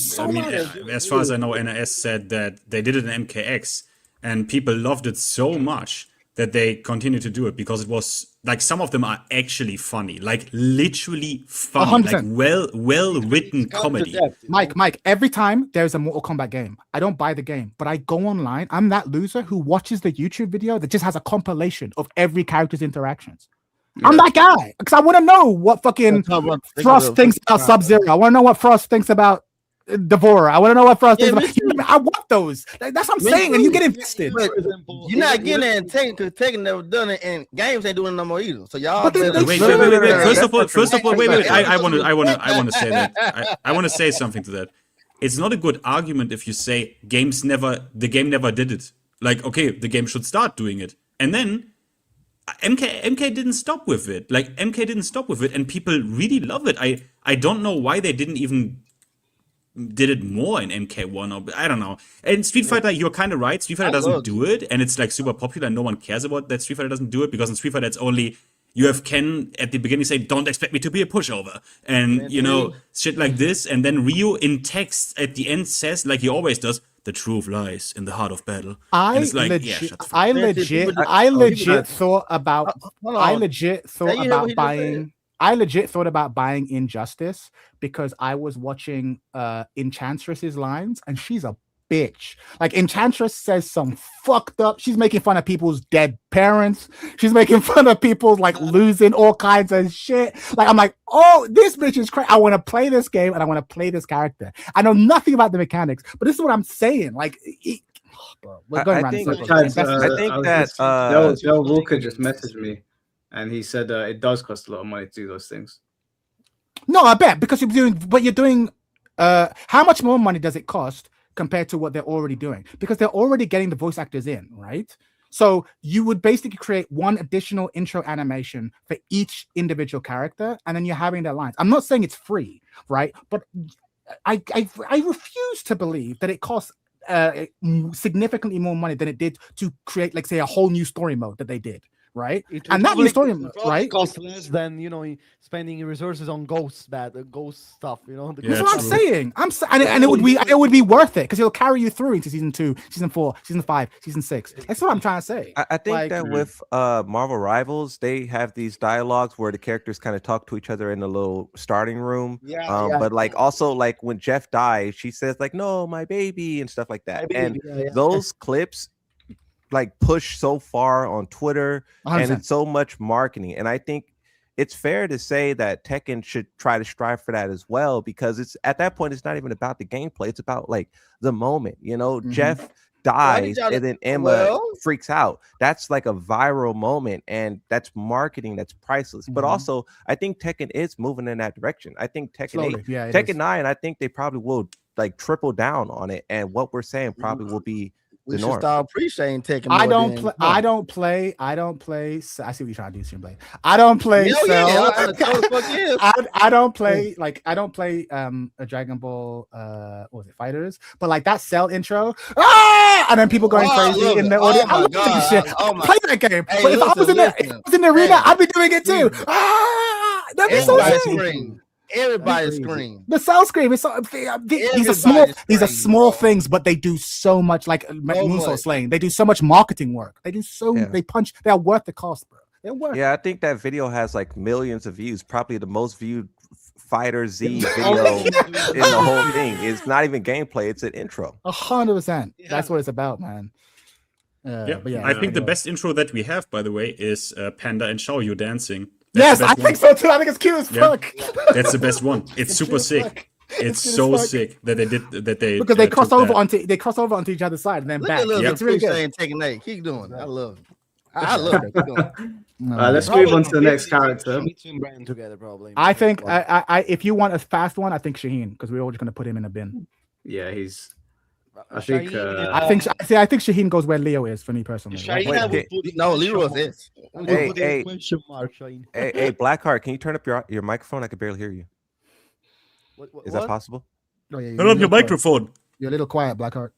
as far as I know, NAS said that they did it in MKX, and people loved it so much that they continue to do it because it was like some of them are actually funny, like literally funny, 100%. like well written comedy. Mike, every time there's a Mortal Kombat game, I don't buy the game, but I go online. I'm that loser who watches the YouTube video that just has a compilation of every character's interactions. Yeah. I'm that guy because I want to know what fucking Frost thinks about Sub-Zero. I want to know what Frost thinks about Devourer. I want to know what Frost thinks about. I want those. That's what I'm saying, and you get invested. You're not getting that in Tekken because Tekken never done it, and games ain't doing it no more either. So y'all. Wait. First of all, wait. I want to say that. I want to say something to that. It's not a good argument if you say the game never did it. Like, okay, the game should start doing it, and then MK didn't stop with it. Like MK didn't stop with it, and people really love it. I don't know why they didn't even did it more in MK1 or I don't know. And Street Fighter, you're kind of right. Street Fighter doesn't do it, and it's like super popular. And no one cares about that. Street Fighter doesn't do it because in Street Fighter it's only you have Ken at the beginning say, "Don't expect me to be a pushover," and shit like this. And then Ryu in text at the end says, like he always does, "The truth lies in the heart of battle." I legit thought about buying Injustice because I was watching Enchantress's lines, and she's a bitch. Like Enchantress says some fucked up. She's making fun of people's dead parents. She's making fun of people like losing all kinds of shit. Like I'm like, oh, this bitch is crazy. I want to play this game and I want to play this character. I know nothing about the mechanics, but this is what I'm saying. Like, Bro, we're going I around in think- circles. Guys, That's- I think was that, just- Del Walker just messaged me, and he said it does cost a lot of money to do those things. No, I bet because you're doing. How much more money does it cost compared to what they're already doing? Because they're already getting the voice actors in, right? So you would basically create one additional intro animation for each individual character, and then you're having their lines. I'm not saying it's free, right? But I refuse to believe that it costs significantly more money than it did to create, like, say, a whole new story mode that they did, right? And that new story mode, right? costs less than spending resources on ghost stuff. That's Yeah, what I'm true. saying. And it would be worth it because it'll carry you through into season 2, season 4, season 5, season 6. That's what I'm trying to say. I think Like- that with Marvel Rivals, they have these dialogues where the characters kind of talk to each other in a little starting room. But like also like when Jeff dies, she says like, "No, my baby," and stuff like that. And those clips like push so far on Twitter, and 100%. it's so much marketing. And I think it's fair to say that Tekken should try to strive for that as well, because it's at that point it's not even about the gameplay, it's about like the moment. Jeff dies and then Emma freaks out. That's like a viral moment, and that's marketing that's priceless. But also I think Tekken is moving in that direction. I think Tekken 8, Tekken 9, I think they probably will like triple down on it, and what we're saying probably will be We the should norm. start appreciating Tekken. I more don't than- play. I don't play. I see what you're trying to do, Streamblade. I don't play. Hell Cell. yeah, I- so the fuck is. I don't play I don't play a Dragon Ball what was it, Fighters, but like that Cell intro, and then people going Oh, I crazy love in it. the Oh audio. my I love God, this shit. oh my- Play that game. Hey, But if I listen, was in the arena, Hey, I'd be doing it too. listen. That'd be so Everybody sick. scream. Everybody crazy. scream. The Cell scream is so, these are small. Everybody's These are crazy, small bro. things, but they do so much. Like Moonsault much. Slaying, they do so much marketing work. They do so. Yeah. They punch. They are worth the cost, bro. They're worth. Yeah, I think that video has like millions of views, probably the most viewed Fighter Z video in the whole thing. It's not even gameplay, it's an intro. 100%. That's what it's about, man. Yeah, But yeah, I think the anyway. best intro that we have, by the way, is Panda and Xiaoyu dancing. Yes, That's I the think best so too. I think it's cute as Yeah. fuck. That's the best one. It's super cute as sick. fuck. It's cute as so fuck. sick that they did that. They Because they took cross over that. onto each other's side and then Look back. at Lil It's really good. saying Tekken 8. Keep doing it. I love it. I love it. Keep doing it. Let's move on to the next character. Brand together, probably. I think I if you want a fast one, I think Shaheen, because we're all just gonna put him in a bin. Yeah, he's. I think. I think Shaheen goes where Leo is for me personally. Right? Shaheen, I Wait, would put No, in Leroy's question is. mark. I would Hey, put in hey. question mark, Shaheen. Hey, Blackheart, can you turn up your microphone? I can barely hear you. What, Is that possible? Oh, yeah, Turn up your microphone. You're a little quiet, Blackheart.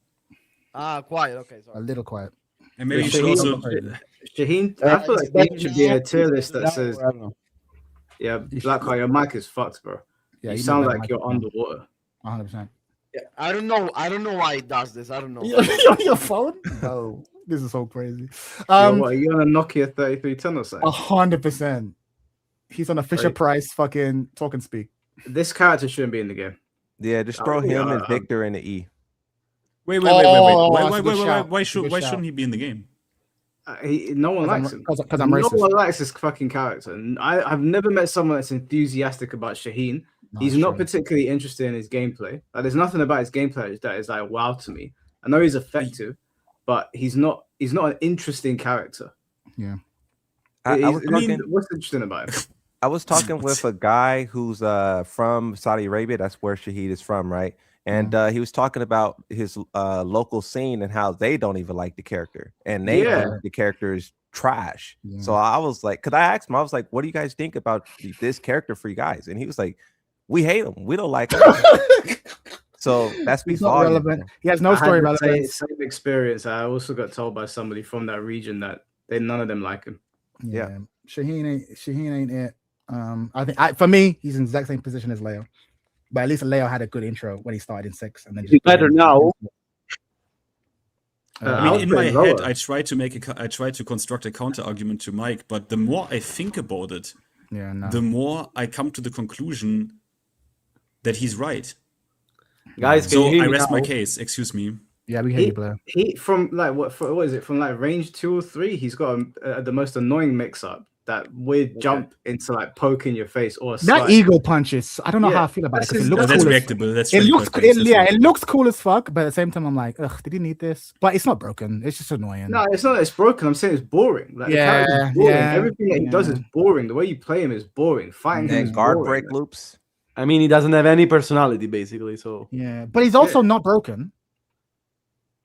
Quiet. Okay, A sorry. little quiet. And maybe you should Shaheen- also. Shaheen, I feel like Shaheen should be a tier list that No, says, I don't know. "Yeah, Blackheart, your mic is fucked, bro. Yeah, you know sound that like you're microphone. underwater." 100%. Yeah, I don't know why it does this. I don't know. Your phone? No, this is so crazy. What, are you on a Nokia 3310 or something? 100%. He's on a Fisher Right. Price fucking talk and speak. This character shouldn't be in the game. Yeah, just throw him and Victor in the E. Wait. Oh, that's a Why good shout. why That's a good why shout. shouldn't he be in the game? No one likes him. Because I'm No racist. one likes this fucking character. And I've never met someone that's enthusiastic about Shaheen. No, He's it's not true. particularly interested in his gameplay. Like, there's nothing about his gameplay that is like wow to me. I know he's effective, but he's not an interesting character. I was talking. What's interesting about him? I was talking with a guy who's from Saudi Arabia. That's where Shahid is from, right? And he was talking about his local scene and how they don't even like the character, and they think the character is trash. Yeah. So I was like, because I asked him, I was like, "What do you guys think about this character for you guys?" And he was like, "We hate him. We don't like him." So that speaks He's not volumes. relevant. He has no I story had the relevance. same experience. I also got told by somebody from that region that none of them like him. Yeah. Shaheen ain't it. I think for me, he's in the exact same position as Leo. But at least Leo had a good intro when he started in 6, and then He's better now. I mean, would in my say head, lower. I try to construct a counter argument to Mike, but the more I think about it, no. the more I come to the conclusion that he's right. Guys, can So you hear I me rest my now? case. Excuse me. Yeah, we hear you, Blair. He from like what is it from like range 2 or 3? He's got the most annoying mix up. that weird jump into like poke in your face or a That slice. eagle punches. I don't know how I feel about it that's because it his- looks That's cool. As, reactable. That's it looks, quite base, it looks cool as fuck, but at the same time, I'm like, ugh, did he need this? But it's not broken. It's just annoying. No, it's not. It's broken. I'm saying it's boring. Like, the Yeah, character's boring. yeah, Everything that he does is boring. The way you play him is boring. Fighting him And is guard boring. break loops. I mean, he doesn't have any personality basically. So Yeah, but he's also not broken.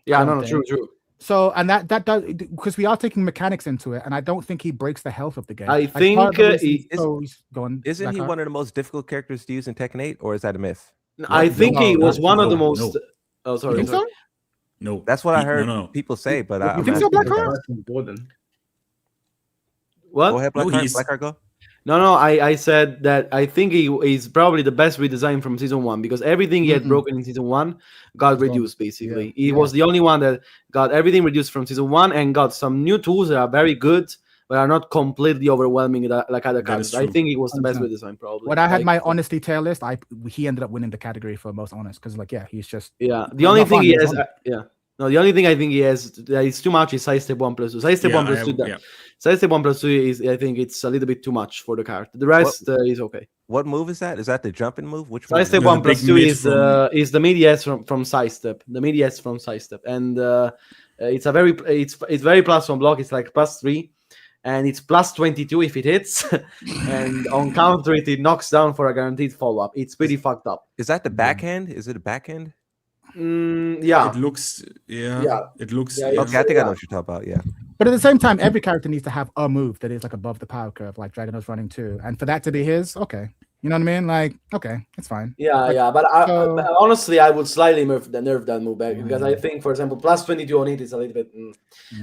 yeah, Don't no, true. So, and that does, because we are taking mechanics into it, and I don't think he breaks the health of the game. I Like, think, part of the reason- he- he's going. Isn't he one of the most difficult characters to use in Tekken 8, or is that a myth? I think no, he was no, one of the no, most. no. Oh, You sorry. think so? No, That's what I heard No. people say, but You I'm think so, asking you Blackheart? guys. Gordon. What? Go ahead, No, Blackheart. he's- Blackheart, go. No, I said that I think he's probably the best redesign from season 1 because everything he had Mhm. broken in season 1 got It's gone. reduced basically. Yeah, He yeah. was the only one that got everything reduced from season 1 and got some new tools that are very good but are not completely overwhelming like other That is characters. I true. think he was the best 100%. redesign probably. When I had Like, my honesty tail list, he ended up winning the category for most honest because, like, yeah, he's just yeah, the Not only thing fun, he it's has fun. yeah. No, the only thing I think he has that is too much is side step 1+2. Side step 1+2 Side step 1+2 is I think it's a little bit too much for the character. The rest is okay. What move is that? Is that the jumping move? Which Side move? step No, the big 1+2 mid is the mid S from side step. The mid S from side step, and it's very +1 block. It's like +3, and it's +22 if it hits, and on counter it knocks down for a guaranteed follow up. It's pretty fucked up. Is that the backhand? Is it a backhand? Yeah, It looks, Yeah. It looks. Yeah, yeah. Okay, I think I know what you're talking about. Yeah. But at the same time, every character needs to have a move that is like above the power curve, like Dragonos running too. And for that to be his, okay. You know what I mean? Like, okay, it's fine. yeah. But so- honestly, I would slightly nerf that move back because I think, for example, +22 on it is a little bit.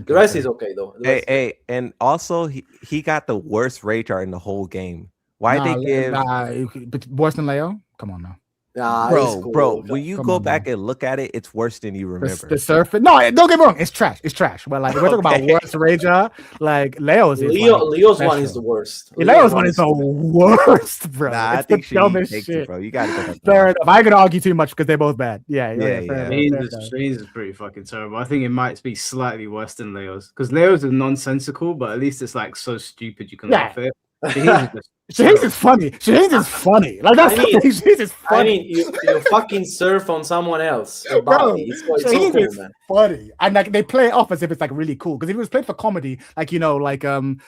The rest is okay though. The rest- Hey, and also he got the worst rage art in the whole game. Why Nah, they give but worse than Leo? Come on now. Nah, it's cool. bro? When you Come go on, back man. and look at it, it's worse than you remember. The surface. No, don't get me wrong. It's trash. It's trash. But like, we're talking about Okay. worst rager. Like Leo's is Leo's like, one is the special. worst. Leo's one is the worst, bro. Nah, I it's the think she dumbest takes shit. it, bro. You gotta go back. Fair enough. I ain't gonna argue too much because they're both bad. Yeah, Yeah, fair yeah. enough, Shane's fair is, enough. Shane's is pretty fucking terrible. I think it might be slightly worse than Leo's because Leo's is nonsensical, but at least it's like so stupid you can Yeah. laugh at it. Shane's is just Shane's is funny. Shane's is funny. Like that's I mean- the thing. Shane's is I funny. mean, you fucking surf on someone else. Bro, Body. It's so Shane's cool, is man. funny, and like they play it off as if it's like really cool. Because if it was played for comedy, like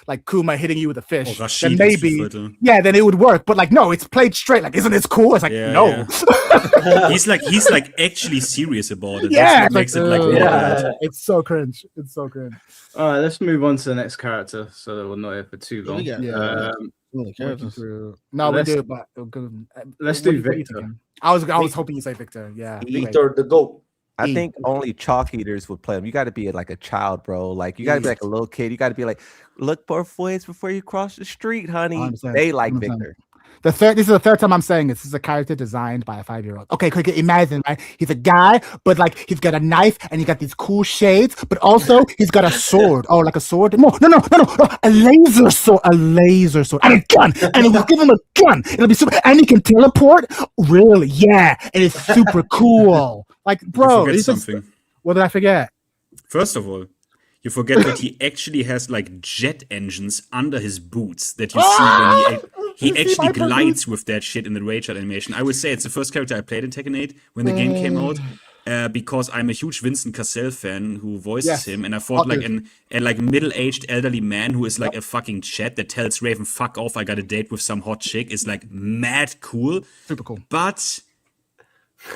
like Kuma hitting you with a Oh, fish, Rashid then is maybe Fighter. yeah, then it would work. But like no, it's played straight. Like isn't this cool? It's like Yeah, no. He's like actually serious about it. Yeah, That's what makes it like really yeah. bad. It's so cringe. It's so cringe. all right. Let's move on to the next character so that we're not here for too Yeah, long. we got- Yeah. characters. No, we Let's- do, but let's what do are you Victor. thinking? I was hoping you say Victor. Yeah. wait. Eater the goat. I think only chalk eaters would play him. You got to be like a child, bro. Like you got to be like a little kid. You got to be like, look both ways before you cross the street, honey. 100%, They like 100%. Victor. This is the third time I'm saying this. This is a character designed by a 5-year-old. Okay, quick, imagine, right? He's a guy, but like he's got a knife and he got these cool shades, but also he's got a sword. Oh, like a sword? No, a laser sword, and a gun. And we'll give him a gun. It'll be super, and he can teleport. Really? Yeah, it is super cool. Like, You bro, forget it's just, something. what did I forget? First of all, you forget that he actually has like jet engines under his boots that you see when he You see actually my glides boots? with that shit in the Rage Art animation. I would say it's the first character I played in Tekken 8 when the game came out. Because I'm a huge Vincent Cassell fan who voices Yes. him, and I thought like Obvious. a like middle-aged elderly man who is like a fucking chat that tells Raven fuck off, I got a date with some hot chick is like mad cool, Super cool. but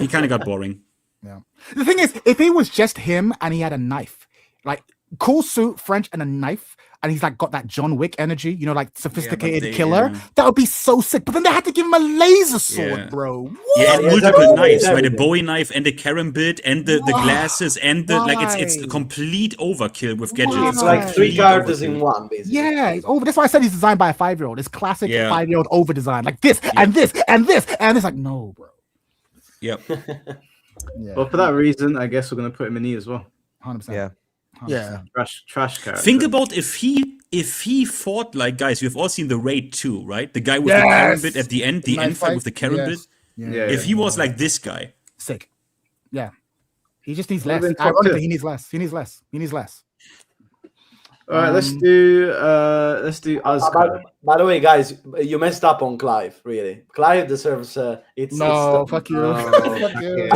he kind of got boring. Yeah. The thing is, if it was just him and he had a knife, like cool suit, French, and a knife, and he's like got that John Wick energy, you know, like sophisticated they- killer, yeah. that would be so sick. But then they had to give him a laser sword, Yeah. bro. What? Yeah, and Yeah, multiple exactly. knives, right? A Everything. Bowie knife and a karambit and the glasses and the like. It's Why? complete overkill with gadgets. Why? It's like three complete characters overkill. in one, basically. Yeah, it's over. That's why I said he's designed by a 5-year-old. It's classic Yeah. 5-year-old over design, like this and this and this, and it's like no, bro. Yep. Yeah, Well, for that reason, I guess we're gonna put him in E as well. 100%. Yeah. 100%. Trash character. Think about if he fought like guys. We've all seen the Raid 2, right? The guy with Yes! the karambit at the end, the Knife end fight with the fight? karambit. Yes. Yeah. If he was like this guy, Sick. Yeah. He just needs Would've less. been top Ironically, tier. he needs less. He needs less. He needs less. All right, let's do Asuka. By the way, guys, you messed up on Clive. Really, Clive deserves. No, fuck you. Oh, Fuck you.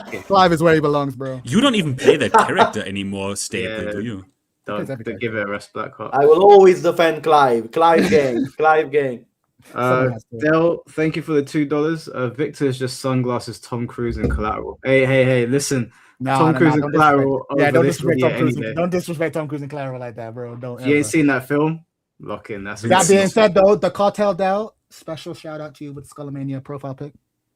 okay. Clive is where he belongs, bro. You don't even play that character anymore, Staple, Yeah. do you? Don't give it a rest, Blackheart. I will always defend Clive. Clive gang. Clive gang. Someone has to. Del, thank you for the $2. Victor's just sunglasses, Tom Cruise and Collateral. Hey, listen. Tom Cruise and don't Collateral. disrespect- Yeah, don't over this disrespect video Tom Cruise. any day. Don't disrespect Tom Cruise and Clara like that, bro. Don't. If you ain't ever. seen that film, lock in. That's That being said, though, the Cartel Dell, special shout out to you with Skullomania profile pic.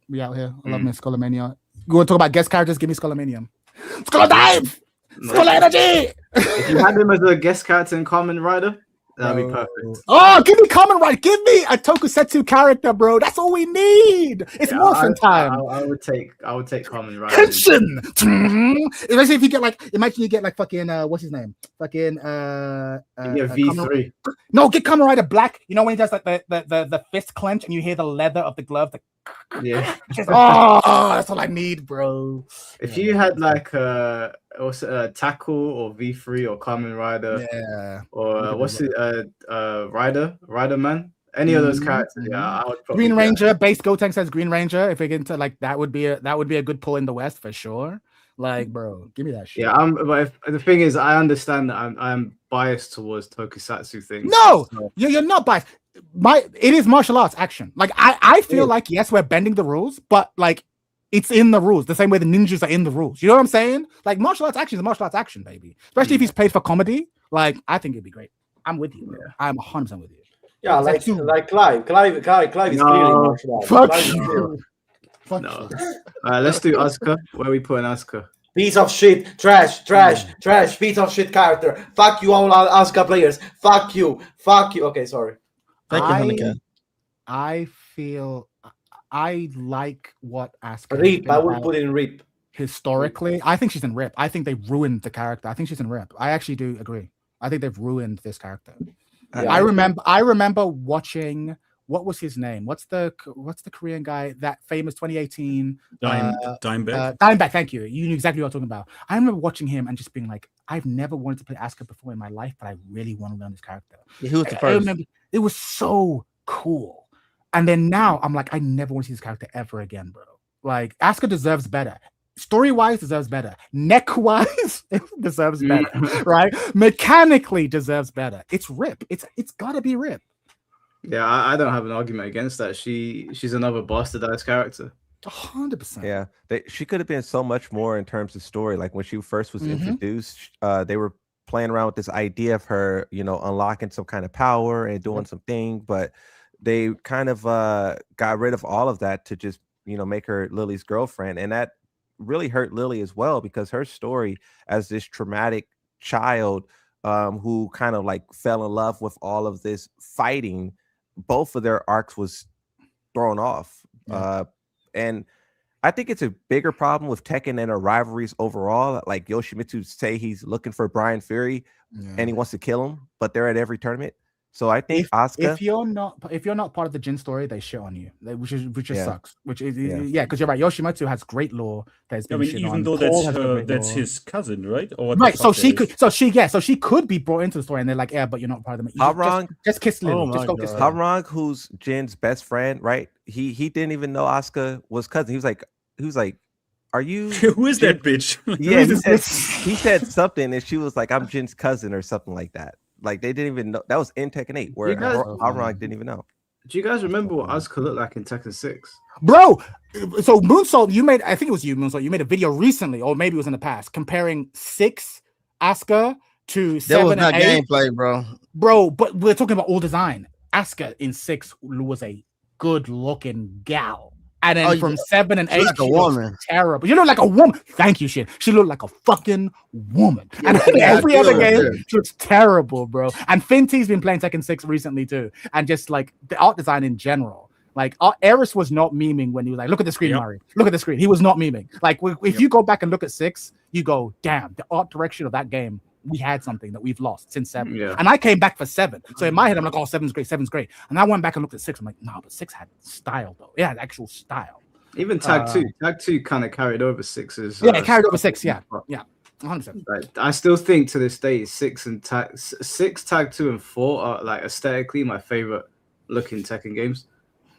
We out here. I love me Skullomania. You want to talk about guest characters? Give me Skullomania. Skull Dive! Skull Energy! If you had him as a guest character in Kamen Rider, that'd be perfect. Oh, give me Kamen Rider. Give me a Tokusatsu character, bro. That's all we need. It's morphin time. I would take Kamen Rider. Tension. Especially if you get like, imagine you get like fucking what's his name? Fucking V3. No, get Kamen Rider Black. You know when he does like the fist clench and you hear the leather of the glove. Yeah. Oh, that's all I need, bro. If you had like Tackle or V3 or Kamen Rider, Yeah. or what's it, Rider Man, any of those characters, I would probably Green get. Ranger, base Gotenk says Green Ranger. If we get into like that would be a good pull in the West for sure. Like, bro, give me that shit. Yeah, but the thing is, I understand that I'm biased towards Tokusatsu things. No, so. you're not biased. It is martial arts action. Like I feel like yes, we're bending the rules, but like it's in the rules the same way the ninjas are in the rules. You know what I'm saying? Like martial arts action is martial arts action, baby. Especially if he's played for comedy. Like I think it'd be great. I'm with you. Bro. I'm 100% with you. Yeah, like Clive. Clive is clearly martial arts. Fuck Clive is you. Fuck No. you. Let's do Asuka. Where are we putting Asuka? Piece of shit, trash, piece of shit character. Fuck you all Asuka players. Fuck you. Okay, sorry. Thank you, Hanika. I feel I like what Asuka. Rip, I would put it in Rip. Historically, I think she's in Rip. I think they ruined the character. I think she's in Rip. I actually do agree. I think they've ruined this character. Yeah, I remember watching. What was his name? What's the Korean guy that famous 2018 Dimebag? Dimebag, thank you. You knew exactly what I'm talking about. I remember watching him and just being like, I've never wanted to play Asuka before in my life, but I really want to learn this character. Yeah, he was the I first. remember it was so cool. And then now I'm like, I never want to see this character ever again, bro. Like Asuka deserves better. Story-wise deserves better. Neck-wise deserves better, right? Mechanically deserves better. It's Rip. It's gotta be Rip. Yeah, I don't have an argument against that. She's another bastardized character. 100%. Yeah, she could have been so much more in terms of story. Like when she first was introduced, they were playing around with this idea of her, unlocking some kind of power and doing something, but they kind of got rid of all of that to just, make her Lily's girlfriend. And that really hurt Lily as well, because her story as this traumatic child who kind of like fell in love with all of this fighting, both of their arcs was thrown off. And I think it's a bigger problem with Tekken and our rivalries overall. Like Yoshimitsu say he's looking for Brian Fury and he wants to kill him, but they're at every tournament. So I think Asuka. If you're not part of the Jin story, they shit on you, which just sucks. Which is because you're right. Yoshimitsu has great lore. There's been shit even on. though that's his cousin, right? Or right. So she could be brought into the story, and they're like, yeah, but you're not part of them. Just kiss Lily. Just go kiss Lily. Harang, who's Jin's best friend, right? He didn't even know Asuka was cousin. He was like, are you? Who is that bitch? Yeah, he said something, and she was like, I'm Jin's cousin or something like that. Like they didn't even know. That was in Tekken 8, where Harang didn't even know. Do you guys remember what Asuka looked like in Tekken 6? Bro, so Moonsault, I think it was you, Moonsault. You made a video recently, or maybe it was in the past, comparing 6 Asuka to 7 That was not and 8. gameplay, bro. Bro, but we're talking about all design. Asuka in 6 was a good-looking gal. And then from 7 and 8, like a woman. Terrible. You look like a woman. Thank you, shit. She looked like a fucking woman. And every other game, she looks terrible, bro. And FinnT's been playing Tekken 6 recently too. And just like the art design in general. Like Eris was not memeing when he was like, look at the screen, Murray. Look at the screen. He was not memeing. Like if you go back and look at 6, you go, damn, the art direction of that game. We had something that we've lost since 7. Yeah. And I came back for 7. So in my head, I'm like, oh, 7's great. And I went back and looked at 6. I'm like, no, but 6 had style, though. It had actual style. Even Tag 2 kind of carried over 6's. Yeah, it carried over 6, yeah. 100%. Like, I still think to this day, 6 Tag 2 and 4 are like aesthetically my favorite looking Tekken games.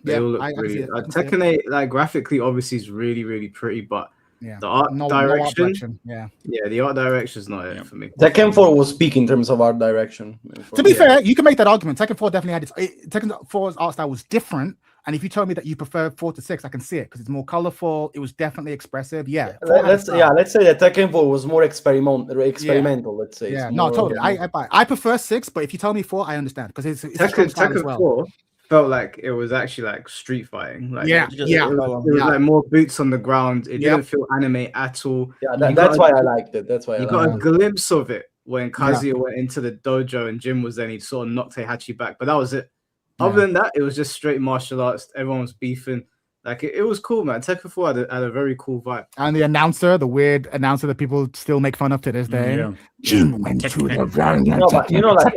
They Yeah, all look I can see really it. I can see it. Tekken 8, like graphically, obviously is really, really pretty, but Yeah. the art No art direction, Yeah. the art direction is not it Yeah. for me. Tekken 4 was peak in terms of art direction. To be fair, you can make that argument. Tekken 4 definitely had Tekken 4's art style was different. And if you tell me that you prefer 4 to 6, I can see it because it's more colorful. It was definitely expressive. Yeah. Let's say that Tekken 4 was more experimental. Let's say. Yeah. It's No, more, totally. I prefer 6, but if you tell me 4, I understand because it's Tekken as well. 4 felt like it was actually like street fighting. Like, Yeah, it yeah. was like more boots on the ground. It didn't feel anime at all. Yeah, that's why I liked it. That's why You got a glimpse of it when Kazuya went into the dojo and Jim was there and he sort of knocked Heihachi back, but that was it. Other than that, it was just straight martial arts. Everyone was beefing. Like it was cool, man. Tekken 4 had a very cool vibe. And the weird announcer that people still make fun of to this day. Yeah. Jim went to the round. No, but you know, like,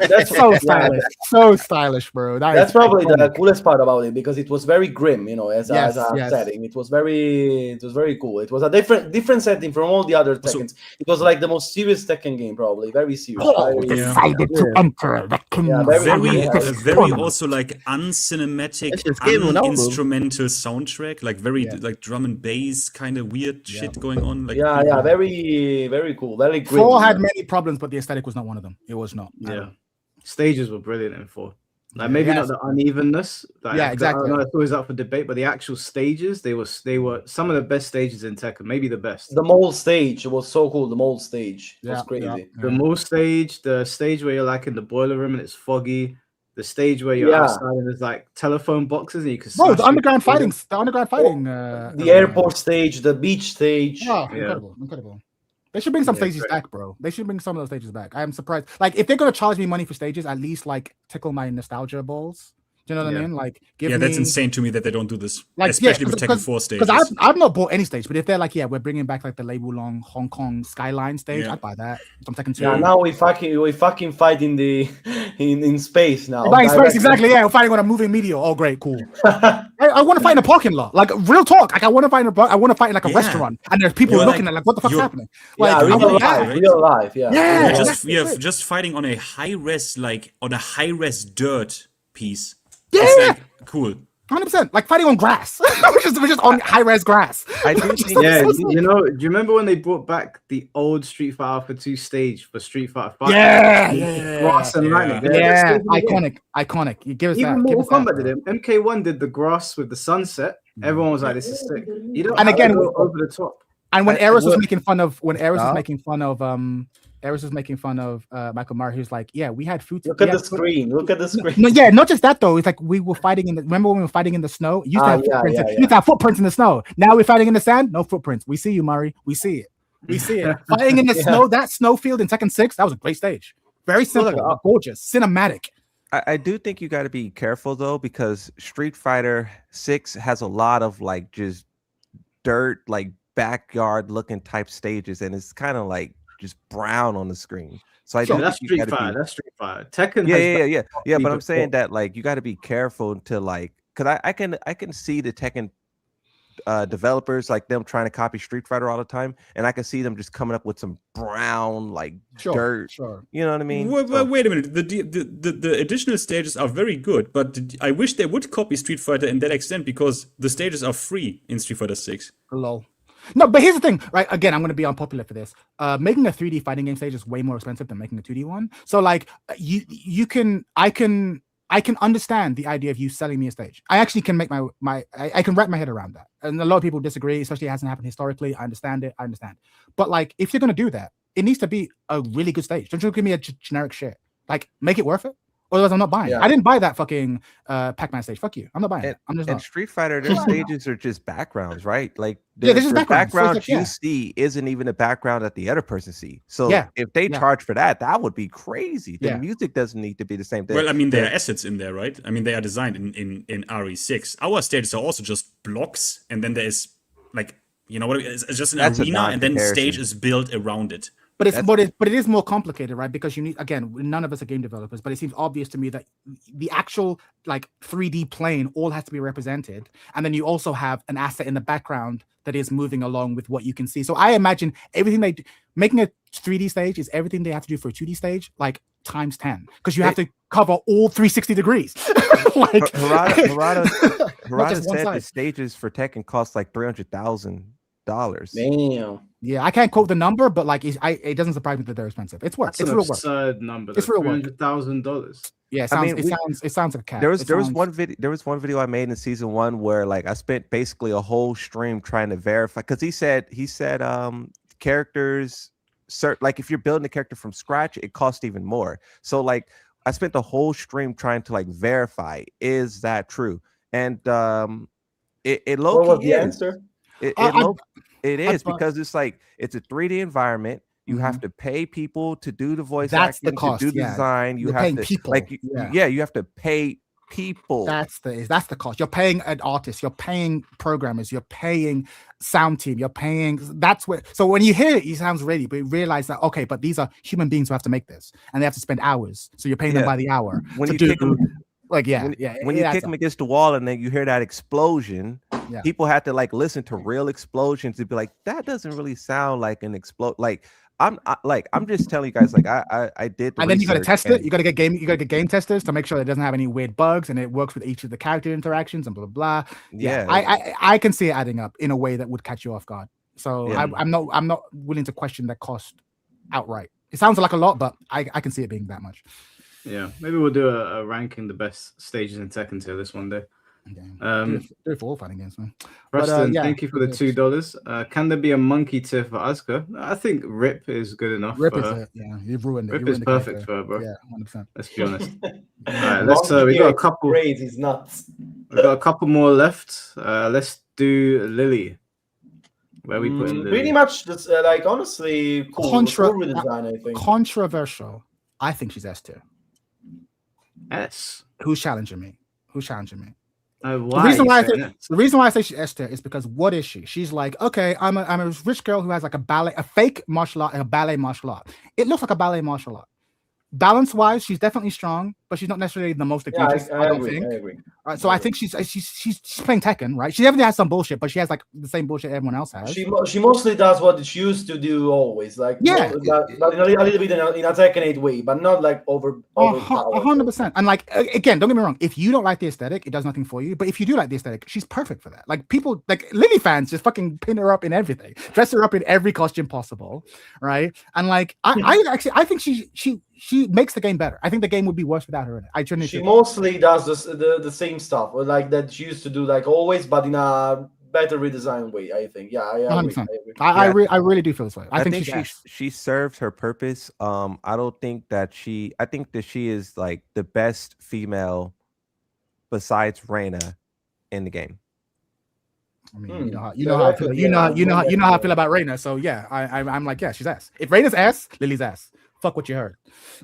That's so stylish. So stylish, bro. That's probably the coolest part about it because it was very grim, you know, as a setting. It was very cool. It was a different setting from all the other Tekkens. It was like the most serious Tekken game, probably. Very serious. Decided to enter the kingdom. Very also like uncinematic, uninstrumental soundtrack, like very like drum and bass kind of weird shit going on. Like very cool. Very grim. 4 had many problems, but the aesthetic was not one of them. It was not. Yeah. Stages were brilliant in 4. Like maybe not the unevenness. Like, exactly. I know it's always up for debate, but the actual stages, they were some of the best stages in Tekken, maybe the best. The mole stage was so cool. The mole stage was crazy. Yeah. The mole stage, the stage where you're like in the boiler room and it's foggy. The stage where you're outside and there's like telephone boxes and you can. The underground fighting. The airport stage, the beach stage. Oh, incredible. They should bring some stages back, bro. They should bring some of those stages back. I am surprised. Like, if they're gonna charge me money for stages, at least like tickle my nostalgia balls. Do you know what I mean? Like, that's insane to me that they don't do this, like, especially with Tekken 4 stages. Because I've not bought any stage, but if they're like, we're bringing back like the Lei Wulong Hong Kong skyline stage, I'd buy that. From Tekken 2. Yeah, now we fucking fight in the in space now. In space, exactly. Yeah, we're fighting on a moving meteor. Oh, great, cool. I want to fight in a parking lot, like real talk. Like I want to fight in like a restaurant, and there's people looking at like, what the fuck's happening? Like, real life. Just fighting on a high res dirt piece. Yeah, it's like, cool. 100%, like fighting on grass, which is on high-res grass. I do think, you know, do you remember when they brought back the old Street Fighter Alpha 2 stage for Street Fighter 5? Grass and lightning. Iconic. You give us even that. Mortal Kombat did it. MK1 did the grass with the sunset. Everyone was like, "This is sick." You don't and again, go over the top. And when Eris was making fun of Eris was making fun of Michael Murray, he was like, "Yeah, we had food." Look at the screen. No, yeah, not just that though. It's like we were fighting in the. Remember when we were fighting in the snow? You used to have footprints. You used to have footprints in the snow. Now we're fighting in the sand. No footprints. We see you, Murray. We see it. Fighting in the snow. That snowfield in Tekken 6. That was a great stage. Very simple, gorgeous, cinematic. I do think you got to be careful though, because Street Fighter 6 has a lot of like just dirt, like backyard looking type stages, and it's kind of like just brown on the screen. So I that's Street Fighter. That's Street Fighter. Tekken. Yeah. But I'm saying that like you got to be careful to like, because I can see the Tekken developers, like them trying to copy Street Fighter all the time, and I can see them just coming up with some brown like dirt. Sure. You know what I mean? Wait a minute. The additional stages are very good, but I wish they would copy Street Fighter in that extent, because the stages are free in Street Fighter 6. Lol. No, but here's the thing, right? Again, I'm going to be unpopular for this. Making a 3D fighting game stage is way more expensive than making a 2D one. So, like, I can understand the idea of you selling me a stage. I actually can make I can wrap my head around that. And a lot of people disagree, especially it hasn't happened historically. I understand it. But like, if you're going to do that, it needs to be a really good stage. Don't you give me a generic shit. Like, make it worth it. Otherwise, I'm not buying. I didn't buy that fucking Pac-Man stage. Fuck you. I'm not buying it. I'm just not. Street Fighter, their stages are just backgrounds, right? Like this is background you see isn't even a background that the other person see. So if they charge for that, that would be crazy. The music doesn't need to be the same thing. Well, I mean, there are assets in there, right? I mean, they are designed in RE6. Our stages are also just blocks, and then there is like, you know what? It's just an arena, and then stage is built around it. But it's That's- but it is more complicated, right? Because you need, again, none of us are game developers, but it seems obvious to me that the actual like 3D plane all has to be represented, and then you also have an asset in the background that is moving along with what you can see. So I imagine everything they do, making a 3D stage is everything they have to do for a 2D stage, like times 10, because you have to cover all 360 degrees. Like Harada not just one said the side. stages for Tekken cost like $300,000. Damn. Yeah, I can't quote the number, but like it doesn't surprise me that they're expensive. It's work. That's It's an real work. absurd number. It's real work. $300,000. Yeah, it I sounds, mean, it sounds like a cat. There was It there was sounds- one video I made in season 1 where like I spent basically a whole stream trying to verify, because he said characters like if you're building a character from scratch, it costs even more. So like I spent the whole stream trying to like verify, is that true? And it low What was key the is. answer? It is thought- because it's like it's a 3D environment. You have to pay people to do the voice That's the acting, cost, to do the yeah. design. You You're have paying to people, like yeah. you have to pay people. That's the cost. You're paying an artist, you're paying programmers, you're paying sound team, you're paying. That's where. So when you hear it, it sounds ready, but you realize that okay, but these are human beings who have to make this, and they have to spend hours. So you're paying them Yeah. by the hour. When to you do, kick 'em- like when it you adds kick them up. against the wall and then you hear that explosion, Yeah. people have to like listen to real explosions to be like, that doesn't really sound like an explode. Like I'm just telling you guys, like I did, And then you got to research test it. and- You got to get game testers to make sure it doesn't have any weird bugs and it works with each of the character interactions and blah blah blah. Yeah. I can see it adding up in a way that would catch you off guard. So Yeah. I'm not willing to question that cost outright. It sounds like a lot, but I can see it being that much. Yeah, maybe we'll do a ranking the best stages in Tekken tier this one day. Yeah. Do it for all fighting games, man. Preston, yeah, thank you for the it is. $2. Can there be a monkey tier for Asuka? I think Rip is good enough Rip for is her. it. Yeah, you've ruined it. Rip You is ruined the perfect character. for her, bro. Yeah, 100%. Let's be honest. All right, let's. We got a couple. Crazy, it's nuts. We got a couple more left. Let's do Lily. Where we put Lily? Pretty much, just, like honestly, cool. Cool redesign, I think. Controversial. I think she's S tier. S. Who's challenging me? Why The reason why I are you saying say that? the reason why I say she's S tier is because what is she? She's like, okay, I'm a rich girl who has like a fake martial art, a ballet martial art. It looks like a ballet martial art. Balance wise, she's definitely strong, but she's not necessarily the most Yeah, egregious. I don't agree. think. I agree. Right, so I think she's playing Tekken, right? She definitely has some bullshit, but she has like the same bullshit everyone else has. She mostly does what she used to do always, like Yeah. but in a little bit in a Tekken 8 way, but not like overpowered. 100%. And like again, don't get me wrong. If you don't like the aesthetic, it does nothing for you. But if you do like the aesthetic, she's perfect for that. Like people, like Lily fans, just fucking pin her up in everything, dress her up in every costume possible, right? And like I think she makes the game better. I think the game would be worse without her in it. I genuinely She think. mostly does the same stuff, like that she used to do, like always, but in a better redesigned way. I think. Yeah, I agree. 100%. I agree. I really do feel this way. I think she served her purpose. I don't think that I think that she is like the best female besides Reina in the game. I mean, you know how I feel about Reina. So yeah, I'm like, yeah, she's ass. If Reina's ass, Lily's ass. Fuck what you heard.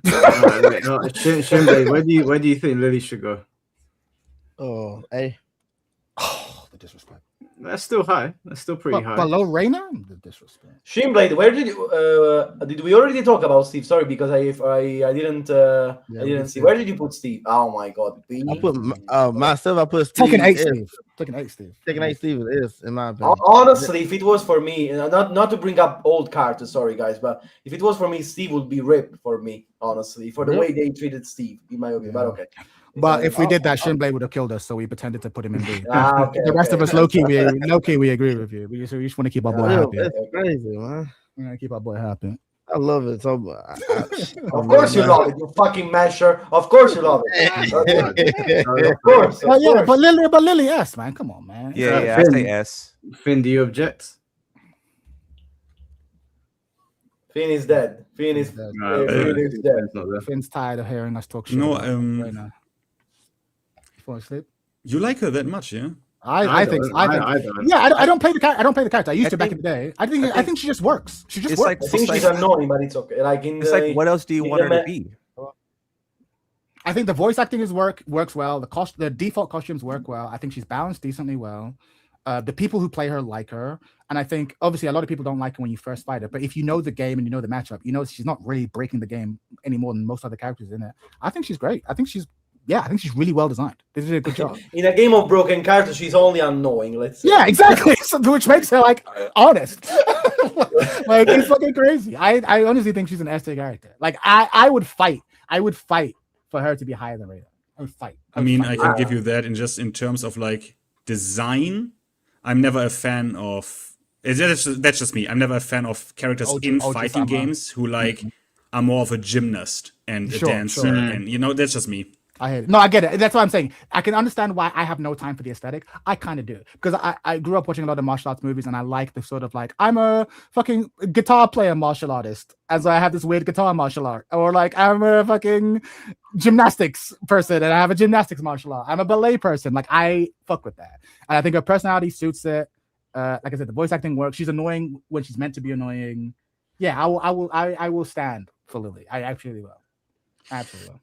Shinbei, where do you think Lily should go? Oh, hey. Oh, the disrespect. That's still high. That's still pretty high. Below Reina, the disrespect. Shinblade, where did we already talk about Steve? Sorry, because I didn't see. Where did you put Steve? Oh my god. I put myself. I put Steve. Tekken 8 S. Steve. Tekken 8 Steve. Tekken 8 Steve is in my opinion. Honestly, if it was for me, not to bring up old characters, sorry guys, but if it was for me, Steve would be Rip for me, honestly, for the way they treated Steve, in my opinion. But okay. But if we did that, Shinblade would have killed us, so we pretended to put him in B. Okay, The rest of us, low key, we agree with you. We just want to keep our boy happy. That's crazy, man. We're gonna keep our boy happy. I love it so much. Of course you love it, you fucking masher. Of course you love it. Of course. But yeah, but Lily S, man. Come on, man. Yeah, I say S. Finn, do you object? Finn is dead. Finn is dead. Finn's tired of hearing us talk shit. No, about him right now. You fall asleep? You like her that much, yeah? I think. don't. Yeah, I don't play the character. I don't play the character. I used to back in the day. I think she just works. She just It's works. I think she's annoying, but it's okay. Like It's like, what else do you want her to be? I think the voice acting works well. The default costumes work well. I think she's balanced decently well. The people who play her like her, and I think obviously a lot of people don't like her when you first fight her. But if you know the game and you know the matchup, you know she's not really breaking the game any more than most other characters in it. I think she's great. I think she's really well designed. They did a good job. In a game of broken characters, she's only annoying. Let's say. Yeah, exactly. So, which makes her like honest. Like it's fucking crazy. I honestly think she's an S tier character. Like I would fight for her to be higher than Raider. I would fight. I mean, I can give you that in terms of like design. I'm never a fan of. That's just me. I'm never a fan of characters in fighting games who like are more of a gymnast and a dancer, and that's just me. I get it. That's what I'm saying. I can understand why I have no time for the aesthetic. I kind of do because I grew up watching a lot of martial arts movies, and I like the sort of like I'm a fucking guitar player martial artist, and so I have this weird guitar martial art, or like I'm a fucking gymnastics person and I have a gymnastics martial art. I'm a ballet person. Like I fuck with that, and I think her personality suits it. Like I said, the voice acting works. She's annoying when she's meant to be annoying. Yeah, I will stand for Lily. I actually will. Absolutely will.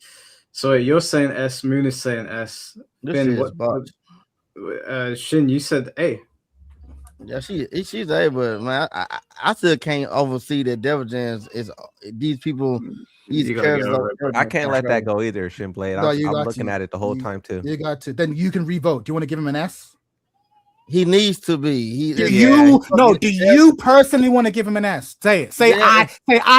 So you're saying S, Moon is saying S. Ben, Shin, you said A. Yeah, she's A, but man, I still can't oversee that Devil Jins is these people. These characters. I can't let that go either, Shinblade. I'm looking at it the whole time too. You got to. Then you can revote. Do you want to give him an S? He needs to be. Do you personally want to give him an S? Say it. I,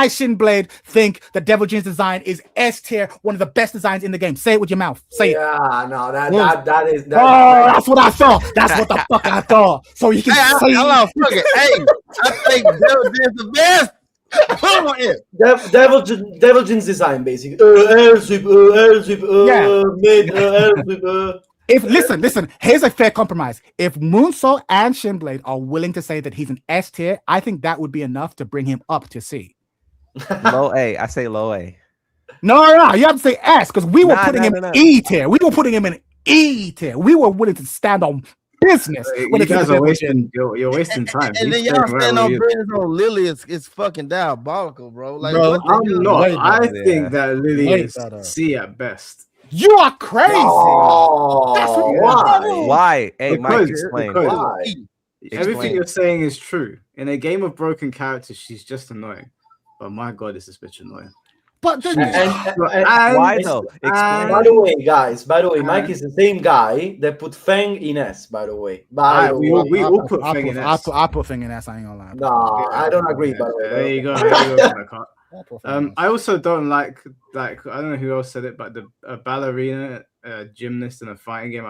Shinblade, think the Devil Jins design is S tier, one of the best designs in the game. Say it with your mouth. Say it. Yeah, no, that is. That's what I thought. That's what the fuck I thought. So you can say it. Hey, I think Devil Jins the best. Come on in. Devil Jins design, basically. If listen, here's a fair compromise. If Moonsault and Shinblade are willing to say that he's an S tier, I think that would be enough to bring him up to C. Low A. I say low A. No, you have to say S because we were putting him in E tier. We were putting him in E tier. We were willing to stand on business. You guys are wasting. You're wasting time. And then y'all stand on business on Lily. It's fucking diabolical, bro. Like, bro, I'm not. I think that Lily is C at best. You are crazy. Oh, why? Hey, Mike, explain. Why? Everything you're saying is true. In a game of broken characters, she's just annoying. But my God, is this bitch annoying. But then why though? By the way, guys. Mike is the same guy that put Fang in S. By the way, we all put Fang in S. I put Fang in S. I ain't gonna lie. No, I don't agree. By the way, there you go. I also don't like I don't know who else said it, but the ballerina, gymnast in a fighting game.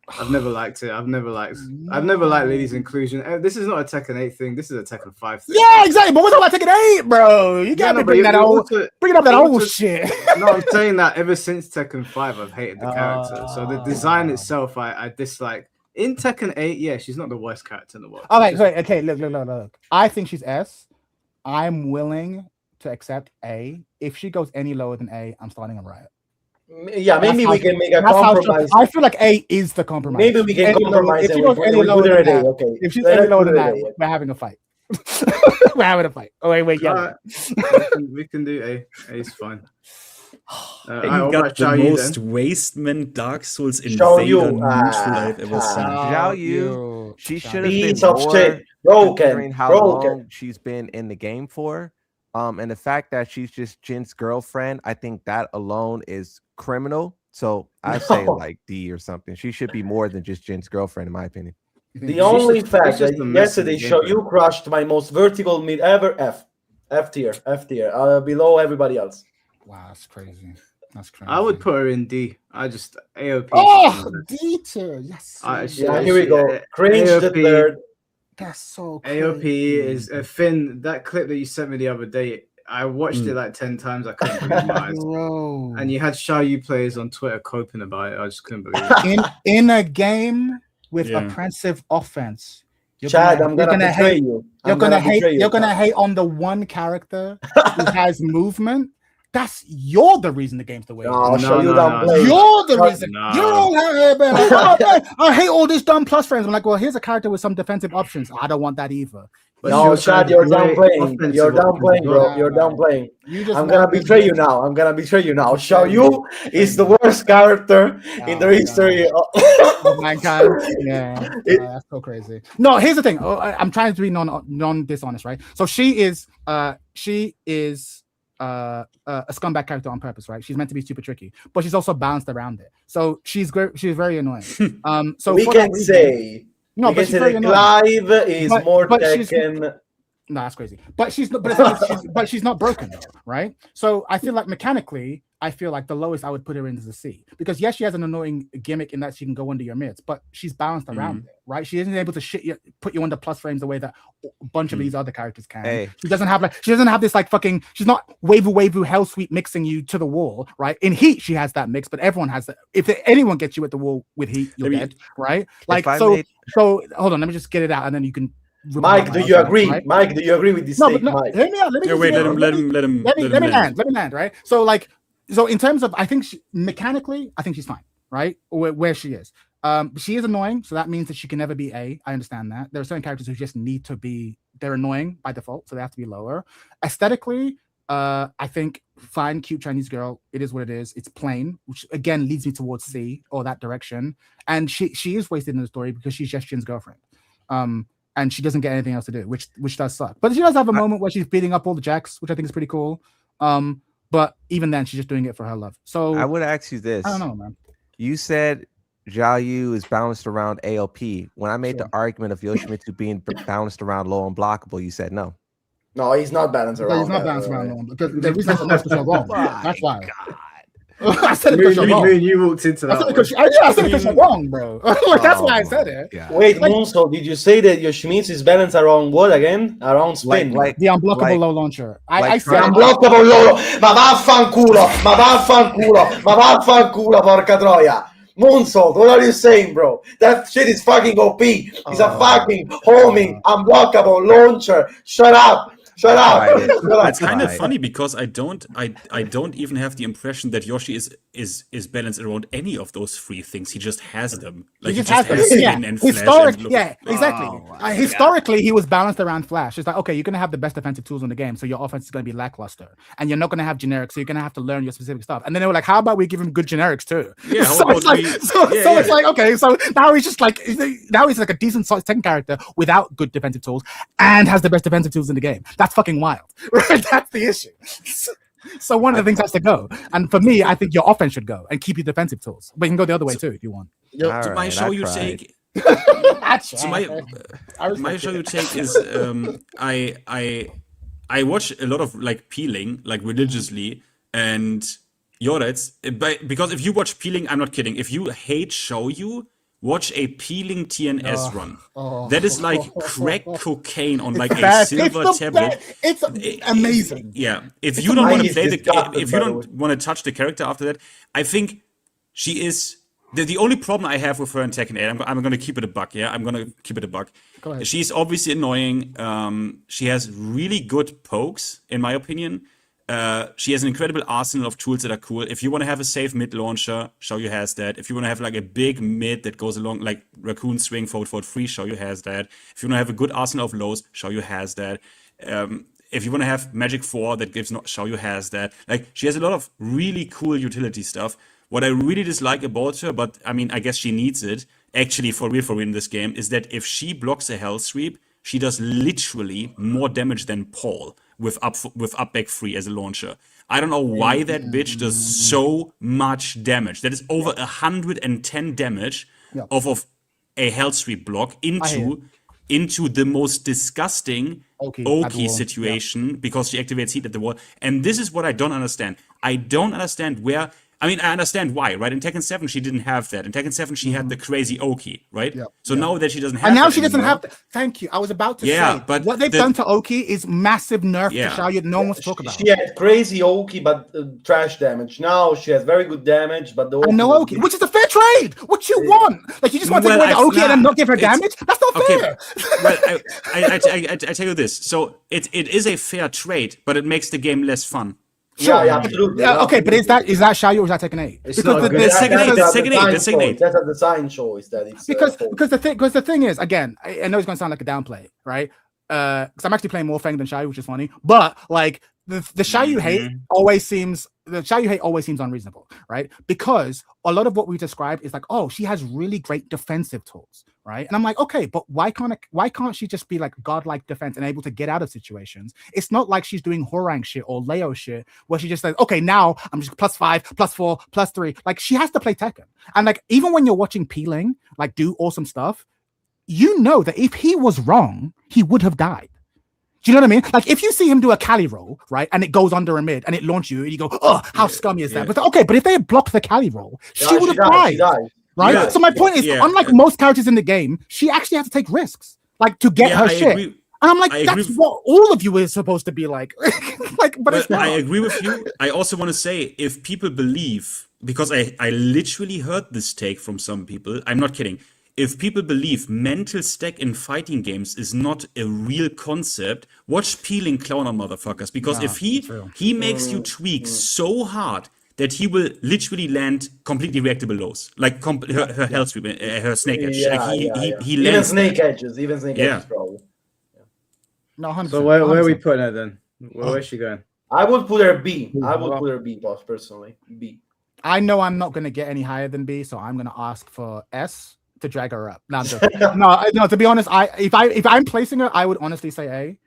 I've never liked it. I've never liked Lily's inclusion. This is not a Tekken 8 thing. This is a Tekken 5 thing. Yeah, exactly. But we're talking about Tekken 8, bro. You can't bring up that old shit. No, I'm saying that ever since Tekken 5, I've hated the character. So the design itself, I dislike. In Tekken 8, yeah, she's not the worst character in the world. Okay. Look. I think she's S. I'm willing to accept A. If she goes any lower than A, I'm starting a riot. Yeah, maybe we can make a compromise. I feel like A is the compromise. Maybe we can compromise. If she goes any lower than that, okay. If she's any lower than that, we're having a fight. We're having a fight. Oh wait, yeah. We can do A. A is fine. You got the most wastement Dark Souls invader neutral I've ever seen. Xiao Yu, she should have been more considering how long she's been in the game for. And the fact that she's just Jin's girlfriend, I think that alone is criminal. So I say like D or something. She should be more than just Jin's girlfriend, in my opinion. The only fact that yesterday Xiaoyu crushed my most vertical mid ever, F tier, below everybody else. Wow, that's crazy. I would put her in D. I just AOP. Oh, D tier, yes. Here we go. Cringe the third. That's so crazy. AOP is a Finn. That clip that you sent me the other day, I watched it like 10 times. I couldn't believe my eyes. Bro. And you had Xiaoyu players on Twitter coping about it. I just couldn't believe it. In a game with offensive offense, Chad, I'm gonna betray you. You're gonna hate on the one character who has movement. You're the reason the game's the way. No, You're the reason. You don't have I hate all this dumb plus frames. I'm like, well, here's a character with some defensive options. I don't want that either. But No, she also Chad, has you're great downplaying. offensive You're options downplaying, as bro. well. You're downplaying. You just I'm gonna want betray you this- now. I'm gonna betray you now. Betray Xiao Yu is the worst character in the Oh, history of mankind. Yeah, that's so crazy. No, here's the thing. I'm trying to be non dishonest, right? So she is a scumbag character on purpose, right? She's meant to be super tricky, but she's also balanced around it. So she's great. She's very annoying. So we for can that reason- say. no, We but can she's say very that annoying. Clive is But- more but she's- Tekken. No, that's crazy. But she's not. But she's not broken, though, right? So I feel like mechanically, I feel like the lowest I would put her in is a C, because yes, she has an annoying gimmick in that she can go under your mids, but she's balanced around it, right? She isn't able to put you under plus frames the way that a bunch of these other characters can. Hey. She doesn't have this like fucking. She's not wavy hell sweep mixing you to the wall, right? In Heat, she has that mix, but everyone has that. If anyone gets you at the wall with Heat, you're dead, right? Like I so. made- So hold on, let me just get it out, and then you can. Mike, do you agree? Right? Mike, do you agree with this No, take, but no, Mike? hear me out. Let me Yeah, just wait, get- let him let me land. land, right? So like, so in terms of, I think mechanically, I think she's fine, right? Where she is. She is annoying, so that means that she can never be A. I understand that. There are certain characters who just need to be, they're annoying by default, so they have to be lower. Aesthetically, I think fine, cute Chinese girl. It is what it is. It's plain, which again leads me towards C or that direction. And she is wasted in the story because she's just Jin's girlfriend. And she doesn't get anything else to do, which does suck. But she does have a moment where she's beating up all the jacks, which I think is pretty cool. But even then, she's just doing it for her love. So I would ask you this. I don't know, man. You said Zhao Yu is balanced around ALP. When I made the argument of Yoshimitsu being balanced around low unblockable, you said no. No, he's not balanced Because around. he's not that, balanced by the around way. long. Because the reason I said that's because you're wrong. That's why. God. I said it because you're wrong. Me and you walked into I that. said it one. because I said it because you're wrong, bro. Like, that's why I said it. God. Wait, Monso, did you say that Yoshimitsu is balanced around what again? Around spin? Like The unblockable Like- low launcher. like I said Unblockable loro! Ma vaffanculo! Ma vaffanculo! Ma vaffanculo, porca troia! Moonsault, what are you saying, bro? That shit is fucking OP. It's a fucking homing, unblockable launcher. Shut up! Shut up! Right. Shut up. It's kind of Right. funny because I don't even have the impression that Yoshi is balanced around any of those three things. He just has them. Like he just has them. spin Yeah. and flash Historic, and look. yeah, exactly. Historically, he was balanced around Flash. It's like, okay, you're gonna have the best defensive tools in the game, so your offense is gonna be lackluster, and you're not gonna have generics, so you're gonna have to learn your specific stuff. And then they were like, how about we give him good generics too? Yeah, how so about it's like, we- so yeah, it's yeah. like, okay, so now he's just like, now he's like a decent Tekken character without good defensive tools and has the best defensive tools in the game. That's fucking wild, right? That's the issue. So one of the things has to go, and for me, I think your offense should go and keep your defensive tools, but you can go the other way too if you want. So All my right, show I you tried. take. That's So my show you take is I watch a lot of like peeling like religiously, and Yoretz, because if you watch peeling, I'm not kidding. If you hate show you, watch a peeling TNS run. That is like crack cocaine on like a Best. silver It's the tablet. best. It's amazing. Yeah, if you don't want to amazing. play the Disgusting, if you by the don't want to touch the character after that, I think she is the only problem I have with her in Tekken 8. I'm going to keep it a buck. Yeah, I'm going to keep it a buck. Go ahead. She's obviously annoying. She has really good pokes, in my opinion. She has an incredible arsenal of tools that are cool. If you want to have a safe mid launcher, Xiaoyu has that. If you want to have like a big mid that goes along like Raccoon Swing forward 3, Xiaoyu has that. If you want to have a good arsenal of lows, Xiaoyu has that. If you want to have Magic 4 that gives Xiaoyu has that. Like she has a lot of really cool utility stuff. What I really dislike about her, but I mean I guess she needs it, actually for real in this game, is that if she blocks a hell sweep, she does literally more damage than Paul with up back 3 as a launcher. I don't know why that bitch does so much damage. That is over 110 damage off of a hell sweep block into the most disgusting Oki at the Oki wall. situation because she activates heat at the wall. And this is what I don't understand. I don't understand where. I mean, I understand why, right? In Tekken 7, she didn't have that. In Tekken 7, she had the crazy Oki, right? So now that she doesn't have And now that she doesn't anymore- have. Thank you. I was about to Yeah, say, but what they've the- done to Oki is massive nerf Yeah. to Xiaoyu. No one wants to talk about. She had crazy Oki, but trash damage. Now she has very good damage, but the And no was- Oki, which is a fair trade. What you want? Like you just want to take Well, away the I- Oki and then nah, not give her it's- damage? That's not Okay, fair. well, I tell you this. So it is a fair trade, but it makes the game less fun. Yeah, absolutely. Yeah, okay, but is that Xiaoyu or is that Tekken 8? It's not a good- It's Tekken 8, That's that's a Tekken 8, that's design Tekken 8. choice. That's a design choice that it's because the thing is, again, I know it's gonna sound like a downplay, right? because I'm actually playing more Feng than Xiaoyu, which is funny. But like the Xiaoyu hate always seems unreasonable, right? Because a lot of what we described is like, oh, she has really great defensive tools, right? And I'm like, okay, but why can't she just be like godlike defense and able to get out of situations? It's not like she's doing Horang shit or Leo shit where she just says, okay, now I'm just +5, +4, +3. Like she has to play Tekken, and like even when you're watching Peeling like do awesome stuff, you know that if he was wrong, he would have died. Do you know what I mean? Like if you see him do a Cali roll, right, and it goes under a mid and it launches you, and you go, oh, how scummy is that? But okay, but if they had blocked the Cali roll, she would have died. Right? Yeah, so my point is, unlike most characters in the game, she actually has to take risks, like to get her shit. And I'm like, that's what all of you is supposed to be like. but it's not. I agree with you. I also want to say, if people believe, because I literally heard this take from some people, I'm not kidding. If people believe mental stack in fighting games is not a real concept, watch Peeling Clown on motherfuckers. Because if he makes you tweak so hard that he will literally land completely reactable lows, like her health sweep, her snake edge. He lands even snake edges, probably. No, 100%. So where are we putting her then? Where's she going? I would put her B. I would put her B, boss, personally. B. I know I'm not going to get any higher than B, so I'm going to ask for S to drag her up. No, I'm joking. no. To be honest, if I'm placing her, I would honestly say A.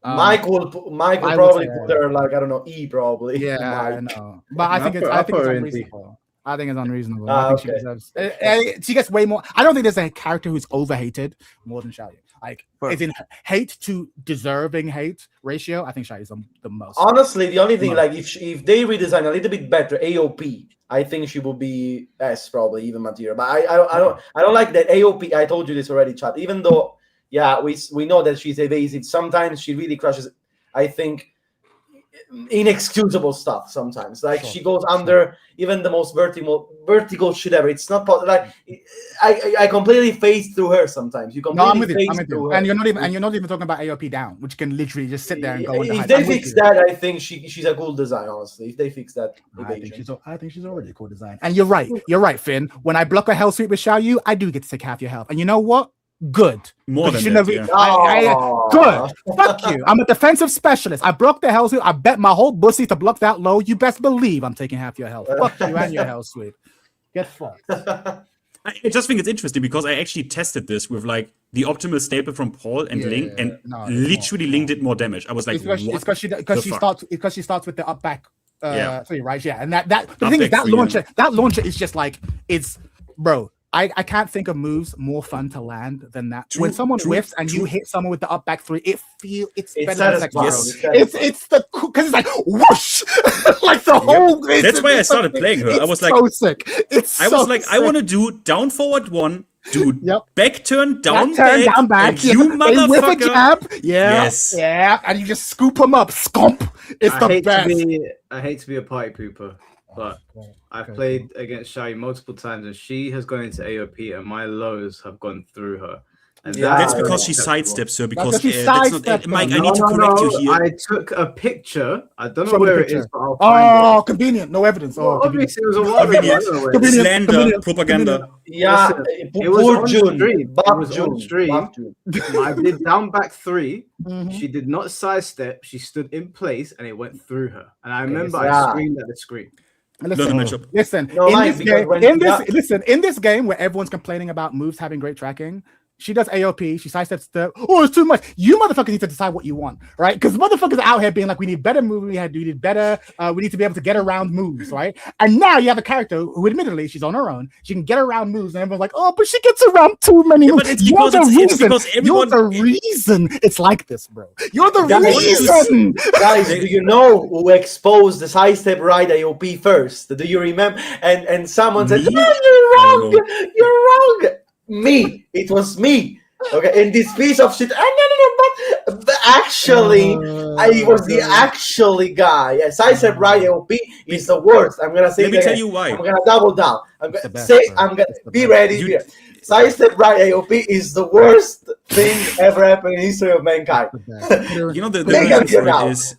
Mike will probably put her like, I don't know, E probably. Yeah, I know. But I think it's unreasonable. I think it's unreasonable. I think she deserves. She gets way more. I don't think there's a character who's overhated more than Xiaoyu. Like, it's in hate to deserving hate ratio. I think Xiaoyu's the most. Honestly, the only thing, like, if they redesign a little bit better AOP, I think she will be S probably, even material. But I don't like that AOP. I told you this already, chat. Even though, we know that she's evasive. Sometimes she really crushes. I think inexcusable stuff sometimes, like she goes under even the most vertical shit ever. It's not like I completely phase through her sometimes. You completely I'm with you. And you're not even talking about AOP down, which can literally just sit there and go. If they fix that, I think she's a cool design. Honestly, if they fix that, I think she's already a cool design. And you're right, Finn. When I block a hell sweep with Xiaoyu, I do get to take half your health. And you know what? Good. More than that, good. Fuck you. I'm a defensive specialist. I broke the hell sweep. I bet my whole bussy to block that low. You best believe I'm taking half your health. Fuck you and your hell sweep. Get fucked. I just think it's interesting because I actually tested this with like the optimal staple from Paul and Ling, and literally Ling did more damage. I was like, it's because she starts with the up back. Right? Yeah, and that the thing is that launcher is just like bro. I can't think of moves more fun to land than that. When someone whiffs and you hit someone with the up back 3, it's better than it's the because it's like whoosh, like the whole. That's why I started playing her. I was like, so sick. I want to do down forward 1, do back turn down back, and you motherfucker. With a jab, and you just scoop them up, scomp. It's the best. I hate to be a party pooper, but I've played against Xiaoyu multiple times, and she has gone into AOP, and my lows have gone through her. And that's because she sidesteps her. Because that's not, Mike, I need to correct you here. I took a picture. I don't know where it is, but I'll find it. Convenient. No evidence. Obviously, it was a while ago. Slander, propaganda. Yeah, it was on stream. It was on stream. I did down back 3. She did not sidestep. She stood in place, and it went through her. And I remember I screamed at the screen. Listen, in this game where everyone's complaining about moves having great tracking, she does AOP, she sidesteps it's too much. You motherfuckers need to decide what you want, right? Because motherfuckers are out here being like, we need better moves, we need better, we need to be able to get around moves, right? And now you have a character who admittedly she's on her own, she can get around moves, and everyone's like, oh, but she gets around too many moves. But you're the reason it's like this, bro. You're the reason. Guys, do you know who exposed the sidestep right AOP first? Do you remember? And someone said, no, you're wrong. You're wrong. Me. It was me. Okay, in this piece of shit. But actually, I was the actually guy. Yes, I said right AOP is the worst. I'm gonna say. Let me tell you why. I'm gonna double down. I'm gonna be ready here. Sidestep right AOP is the worst thing ever happened in the history of mankind. You know the reason for it is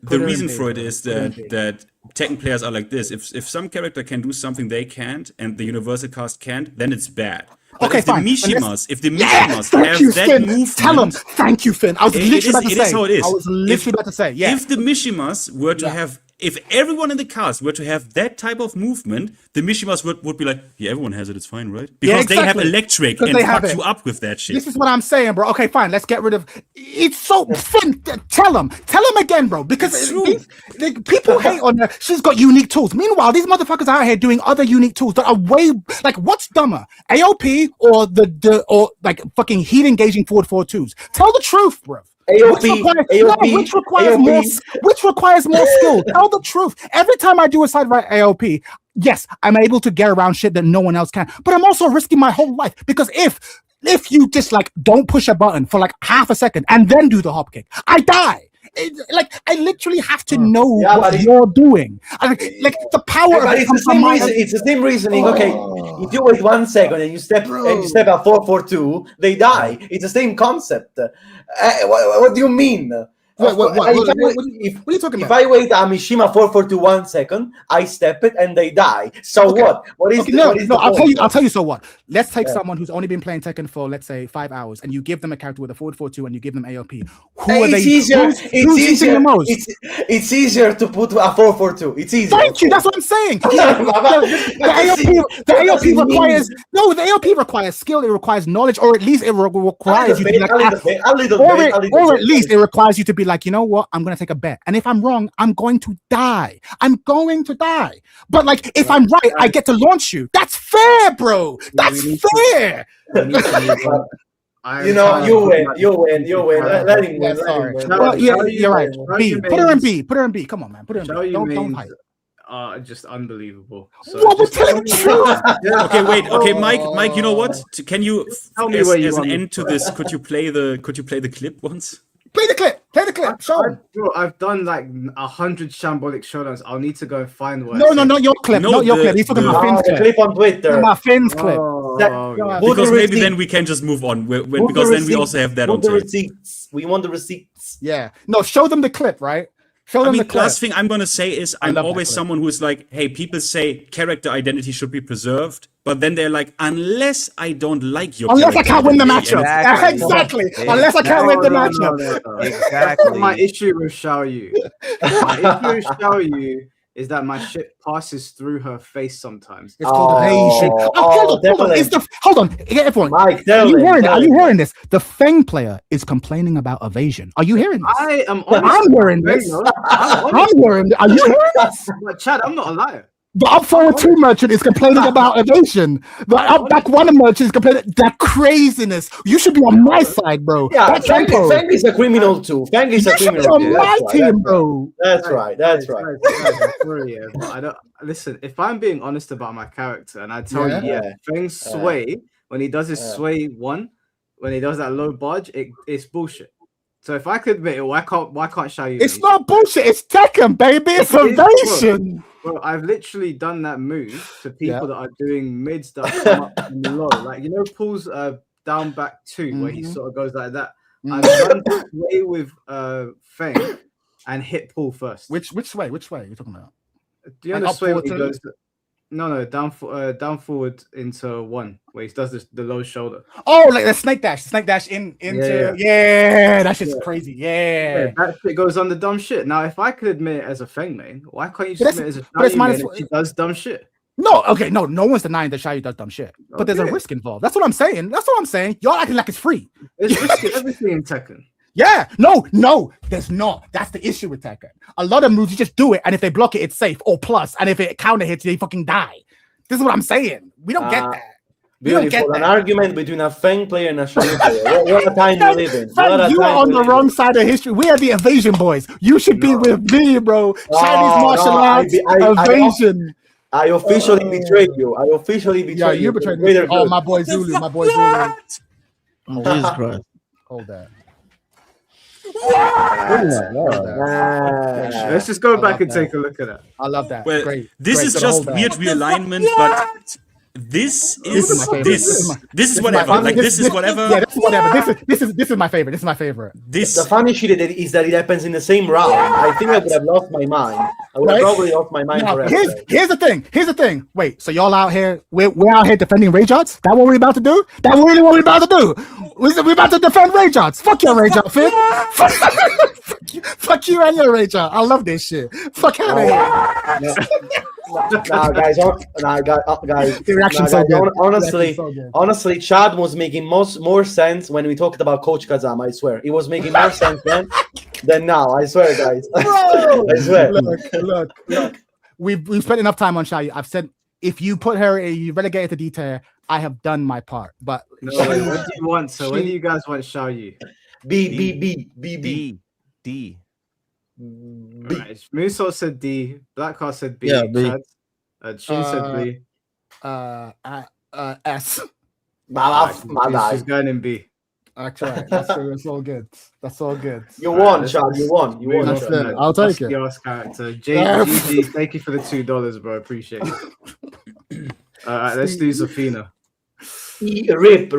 the reason for it is that Tekken players are like this. If some character can do something they can't and the universal cast can't, then it's bad. But Okay, if the fine. Mishimas, Thank have you, that Finn. movement, Tell him. Thank you, Finn. I was literally about to say. It is how it is. I was literally about to say. Yeah. If the Mishimas were to Yeah. have, if everyone in the cast were to have that type of movement, the Mishimas would be like, yeah, everyone has it, it's fine, right? Because they have exactly. electric Because and they have fuck it. you up with that shit. This is what I'm saying, bro. Okay, fine. Let's get rid of. It's so Finn. Tell him again, bro. Because It's true. people hate on her. She's got unique tools. Meanwhile, these motherfuckers out here doing other unique tools that are way like what's dumber, AOP or or like fucking heat engaging forward 4-2s. Tell the truth, bro. AOP, Which requires more skill. Tell the truth. Every time I do a side right AOP, yes, I'm able to get around shit that no one else can. But I'm also risking my whole life because if you just like don't push a button for like half a second and then do the hop kick, I die. I literally have to know what you're doing. Like the power of it's the same reason. It's the same reasoning. Okay, if you wait 1 second and you step at 4-4-2, they die. It's the same concept. What do you mean? What are you talking If about? I wait a Mishima 4-4-2 1 second, I step it and they die. So what? What is the I'll tell you so what. Let's take someone who's only been playing Tekken for let's say 5 hours and you give them a character with a forward 4-2 and you give them AOP. Who's using the most? It's easier to put a 4-4-2. It's easier. Thank you. That's what I'm saying. The AOP requires the AOP requires skill. It requires knowledge, or at least it requires you to be like, or at least it requires you to be like, you know what? I'm gonna take a bet, and if I'm wrong, I'm going to die. But like, if I'm right, I get to launch you. That's fair, bro. That's fair. You win. Let him win. Sorry. Well, yeah, you're right. B. Put her in B. Come on, man. Put her in B. Don't hype. Just unbelievable. So What we're telling the truth. Okay, wait. Okay, Mike. You know what? Can you, Tell me as where you an want end me to this, could you play the clip once? Play the clip. Show him. Bro, I've done like 100 shambolic showdowns. I'll need to go and find one. No, not your clip. No, Not your clip. He's talking about Finn's clip. Clip on Twitter. My Finn's clip. Because maybe then we can just move on. Because then we also have that on tape. Receipts. We want the receipts. Yeah. No, show them the clip, right? Show them the clip. Last thing I'm gonna say is I'm love always that clip. someone who's like, hey, people say character identity should be preserved, but then they're like, unless I don't like your Unless I character can't win the identity, matchup. and- Exactly. Unless I can't win the matchup. No. Exactly. My issue with Xiaoyu. My issue with Xiaoyu is that my shit passes through her face sometimes. It's called evasion. Hold on. Everyone. Mike, Are you hearing this? The Feng player is complaining about evasion. Are you hearing this? I am I'm hearing this. I'm hearing this. Are you hearing this? But Chad, I'm not a liar. The up forward 2 merchant is complaining about evasion. The up back 1 merchant is complaining that craziness. You should be on my side, bro. Yeah, Feng is a criminal too. Feng is a criminal. You should be on my team, bro. That's right. Guys, sorry, yeah, but I don't listen. If I'm being honest about my character, and I tell you, Feng's sway when he does his sway 1, when he does that low barge, it's bullshit. So if I could admit it, why can't Xiaoyu? It's not bullshit. It's Tekken, baby. It's evasion. Bro, I've literally done that move to people that are doing mids that come up and low. Like, you know, Paul's down back 2 where he sort of goes like that. I've done sway with Feng and hit Paul first. Which way? Which way are you talking about? Do you Like understand up what he forward goes? No, down forward into 1 where he does the low shoulder. Oh, like the snake dash into that shit's crazy. Yeah, that shit goes on the dumb shit. Now, if I could admit it as a Feng main, why can't you just admit it as a Xiaoyu main if she does dumb shit? No, one's denying that Xiaoyu does dumb shit, but there's a risk involved. That's what I'm saying. Y'all acting like it's free. There's risk in everything in Tekken. Yeah, no, there's not. That's the issue with Tekken. A lot of moves, you just do it, and if they block it, it's safe or plus, and if it counter hits, they fucking die. This is what I'm saying. We don't get that. We don't get An that. argument between a Feng player and a Xiaoyu player. What a time you live in. You are on the wrong side of history. We are the evasion boys. You should be with me, bro. Chinese martial arts, evasion. I officially betrayed you. Yeah, you betrayed me. Oh, my boy Zulu. Jesus Christ. Hold that. Let's just go back and take a look at that. I love that. Well, Great. this is just weird realignment, but this is whatever. This is whatever. Yeah, this is whatever. This is my favorite. The funny shit is that it happens in the same round. I think I would have lost my mind. I would have Right? probably lost my mind Now, forever. here's the thing. Here's the thing. Wait, so y'all out here? We're out here defending Rayjards? That what we're about to do? That really what we're about to do? We're about to defend Rayjards. Fuck your Rayjard, Finn. Fuck you and your Rayjard. I love this shit. Fuck out of here. Nah, guys, guys. The reaction's so good. Honestly, Chad was making more sense when we talked about Coach Kazama. I swear, it was making more sense then than now. I swear, guys. I swear. Look. We've spent enough time on Shayu. I've said if you put her, you relegate her to D tier, I have done my part. But what do you want? So when do you guys want Xiaoyu? D. Right. Muso said D. Blackheart said B. Yeah, B. Chad, Shin said B. S. She's going in B. That's right. That's all good. That's all good. You won, Chad. You won. You won. That's Chad. it. I'll take it. Yours character. JG, thank you for the $2, bro. Appreciate it. All right, let's do Zafina. Rip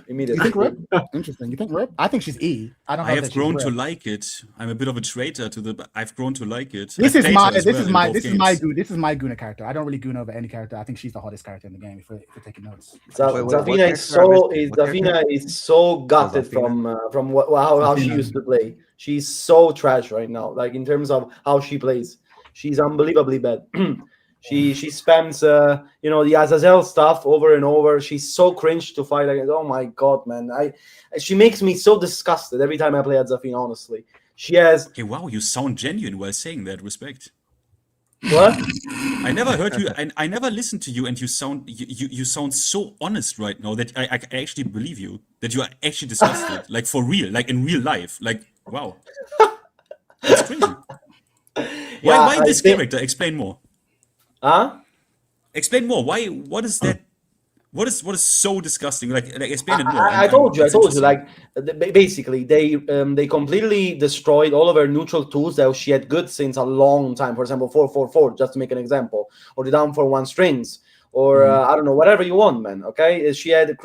immediately. You think Rip? Interesting. You think Rip? I think she's E. I don't know. I have grown to like it. I'm a bit of a traitor to the. I've grown to like it. This I've is played my her as this well is in my both games. this is my Guna character. I don't really goon over any character. I think she's the hottest character in the game. If we're taking notes. Zafina is so gutted from how she used to play. She's so trash right now. Like in terms of how she plays, she's unbelievably bad. She spams the Azazel stuff over and over. She's so cringe to fight against. Oh my god, man! She makes me so disgusted every time I play at Zafina. Honestly, she has. Hey, wow, you sound genuine while saying that. Respect. What? I never heard you. I never listened to you, and you sound so honest right now that I actually believe you. That you are actually disgusted, like for real, like in real life. Like wow, that's crazy. Why this character? Explain more. Huh? Explain more. Why? What is that? What is so disgusting? Like explain it more. I told you. Like basically, they completely destroyed all of her neutral tools that she had good since a long time. For example, 444, just to make an example, or the down for one strings, or I don't know, whatever you want, man. Okay, she had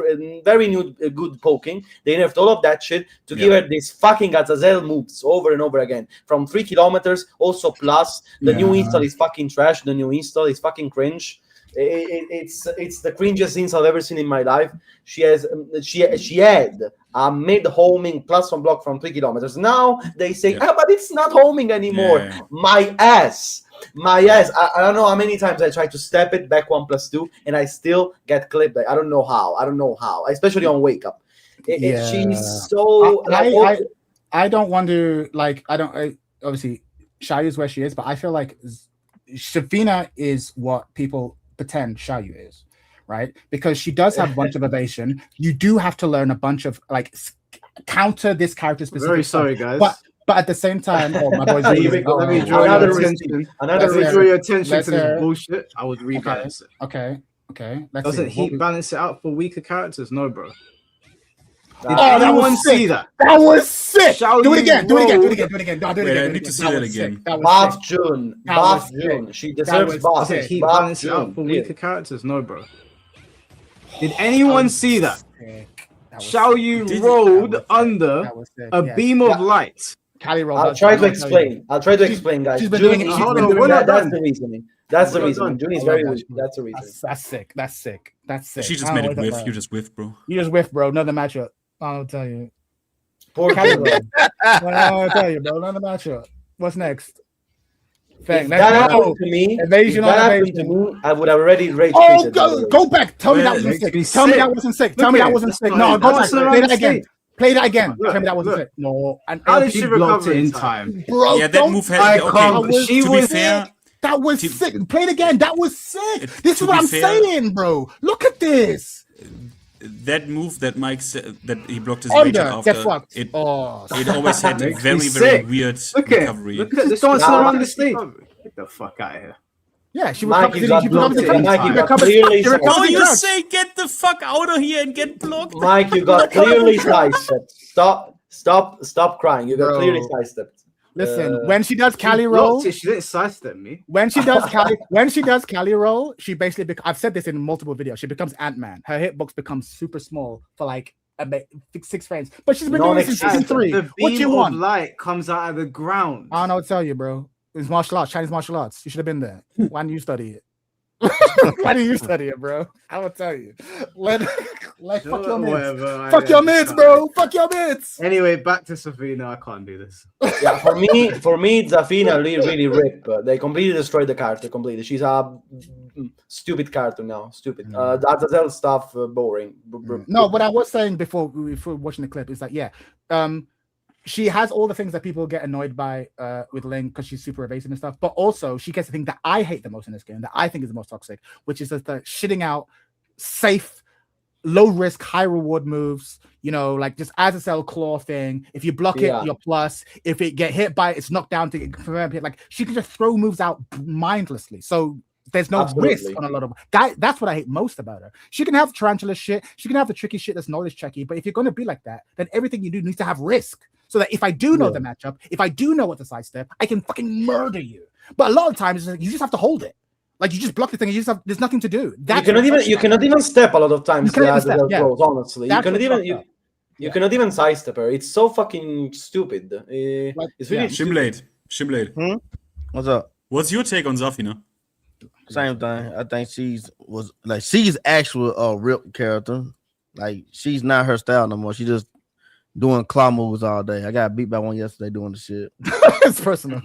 very good poking. They nerfed all of that shit to give her these fucking Azazel moves over and over again from 3 kilometers. Also, plus the new install is fucking trash. The new install is fucking cringe. It's the cringiest things I've ever seen in my life. She had a mid homing plus one block from 3 kilometers. Now they say, but it's not homing anymore. Yeah. My ass. I don't know how many times I tried to step it back 1+2 and I still get clipped. I don't know how. Especially on wake up. She's so. I don't want to obviously Xiaoyu's where she is, but I feel like Zafina is what people pretend Xiaoyu is, right? Because she does have a bunch of evasion. You do have to learn a bunch of counter this character specific. Very sorry, guys. But at the same time, my boys. Let me draw your attention to this bullshit. I would rebalance it. Okay. Doesn't Heat balance it out for weaker characters? No, bro. Did anyone see that? That was sick. Do it again. No, do it again. I need to see that again. Buff June. She deserves buff. Doesn't Heat balance it out for weaker characters? No, bro. Did anyone see that? Xiaoyu rolled under a beam of light. I'll try to explain, guys. She's been doing it. That's the reasoning. June is very weak. That's the reason. That's sick. She just made it whiff. You just whiff, bro. You just whiff, bro. Another matchup. I'll tell you. Poor kid, bro. I'll tell you, bro. Another matchup. What's next? If that happened to me, I would have already rage quitted. Go back. Tell me that wasn't sick. Tell me that wasn't sick. No, go back. Play that again. Play that again. Tell me that wasn't sick. No. And how did she recover in time? Bro, yeah, that move had. Okay, to be fair. That was sick. Play it again. That was sick. This is what I'm saying, bro. Look at this. That move that Mike said that he blocked his rage after it always had a very weird recovery. Look at this dancing around the stage. Get the fuck out of here. Yeah, she recovered. How you say get the fuck out of here and get blocked? Mike, you got clearly sidestepped. Stop crying. You got clearly sidestepped. Listen, when she does Cali roll, she didn't sidestep me. When she does Cali roll, she basically I've said this in multiple videos. She becomes Ant-Man. Her hitbox becomes super small for like 6 frames. But she's been doing this since season 3. The beam of light comes out of the ground. I don't know what to tell you, bro. It's martial arts, Chinese martial arts. You should have been there. Why didn't you study it? Why didn't you study it, bro? I will tell you. Fuck your mitts. Whatever. Fuck your mitts, bro. Fuck your mitts. Anyway, back to Safina. I can't do this. Yeah, for me, Zafina really rip. They completely destroyed the character completely. She's a stupid character now. Stupid. The Azazel stuff, boring. No, what I was saying before watching the clip is that she has all the things that people get annoyed by with Ling because she's super evasive and stuff, but also she gets the thing that I hate the most in this game, that I think is the most toxic, which is the shitting out safe, low risk, high reward moves. You know, like just Azazel claw thing. If you block it, you're plus. If it get hit by it, it's knocked down to confirm hit. Like she can just throw moves out mindlessly. So there's no risk on a lot of guys. That's what I hate most about her. She can have the tarantula shit. She can have the tricky shit that's knowledge checky. But if you're going to be like that, then everything you do needs to have risk. So that if I do know the matchup, if I do know what the sidestep, I can fucking murder you. But a lot of times, you just have to hold it. Like you just block the thing, and there's nothing to do. You cannot even step a lot of times. Honestly, you cannot even sidestep her. It's so fucking stupid. It's really Shimblade. What's up? What's your take on Zafina? Same thing. I think she's actual real character. Like she's not her style no more. She just doing claw moves all day. I got beat by one yesterday doing the shit. It's personal.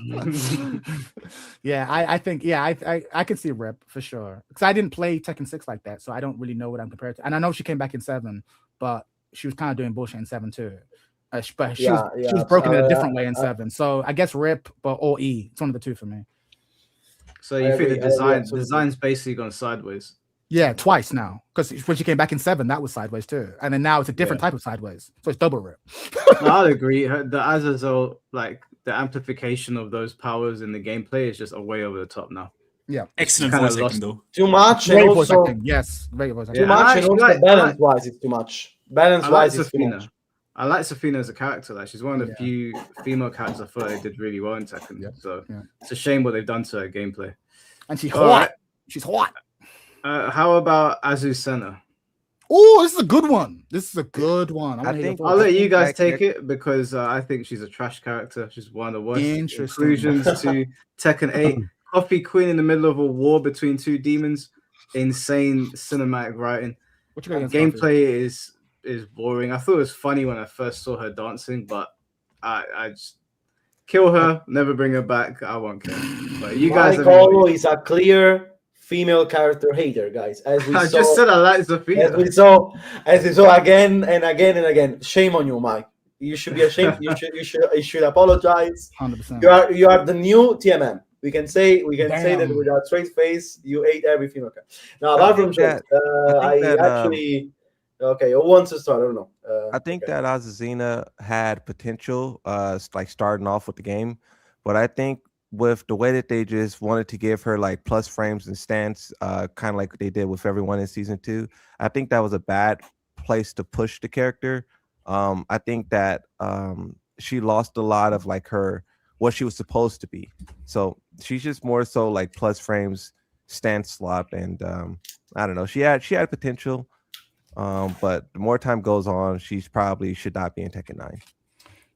Yeah, I think I can see Rip for sure because I didn't play Tekken 6 like that, so I don't really know what I'm compared to. And I know she came back in 7, but she was kind of doing bullshit in 7 too. But she was broken in a different way in 7. So I guess Rip or E. It's one of the two for me. So you think the design's basically gone sideways? Yeah, twice now. Because when she came back in 7, that was sideways too. And then now it's a different type of sideways. So it's double Rip. No, I'll agree. The Azazel, like the amplification of those powers in the gameplay is just way over the top now. Yeah. Excellent voice acting though. Too much. Great voice acting. Yes, great voice acting. Too much, and also balance-wise, it's too much. Balance-wise, it's too much. I like Safina as a character. Like she's one of the few female characters I thought they did really well in Tekken. Yeah. So it's a shame what they've done to her gameplay. And she's hot. Right. She's hot. How about Azucena? Oh, this is a good one. I'll let you guys take it because I think she's a trash character. She's one of the worst inclusions to Tekken 8. Coffee Queen in the middle of a war between two demons. Insane cinematic writing. Gameplay is boring. I thought it was funny when I first saw her dancing, but I just kill her, never bring her back. I won't care. But you guys is a clear female character hater, guys. As we just said, I like Zafina. As we saw again and again and again. Shame on you, Mike. You should be ashamed. You should apologize. 100%. You are the new TMM. We can say that with a straight face. You ate every female character. Now, apart from that, okay, who wants to start? I don't know. I think that Azucena had potential, like starting off with the game, but I think with the way that they just wanted to give her like plus frames and stance, kind of like they did with everyone in season 2, I think that was a bad place to push the character. I think that she lost a lot of like what she was supposed to be. So she's just more so like plus frames, stance slot, and I don't know. She had potential. But the more time goes on, she's probably should not be in Tekken 9.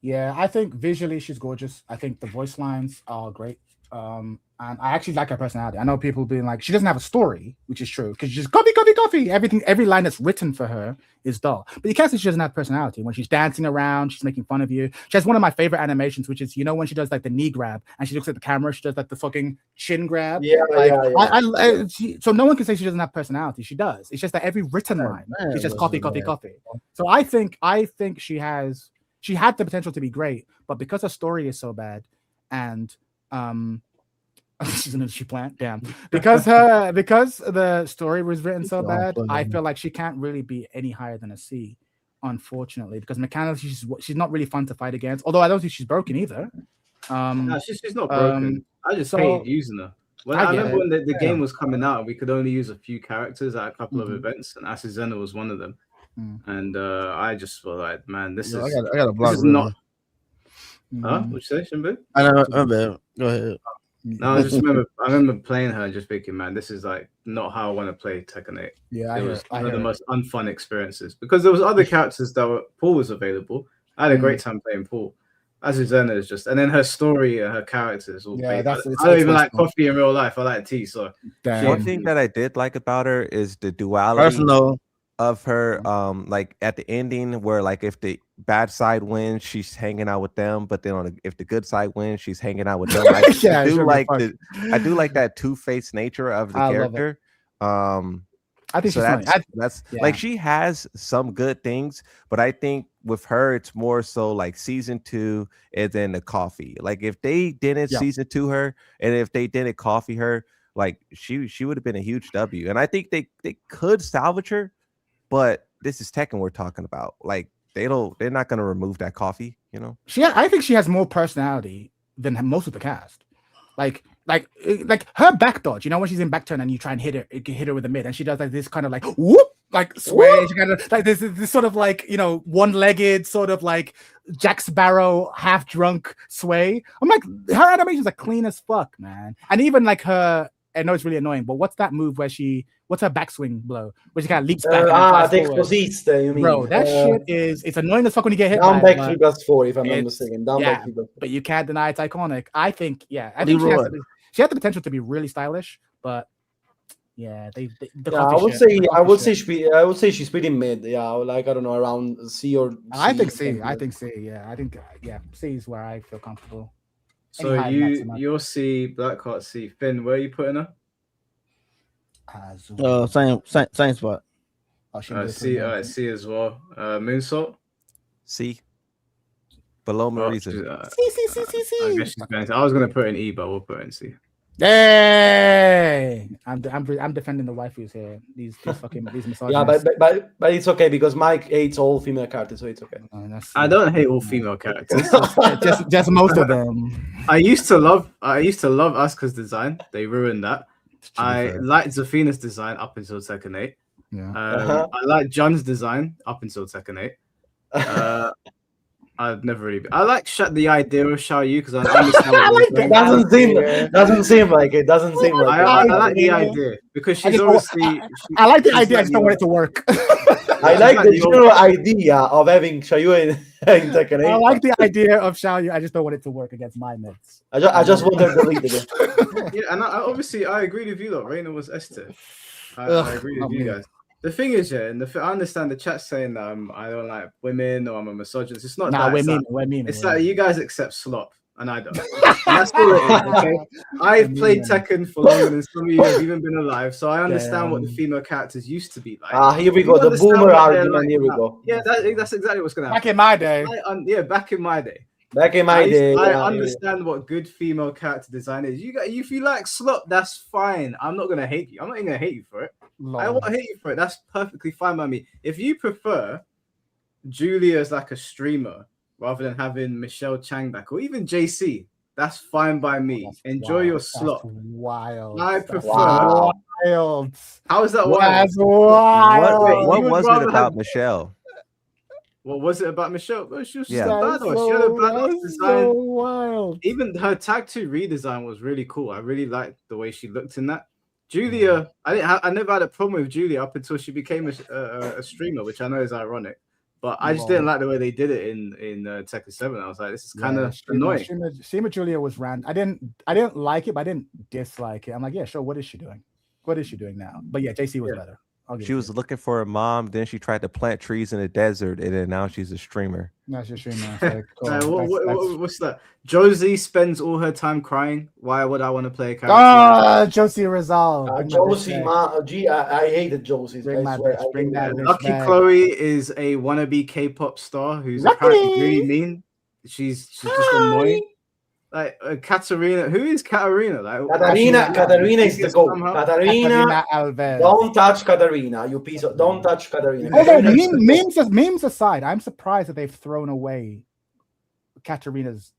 Yeah, I think visually she's gorgeous. I think the voice lines are great. And I actually like her personality. I know people being like, she doesn't have a story, which is true, because she's just coffee. Every line that's written for her is dull. But you can't say she doesn't have personality. When she's dancing around, she's making fun of you. She has one of my favorite animations, which is, when she does like the knee grab and she looks at the camera, she does like the fucking chin grab. So no one can say she doesn't have personality. She does. It's just that every written line is just coffee. So I think she had the potential to be great, but because her story is so bad and she's an industry plant, damn. Because the story was written so bad, I feel like she can't really be any higher than a C, unfortunately. Because mechanically, she's not really fun to fight against. Although I don't think she's broken either. No, she's not broken. I just hate using her. I remember when the game was coming out, we could only use a few characters at a couple of events, and Azucena was one of them. And I just felt like, man, this is not. Huh? What you say, Shimbu? I know. I'm bad. Go ahead. No, I remember playing her and just thinking, man, this is like not how I want to play Tekken 8. Yeah, it was one of the most unfun experiences because there was other characters Paul was available. I had a great time playing Paul, Azucena is just, and then her story and her character is all. Yeah, based. it's I don't even like personal. coffee in real life. I like tea. So Damn. One thing that I did like about her is the duality Personal. of her. Like at the ending, where like if the bad side wins, she's hanging out with them, but then if the good side wins, she's hanging out with them. Yeah, I it do should be like fun. I do like that two-faced nature of the I love it. character. I think So she's funny. that's yeah. like she has some good things, but I think with her it's more so like season 2 and then the coffee. Like if they didn't Yeah. season 2 her and if they didn't coffee her, like she would have been a huge W. And I think they could salvage her, but this is Tekken we're talking about. Like they're not gonna remove that coffee, you know. I think she has more personality than most of the cast. Like her back dodge, you know, when she's in back turn and you try and hit her, you can hit her with a mid, and she does like this kind of like whoop, like sway. She kind of like this sort of like, you know, one-legged sort of like Jack Sparrow half drunk sway. I'm like, her animations are clean as fuck, man. And even like her, I know it's really annoying, but what's that move where what's her backswing blow where she kind of leaps back? The exposite, you mean? Bro, that shit it's annoying as fuck when you get hit. Down by back it, 3+4, if I'm not it's- mistaken. Down yeah, back 3+4. but you can't deny it's iconic. I think she has the potential to be really stylish, but yeah, the I would coffee say shit. I would say she's pretty mid. Yeah, like I don't know, around C or. I C think or C. something. I think C. Yeah, I think C is where I feel comfortable. So Any higher than that's enough. you'll see Blackheart C. Finn, where are you putting her? Same spot. C. C as well. Moonsault. C. Below Marisa. C. I guess she's going to. I was going to put in E, but we'll put in C. Hey, I'm defending the waifus here. These fucking misogynists. Yeah, but it's okay because Mike hates all female characters, so it's okay. I don't hate all female characters. just most of them. I used to love Asuka's design. They ruined that. I liked Zafina's design up until Tekken 8. Yeah. I like Jun's design up until Tekken 8. I've never really. I like the idea of Xiaoyu because I understand. Doesn't seem like it. Doesn't seem like I like the idea because she's obviously. I like the idea. I just don't want it to work. I like the general idea of having Xiaoyu in Tekken 8. I like the idea of Xiaoyu. I just don't want it to work against my mids. I just want her to lead again. Yeah, and I agree with you, though. Reina was S tier. I agree with you guys. The thing is, yeah, and I understand the chat saying that I don't like women or I'm a misogynist. It's not that. We're mean. It's like you guys accept slop and I don't. And that's all it is, okay? I've played Tekken for longer than some of you have even been alive, so I understand what the female characters used to be like. Here we go. The boomer argument. Here we go. Yeah, that's exactly what's going to happen. Back in my day. Back in my day. I understand what good female character design is. If you like slop, that's fine. I'm not gonna hate you. I'm not even gonna hate you for it. I won't hate you for it. That's perfectly fine by me. If you prefer Julia as like a streamer rather than having Michelle Chang back or even JC, that's fine by me. Enjoy your slop. Wild. I prefer. Wild. How is that wild? That's wild. What was it about Michelle? What was it about Michelle? Well, she was just Yeah. a bad one. She had a black design. So wild. Even her tag 2 redesign was really cool. I really liked the way she looked in that. Julia, I never had a problem with Julia up until she became a streamer, which I know is ironic. But I just didn't like the way they did it in Tekken 7. I was like, this is kind of annoying. Streamer Julia was random. I didn't like it, but I didn't dislike it. I'm like, yeah, sure. What is she doing? What is she doing now? But yeah, JC was better. She was looking for a mom, then she tried to plant trees in the desert, and then now she's a streamer. Now she's a streamer. What's that? Josie spends all her time crying. Why would I want to play a character? Josie Rizal. Josie, I hated Josie. Lucky Chloe is a wannabe K-pop star who's apparently really mean. She's just annoying. Like Katarina, who is Katarina? Like Katarina is the goat. Katarina Alves. Don't touch Katarina, you piece of. Don't touch Katarina. Although memes aside, I'm surprised that they've thrown away Katarina's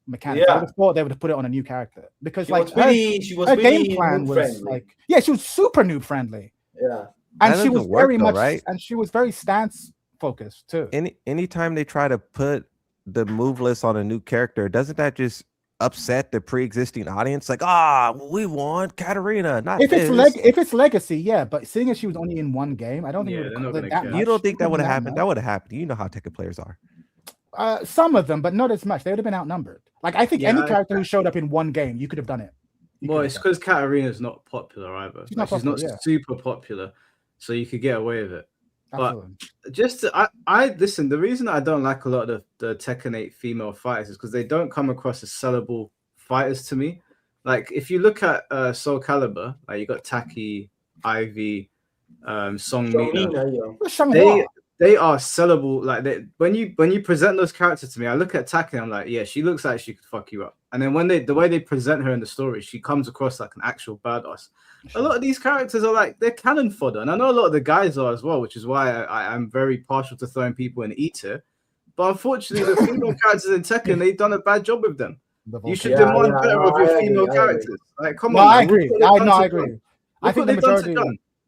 mechanics. Yeah. I would have thought they would have put it on a new character because she was her really game plan was friendly. like, yeah, she was super noob friendly. Yeah, and That she was doesn't work very though, much right? and she was very stance focused too. Anytime they try to put the move list on a new character, doesn't that just upset the pre-existing audience? Like, we want Katarina, not if this. it's legacy, yeah, but seeing as she was only in one game, I don't think Yeah, it they're not would gonna care. You don't think that would have happened? That would have happened. You know how Tekken players are. Some of them, but not as much. They would have been outnumbered. Like I think Yeah, any character who showed up in one game, you could have done it. Well, it's because Katarina's not popular either. She's not She's not popular, yeah. super popular, so you could get away with it. Absolutely. But just I listen. The reason I don't like a lot of the Tekken 8 female fighters is because they don't come across as sellable fighters to me. Like if you look at Soul Calibur, like you got Taki, Ivy, Song Mina. They are sellable. Like when you present those characters to me, I look at Taki, I'm like, yeah, she looks like she could fuck you up. And then when the way they present her in the story, she comes across like an actual badass. A lot of these characters are like they're cannon fodder, and I know a lot of the guys are as well, which is why I'm very partial to throwing people in E tier. But unfortunately, the female characters in Tekken, they've done a bad job with them. You should demand better of your female characters. Like, come on. I agree. I agree. I think the majority.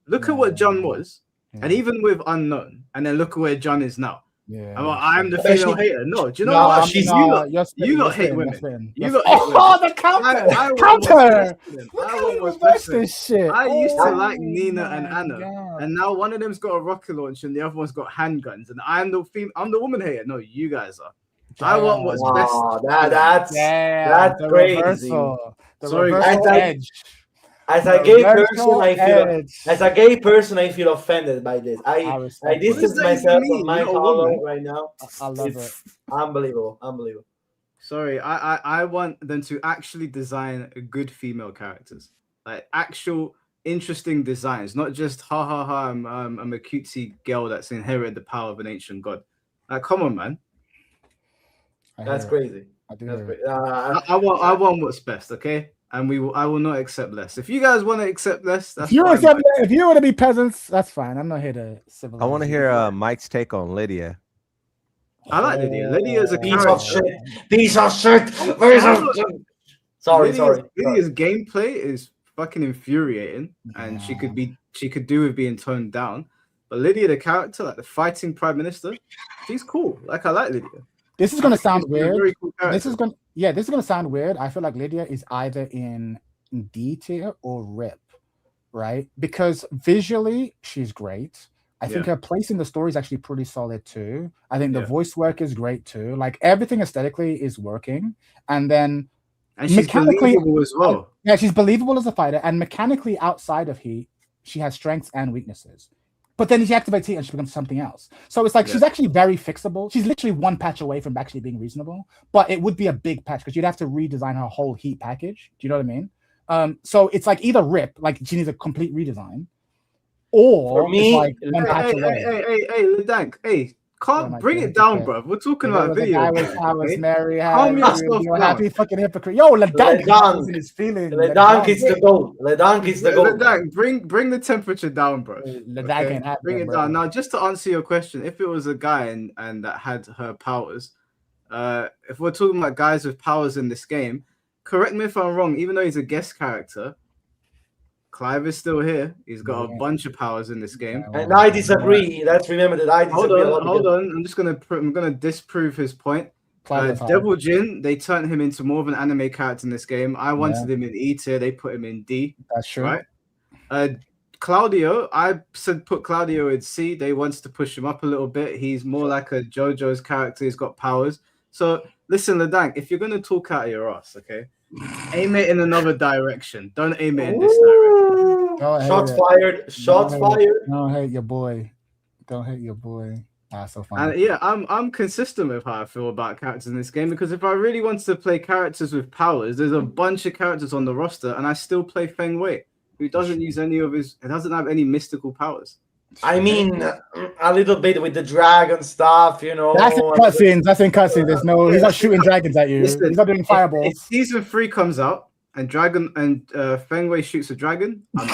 Look at what John was. And even with Unknown, and then look at where John is now. Yeah, I'm the female hater. No, do you know what? You got hate women. You got hate women. Oh, the counter! Counter! I used to like Nina and Anna, and now one of them's got a rocket launch and the other one's got handguns, and I'm the woman hater. No, you guys are. I want what's best. That's crazy. Sorry, edge. As a gay person, I feel offended by this. I distance myself from my color right now. I love it. Unbelievable. Sorry, I want them to actually design good female characters, like actual interesting designs, not just ha ha ha. I'm a cutesy girl that's inherited the power of an ancient god. Like, come on, man. That's crazy. I want what's best, okay? And I will not accept less. If you guys want to accept less, that's fine. If you want to be peasants, that's fine. I'm not here to civilize. I want to hear Mike's take on Lydia. I like Lydia. Lydia is a piece of shit. Sorry. Lydia's gameplay is fucking infuriating, and she could do with being toned down. But Lydia, the character, like the fighting prime minister, she's cool. Like, I like Lydia. This is gonna sound weird. Cool this is gonna sound weird. I feel like Lydia is either in D tier or RIP, right? Because visually she's great. I think her place in the story is actually pretty solid too. I think the voice work is great too. Like everything aesthetically is working, and she's mechanically believable as well. Yeah, she's believable as a fighter, and mechanically outside of Heat, she has strengths and weaknesses. But then she activates Heat and she becomes something else. So it's like she's actually very fixable. She's literally one patch away from actually being reasonable. But it would be a big patch because you'd have to redesign her whole Heat package. Do you know what I mean? So it's like either RIP, like she needs a complete redesign, or for me, it's like one patch away. Hey, Ledank, hey. Can't bring it down, bro. We're talking about video. I was Mary. Calm yourself You're a happy fucking hypocrite. Yo, Ledank is feeling. Ledank is the goal. Ledank, bring the temperature down, bro. Ledank ain't happy, bring it down. Now, just to answer your question, if it was a guy and that had her powers, if we're talking about guys with powers in this game, correct me if I'm wrong. Even though he's a guest character, Clive is still here. He's got a bunch of powers in this game. And I disagree. Let's remember that I disagree. Hold on. I'm gonna disprove his point. Devil Jin, they turned him into more of an anime character in this game. I wanted him in E tier. They put him in D. That's true. Right? Claudio, I said put Claudio in C. They wants to push him up a little bit. He's more like a JoJo's character. He's got powers. So listen, Ledank, if you're gonna talk out of your ass, okay, aim it in another direction. Don't aim it in this direction. Shots fired. Don't hate your boy. So funny. And yeah, I'm consistent with how I feel about characters in this game, because if I really wanted to play characters with powers, there's a bunch of characters on the roster, and I still play Feng Wei, who doesn't use doesn't have any mystical powers. I mean, a little bit with the dragon stuff, you know. That's in cutscenes. There's no. He's not shooting dragons at you. Listen, he's not doing fireballs. If season 3 comes out and Feng Wei shoots a dragon, I'm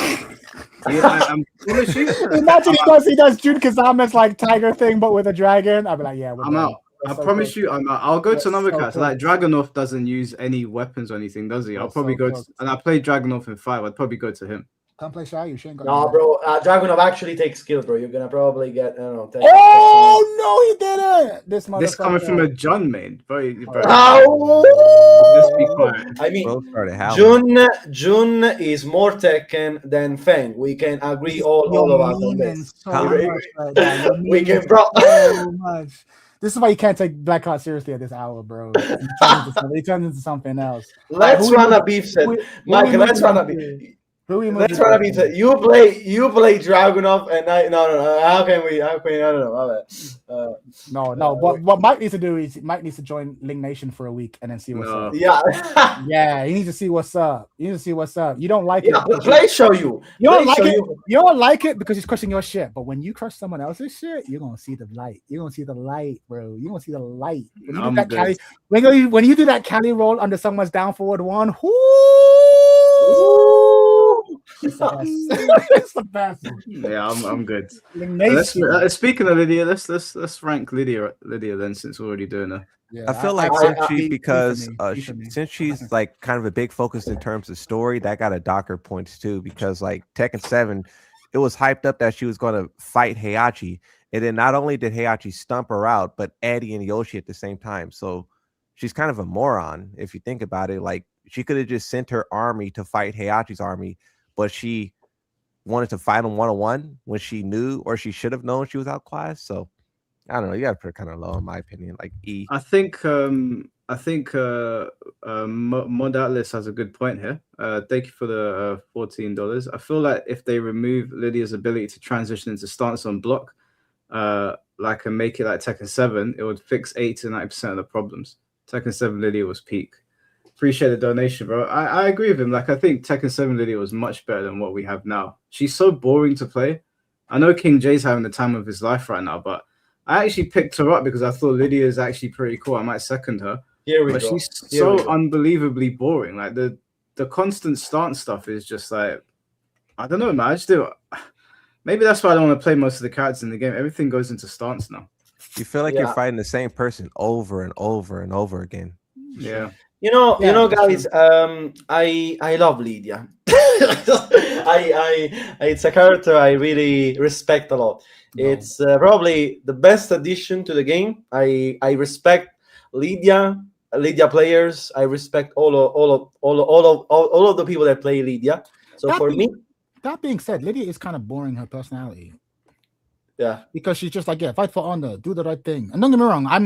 out. I'm gonna shoot. Imagine he does Jun Kazama's like tiger thing, but with a dragon. I'll be like, yeah, I'm out. I promise you, I'm out. I'll go to another character. Like Dragunov doesn't use any weapons or anything, does he? I'll probably go to, and I played Dragunov in 5. I'd probably go to him. Come play Shy. You shouldn't go. No, bro. Dragunov actually takes skill, bro. You're gonna probably get. I don't know. No, he didn't. This coming from a John main, bro. Just be quiet. I mean, Jun is more Tekken than Feng. We can agree all of us on this. We can, bro. So much. This is why you can't take Blackheart seriously at this hour, bro. He turns into something else. Let's run a beef set, Michael. Let's run a beef. Let's run a beef set. You play Dragunov, and I no. How can we? I don't know. No. What Mike needs to do is Mike needs to join Ling Nation for a week and then see what's up. Yeah. Yeah, he needs to see what's up. You don't like Yeah, it. play show you. You don't like it. You don't like it because he's crushing your shit. But when you crush someone else's shit, you're gonna see the light. You're gonna see the light, bro. You're gonna see the light. When you do that Cali, when you do that Cali roll under someone's down forward one, it's the best. It's the best. Yeah, I'm good. Speaking of Lydia, let's rank Lydia then, since we're already doing her. Yeah, I feel like since she's like kind of a big focus in terms of story, that got a Docker points too, because like Tekken 7, it was hyped up that she was going to fight Heihachi, and then not only did Heihachi stump her out, but Eddie and Yoshi at the same time. So she's kind of a moron if you think about it. Like, she could have just sent her army to fight Heihachi's army, but she wanted to fight him one-on-one when she knew, or she should have known, she was outclassed. So I don't know. You got to put her kind of low, in my opinion. Like E. I think Mod Atlas has a good point here. Thank you for the $14. I feel like if they remove Lydia's ability to transition into stance on block, and make it like Tekken 7, it would fix 80 to 90% of the problems. Tekken 7 Lydia was peak. Appreciate the donation, bro. I agree with him. Like, I think Tekken 7 Lydia was much better than what we have now. She's so boring to play. I know King J's having the time of his life right now, but I actually picked her up because I thought Lydia is actually pretty cool. I might second her. But she's so unbelievably boring. Like, the constant stance stuff is just like, I don't know, man. I just do. Maybe that's why I don't want to play most of the characters in the game. Everything goes into stance now. You feel like you're fighting the same person over and over and over again. Yeah. You know, guys. I love Lydia. It's a character I really respect a lot. No. It's probably the best addition to the game. I respect Lydia players. I respect all of the people that play Lydia. So that being said, Lydia is kind of boring, her personality. Yeah, because she's just like, fight for honor, do the right thing. And don't get me wrong, I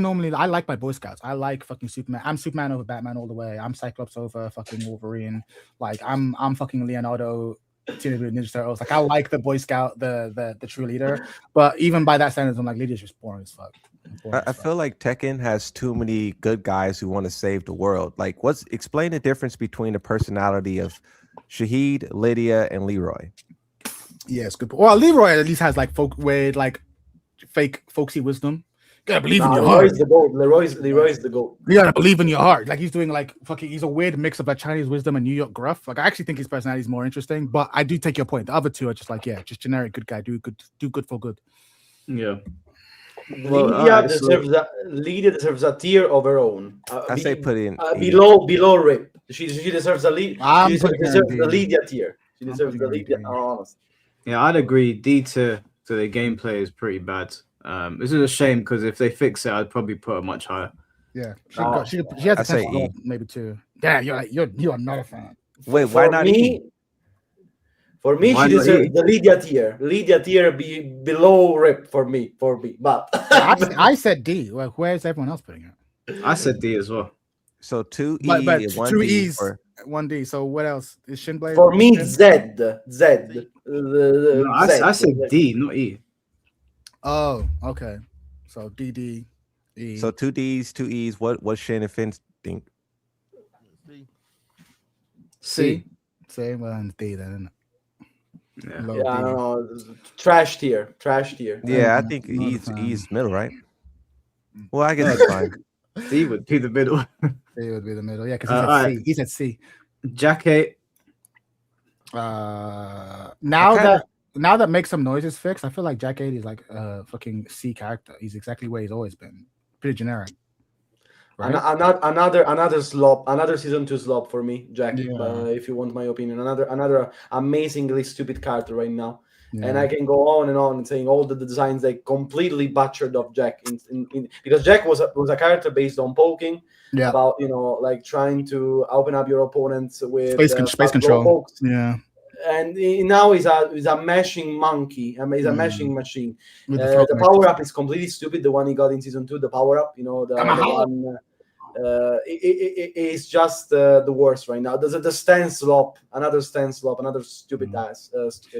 like my Boy Scouts. I like fucking Superman. I'm Superman over Batman all the way. I'm Cyclops over fucking Wolverine. Like, I'm fucking Leonardo, Teenage Mutant Ninja Turtles. Like, I like the Boy Scout, the true leader. But even by that standards, I'm like, Lydia's just boring as fuck. I feel like Tekken has too many good guys who want to save the world. Like, explain the difference between the personality of Shahid, Lydia, and Leroy. Yes, good. Well, Leroy at least has like fake folksy wisdom. You gotta believe in your heart. Leroy's the GOAT. You gotta believe in your heart. Like, he's doing like fucking. He's a weird mix of like Chinese wisdom and New York gruff. Like, I actually think his personality is more interesting. But I do take your point. The other two are just like, just generic good guy. Do good for good. Yeah. Lydia deserves a tier of her own. I say put in below Rip. She deserves a lead. She deserves the Lydia tier. She deserves the Lydia. Honestly. Yeah, I'd agree. D to the gameplay is pretty bad. This is a shame because if they fix it, I'd probably put her much higher. Yeah, she has potential, maybe too. Yeah, you are not a fan. Wait, why not E? For me, she deserves the Lydia tier. Lydia tier be below Rip for me. But I said D. Well, where's everyone else putting it? I said D as well. So 2 E, but 1 2 D E's, 1 D. So what else is Shinblade? For me, Z. No, I said D, not E. Oh, okay. So D, E. So 2 D's, 2 E's. What Shin and Finn think? C. Same one D then. Yeah, I don't know. Trash tier. Yeah, I think E's middle, right? Well, I guess it's fine. D would be the middle. D would be the middle. Yeah, because he said C. Jack 8. Now that Make Some Noise is fixed, I feel like Jack 8 is like a fucking C character. He's exactly where he's always been. Pretty generic. Right? Another slop, another season 2 slop for me, Jack. If you want my opinion, another amazingly stupid character right now. Yeah. And I can go on and on saying all the designs they completely butchered of Jack because Jack was a character based on poking. Yeah. About like trying to open up your opponents with space control. pokes. Yeah. and now he's a mashing monkey. I mean, he's a mashing machine. With the throat The mesh. power up is completely stupid. The one he got in season 2, the power up, the one. It's just the worst right now. There's the stance swap, another stupid ass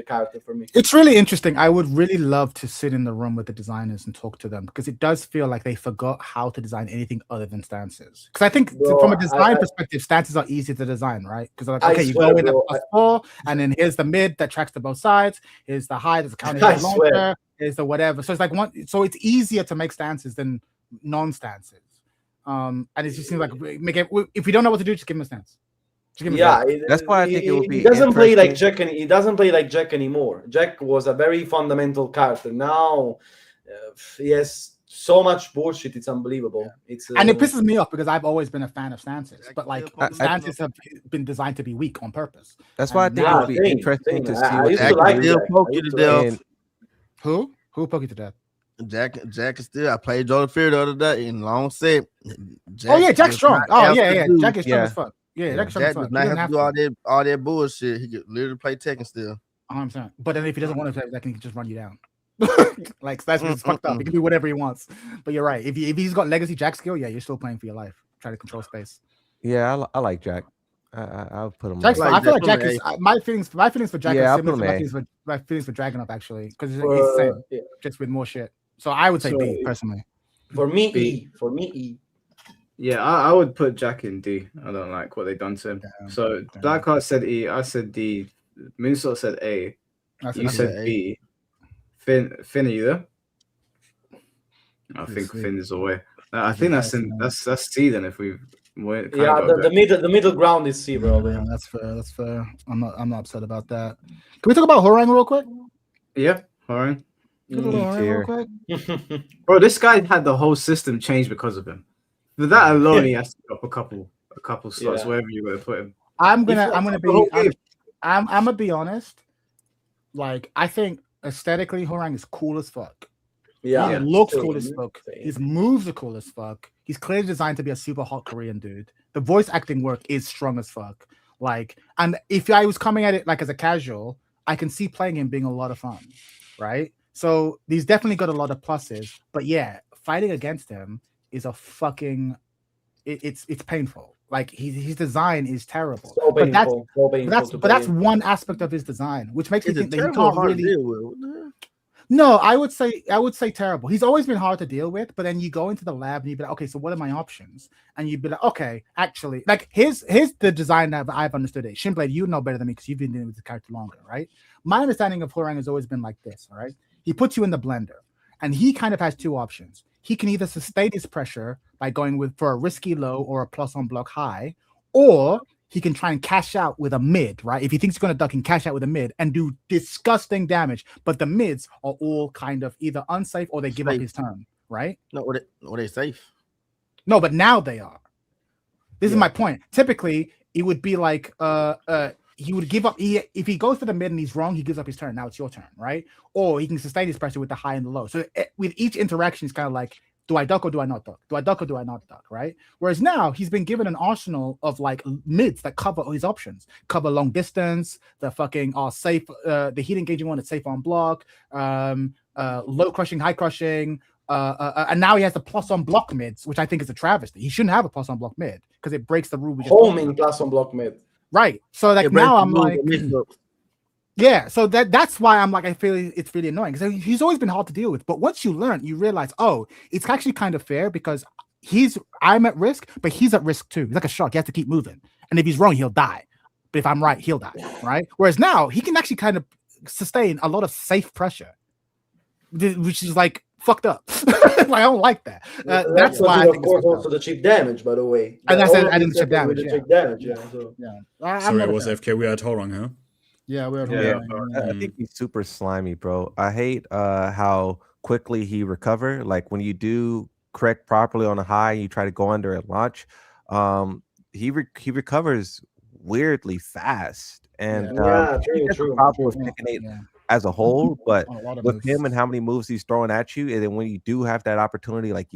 character for me. It's really interesting. I would really love to sit in the room with the designers and talk to them, because it does feel like they forgot how to design anything other than stances. Because I think from a design perspective, stances are easy to design, right? Because like, okay, you go in at +4, and then here's the mid that tracks to both sides. Here's the high that's counting the launcher. Here's the whatever. So it's like so it's easier to make stances than non-stances. And it just seems like if we don't know what to do, just give him a stance. That's why I think it would be. He doesn't play like Jack. He doesn't play like Jack anymore. Jack was a very fundamental character. Now he has so much bullshit. It's unbelievable. And it pisses me off because I've always been a fan of stances, but like stances have been designed to be weak on purpose. That's why I think it would be interesting to see what Jack still poke you to death. Who poke you to death? Jack is still. I played Jordan Fear the other day in long set. Jack's strong. Oh yeah. Jack is strong as fuck. Yeah, Jack does not have to do all that bullshit. He could literally play Tekken still. 100%. But then if he doesn't want to play Tekken, he can just run you down. Like that's what's fucked up. He can do whatever he wants. But you're right. If he's got legacy Jack skill, yeah, you're still playing for your life. Try to control space. Yeah, I like Jack. I'll put him. I feel like Jack is my feelings for Jack are similar to my feelings for Dragon Up, actually, because it's the same, just with more shit. So I would say D personally. For me, E. Yeah, I would put Jack in D. I don't like what they've done to him. So Blackheart said E. I said D. Moonsault said A. You said B. Finn, are you there? I think Finn is away. I think that's C then. If we the middle ground is C, bro. Yeah, that's fair. I'm not upset about that. Can we talk about Horang real quick? Yeah, Horang. Bro, this guy had the whole system changed because of him. For that alone, he has to drop a couple slots wherever you're gonna put him. I'm gonna be honest. Like, I think aesthetically, Horang is cool as fuck. Yeah, he looks cool as fuck. His moves are cool as fuck. He's clearly designed to be a super hot Korean dude. The voice acting work is strong as fuck. Like, and if I was coming at it like as a casual, I can see playing him being a lot of fun, right? So he's definitely got a lot of pluses. But yeah, fighting against him is a fucking it's painful. Like his design is terrible. So painful, but that's one aspect of his design, which makes me think that he can't really. No, I would say terrible. He's always been hard to deal with, but then you go into the lab and you'd be like, okay, so what are my options? And you'd be like, okay, actually, like here's the design that I've understood it. Shinblade, you know better than me because you've been dealing with the character longer, right? My understanding of Horang has always been like this, all right? He puts you in the blender, and he kind of has two options. He can either sustain his pressure by going for a risky low or a plus on block high, or he can try and cash out with a mid, right? If he thinks he's going to duck, he can cash out with a mid and do disgusting damage. But the mids are all kind of either unsafe or they give up his turn, right? No, or they safe. No, but now they are. This is my point. Typically, it would be like he would give up. If he goes for the mid and he's wrong, he gives up his turn. Now it's your turn, right? Or he can sustain his pressure with the high and the low. So with each interaction, it's kind of like, do I duck or do I not duck? Do I duck or do I not duck? Right? Whereas now he's been given an arsenal of like mids that cover all his options, cover long distance, the fucking are safe, the heat engaging one that's safe on block, low crushing, high crushing, and now he has the plus on block mids, which I think is a travesty. He shouldn't have a plus on block mid because it breaks the rule. Homing plus on block mid. Right. So like now I'm like. Yeah, so that's why I'm like, I feel it's really annoying because he's always been hard to deal with. But once you learn, you realize, oh, it's actually kind of fair because I'm at risk, but he's at risk too. He's like a shark. He has to keep moving. And if he's wrong, he'll die. But if I'm right, he'll die, right? Whereas now he can actually kind of sustain a lot of safe pressure, which is like fucked up. Like, I don't like that. That's why I think, of course, also the cheap damage, by the way. And that's I didn't cheap damage. Sorry, it was FK. We had Horang, huh? Yeah, I think he's super slimy, bro. I hate how quickly he recover. Like when you do correct properly on a high, you try to go under at launch. He recovers weirdly fast, and true. problem with Tekken 8 as a whole, but A lot of with moves. him and how many moves he's throwing at you, and then when you do have that opportunity, like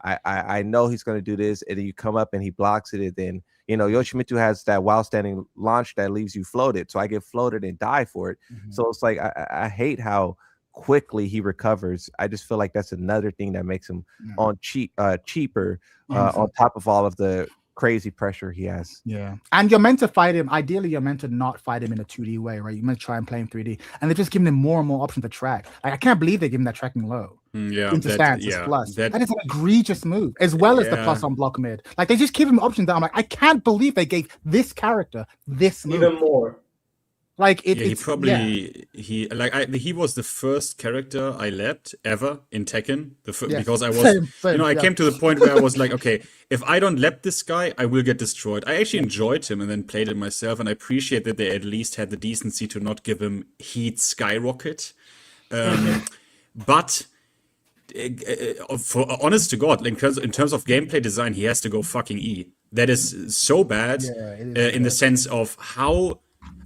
I know he's gonna do this, and then you come up and he blocks it, and then Yoshimitsu has that while standing launch that leaves you floated, so I get floated and die for it. So it's like I hate how quickly he recovers. I just feel like that's another thing that makes him cheaper on top of all of the crazy pressure he has. Yeah, and you're meant to fight him. Ideally, you're meant to not fight him in a 2D way, right? You're meant to try and play him 3D, and they're just giving him more and more options to track. Like, I can't believe they're giving that tracking low. Into stance is plus. That is an egregious move, as well as the plus on block mid. Like, they just give him options that I'm like, I can't believe they gave this character this move. Even more. Like he was the first character I leapt ever in Tekken. Because I was, I came to the point where I was like, okay, if I don't lap this guy, I will get destroyed. I actually enjoyed him and then played it myself, and I appreciate that they at least had the decency to not give him heat skyrocket. But for honest to God, in terms of gameplay design, he has to go fucking E. That is so bad in the sense of how.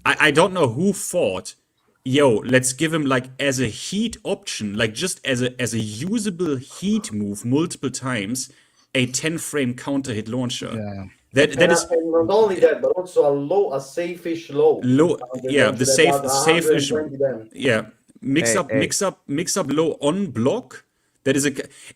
I don't know who thought, let's give him like as a heat option, like just as a usable heat move multiple times, a 10-frame counter hit launcher. Yeah. That is and not only that, but also a safe-ish low. The safe-ish. Yeah, mix up low on block. That is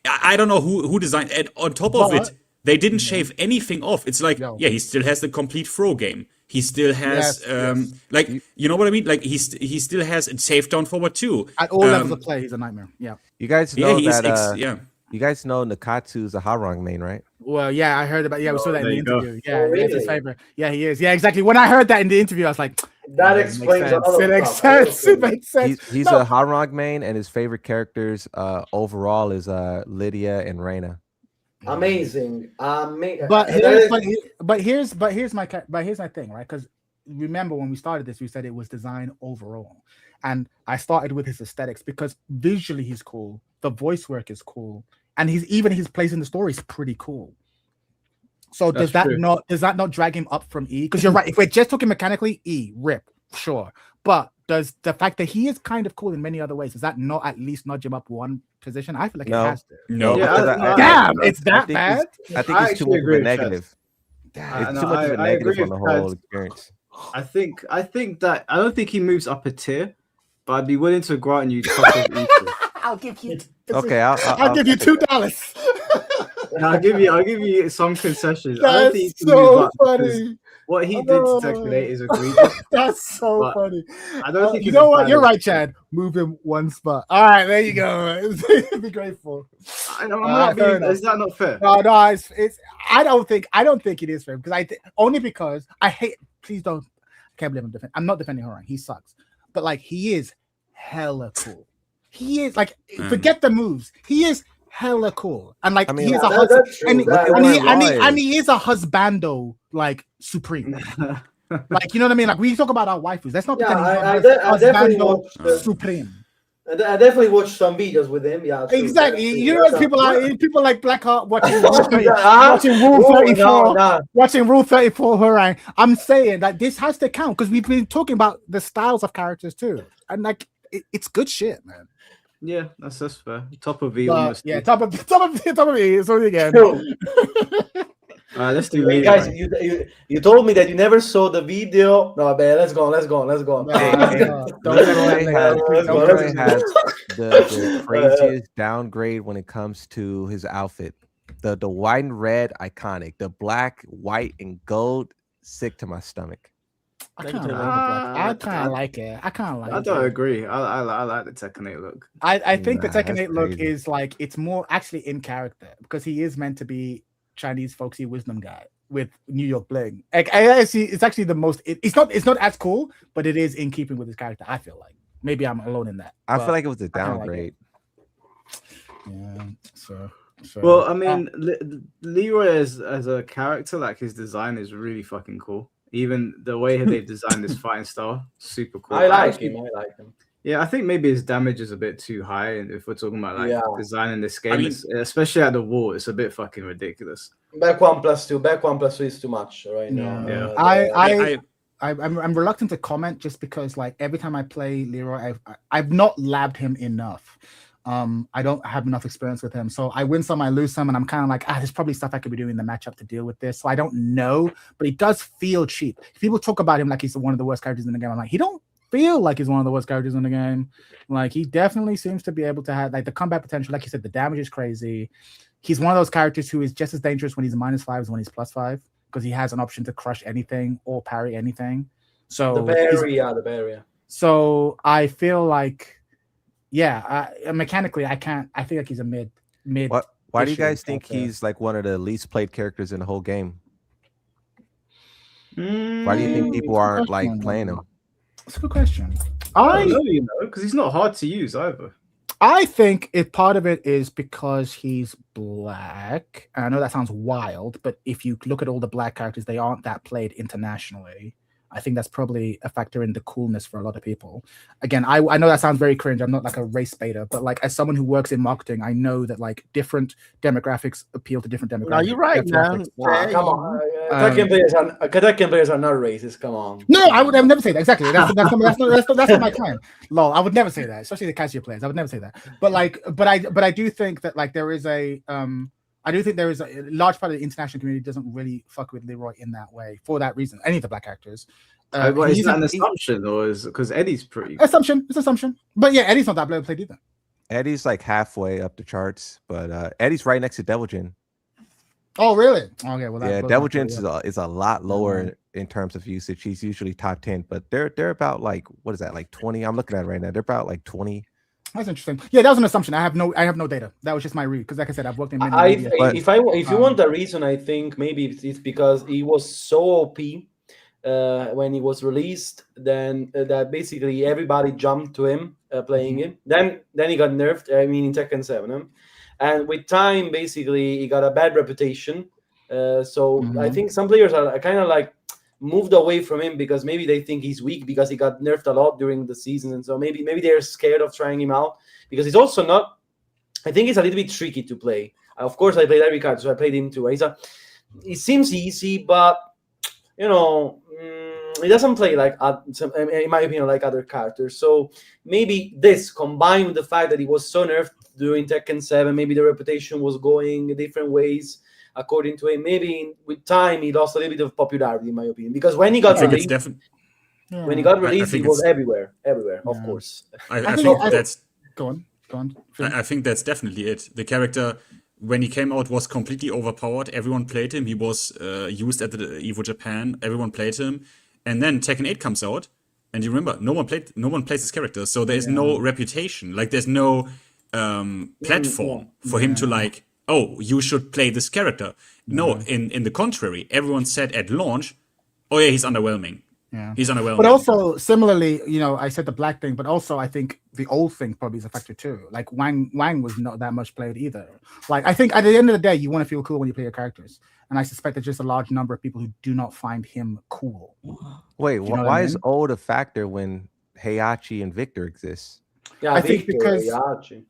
I don't know who designed it. On top of it, they didn't shave anything off. It's like, he still has the complete throw game. He still has, you know what I mean? Like, he still has safe down forward too. At all levels of play, he's a nightmare. Yeah. You guys know you guys know Nakatsu's a Harang main, right? Well, yeah, I heard about. Yeah, we saw that in the interview. Yeah, that's his favorite. Yeah, he is. Yeah, exactly. When I heard that in the interview, I was like, that explains a lot. It makes sense. It makes sense. He's a Harang main, and his favorite characters overall is Lydia and Reina. Amazing. But here's my thing, right? Because remember when we started this, we said it was design overall, and I started with his aesthetics because visually he's cool, the voice work is cool, and his place in the story is pretty cool. So does that not drag him up from E? Because you're right. If we're just talking mechanically, E rip, sure. But does the fact that he is kind of cool in many other ways, does that not at least nudge him up one position? I feel like it has to. No. It's that bad. I think it's too much of a negative. It's too much of a negative on the whole experience. I think that I don't think he moves up a tier, but I'd be willing to grant you top of equal. I'll give you. Okay, I'll give you $2. I'll give you some concessions. That's I don't think so funny. What he did to Tekken 8 is egregious. That's so funny. I don't think you know what? You're right, Chad. Move him one spot. All right, there you go. Be grateful. I'm not being, is that not fair? No, it's. I don't think it is fair because only because I hate. Please don't. I can't believe I'm not defending Harang. He sucks, but like he is hella cool. He is like forget the moves. He is hella cool, and like he is a husband, and he is a husbando like supreme. Like, you know what I mean? Like, we talk about our waifus. That's not I definitely watched supreme. I definitely watched some videos with him. Yeah, exactly. You know, people like Blackheart watching Rule 34 Harang. I'm saying that this has to count because we've been talking about the styles of characters too, and like it's good shit, man. Yeah, that's fair. Top of V almost. Yeah, top of V. So again. Let's do it. Guys, you told me that you never saw the video. No, man, let's go. Don't has the craziest downgrade when it comes to his outfit. The white and red, iconic. The black, white, and gold, sick to my stomach. I kind of like it. I don't agree. I like the Tekken 8 look. I think the Tekken 8 look is like it's more actually in character because he is meant to be Chinese folksy wisdom guy with New York bling. Like, it's actually the most. It's not as cool, but it is in keeping with his character. I feel like maybe I'm alone in that. I feel like it was a downgrade. Yeah. So. Well, I mean, Leroy as a character, like his design is really fucking cool. Even the way they've designed this fighting style, super cool. I like him. Yeah, I think maybe his damage is a bit too high, and if we're talking about like designing this game, especially at the wall, it's a bit fucking ridiculous. Back 1+2 is too much right now. Yeah. I'm reluctant to comment just because like every time I play Leroy, I've not labbed him enough. I don't have enough experience with him, so I win some, I lose some, and I'm kind of like, there's probably stuff I could be doing in the matchup to deal with this. So I don't know, but he does feel cheap. People talk about him like he's one of the worst characters in the game. I'm like, he don't feel like he's one of the worst characters in the game. Like he definitely seems to be able to have like the combat potential. Like you said, the damage is crazy. He's one of those characters who is just as dangerous when he's -5 as when he's +5 because he has an option to crush anything or parry anything. So the barrier. So I feel like, mechanically, I can't. I feel like he's a mid. Why do you guys think he's like one of the least played characters in the whole game? Why do you think people aren't like playing him? That's a good question. I don't know, because he's not hard to use either. I think if part of it is because he's black, and I know that sounds wild, but if you look at all the black characters, they aren't that played internationally. I think that's probably a factor in the coolness for a lot of people. Again, I know that sounds very cringe. I'm not like a race baiter, but like as someone who works in marketing, I know that like different demographics appeal to different demographics. No, you're right, man. Come on, Tekken players are not racist. Come on. No, I would never say that. Exactly. That's not my claim. Lol, I would never say that, especially the casual players. I would never say that. But like, but I do think that like there is a I do think there is a large part of the international community doesn't really fuck with Leroy in that way for that reason. Any of the black characters. Is that an assumption, or is because Eddie's pretty assumption? It's assumption, but yeah, Eddie's not that played either. Eddie's like halfway up the charts, but Eddie's right next to Devil Jin. Oh, really? Okay, well, yeah, Devil Jin is a lot lower in terms of usage. He's usually top 10, but they're about like, what is that, like 20? I'm looking at it right now. They're about like 20. That's interesting. Yeah, that was an assumption. I have no data. That was just my read because, like I said, I've worked in many media. If you want a reason, I think maybe it's because he was so OP when he was released. Then that basically everybody jumped to him playing it. Then he got nerfed. I mean, in Tekken 7, and with time, basically, he got a bad reputation. I think some players are kind of like moved away from him because maybe they think he's weak because he got nerfed a lot during the season, and so maybe they're scared of trying him out because he's also not. I think it's a little bit tricky to play. Of course, I played every card, so I played him too. It seems easy, but you know, he doesn't play like in my opinion like other characters. So maybe this combined with the fact that he was so nerfed during Tekken 7, maybe the reputation was going different ways. According to him, maybe with time he lost a little bit of popularity, in my opinion. Because when he got released, he was everywhere. Of course. I think that's go on. I think that's definitely it. The character, when he came out, was completely overpowered. Everyone played him. He was used at the EVO Japan. Everyone played him, and then Tekken 8 comes out, and you remember, no one plays this character, so there is no reputation. Like there's no platform for him to like. Oh, you should play this character. No, in the contrary, everyone said at launch, oh yeah, he's underwhelming. Yeah, he's underwhelming. But also, similarly, you know, I said the black thing, but also I think the old thing probably is a factor too. Like Wang was not that much played either. Like I think at the end of the day, you want to feel cool when you play your characters, and I suspect there's just a large number of people who do not find him cool. Wait, why is old a factor when Heihachi and Victor exists? Yeah, I think because Heihachi.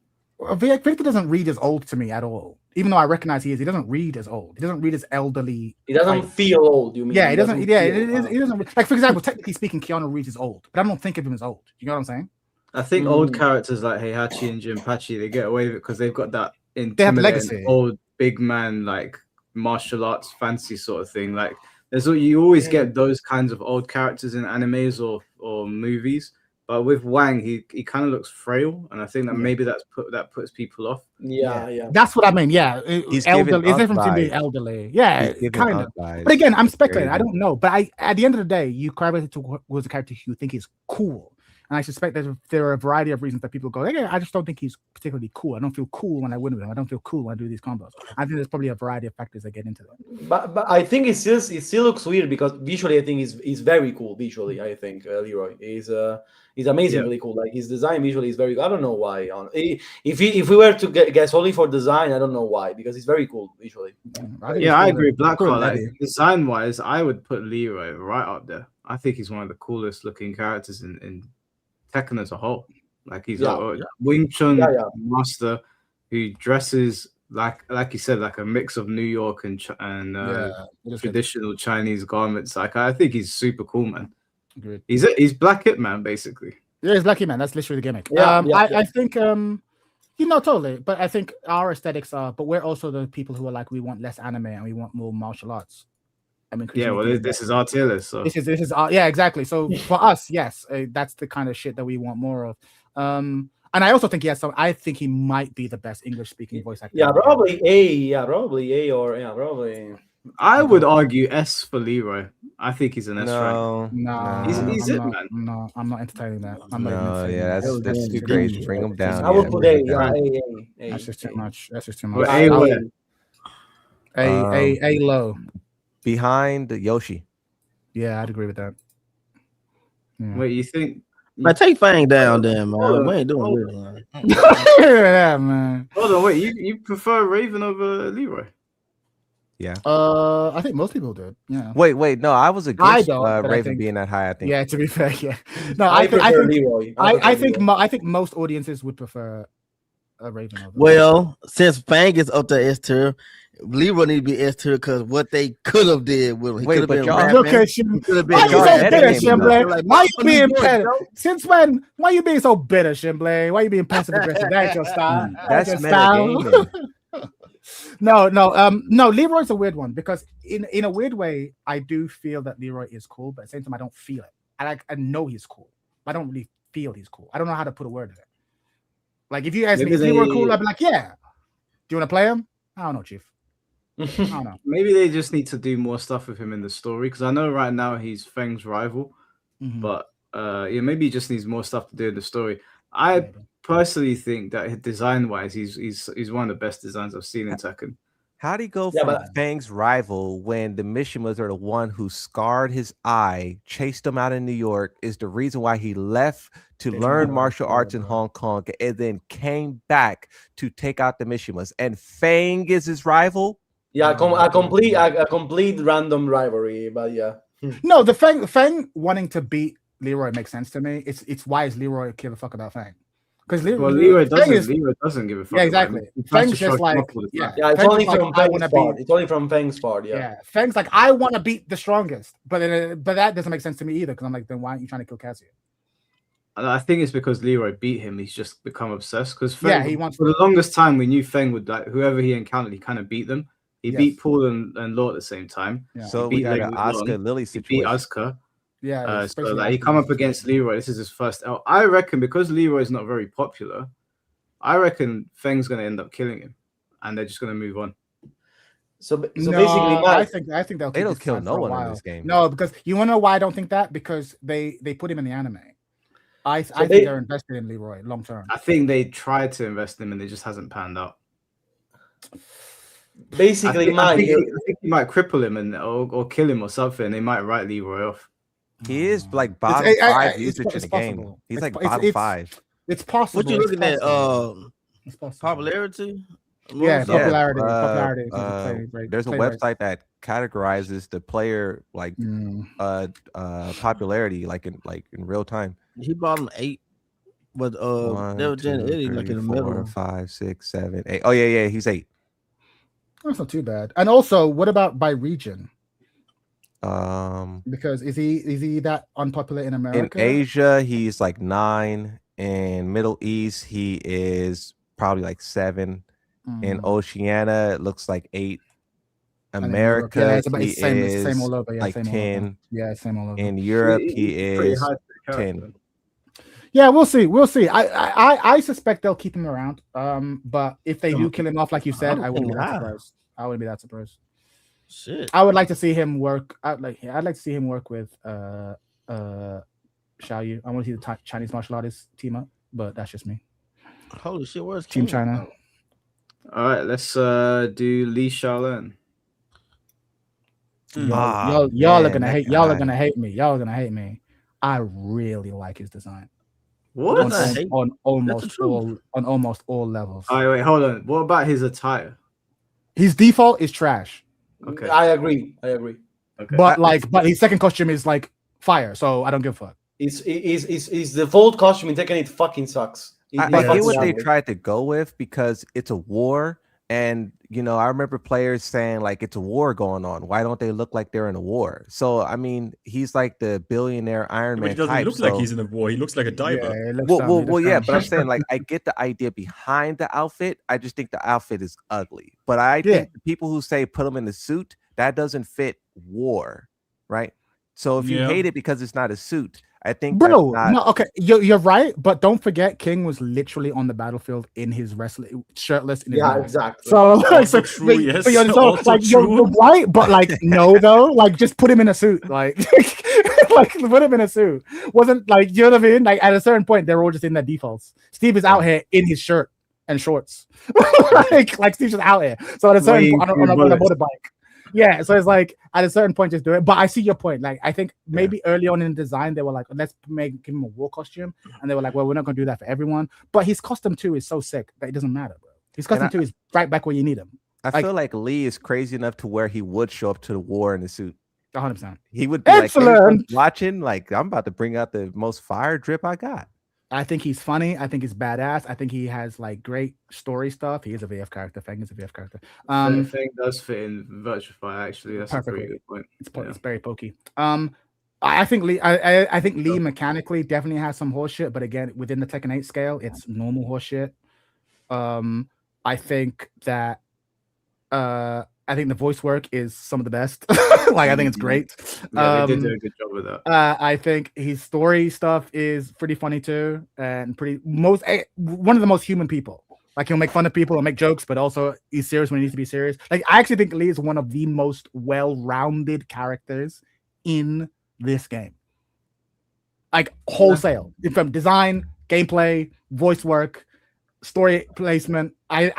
Victor doesn't read as old to me at all. Even though I recognize he is, he doesn't read as old. He doesn't read as elderly. He doesn't feel old. You mean? Yeah, he doesn't. Yeah, he doesn't. Like for example, technically speaking, Keanu Reeves is old, but I don't think of him as old. You know what I'm saying? I think old characters like Heihachi and Jinpachi, they get away with it because they've got that they have legacy. Old big man like martial arts fancy sort of thing. Like you always get those kinds of old characters in animes or movies. But with Wang, he kind of looks frail, and I think that maybe that puts people off. Yeah. That's what I mean. Yeah, he's elderly. It's different to being elderly. Yeah, kind of. But again, I'm speculating. I don't know. But at the end of the day, you gravitate towards a character you think is cool, and I suspect that there are a variety of reasons that people go, "Yeah, I just don't think he's particularly cool. I don't feel cool when I win with him. I don't feel cool when I do these combos." I think there's probably a variety of factors that get into that. But I think it still looks weird because visually I think he's very cool. Visually, I think Leroy he's amazingly cool. Like his design visually is very good. I don't know why. If we were to guess only for design, I don't know why because he's very cool visually. I agree. Blackheart, like, design wise, I would put Leroy right up there. I think he's one of the coolest looking characters in Tekken as a whole. Like he's a Wing Chun master who dresses like you said, like a mix of New York and traditional Chinese garments. Like I think he's super cool, man. Agreed. He's Black Hitman basically. Yeah, it's Lucky Man. That's literally the gimmick. Yeah, I think totally. But I think our aesthetics are. But we're also the people who are like, we want less anime and we want more martial arts. I mean, Yeah, well, this is our tier list. So this is yeah, exactly. So for us, yes, that's the kind of shit that we want more of. And I also think he has some. I think he might be the best English speaking voice actor. Yeah, probably A. Yeah, probably A or probably. I would argue S for Leroy. I think he's an S rank. No, He's I'm it, not, man. No, I'm not entertaining that. I'm not even No, entertaining yeah, that. that's too crazy. Bring him down. I would yeah, put bring A. him down. Yeah, A. That's just too much. That's just too Well, much. A where? A low. Behind Yoshi. Yeah, I'd agree with that. Yeah. Wait, you think? Man, take Fang down, then, man. Hold We on, ain't doing hold this, man. Yeah, man. Hold on, wait. You prefer Raven over Leroy? Yeah. I think most people did. Yeah. Wait. No, I was against don't, but I Raven think- being that high. I think. Yeah. To be fair, yeah. No, I think prefer Leroy. I prefer Leroy. think most audiences would prefer a Raven over. Well, since Fang is up there S tier, Leroy need to be S tier because what they could have did with him. He Wait, could have but been y'all- rapping. Look at you. He could have Why been you y'all so editing bitter, him, though. Shimble? Like, Why you my being New York, petty? bro. Since when? Why you being so bitter, Shimble? Why you being passive aggressive? That ain't your style. That's your style. metagaming. No. Leroy's a weird one because in a weird way, I do feel that Leroy is cool, but at the same time, I don't feel it. I know he's cool, but I don't really feel he's cool. I don't know how to put a word in it. Like if you ask me, Maybe is Leroy they- cool? I'd be like, yeah. Do you want to play him? I don't know, Chief. I don't know. Maybe they just need to do more stuff with him in the story because I know right now he's Feng's rival, Mhm. but yeah, maybe he just needs more stuff to do in the story. I Maybe. personally think that design-wise, he's one of the best designs I've seen in Tekken. How do you go Yeah, from but- Fang's rival when the Mishimas are the one who scarred his eye, chased him out of New York, is the reason why he left to It's learn not martial cool, arts in bro. Hong Kong, and then came back to take out the Mishimas, and Fang is his rival? Yeah, a complete random rivalry, but yeah. No, the Fang wanting to beat Leroy makes sense to me. It's why is Leroy give a fuck about Fang? Because Well, Leroy Fang is, doesn't give a fuck. yeah, about exactly. him. He tries to Fang's show just him like, off all the yeah, time. Yeah, it's Fang's only like, from I Fang's wanna part. beat- It's only from Fang's part, yeah. Yeah, Fang's like, I want to beat the strongest, but that doesn't make sense to me either. Because I'm like, then why aren't you trying to kill Cassie? And I think it's because Leroy beat him. He's just become obsessed. Because Yeah, he wants for the longest time we knew Feng would like whoever he encountered, he kind of beat them. He Yes. beat Paul and Law at the same time. Yeah. So He we beat got an Legolas Oscar Long. Lily He beat situation. Asuka. Yeah, So like he come up against Leroy. This is his first L. I reckon because Leroy is not very popular, I reckon Feng's gonna end up killing him, and they're just gonna move on. So No, basically, I think they'll They keep don't this kill design no for a one in while. this game. No, because you want to know why I don't think that? Because they put him in the anime. I think they- they're invested in Leroy long term. I think they tried to invest in him, and it just hasn't panned out. basically, I Mike. think he might cripple him or kill him or something. They might write Leroy off. He is like bottom It's- five it's usage in it's the game. possible. He's It's like po- bottom it's- five. It's possible. What you it's looking at? possible. It's possible. Popularity? Yeah, Most of- popularity. uh, Popularity. There's a website that categorizes the player like popularity like in real time. He bought him 8, but One, they were Gen two, Eddie like three, in the 4, middle. 5, 6, 7, 8. Oh yeah, he's 8. That's not too bad. And also, what about by region? Um, Because is he that unpopular in in America? Asia, he's like 9. In Middle East, he is probably like 7. In Mm. Oceania, it looks like 8. And in Europe, America, yeah, it's about he it's same, is same all over. Yeah, like same 10. All over. Yeah, same all over. In Europe, He's he pretty is high for the 10. character. Yeah, we'll see. I suspect they'll keep him around. But if they do kill him off, like you said, I wouldn't be that Wow. surprised. I wouldn't be that surprised. Shit. I would like to see him work. I'd like to see him work with Xiao Yu. I want to see the Chinese martial artists team up, but that's just me. Holy shit, where's Team King? China. All right, let's do Li Xiaolin. Y'all are gonna that hate. Y'all are guy. gonna hate me. Y'all are gonna hate me. I really like his design What? on, That's not hate. on almost truth. all levels. All right, wait, hold on. What about his attire? His default is trash, Okay. I agree. Okay. but his second costume is like fire. So I don't give a fuck. His default costume in Tekken, it fucking sucks. I It get fucking what they ugly. tried to go with because it's a war And I remember players saying like it's a war going on. Why don't they look like they're in a war? So I mean, he's like the billionaire Iron But he Man doesn't type. look like So he's in a war. He looks like a diver. Yeah, it looks well, dumb. well, It well, looks yeah, dumb. but I'm saying like I get the idea behind the outfit. I just think the outfit is ugly. But I Yeah. think the people who say put him in the suit, that doesn't fit war, right? So if you Yeah. hate it because it's not a suit, I think Bro, that's not. no, okay, you're right, but don't forget, King was literally on the battlefield in his wrestling shirtless in his Yeah, underwear. exactly. So, like, Also so, true, like, yes, so you're, so, also like, you're true. right, but like, no, though, like, just put him in a suit, like, like, put him in a suit. Wasn't like, you know what I mean? Like, at a certain point, they're all just in their defaults. Steve is out here in his shirt and shorts, like Steve's just out here. So at a certain Weighing point, few on a bullets. motorbike. Yeah, so it's like at a certain point, just do it. But I see your point. Like, I think maybe early on in design, they were like, let's give him a war costume, and they were like, well, we're not gonna do that for everyone. But his costume too is so sick that it doesn't matter, bro. His costume too is right back where you need him. I feel like Lee is crazy enough to where he would show up to the war in a suit. 100%. He would be like, everyone Excellent. watching, like, I'm about to bring out the most fire drip I got. I think he's funny. I think he's badass. I think he has like great story stuff. He is a VF character. Feng is a VF character. Feng does fit in Virtuify, actually. That's Perfectly. a pretty good point. It's very pokey. I think Lee. I think Lee mechanically definitely has some horseshit, but again, within the Tekken 8 scale, it's normal horseshit. I think that I think the voice work is some of the best. Like, I think it's great. Yeah, they did do a good job with that. I think his story stuff is pretty funny too, and one of the most human people. Like, he'll make fun of people and make jokes, but also he's serious when he needs to be serious. Like, I actually think Lee is one of the most well-rounded characters in this game. Like, wholesale, from design, gameplay, voice work, story placement. I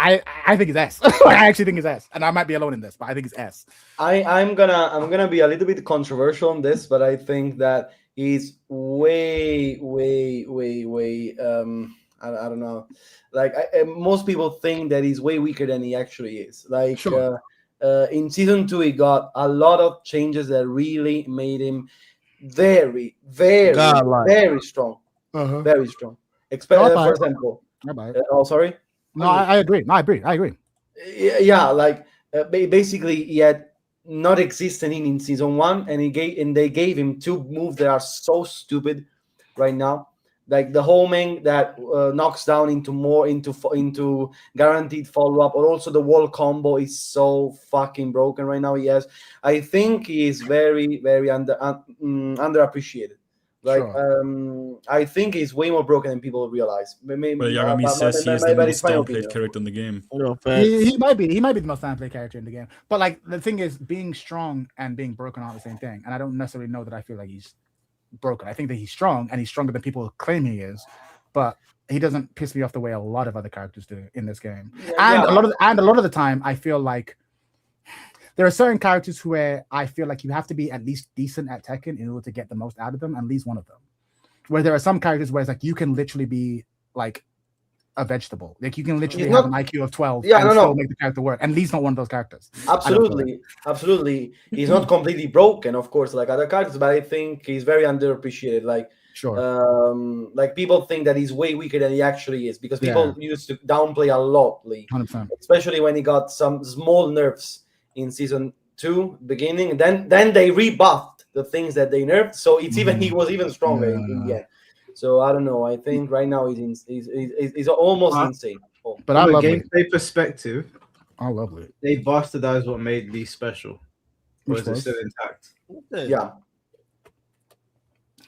think it's S. I actually think it's S, and I might be alone in this, but I think it's S. I'm gonna be a little bit controversial on this, but I think that he's way I don't know. Like, most people think that he's way weaker than he actually is. Like, Sure. In season 2, he got a lot of changes that really made him very Godlike. strong. Uh-huh. Very strong. For example, sorry. No, I agree. No, I agree. Yeah, like basically he had not existed in season 1, and they gave him 2 moves that are so stupid right now. Like the homing that knocks down into guaranteed follow up, or also the wall combo is so fucking broken right now. I think he is very underappreciated. Like, I think he's way more broken than people realize. Maybe, Well, Yagami says he is the most downplayed character in the game. He might be the most downplayed character in the game. But like, the thing is, being strong and being broken aren't the same thing. And I don't necessarily know that I feel like he's broken. I think that he's strong, and he's stronger than people claim he is. But he doesn't piss me off the way a lot of other characters do in this game. And a lot of the time, I feel like there are certain characters where I feel like you have to be at least decent at Tekken in order to get the most out of them, at least one of them. Where there are some characters where it's like you can literally be like a vegetable. Like, you can literally have an IQ of 12 and still make the character work. And Lee's not one of those characters. Absolutely. He's not completely broken, of course, like other characters, but I think he's very underappreciated. Like, like, people think that he's way weaker than he actually is, because people used to downplay a lot Lee, 100%. Especially when he got some small nerfs in season 2 beginning, and then they rebuffed the things that they nerfed, so it's he was even stronger in the end. So I don't know. I think right now he's almost insane. But I love From a gameplay perspective, I love it. They bastardized what made Lee special. Or is it still intact?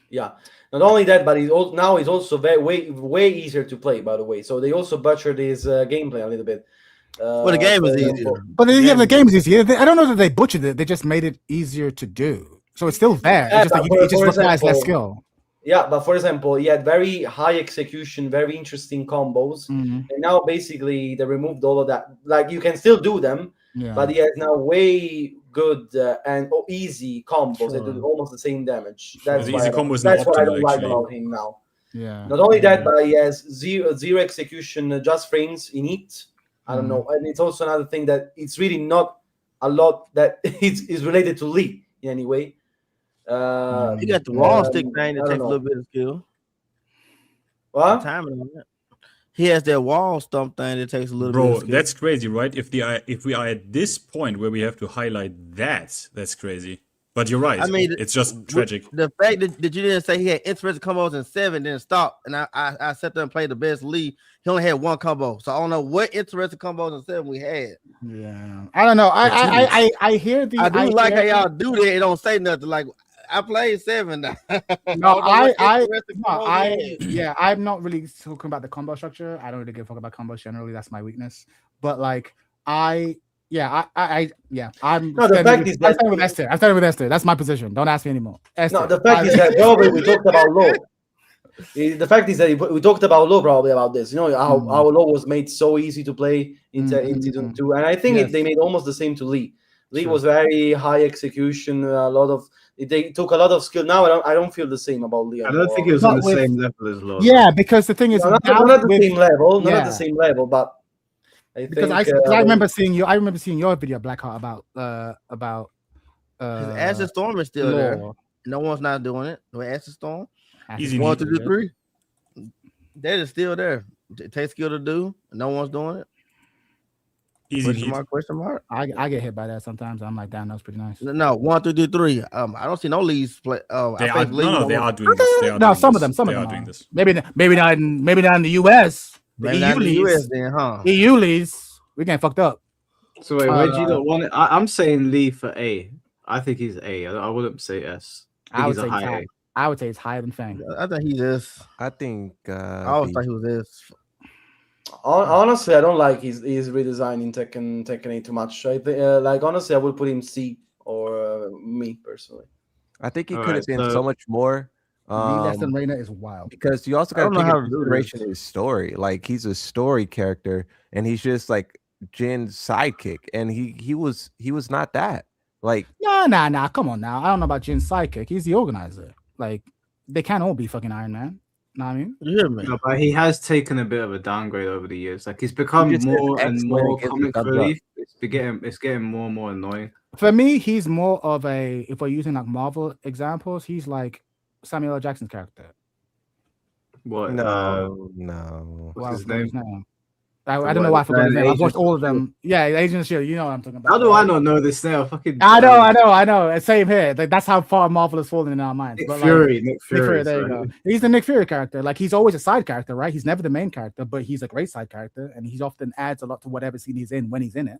Yeah. Not only that, but he's also way easier to play. By the way, so they also butchered his gameplay a little bit. Well, the game is easier. But the game is easier. I don't know that they butchered it. They just made it easier to do. So it's still there. It's just like it just requires less skill. Yeah, but for example, he had very high execution, very interesting combos, and now basically they removed all of that. Like, you can still do them, but he has now way good and easy combos that do almost the same damage. That's what I don't like about him now. Yeah. Not only that, but he has zero execution, just frames in it. I don't know, and it's also another thing that it's really not a lot that is related to Lee in any way. You got the wall stick thing that takes a little bit of skill. What? Timing on that. he has that wall stump thing that takes a little bit. Bro, Of skill. that's crazy, right? If we are at this point where we have to highlight that's crazy. But you're right. I mean, it's just tragic. The fact that you didn't say he had interesting combos in 7, then stop, and I sat there and played the best Lee. He only had 1 combo, so I don't know what interesting combos in 7 we had. Yeah, I don't know. I hear the. I do like how hear y'all do that. It don't say nothing. Like I played 7. No, Yeah. I'm not really talking about the combo structure. I don't really give a fuck about combos generally. That's my weakness. But like, I'm. No, the standing fact with- is I'm that- standing with Esther. I'm standing with Esther. That's my position. Don't ask me anymore. Esther, No, the fact is that probably we talked about law. The fact is that we talked about law probably about this. You know how our law was made so easy to play in season 2, and I think they made almost the same to Lee. Lee was very high execution. They took a lot of skill. Now I don't feel the same about Lee. I don't think it was Not on the with- same level as Law. Yeah, because the thing is, not now at the with- same level. Not at Yeah. the same level, but I because think I remember seeing you. I remember seeing your video, Blackheart, about His Acid Storm is still there. law. No one's not doing it. No Acid Storm. Easy 1, meat. 2, 3. That is still there. It takes skill to do. No one's doing it. Easy Question meat. mark? Question mark? I get hit by that sometimes. I'm like, damn, that was pretty nice. No, 1, 2, 3. I don't see no leads play. They I are, think Lee no, don't they want- are doing this. They are No, doing some this. of them. Some they of are them doing are. this. Maybe not in the US. The Maybe EU not in the US leagues. then, huh? EU leagues. We getting fucked up. So wait, where do you not want it? I'm saying Lee for A. I think he's A. I wouldn't say S. I would he's say a high high. A. I would say it's higher than Fang. I think he's this. I think I always B. thought he was this. honestly, I don't like his redesign in Tekken 8 too much. I think, honestly, I would put him C or me personally. I think he All could right, have been so- so much more. Less than Reina is wild. Because you also I got don't to know take how into to do consideration his story. Like he's a story character, and he's just like Jin's sidekick, and he was not that. Like Nah. Come on now. I don't know about Jin's sidekick. He's the organizer. Like they can't all be fucking Iron Man. Know what I mean? You hear me? No, but he has taken a bit of a downgrade over the years. Like he's become just more said and X more when it comic gets the thumbs relief. It's getting more and more annoying. For me, he's more of a. If we're using like Marvel examples, he's like Samuel L. Jackson's character. What? no. Wow, What's his I forgot name? I don't know why I forgot his name. I've watched all of them. Yeah, Agent of Shield. You know what I'm talking about. How do I not know this now? Fucking. I know. Same here. Like that's how far Marvel has fallen in our minds. Nick But, like, Fury. Nick Fury, there you go. He's the Nick Fury character. Like he's always a side character, right? He's never the main character, but he's a great side character, and he's often adds a lot to whatever scene he's in when he's in it.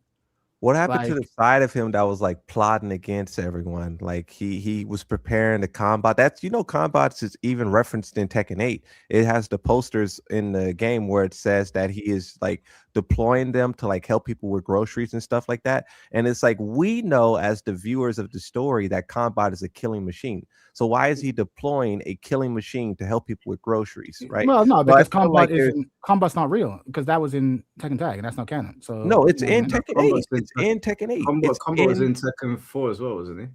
What happened to Like- the side of him that was like plotting against everyone? Like he was preparing the combat. That's combats is even referenced in Tekken 8. It has the posters in the game where it says that he is like deploying them to like help people with groceries and stuff like that. And it's like we know as the viewers of the story that combat is a killing machine. So why is he deploying a killing machine to help people with groceries? Right? Well, no, So I because feel combat like there's- combat's not real because that was in Tekken Tag and that's not canon. So No, it's you know what I in mean? Tekken 8. Combat's in It's in Tekken 8. Combo It's was in Tekken 4 as well, wasn't he?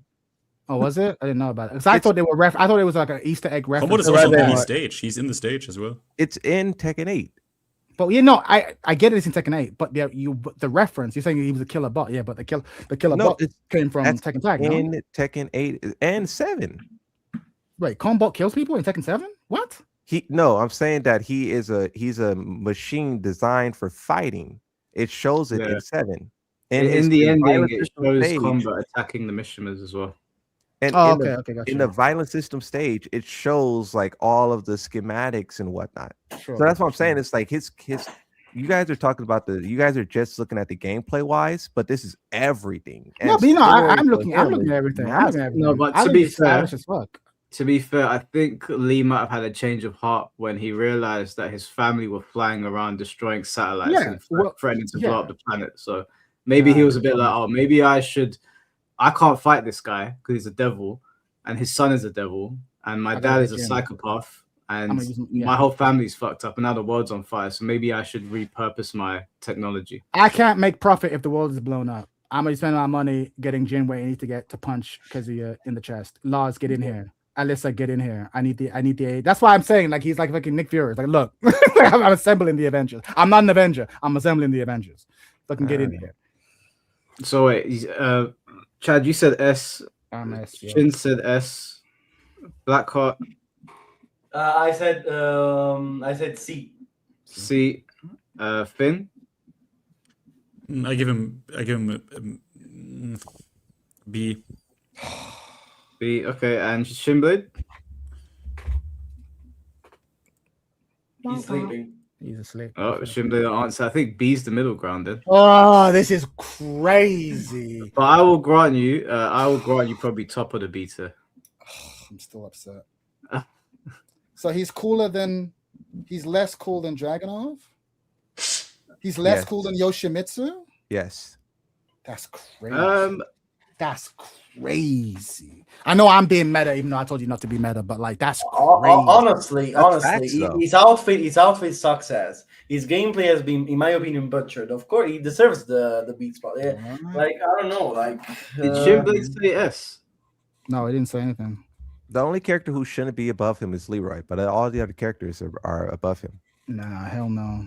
Oh, was it? I didn't know about it. Because I thought they were I thought it was like an Easter egg reference. Combo is to also Red in the Dead. stage. He's in the stage as well. It's in Tekken 8. But I get it. It's in Tekken 8, but the reference you're saying he was a killer bot. Yeah, but the killer No, bot it's came from that's Tekken Tag. No? in Tekken 8 and 7. Wait, Combot kills people in Tekken 7? What? I'm saying that he's a machine designed for fighting. It shows it Yeah. in 7. In the ending, violent it system shows stage- combat attacking the Mishimers as well. and Oh, in okay, gotcha. in the violent system stage, it shows like all of the schematics and whatnot. Sure, So that's what I'm sure. saying. It's like his. You guys are talking about you guys are just looking at the gameplay wise, but this is everything. No, And but I'm story looking for at him is everything. I'm massive. looking at everything. No, but I to think be it's fair- stylish as fuck. To be fair, I think Lee might have had a change of heart when he realized that his family were flying around destroying satellites Yeah, and well, threatening to yeah. blow up the planet. So maybe he was a bit like, oh, maybe I can't fight this guy because he's a devil and his son is a devil and my I dad gotta is a get him. psychopath and I'm gonna use- yeah. my whole family's fucked up and now the world's on fire. So maybe I should repurpose my technology. I can't make profit if the world is blown up. I'm gonna spend my money getting Jin where he needs to get to punch because he in the chest. Lars, get in here. Alyssa, get in here. I need the. That's why I'm saying like he's like fucking Nick Fury. It's like, look, I'm assembling the Avengers. I'm not an Avenger. I'm assembling the Avengers. Fucking get in here. So wait, Chad, you said S. S, yeah. Shin said S. Blackheart I said C. C. Finn. I give him B. B. Okay, and Shinblade. He's sleeping. He's asleep. Oh, Shinblade answer. I think B's the middle ground then. Oh, this is crazy. But I will grant you. Probably top of the beta. I'm still upset. So he's cooler than. He's less cool than Dragunov. He's less Yes. cool than Yoshimitsu. Yes. That's crazy. That's crazy. I know I'm being meta, even though I told you not to be meta, but like that's crazy. Honestly, facts, though. his outfit success. His gameplay has been, in my opinion, butchered. Of course, he deserves the beat spot. Yeah, like I don't know, like Did Shinblade say S? No, he didn't say anything. The only character who shouldn't be above him is Leroy, but all the other characters are above him. Nah, hell no.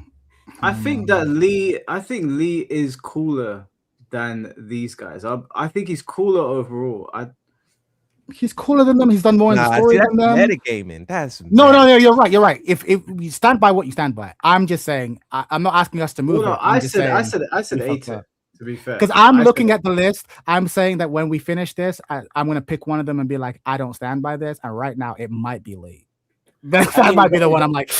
I think that Lee. I think Lee is cooler than these guys. I think he's cooler overall. He's cooler than them. He's done more in the story that's than them. metagaming. That's No, you're right. You're right. If you stand by what you stand by, I'm just saying. I'm not asking us to move. Well, no, it. I'm just saying, I said we A fucked to up. be fair. Because I'm looking at the list. I'm saying that when we finish this, I'm going to pick one of them and be like, I don't stand by this. And right now, it might be Lee. That might be the one I'm like.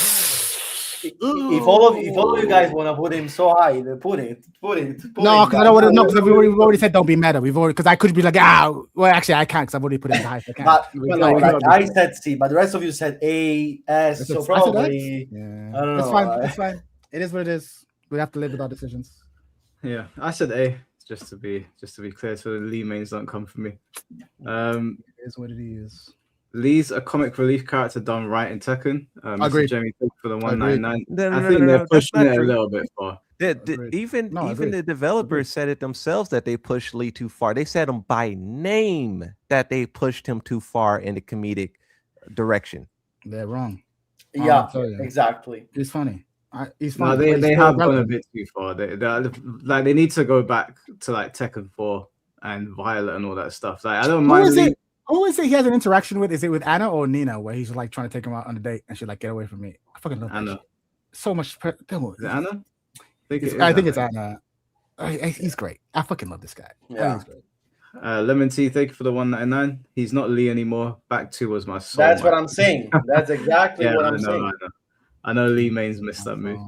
if all of you guys want to put him so high, then put it. No, because I don't want to know. Because we've already said don't be meta. Because I could be like, well, actually, I can't because I've already put it in the high. But I said C, but the rest of you said A, S. So probably, yeah, I don't know. It's fine. It's fine. It is what it is. We have to live with our decisions. Yeah, I said A just to be clear, so the Lee mains don't come for me. It is what it is. Lee's a comic relief character done right in Tekken. Agreed. Jamie for the 199. No, I think they're that's pushing not it a true. little bit far. Even agreed. the developers said it themselves that they pushed Lee too far. They said him by name that they pushed him too far in the comedic direction. They're wrong. Yeah, tell you. exactly. He's funny. He's No, funny. they have gone a bit too far. They need to go back to like Tekken 4 and Violet and all that stuff. Like I don't mind. Who is it he has an interaction with? Is it with Anna or Nina where he's like trying to take him out on a date and she's like, get away from me? I fucking love Anna. So much. Is it Anna? I think it's Anna. He's great. I fucking love this guy. Yeah. He's great. Lemon Tea, thank you for the 199. He's not Lee anymore. Back 2 was my soul. That's what I'm saying. That's exactly what I'm saying. I know Lee Main's missed that move.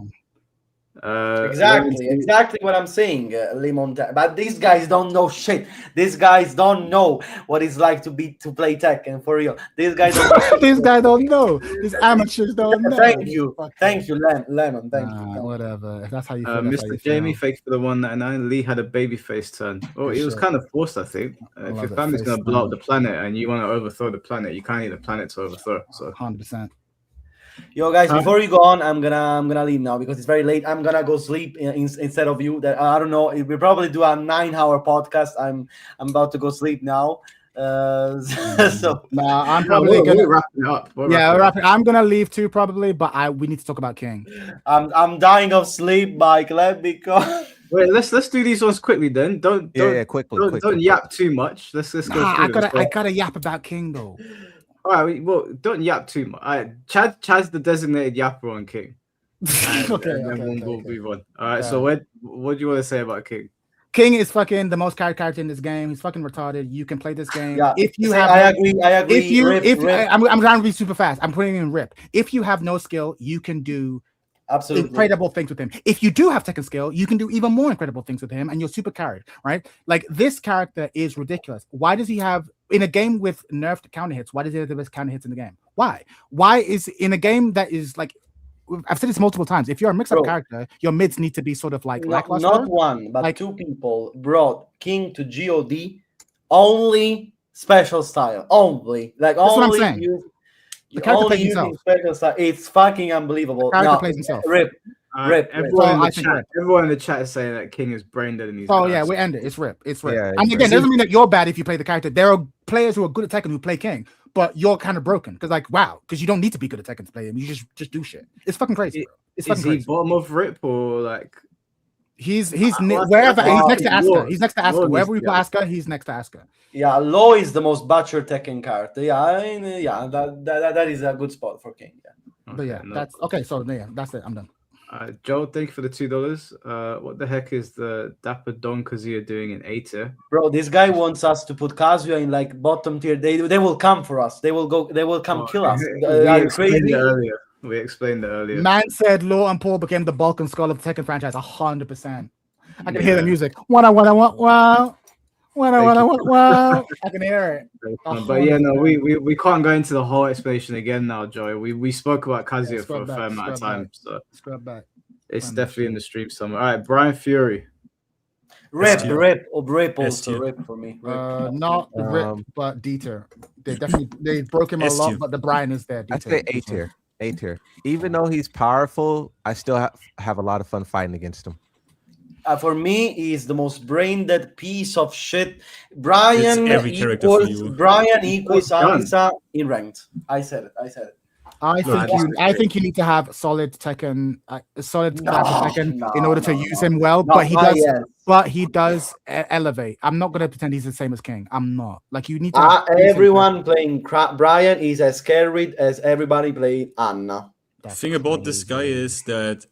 Exactly what I'm saying, Lemon. But these guys don't know shit. These guys don't know what it's like to play Tekken for real. These guys don't. These guys don't know. These amateurs don't know. Thank you, Lemon. Thank you. Whatever. If that's how you feel. Mr. Jamie, thank you for the 199. Lee had a babyface turn. Oh, it was kind of forced, I think. If your family's going to blow up the planet and you want to overthrow the planet, you can't need the planet to overthrow. So 100%. Yo, guys, before you go on, I'm gonna leave now because it's very late. I'm gonna go sleep instead of you. That I don't know. We probably do a 9-hour podcast. I'm about to go sleep now. So I'm probably gonna wrap it up. I'm gonna leave too probably, but we need to talk about King. I'm dying of sleep, Mike. Let me go. Wait, let's do these ones quickly then. Don't quickly. Don't yap too much. Let's go through I gotta yap about King though. All right, well, don't yap too much. All right, Chad's the designated yapper on King. Okay. We'll move on. All right, so what do you want to say about King? King is fucking the most character in this game. He's fucking retarded. You can play this game. Yeah, if you have, I agree. I'm trying to be super fast. I'm putting in Rip. If you have no skill, you can do absolutely incredible things with him. If you do have Tekken skill, you can do even more incredible things with him, and you're super carried, right? Like this character is ridiculous. Why does he have in a game with nerfed counter hits? Why does he have the best counter hits in the game? Why? Why is in a game that is like? I've said this multiple times. If you're a mix-up character, your mids need to be sort of like lackluster. Not one, but like 2 people brought King to God only special style. Only like that's only what I'm saying. The character plays himself. Special style. It's fucking unbelievable. The character plays himself. Rip. Everyone in the chat is saying that King is brain dead in these. Oh yeah, we end it. It's Rip. It's Rip. Yeah, and again, it doesn't mean that you're bad if you play the character. There are players who are good at Tekken who play King, but you're kind of broken because because you don't need to be good at Tekken to play him. You just do shit. It's fucking crazy. Bro. It's fucking crazy. Bottom of Rip or like he's wherever he's next to Asuka. He's next to Asuka. Wherever we put Asuka, he's next to Asuka. Yeah, Law is the most butcher Tekken character. Yeah, that is a good spot for King. Yeah. But yeah, that's okay. So yeah, that's it. I'm done. Joe, thank you for the $2. What the heck is the Dapper Don Kazuya doing in A tier? Bro, this guy wants us to put Kazuya in like bottom tier. They will come for us. They will go. They will come kill us. We Are you explained crazy? it earlier. We explained it earlier. Man said Law and Paul became the bulk and skull of the Tekken franchise 100%. I can hear the Yeah. music. Wow. I can hear it. But yeah, no, we can't go into the whole explanation again now, Joy. We spoke about Kazuya for scrub a back, fair amount of scrub time, back. so Scrub back. it's Fine, definitely in sure. the stream somewhere. All right, Brian Fury. Rip tier. also. S-tier. Rip for me. Rip. Not Rip, but D-tier. They broke him a lot, S-tier. but the Brian is there. I say A tier. A tier. Even though he's powerful, I still have a lot of fun fighting against him. For me, he's the most brain dead piece of shit. Brian every character for equals you. Brian equals done. Alisa in ranked. I said it. I think you need to have solid Tekken, solid character Tekken in order to use him well. No, but he does. yes. But he does elevate. I'm not gonna pretend he's the same as King. I'm not. Like you need to. Have Everyone playing Brian is as carried as everybody playing Anna. The thing about this guy is that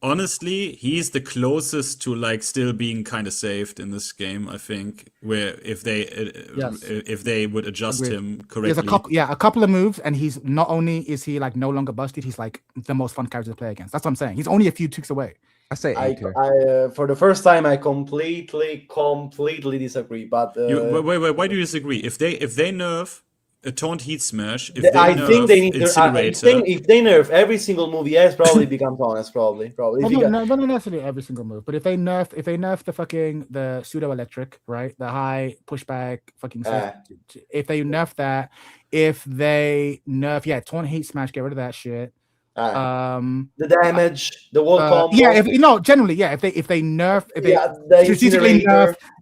honestly, he's the closest to like still being kind of saved in this game. I think where if they would adjust Agreed. him He correctly. has a couple of moves, and he's not only is he like no longer busted, he's like the most fun character to play against. That's what I'm saying. He's only a few ticks away. I say A tier. For the first time, I completely disagree. But wait, why do you disagree? If they nerf a taunt heat smash, if I they think nerf they need to. incinerator, If they nerf every single move, yes, probably becomes honest. Probably. Well, not necessarily every single move, but if they nerf the pseudo electric, right, the high pushback fucking if they nerf that, if they nerf taunt heat smash, get rid of that shit. The damage, the wall combo.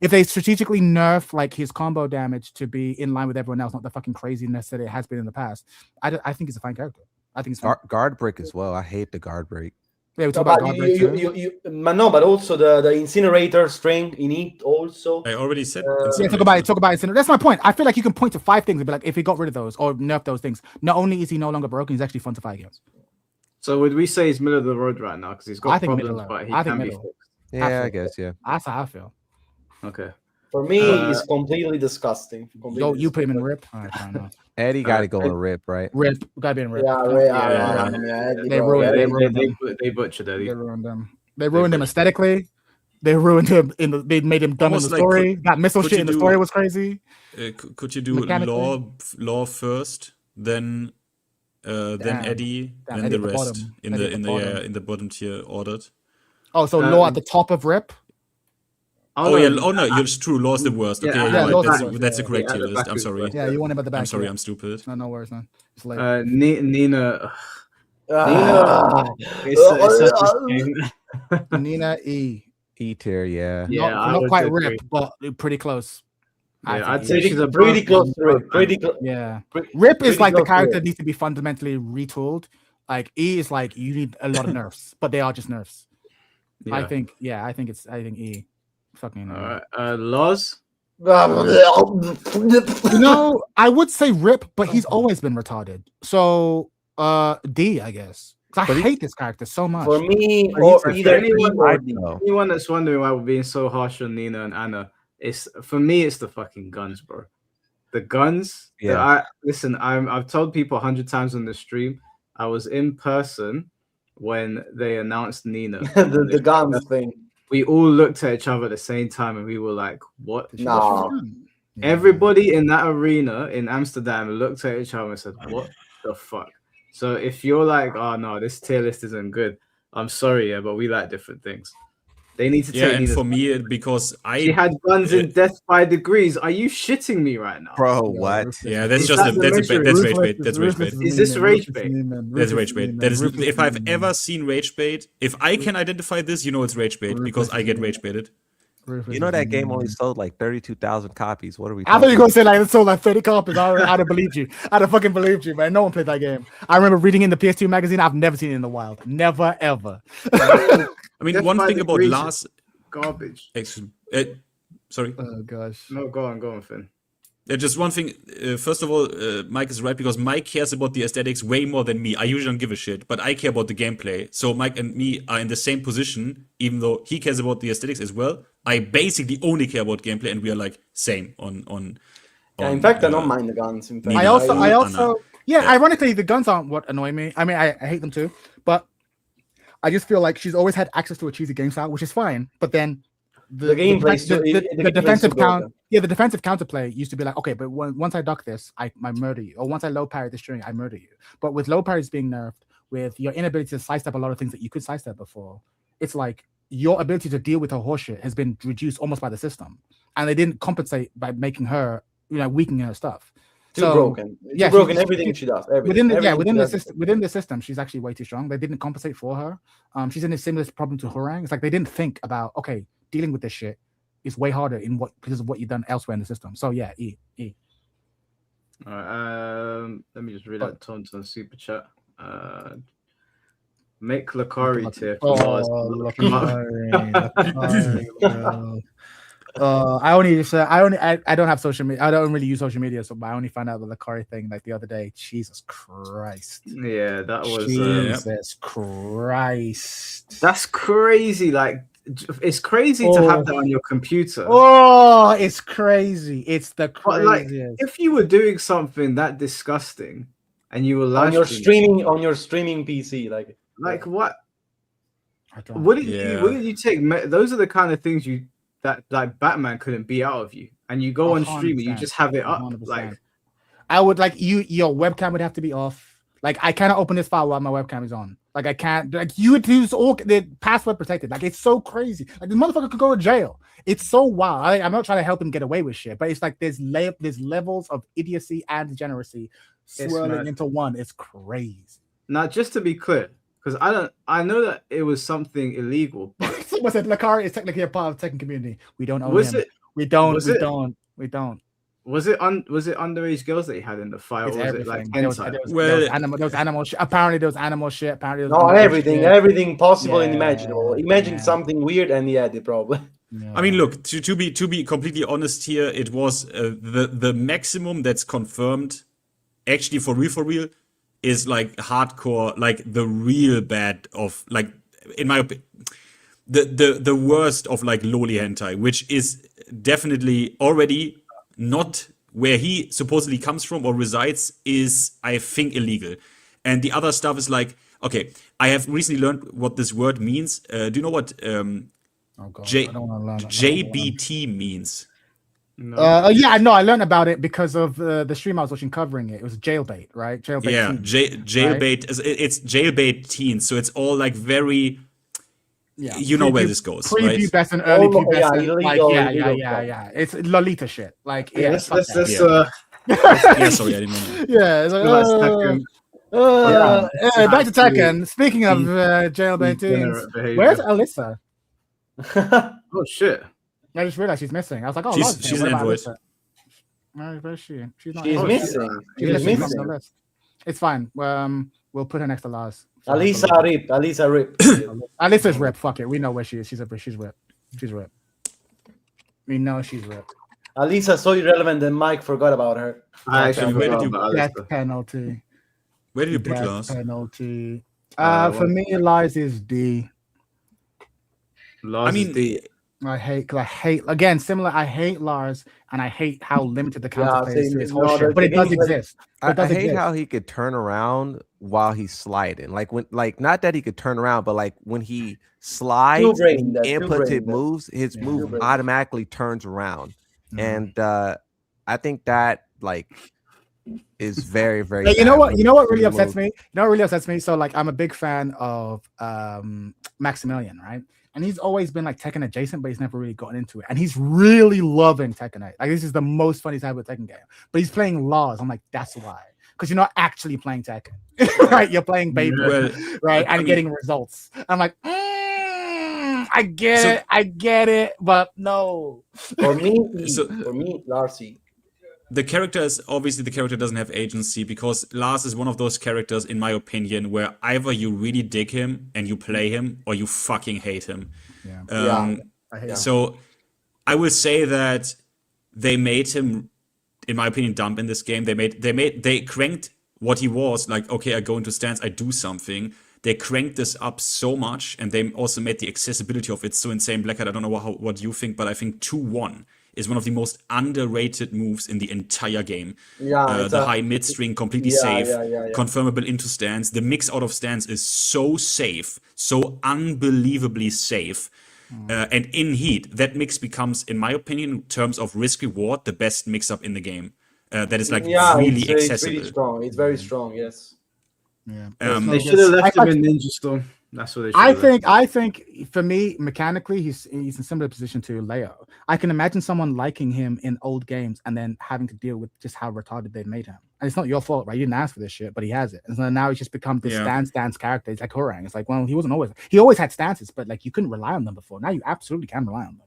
If they strategically nerf like his combo damage to be in line with everyone else, not the fucking craziness that it has been in the past. I think he's a fine character. I think it's guard break as well. I hate the guard break. Yeah, we talk about guard break too. But also the incinerator string in it also. I already said. Talk about incinerator. That's my point. I feel like you can point to 5 things and be like, if he got rid of those or nerf those things, not only is he no longer broken, he's actually fun to fight against. So would we say he's middle of the road right now because he's got problems, middle. but he I think can be middle. fixed? Yeah, I guess. Yeah. That's how I feel. Okay. For me, it's completely disgusting. You put him in Rip. All right, fine enough. Eddie got to go in Rip, right? Rip, gotta be in Rip. They butchered Eddie. They ruined them. They ruined him aesthetically. They ruined him they made him dumb in the story. That missile shit in the story was crazy. Could you do law first, then Eddie, then Eddie the at the rest bottom. in the bottom tier ordered? Oh, so Law at the top of Rip? No, it's true. Law's the worst. Okay, that's a correct tier list. I'm sorry. Yeah, you want him at the back. I'm sorry, I'm stupid. No worries, man. It's late. Nina. Nina E. E tier, yeah. Not quite Rip, but pretty close. I'd say she's a pretty close to Rip. Pretty close. Yeah. Rip is like the character that needs to be fundamentally retooled. Like E is like you need a lot of nerfs, but they are just nerfs. Yeah. I think E. Fucking Loz. I would say Rip, but he's always been retarded. So D, I guess. I hate this character so much. For me, anyone that's wondering why we're being so harsh on Nina and Anna, for me it's the fucking guns, bro. The guns. Yeah. I've told people 100 times on the stream. I was in person when they announced Nina. the guns thing. We all looked at each other at the same time and we were like, what? No. Everybody in that arena in Amsterdam looked at each other and said, what the fuck? So if you're like, oh no, this tier list isn't good, I'm sorry, but we like different things. They need to take and Nina's for me, because she had guns in Death by Degrees. Are you shitting me right now? Bro, what? Yeah, that's rage bait. That's rage bait. Is this rage bait? That's rage bait. That is, if I've ever seen rage bait, if I can identify this, it's rage bait because I get rage baited. You know that game only sold like 32,000 copies. What are we? I thought you were gonna say like it sold like 30 copies. I'd have believed you. I'd have fucking believed you, man. No one played that game. I remember reading in the PS2 magazine. I've never seen it in the wild. Never ever. I mean, one thing about last garbage. Sorry. Oh gosh. No, go on, Finn. Just one thing. First of all, Mike is right because Mike cares about the aesthetics way more than me. I usually don't give a shit, but I care about the gameplay. So Mike and me are in the same position, even though he cares about the aesthetics as well. I basically only care about gameplay, and we are like same on. Yeah, in fact, I don't mind the guns. In fact, Me I also, Anna. yeah, Yeah. ironically, the guns aren't what annoy me. I mean, I hate them too, but I just feel like she's always had access to a cheesy game style, which is fine. But then the gameplay is too- the the gameplay is defensive too count, broken. yeah, the defensive counterplay used to be like, okay, but once I duck this, I murder you, or once I low parry this string, I murder you. But with low parries being nerfed, with your inability to sidestep a lot of things that you could sidestep before, it's like your ability to deal with her horseshit has been reduced almost by the system, and they didn't compensate by making her, weakening her stuff. Too So, broken. yeah, Too broken. she- Everything she does. Everything. within the Everything she does. within the system, she's actually way too strong. They didn't compensate for her. She's in a similar problem to Hurang. It's like they didn't think about, okay, dealing with this shit is way harder because of what you've done elsewhere in the system. So yeah, E. All right, let me just read out Tauntaun super chat. Make Lakari tier for Mars. I don't have social media. I don't really use social media, so I only found out the Lakari thing like the other day. Jesus Christ. Yeah, that was Jesus Christ. that's crazy. Like, it's crazy to have that on your computer. Oh, it's crazy. It's the But like, craziest. if you were doing something that disgusting and you were live on your streaming, streaming PC, like what? I don't. Wouldn't Yeah. you take? Those are the kind of things that like Batman couldn't beat out of you, and you go on stream and you 100%, just have it up. 100%. Like, I would like your webcam would have to be off. Like I cannot open this file while my webcam is on. Like I can't. Like you would use all the password protected. Like it's so crazy. Like this motherfucker could go to jail. It's so wild. I'm not trying to help him get away with shit, but it's like there's levels of idiocy and degeneracy swirling mad. into one. It's crazy. now just to be clear, because I know that it was something illegal, but Someone said Lakari is technically a part of the Tekken community. We don't own was him. it We don't. was We it- don't. We don't. was it underage girls that he had in the file, It's or was everything. it like There was hentai? animal shit. Apparently there was animal shit. Apparently there was no, animal everything, shit. everything possible and Yeah, imaginable. Imagine yeah. something weird, and yeah, the problem. Yeah. I mean, look, to be completely honest here, it was the maximum that's confirmed. Actually, for real, is like hardcore, like the real bad of like, in my opinion, the worst of like loli hentai, which is definitely already not where he supposedly comes from or resides, is I think illegal. And the other stuff is like, okay, I have recently learned what this word means. Do you know what Oh God, J- I don't wanna learn it. I don't wanna JBT means? No. yeah, I know. I learned about it because of the stream I was watching covering it. It was jailbait, right? Jailbait. Yeah, teens, jailbait. It's jailbait teens, so it's all like very. Yeah, You know where this goes, right? Prepubescent, early Oh, yeah, pubescent, illegal, like illegal yeah. It's Lolita shit. Like yeah, let's fuck let's, that. let's Yeah, sorry, I didn't know. Yeah, it's like, let's Tekken. back to Absolute Tekken. Speaking of jailbait teens, degenerate behavior. where's Alyssa? Oh shit! I just realized she's missing. I was like, oh, She's- Lars is she's here. an What about android. Alyssa? Where is she? She's not. She's here. missing. She's She's missing from missing. the list. It's fine. We'll put her next to Lars. Alisa Rip. Alisa Rip. Alyssa's rip. Fuck it. We know where she is. She's rip. She's rip. We know she's rip. Alisa's so irrelevant that Mike forgot about her. I actually Where did forgot you- about Death Alyssa. penalty. Where did you put Death Lars? penalty. Uh, For me, Lars is D. Lars I mean, is D. I hate again similar. I hate Lars, and I hate how limited the counterplay is same. to his No, whole shit. the But it does gameplay- exist. I It does hate exist. how he could turn around while he's sliding. Like not that he could turn around, but like when he slides brain and that, inputs brain his that. moves, his Yeah. move brain. automatically turns around. Mhm. And I think that like is very, very Yeah, you know bad what? when You know what when really you upsets move. me? You know what really upsets me? So like, I'm a big fan of Maximilian, right? And he's always been like Tekken adjacent, but he's never really gotten into it. And he's really loving Tekken 8. Like this is the most funny type of Tekken game. But he's playing Laws. I'm like, that's why. Because you're not actually playing Tekken, right? You're playing Beyblade, Well, right? I And mean- getting results. I'm like, I get it, but no. For me, So- for me, Larcy. The character is obviously the character doesn't have agency because Lars is one of those characters, in my opinion, where either you really dig him and you play him, or you fucking hate him. Yeah. I hate him. So I will say that they made him in my opinion, dumb in this game. They cranked what he was like. Okay, I go into stance, I do something. They cranked this up so much, and they also made the accessibility of it so insane. Blackheart, I don't know what you think, but I think 2-1 is one of the most underrated moves in the entire game. Yeah, The high mid string, completely safe, yeah. confirmable into stance. The mix out of stance is so safe, so unbelievably safe. And in heat, that mix becomes, in my opinion, in terms of risk reward, the best mix up in the game. That is like really it's accessible. really strong. It's very strong. Yes. Yeah. They should have left I- him in Ninja Storm. That's what they should I think for me, mechanically, he's in a similar position to Leo. I can imagine someone liking him in old games and then having to deal with just how retarded they made him. And it's not your fault, right? You didn't ask for this shit, but he has it. And so now he's just become this stance character. It's like Horang. It's like, well, he always had stances, but like you couldn't rely on them before. Now you absolutely can rely on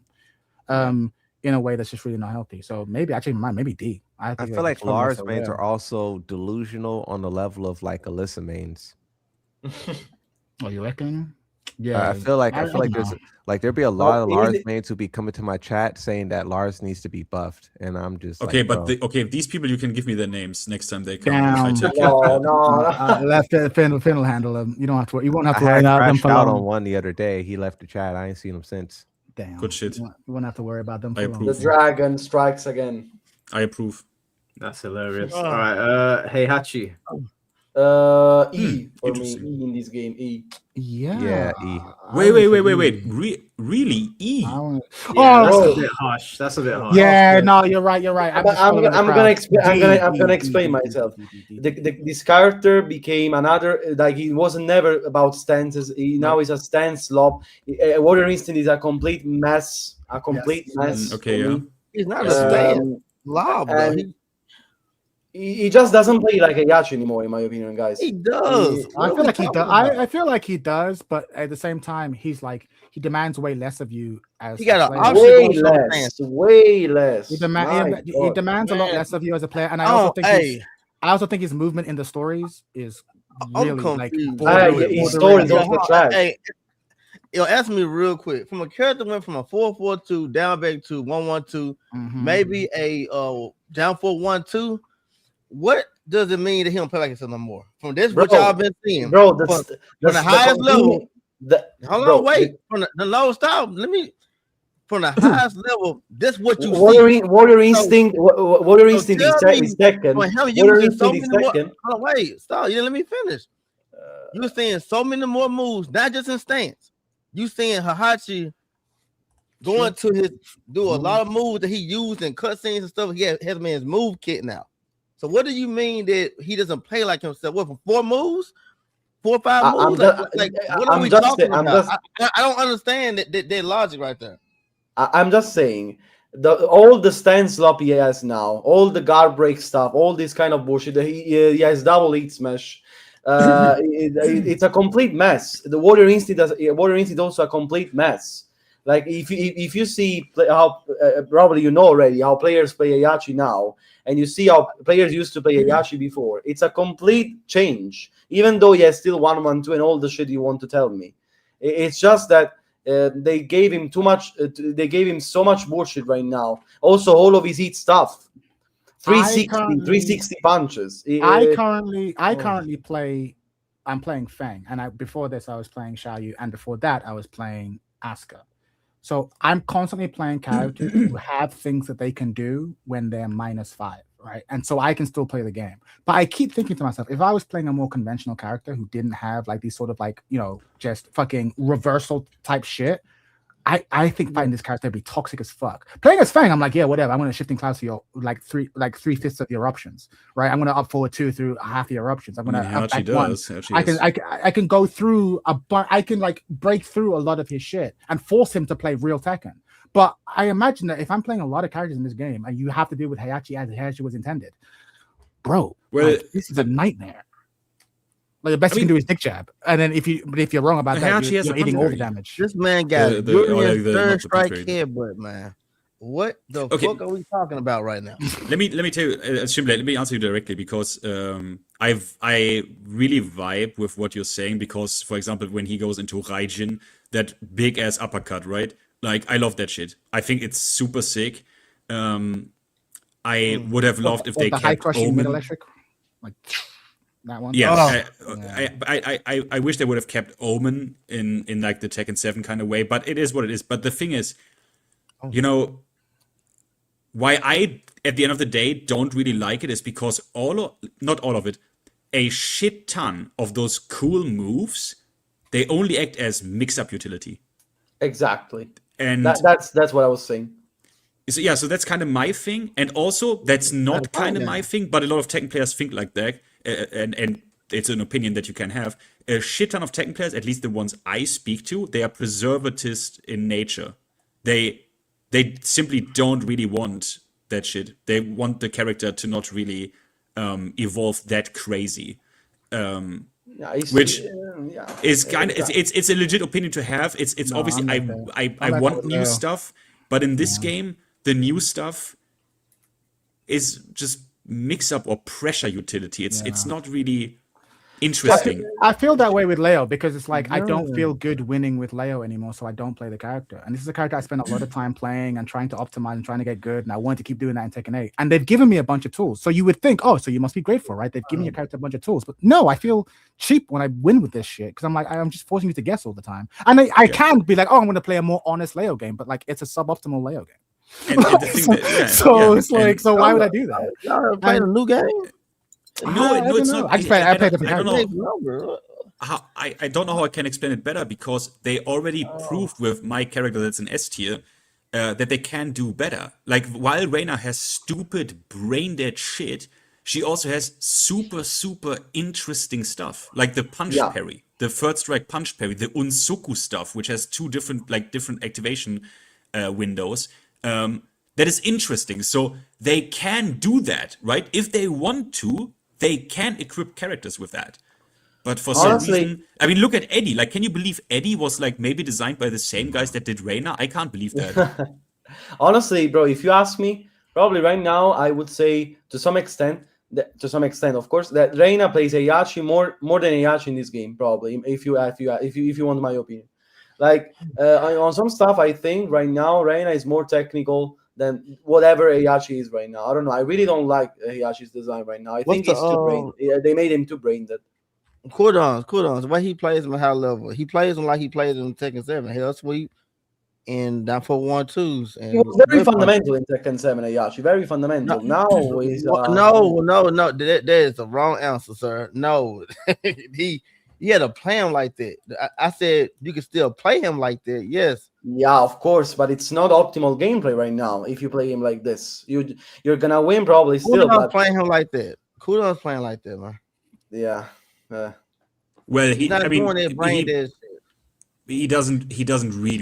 them. In a way that's just really not healthy. So maybe maybe D. I feel like Lars mains are also delusional on the level of like Alyssa mains. Oh, you reckon? Yeah, I feel like there'd be a lot of Lars mains who be coming to my chat saying that Lars needs to be buffed, and I'm just okay. Like, but these people, you can give me their names next time they come. No. Finn will handle them. You don't have to. You won't have to I worry had about them crashed for out long. on one the other day. He left the chat. I ain't seen him since. Damn. Good shit. You won't have to worry about them I for long. approve. The dragon strikes again. I approve. That's hilarious. All right, Heihachi. E for me. Interesting. E in this game. E. Yeah. E. Wait. Really? E? That's a bit harsh. Yeah, no, you're right. I'm gonna explain myself. This character became another, like he wasn't never about stances. Now he's a stance lob. Warrior Instinct is a complete mess. Okay, yeah. He's not a stance lob, though. And he just doesn't play like a Yachi anymore, in my opinion, guys. He does. I feel like he does. I feel like he does, but at the same time, he's like he demands way less of you as He got a an player. option. Way less. He demands a lot less of you as a player, and I also think his movement in the stories is really like his story is also trash. Hey, ask me real quick. From a character went from a 4-4-2 down back to 1-1-2, maybe a down 4-1-2. What does it mean to him play like it's no more? From this, what y'all been seeing, bro? From the highest level. Wait. From the lowest stop. From the highest level. This what you see. Warrior Instinct. Warrior Instinct is Tekken. Warrior Instinct is Tekken. Hold on, wait, stop. You didn't let me finish. You're seeing so many more moves, not just in stance. You seeing Heihachi going to do a lot of moves that he used in cutscenes and stuff. He has him in his move kit now. So what do you mean that he doesn't play like himself? What, for 4 moves? 4 or 5 moves? What are we talking about? I don't understand that logic right there. I'm just saying, all the stance slop he has now, all the guard break stuff, all this kind of bullshit. He has double eat smash. It's a complete mess. The Warrior Instinct also a complete mess. Like if you see how probably you know already how players play Heihachi now, and you see how players used to play Heihachi before, it's a complete change. Even though he has still 1-1-2 and all the shit you want to tell me, it's just that they gave him too much. They gave him so much bullshit right now. Also, all of his heat stuff, 360 punches. I currently play. I'm playing Fang, and before this I was playing Xiaoyu, and before that I was playing Asuka. So I'm constantly playing characters who have things that they can do when they're -5, right? And so I can still play the game. But I keep thinking to myself, if I was playing a more conventional character who didn't have like these sort of like, just fucking reversal type shit, I think fighting this character would be toxic as fuck. Playing as Fang, I'm like, yeah, whatever. I'm gonna shifting class to your like 3/5 of your options, right? I'm gonna up forward 2 through half of your options. I'm gonna up back 1. I can go through I can like break through a lot of his shit and force him to play real Tekken. But I imagine that if I'm playing a lot of characters in this game and you have to deal with Heihachi as Heihachi was intended, bro, this is a nightmare. Like the best you can do is dick jab, and then if you're wrong about that, you're eating all the damage. This man got third strike headbutt, man. What the fuck are we talking about right now? Let me tell you, Shimble, let me answer you directly because I really vibe with what you're saying because, for example, when he goes into Raijin, that big ass uppercut, right? Like I love that shit. I think it's super sick. I would have loved if Or they the high kept crushing mid Omen. electric, like that one. Yeah, Oh. I wish they would have kept Omen in like the Tekken 7 kind of way, but it is what it is. But the thing is, you know, why I at the end of the day don't really like it is because not all of it, a shit ton of those cool moves, they only act as mix-up utility. Exactly. And That's what I was saying. so, yeah, so that's kind of my thing, and also that's not kind of my thing, but a lot of Tekken players think like that, and it's an opinion that you can have. A shit ton of Tekken players, at least the ones I speak to, they are preservatist in nature. They simply don't really want that shit. They want the character to not really evolve that crazy. Which is kind of it's a legit opinion to have. It's No, obviously I'm not there. I I'm want not new there. stuff, but in this game, the new stuff is just mix up or pressure utility. It's not really interesting. I feel that way with Leo because it's like I don't feel good winning with Leo anymore, so I don't play the character. And this is a character I spent a lot of time playing and trying to optimize and trying to get good. And I want to keep doing that in Tekken 8. And they've given me a bunch of tools. So you would think, oh, so you must be grateful, right? They've given your character a bunch of tools. But no, I feel cheap when I win with this shit because I'm like, I'm just forcing you to guess all the time. And I can be like, oh, I'm going to play a more honest Leo game, but like it's a suboptimal Leo game. And the thing It's like, so why would I do that? Y'all playing a new game? No, it's not. I play different I don't characters. know. I don't know how I can explain it better because they already proved with my character that's an S tier that they can do better. Like while Reina has stupid brain dead shit, she also has super interesting stuff like the punch parry, the third strike punch parry, the Unsoku stuff, which has two different activation windows. That is interesting. So they can do that, right? If they want to, they can equip characters with that. But for some reason, I mean, look at Eddie. Like, can you believe Eddie was like maybe designed by the same guys that did Reina? I can't believe that. Honestly, bro, if you ask me, probably right now I would say to some extent, of course, that Reina plays Heihachi more than Heihachi in this game. Probably, if you want my opinion. Like on some stuff, I think right now Reina is more technical than whatever Heihachi is right now. I don't know. I really don't like Heihachi's design right now. I think it's too brain. Yeah, they made him too brain dead. Cooldown. The way he plays him at high level. He plays him like he plays in Tekken 7. Hell sweep and down for 1-2s. And he was very fundamental in Tekken 7, Heihachi. Very fundamental. Now he's no. That is the wrong answer, sir. No, he had to play him like that. I said you can still play him like that. Yes. Yeah, of course, but it's not optimal gameplay right now. If you play him like this, you're gonna win probably still. Cooldown's playing him like that. Cooldown's playing like that, man. Yeah. Well, he doesn't really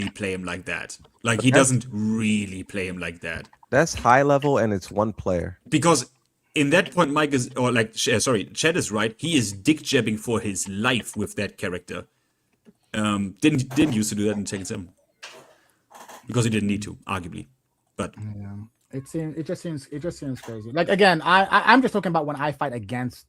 play him like that. Like he doesn't really play him like that. That's high level, and it's one player. Because in that point, Mike is, or like, Chad is right. He is dick jabbing for his life with that character. Didn't used to do that in Tekken 7 because he didn't need to, arguably. But it just seems crazy. Like again, I'm just talking about when I fight against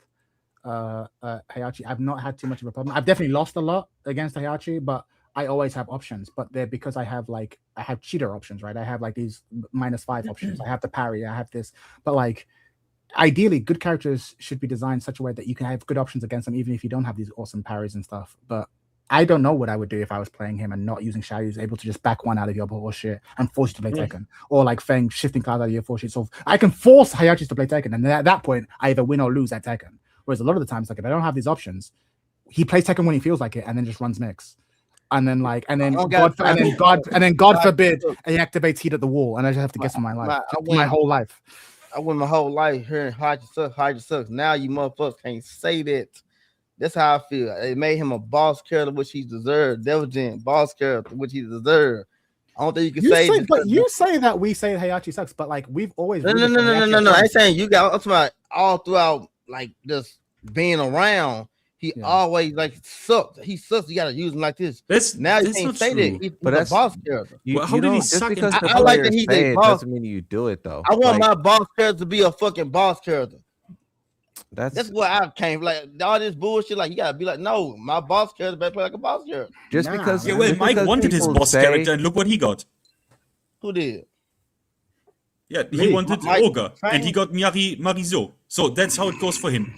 Heihachi. I've not had too much of a problem. I've definitely lost a lot against Heihachi, but I always have options. But they're because I have cheater options, right? I have like these -5 options. I have the parry. I have this, but like. Ideally, good characters should be designed such a way that you can have good options against them, even if you don't have these awesome parries and stuff. But I don't know what I would do if I was playing him and not using Xiaoyu's able to just back one out of your bullshit and force you to play Tekken, or like Feng shifting clouds out of your bullshit. So I can force Heihachi to play Tekken, and then at that point, I either win or lose at Tekken. Whereas a lot of the times, like if I don't have these options, he plays Tekken when he feels like it, and then just runs mix. And then God forbid, he activates Heat at the Wall, and I just have to guess for my life, my whole life. I went my whole life hearing Heihachi sucks. Now you motherfuckers can't say that. That's how I feel. It made him a boss character, which he deserved. Diligent boss character, which he deserved. I don't think you can say that. But you say that we say Heihachi sucks, but like we've always no. I ain't saying you got. I'm talking about all throughout, like just being around. He always like sucks. He sucks. You gotta use him like this. Now you can't say that. He's a boss character. How did he suck? Because I like that he's a boss. Doesn't mean you do it though. I want my boss character to be a fucking boss character. That's what I came like all this bullshit. Like you gotta be like, no, my boss character better play like a boss character. Just because. Yeah, well, Mike wanted his boss character, and look what he got. Who did? Yeah, he Me? wanted Mike, Ogre, and he got Marizo. So that's how it goes for him.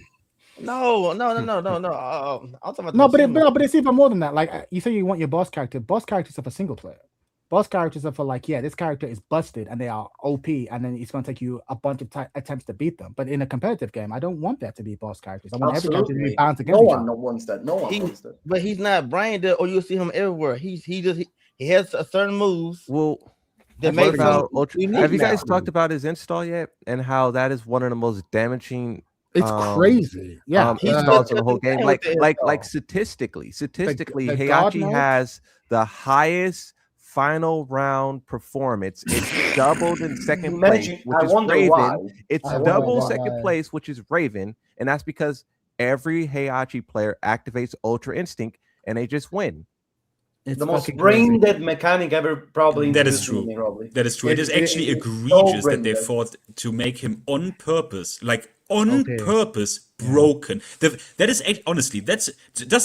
No. I'm talking about No, the human. but it's even more than that. Like you say, you want your boss character. Boss characters are for single player. Boss characters are for like, yeah, this character is busted and they are OP, and then it's going to take you a bunch of attempts to beat them. But in a competitive game, I don't want that to be boss characters. I want every character to be Absolutely. balanced No against each one other. wants that. No one He- wants that. But he's not brain dead, or you'll see him everywhere. He has a certain moves Well, that What makes him about Ultra? unique Have you now. guys talked about his install yet, and how that is one of the most damaging It's crazy. Yeah. installs in the whole game? With the Like install. statistically, the God Heihachi mode? has the highest final round performance. It's doubled in second place, Imagine, which I is wonder Raven. why. It's I wonder double why. second place, which is Raven, and that's because every Heihachi player activates Ultra Instinct, and they just win. It's The most fucking brain crazy. dead mechanic ever probably That is introduced true. to me, probably. That is true. It is actually it's so egregious that they brain-dead. thought to make him on purpose, like on Okay. purpose, broken. That is honestly, does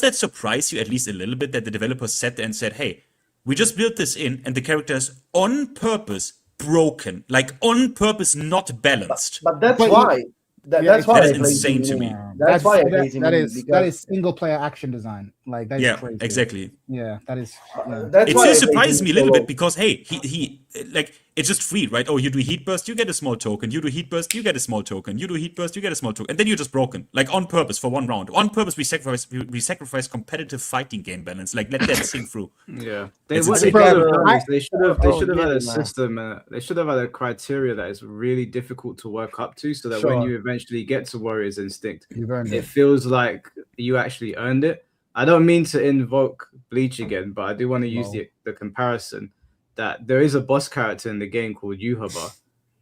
that surprise you at least a little bit that the developers sat there and said, "Hey, we just built this in, and the character is on purpose broken, like on purpose not balanced." But that's But- why. That's it's- why That is I played insane to him. me. That's why I played him. that is because single player action design. Like that is Yeah, crazy. exactly. Yeah, that is. Yeah. that's It why I still played surprises him me a little solo. bit because hey, he like it's just free, right? Oh, you do heat burst, you get a small token. You do heat burst, you get a small token. You do heat burst, you get a small token, and then you're just broken, like on purpose for one round. On purpose, we sacrifice competitive fighting game balance. Like let that sink through. Yeah, It's what they insane. could have done is they should have yeah, had a man. system. They should have had a criteria that is really difficult to work up to, so that when Sure. you eventually get to Warrior's Instinct, You've earned it it. feels like you actually earned it. I don't mean to invoke Bleach again, but I do want to use No. the comparison that there is a boss character in the game called Yuhaba,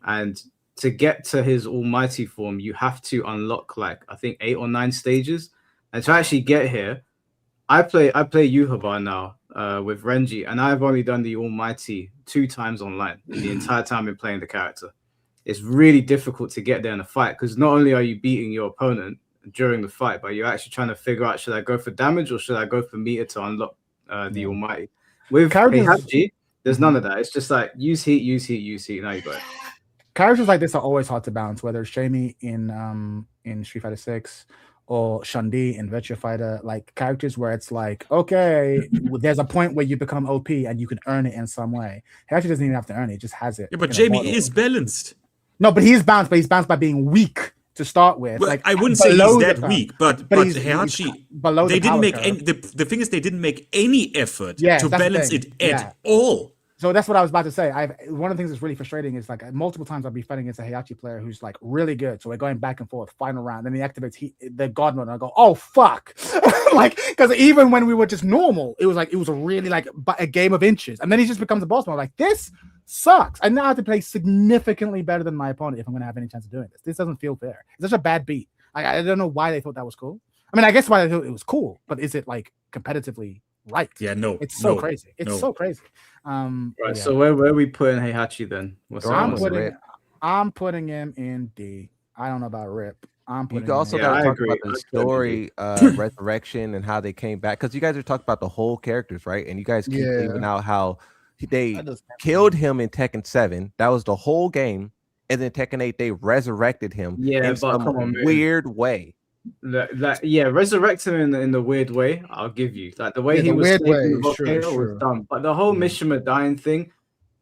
and to get to his almighty form, you have to unlock like I think 8 or 9 stages, and to actually get here, I play Yuhaba now with Renji, and I've only done the almighty 2 times online in the entire time I've been playing the character. It's really difficult to get there in a fight because not only are you beating your opponent during the fight, but you're actually trying to figure out, should I go for damage or should I go for meter to unlock the almighty? With Characters- Heihachi, there's none of that. It's just like use heat. Now you got it. Characters like this are always hard to balance, whether it's Shamey in Street Fighter 6 or Shundi in Virtua Fighter, like characters where it's like, okay, there's a point where you become OP and you can earn it in some way. He actually doesn't even have to earn it, he just has it. Yeah, but in a Jamie model. is balanced. No, but he's balanced, but he's balanced by being weak to start with. Well, like I wouldn't say below he's the that power- weak, but he's Heihachi, below they the didn't power make curve. any. The thing is, they didn't make any effort Yes, to that's the balance thing. it at Yeah. all. So that's what I was about to say. One of the things that's really frustrating is like multiple times I'll be fighting against a Heihachi player who's like really good. So we're going back and forth, final round. Then he activates the God mode, and I go, oh fuck! Like because even when we were just normal, it was a really like a game of inches. And then he just becomes a boss mode. Like this sucks. I now have to play significantly better than my opponent if I'm going to have any chance of doing this. This doesn't feel fair. It's such a bad beat. I don't know why they thought that was cool. I mean, I guess why they thought it was cool, but is it like competitively right? Yeah, no, It's so no, crazy. It's no. so crazy. Right. Yeah. So where are we putting Heihachi then? What's Throw our him I'm on answer? Rip. putting him in D. I don't know about Rip. I'm You putting also him Yeah, got I to talk agree. about the I story, resurrection, and how they came back. Because you guys are talking about the whole characters, right? And you guys keep Yeah. leaving out how they I just- killed him in Tekken 7. That was the whole game. And then Tekken 8, they resurrected him Yeah, in but some come on, man. weird way. Yeah, resurrect him in the weird way. I'll give you like the way Yeah, he the was weird saving way, the volcano sure. was dumb. But the whole Mishima dying thing,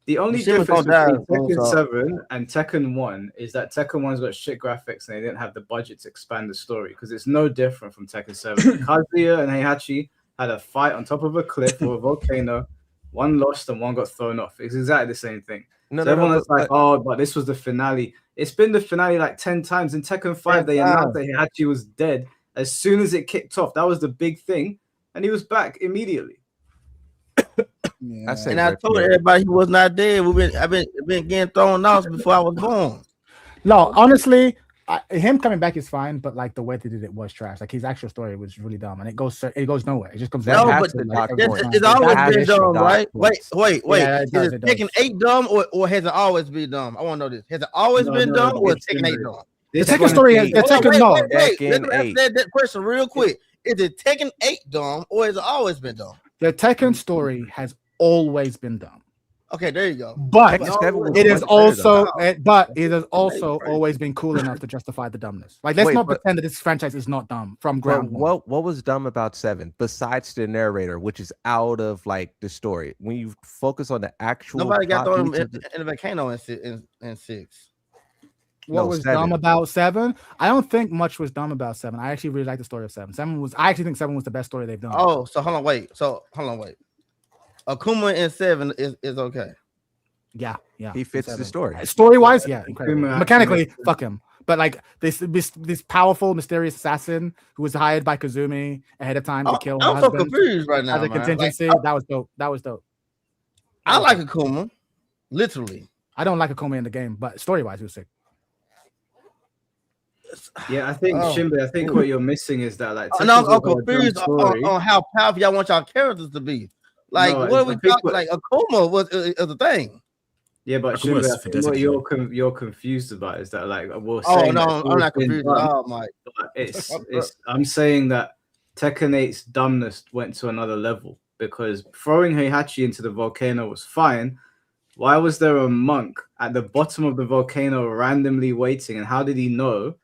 the only Mishima difference don't die, between Tekken so- 7 and Tekken 1 is that Tekken 1's got shit graphics and they didn't have the budget to expand the story because it's no different from Tekken 7. Kazuya and Heihachi had a fight on top of a cliff or a volcano. One lost and one got thrown off. It's exactly the same thing. No, So everyone was like, oh, but this was the finale. It's been the finale like 10 times. In Tekken 5, they announced that Heihachi was dead as soon as it kicked off. That was the big thing. And he was back immediately. Yeah. I say And I Rip told here. everybody he was not dead. I've been getting thrown off before I was born. No, honestly, him coming back is fine, but like the way they did it was trash. Like his actual story was really dumb, and it goes nowhere. It just comes That No, back has but to to, dock every points. time. It's always That been is dumb, dock right? points. Wait. Yeah, it does, Is it it does. Tekken 8 dumb or has it always been dumb? I want to know this. Has it always No, been no, dumb or is it's Tekken been 8 good. dumb? The This Tekken one story is is the eight. Tekken no. Let me Tekken ask 8. that question real quick. Is it Tekken 8 dumb or has it always been dumb? The Tekken story has always been dumb. Okay, there you go. But Tekken 7 was it is much better, though. also, but it has also always been cool enough to justify the dumbness. Like, let's Wait, not but- pretend that this franchise is not dumb from But ground one. what was dumb about 7 besides the narrator, which is out of like the story? When you focus on the actual Nobody got plot thrown beats in of the- the volcano in 6. What no, was 7. dumb about 7? I don't think much was dumb about 7. I actually really like the story of 7. I actually think 7 was the best story they've done. Oh, so hold on, wait. Akuma in 7 is okay. Yeah. He fits the 7. story. Story wise, yeah, incredible. Akuma actually Mechanically, makes sense. fuck him. But like this powerful, mysterious assassin who was hired by Kazumi ahead of time to kill her I'm so husband confused right now, as a man. contingency. Like, That was dope. That was dope. I like Akuma, literally. I don't like Akuma in the game, but story wise, it was sick. Yeah, I think Oh. Shimbe, I think what you're missing is that like And I'm Tekken's all about a dumb confused story. on how powerful y'all want y'all characters to be. Like, No, what are we I think talking? what- Like, Akuma was is a thing. Yeah, but Akuma is Shimbe, I think fantastic what you're confused about is that like we're Oh saying no, that I'm it's not been confused at done, all, Mike. but it's I'm saying that Tekken 8's dumbness went to another level because throwing Heihachi into the volcano was fine. Why was there a monk at the bottom of the volcano randomly waiting? And how did he know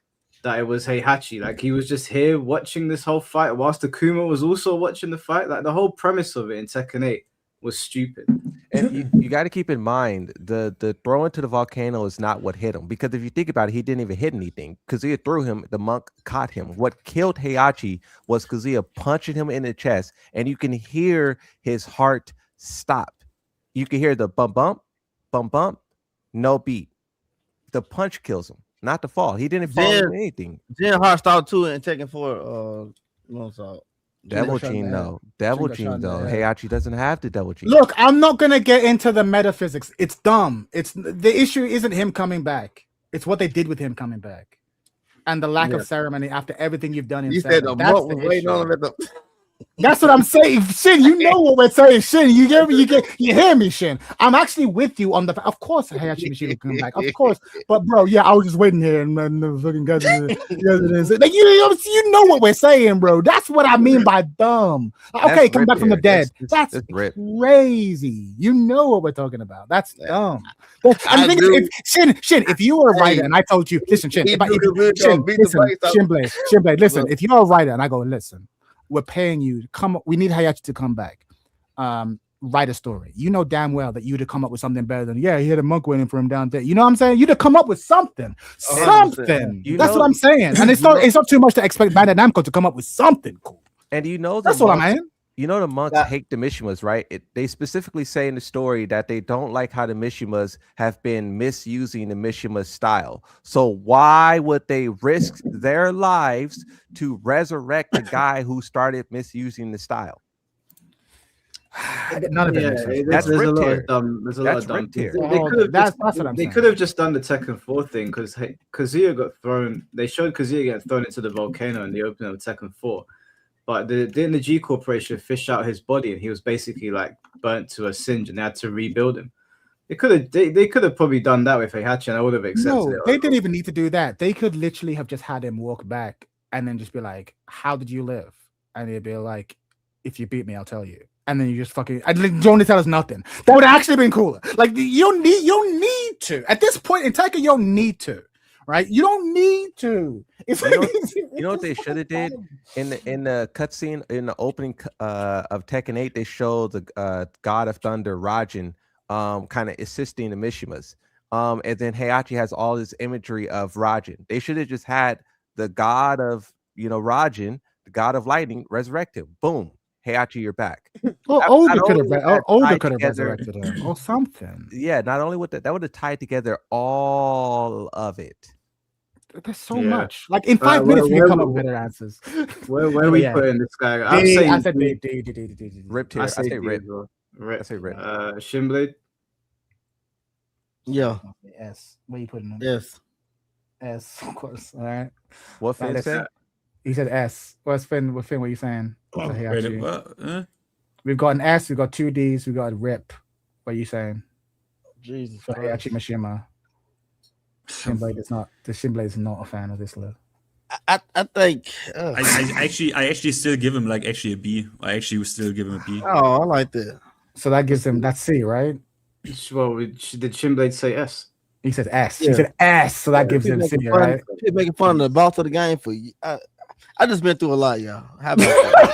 that it was Heihachi? Like he was just here watching this whole fight whilst Akuma was also watching the fight. Like the whole premise of it in Tekken 8 was stupid. And you got to keep in mind the throw into the volcano is not what hit him, because if you think about it, he didn't even hit anything. Kazuya threw him, the monk caught him. What killed Heihachi was Kazuya punching him in the chest, and you can hear his heart stop. You can hear the bump bump, no beat. The punch kills him, not the fall. He didn't fall into anything. Then Heartstyle 2 and Tekken 4. Moonsault. Devil shot in Gene the though. Devil Jingo shot Gene in the though. head. Heihachi doesn't have the Devil Gene. Look, I'm not gonna get into the metaphysics. It's dumb. It's the issue isn't him coming back. It's what they did with him coming back, and the lack of ceremony after everything you've done in. You 7. said the That's monk the was waiting issue. on him at the. That's what I'm saying. Shin, you know what we're saying. Shin, you get me? You hear me, Shin? I'm actually with you on the. Of course, Heihachi Machine will come back. Of course, but bro, yeah, I was just waiting here, and the fucking guys, like you know what we're saying, bro. That's what I mean by dumb. Okay, come back from the dead. That's rip. crazy. You know what we're talking about. That's dumb. And I the thing do. is, Shin, if you were a writer and I told you, listen, Shin, He if I, do if, the good Shin, job, beat the listen, brakes out. Shinblade, listen, Look. if you're a writer and I go, listen, we're paying you to come. We need Heihachi to come back. Write a story. You know damn well that you'd have come up with something better than he had a monk waiting for him down there. You know what I'm saying? You'd have come up with something. 100%. Something. You That's know- what I'm saying. And it's not too much to expect Bandai Namco to come up with something cool. And you know That's what I'm saying. You know the monks hate the Mishimas, right? They specifically say in the story that they don't like how the Mishimas have been misusing the Mishima style. So why would they risk their lives to resurrect the guy who started misusing the style? None of it makes sense. That's There's a rip lot tier. of dumb. There's a That's lot of dumb. rip tier. things. Well, hold on. That's what I'm They saying. could have just done the Tekken 4 thing because Kazuya got thrown. They showed Kazuya getting thrown into the volcano in the opening of Tekken 4, but didn't the G Corporation fish out his body and he was basically like burnt to a singe and they had to rebuild him. They could have probably done that with Heihachi and I would have accepted No, it. they didn't even need to do that. They could literally have just had him walk back and then just be like, "How did you live?" And he'd be like, "If you beat me, I'll tell you." And then you just fucking you don't need to tell us nothing. That would have actually been cooler. Like you don't need to. At this point in Tekken, you don't need to. Right? You don't need to. It's You know what they should have did in the cutscene in the opening of Tekken 8. They showed the God of Thunder Raijin kind of assisting the Mishimas. And then Heihachi has all this imagery of Raijin. They should have just had the God of Raijin, the God of Lightning, resurrect him. Boom, Heihachi, you're back. Well, Not Older only could would that have Older tie could have together- resurrected him or something. Yeah, not only would that would have tied together all of it. There's so Yeah. much. Like in 5 minutes, we where- come up with better answers. Where we Yeah. put in this guy? I said D. D. Rip tier. I I say say D rip. as well. Rip. I say rip. Shinblade. Yeah. S. What are you putting in? Yes. S, of course. All right. What Right, Finn let's- said? He said S. What's Finn? What are you saying? So Wait, Heihachi. what? We've got an S. We've got 2 Ds. We got Rip. What are you saying? Jesus. For Christ. Heihachi Mishima. Shinblade is not. The Shinblade is not a fan of this list. I think. I actually still give him like actually a B. I actually still give him a B. Oh, I like that. So that gives him that's C, right? Well, did Shinblade say S? He said S. He Yeah. said S, so that gives him C, right? People making fun of the boss of the game for I just been through a lot, y'all. How about that?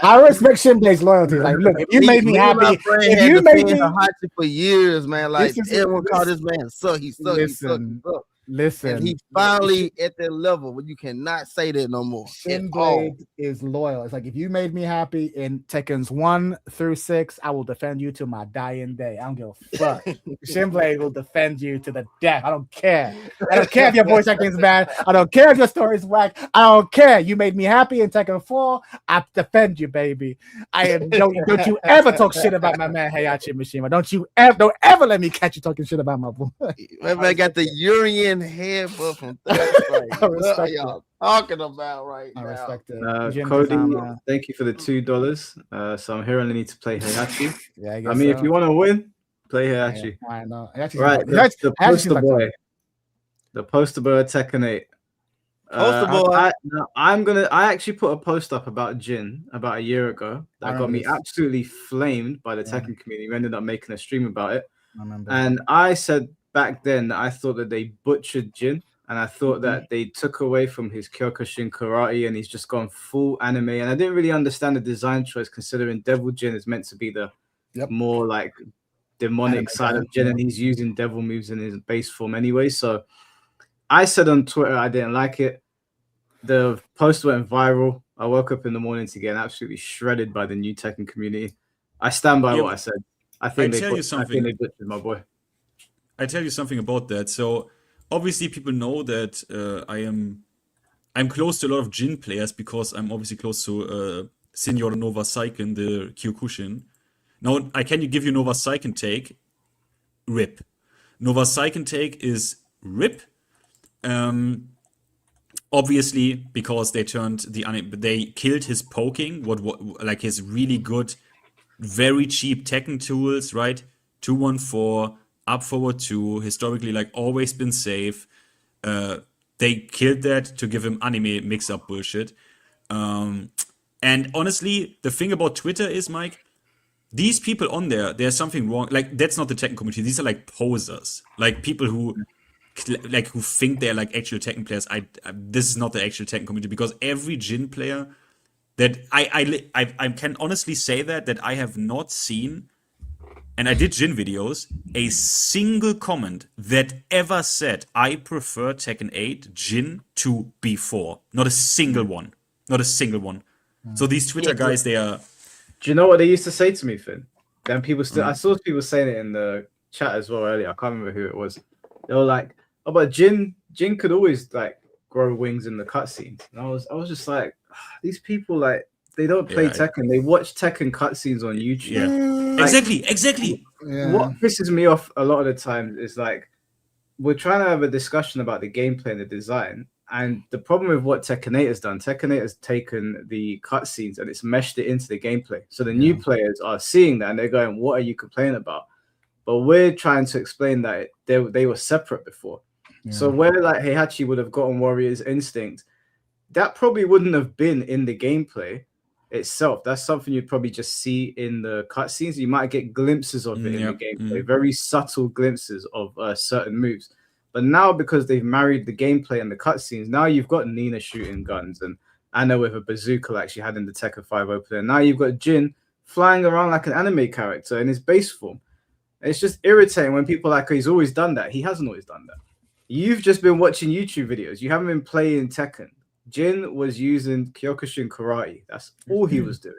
I respect Shinblade's loyalty. Like, look, if you made me happy, if you made me Hachi for years, man, like This is- everyone this- called this man suck. He suck. He suck. He suck. listen, And he finally at that level where you cannot say that no more. At all. Shinblade is loyal. It's like if you made me happy in Tekken's 1 through 6, I will defend you to my dying day. I don't give a fuck. Shinblade will defend you to the death. I don't care. I don't care if your voice acting is bad. I don't care if your story is whack. I don't care. You made me happy in Tekken 4. I defend you, baby. Don't you ever talk shit about my man Heihachi Mishima. Don't ever let me catch you talking shit about my boy. My man got the Urian headbutt from third strike. I respect What are y'all talking about right I now? respect it. Jin Cody, Kazama. thank you for the $2. So I'm here only need to play Heihachi. Yeah, I mean, if you want to win, play Heihachi. I know. Right, the poster boy. The poster boy of Tekken 8. Poster boy. I actually put a post up about Jin about a year ago that got me absolutely flamed by the Tekken community. We ended up making a stream about it. I remember. And I said back then that I thought that they butchered Jin, and I thought that they took away from his Kyokushin karate and he's just gone full anime. And I didn't really understand the design choice, considering Devil Jin is meant to be the more like demonic Anime side guy, of Jin, and he's using devil moves in his base form anyway. So I said on Twitter I didn't like it. The post went viral. I woke up in the morning to get absolutely shredded by the new Tekken community. I stand by what I said. I think they butchered my boy. I tell you something about that. So obviously people know that I'm close to a lot of Jin players because I'm obviously close to Senior Nova Saiken, the Kyokushin. Now I can give you Nova Saiken take. RIP. Nova Saiken take is RIP. Obviously because they killed his poking, what like his really good, very cheap Tekken tools, right? 214, up forward 2, historically like always been safe. They killed that to give him anime mix-up bullshit. And honestly, the thing about Twitter is, Mike, these people on there's something wrong. Like, that's not the Tekken community. These are like posers. Like people who think they're like actual Tekken players. This is not the actual Tekken community, because every Jin player that I can honestly say that I have not seen, and I did Jin videos, a single comment that ever said I prefer Tekken 8 Jin to B4. Not a single one. Not a single one. So these Twitter guys, they are. Do you know what they used to say to me, Finn? Then people still, I saw people saying it in the chat as well earlier. I can't remember who it was. They were like, "Oh, but Jin could always like grow wings in the cutscenes." And I was just like, these people, like, they don't play Tekken. They watch Tekken cutscenes on YouTube. Yeah, like, exactly. Yeah. What pisses me off a lot of the time is like, we're trying to have a discussion about the gameplay and the design. And the problem with what Tekken 8 has done, Tekken 8 has taken the cutscenes and it's meshed it into the gameplay. So the new players are seeing that and they're going, "What are you complaining about?" But we're trying to explain that they were separate before. Yeah. So where like Heihachi would have gotten Warrior's Instinct, that probably wouldn't have been in the gameplay itself. That's something you'd probably just see in the cutscenes. You might get glimpses of it in the gameplay, very subtle glimpses of certain moves. But now, because they've married the gameplay and the cutscenes, now you've got Nina shooting guns and Anna with a bazooka like she had in the Tekken 5 opener. Now you've got Jin flying around like an anime character in his base form. It's just irritating when people are like, he's always done that. He hasn't always done that. You've just been watching YouTube videos. You haven't been playing Tekken. Jin was using Kyokushin karate. That's all he was doing.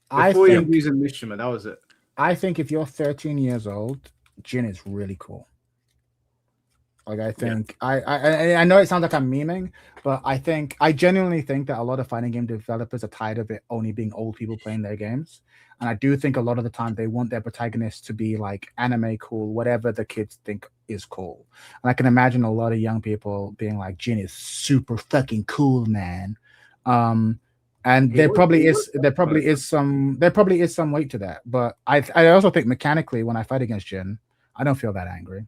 Before he was using Mishima, that was it. I think if you're 13 years old, Jin is really cool. Like, I think I know it sounds like I'm memeing, but I genuinely think that a lot of fighting game developers are tired of it only being old people playing their games. And I do think a lot of the time they want their protagonists to be like anime cool, whatever the kids think is cool. And I can imagine a lot of young people being like, Jin is super fucking cool, man. And there probably is some weight to that. But I also think mechanically when I fight against Jin, I don't feel that angry.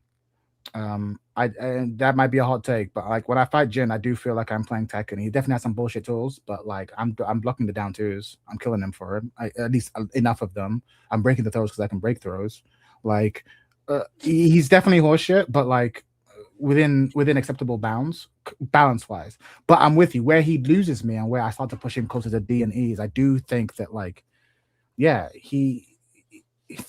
And that might be a hot take, but like when I fight Jin, I do feel like I'm playing Tekken. He definitely has some bullshit tools, but like I'm blocking the down twos. I'm killing him for him. At least enough of them. I'm breaking the throws because I can break throws. Like he's definitely horseshit, but like within acceptable bounds, balance wise. But I'm with you. Where he loses me and where I start to push him closer to D and E's, I do think that like, yeah,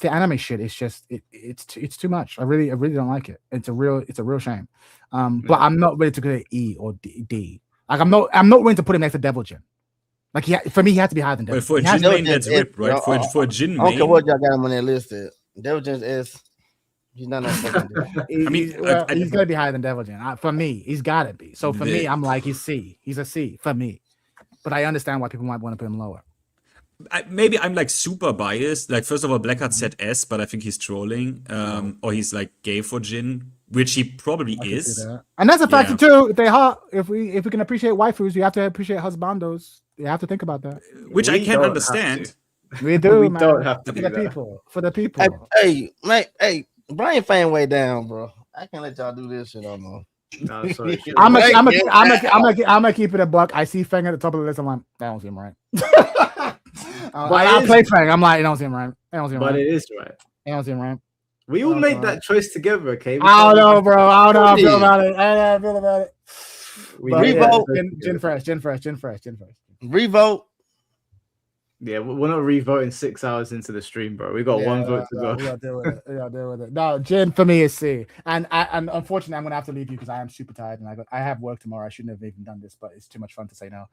the anime shit is just it's too much. I really don't like it. It's a real shame. But I'm not ready to go to E or D. Like I'm not willing to put him next to Devil Jin. Like for me, he had to be higher than Devil. Well, for a He has Jin to- main, that's ripped, right? For a Jin I don't care main, what y'all got him on that list. Devil Jin's S. He's not no fucking D. he- I mean, he's gonna be higher than Devil Jin. For me, he's gotta be. So for me, I'm like he's C. He's a C for me. But I understand why people might want to put him lower. maybe I'm like super biased. Like, first of all, Blackheart said S, but I think he's trolling. Or he's like gay for Jin, which he probably I can see is. that. And that's a factor Yeah. too. If they hot, if we can appreciate waifus, you have to appreciate husbandos. You have to think about that. Which I We can don't have understand. We do, We man. don't have to for do the that. people. For the people. Hey, mate, hey, Brian fan way down, bro. I can't let y'all do this shit no more. No, sorry. Shit. I'm Right, gonna keep it a buck. I see Fang at the top of the list. I'm like, that don't seem right. I play Fang. I'm like, it don't seem right. It don't seem But right. it is right. It don't seem right. We all Oh, made God. that choice together, okay? We I don't can't- know, bro. I don't know how I feel Yeah. about it. I don't know how I feel about it. We But made yeah, that Revolt. choice Jin together. fresh. Revote. Yeah, we're not re-voting 6 hours into the stream, bro. We got one vote to go. We gotta deal with it. No, Jin for me is C. And unfortunately I'm gonna have to leave you because I am super tired and I have work tomorrow. I shouldn't have even done this, but it's too much fun to say no.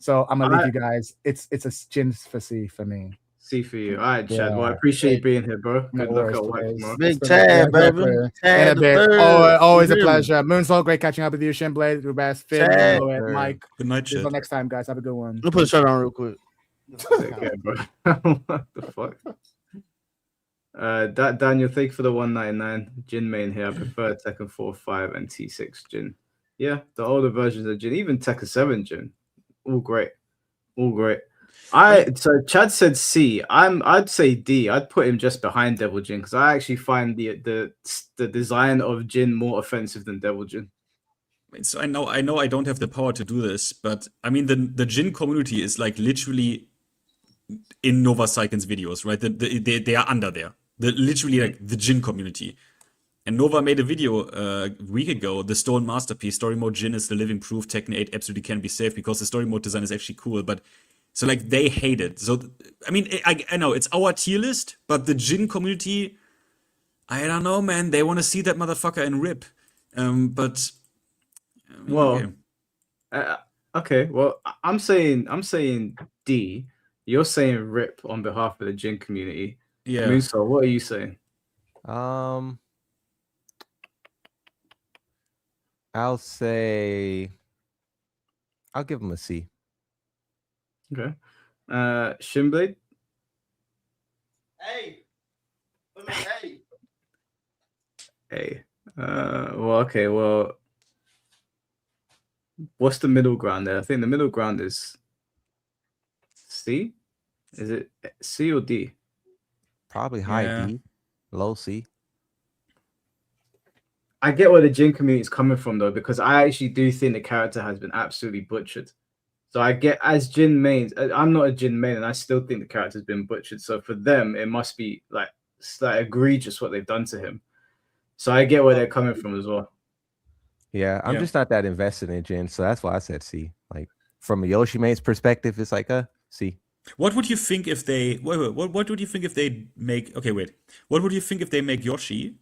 So I'm gonna leave you guys. It's a Jin for C for me. See for you. All right, Chad. Yeah. Well, I appreciate you being here, bro. No Good luck worries, at work boys. tomorrow. Big It's been Chad, a baby. pleasure. In Chad a the bit. third. Always a You hear me? pleasure. Moonsault, great catching up with you. Shinblade, Rubas, Finn, Chad. Moed, Mike. Good night, Until shit. next time, guys. Have a good one. Let me put a shirt on real quick. Take care, bro. What the fuck? Daniel, thank you for the 199. Jin main here. I prefer Tekken 4, 5, and T6 Jin. Yeah, the older versions of Jin, even Tekken 7 Jin. All great. All great. So Chad said C. I'd say D. I'd put him just behind Devil Jin because I actually find the design of Jin more offensive than Devil Jin. So I know I don't have the power to do this, but I mean the Jin community is like literally in Nova Saiken's videos, right? They are under there. Literally like the Jin community. And Nova made a video a week ago, the Stone Masterpiece, Story Mode Jin is the living proof Tekken 8 absolutely can be safe because the story mode design is actually cool, but so like they hate it. So I mean I know it's our tier list, but the Jin community, I don't know, man, they want to see that motherfucker in RIP. But Well, okay. okay. Well, I'm saying D. You're saying RIP on behalf of the Jin community. Yeah. Muso, what are you saying? I'll give him a C. Okay. Shinblade. Hey. Hey. A. Well, okay. Well, what's the middle ground there? I think the middle ground is C. Is it C or D? Probably high Yeah. D, low C. I get where the Jin community is coming from though, because I actually do think the character has been absolutely butchered. So I get as Jin mains, I'm not a Jin main, and I still think the character's been butchered. So for them, it must be like egregious what they've done to him. So I get where they're coming from as well. Yeah, I'm Yeah. just not that invested in Jin, so that's why I said C. Like from a Yoshi mate's perspective, it's like a C. What would you think if they what would you think if they make What would you think if they make Yoshi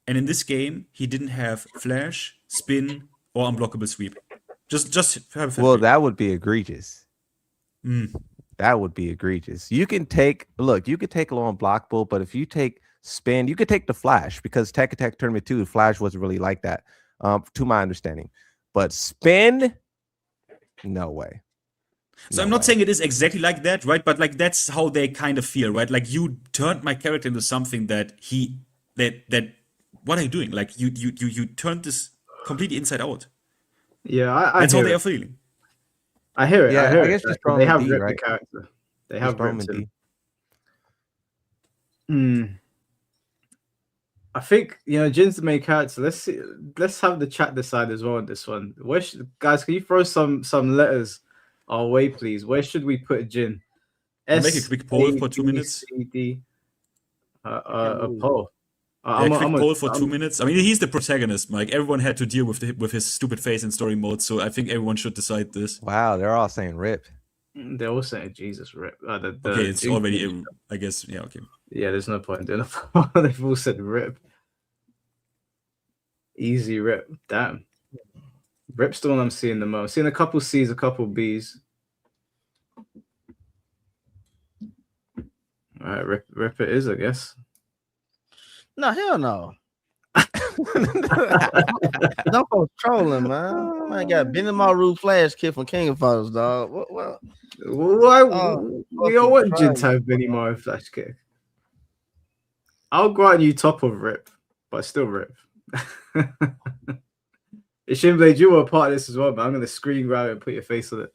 and in this game he didn't have flash, spin, or unblockable sweep? Just have Well, that would be egregious. Mm. That would be egregious. You can take along blockable, but if you take spin, you could take the flash because Tekken Tech Tournament 2, flash wasn't really like that, to my understanding. But spin, no way. So No I'm not way. saying it is exactly like that, right? But like that's how they kind of feel, right? Like you turned my character into something that what are you doing? Like you turned this completely inside out. Yeah, I That's how hear they are it. feeling. I hear it. Yeah, I hear I it. guess just Like, throw him they in have D, ripped right? the character. They Just have throw him ripped in him. D. I think Jin's the main character. Let's see. Let's have the chat decide as well on this one. Guys? Can you throw some letters our way, please? Where should we put Jin? We'll make a quick poll for 2 minutes. C, D. A poll. Yeah, a quick poll for 2 minutes. I mean, he's the protagonist, Mike. Everyone had to deal with his stupid face in story mode, so I think everyone should decide this. Wow, they're all saying rip. They're all saying Jesus rip. Okay, it's already. I guess. Yeah. Okay. Yeah, there's no point doing it. They've all said rip. Easy rip. Damn. Rip's the one I'm seeing the most. I'm seeing a couple C's, a couple B's. All right, rip it is, I guess. No, hell no. No folks trolling, man. Man got Benimaru Flash Kid from King of Fighters, dog. What? Why? We don't want Jin to have Benny Mario Flash Kick. I'll grant you top of rip, but still rip. Shinblade, you were a part of this as well, but I'm gonna screen grab it and put your face on it.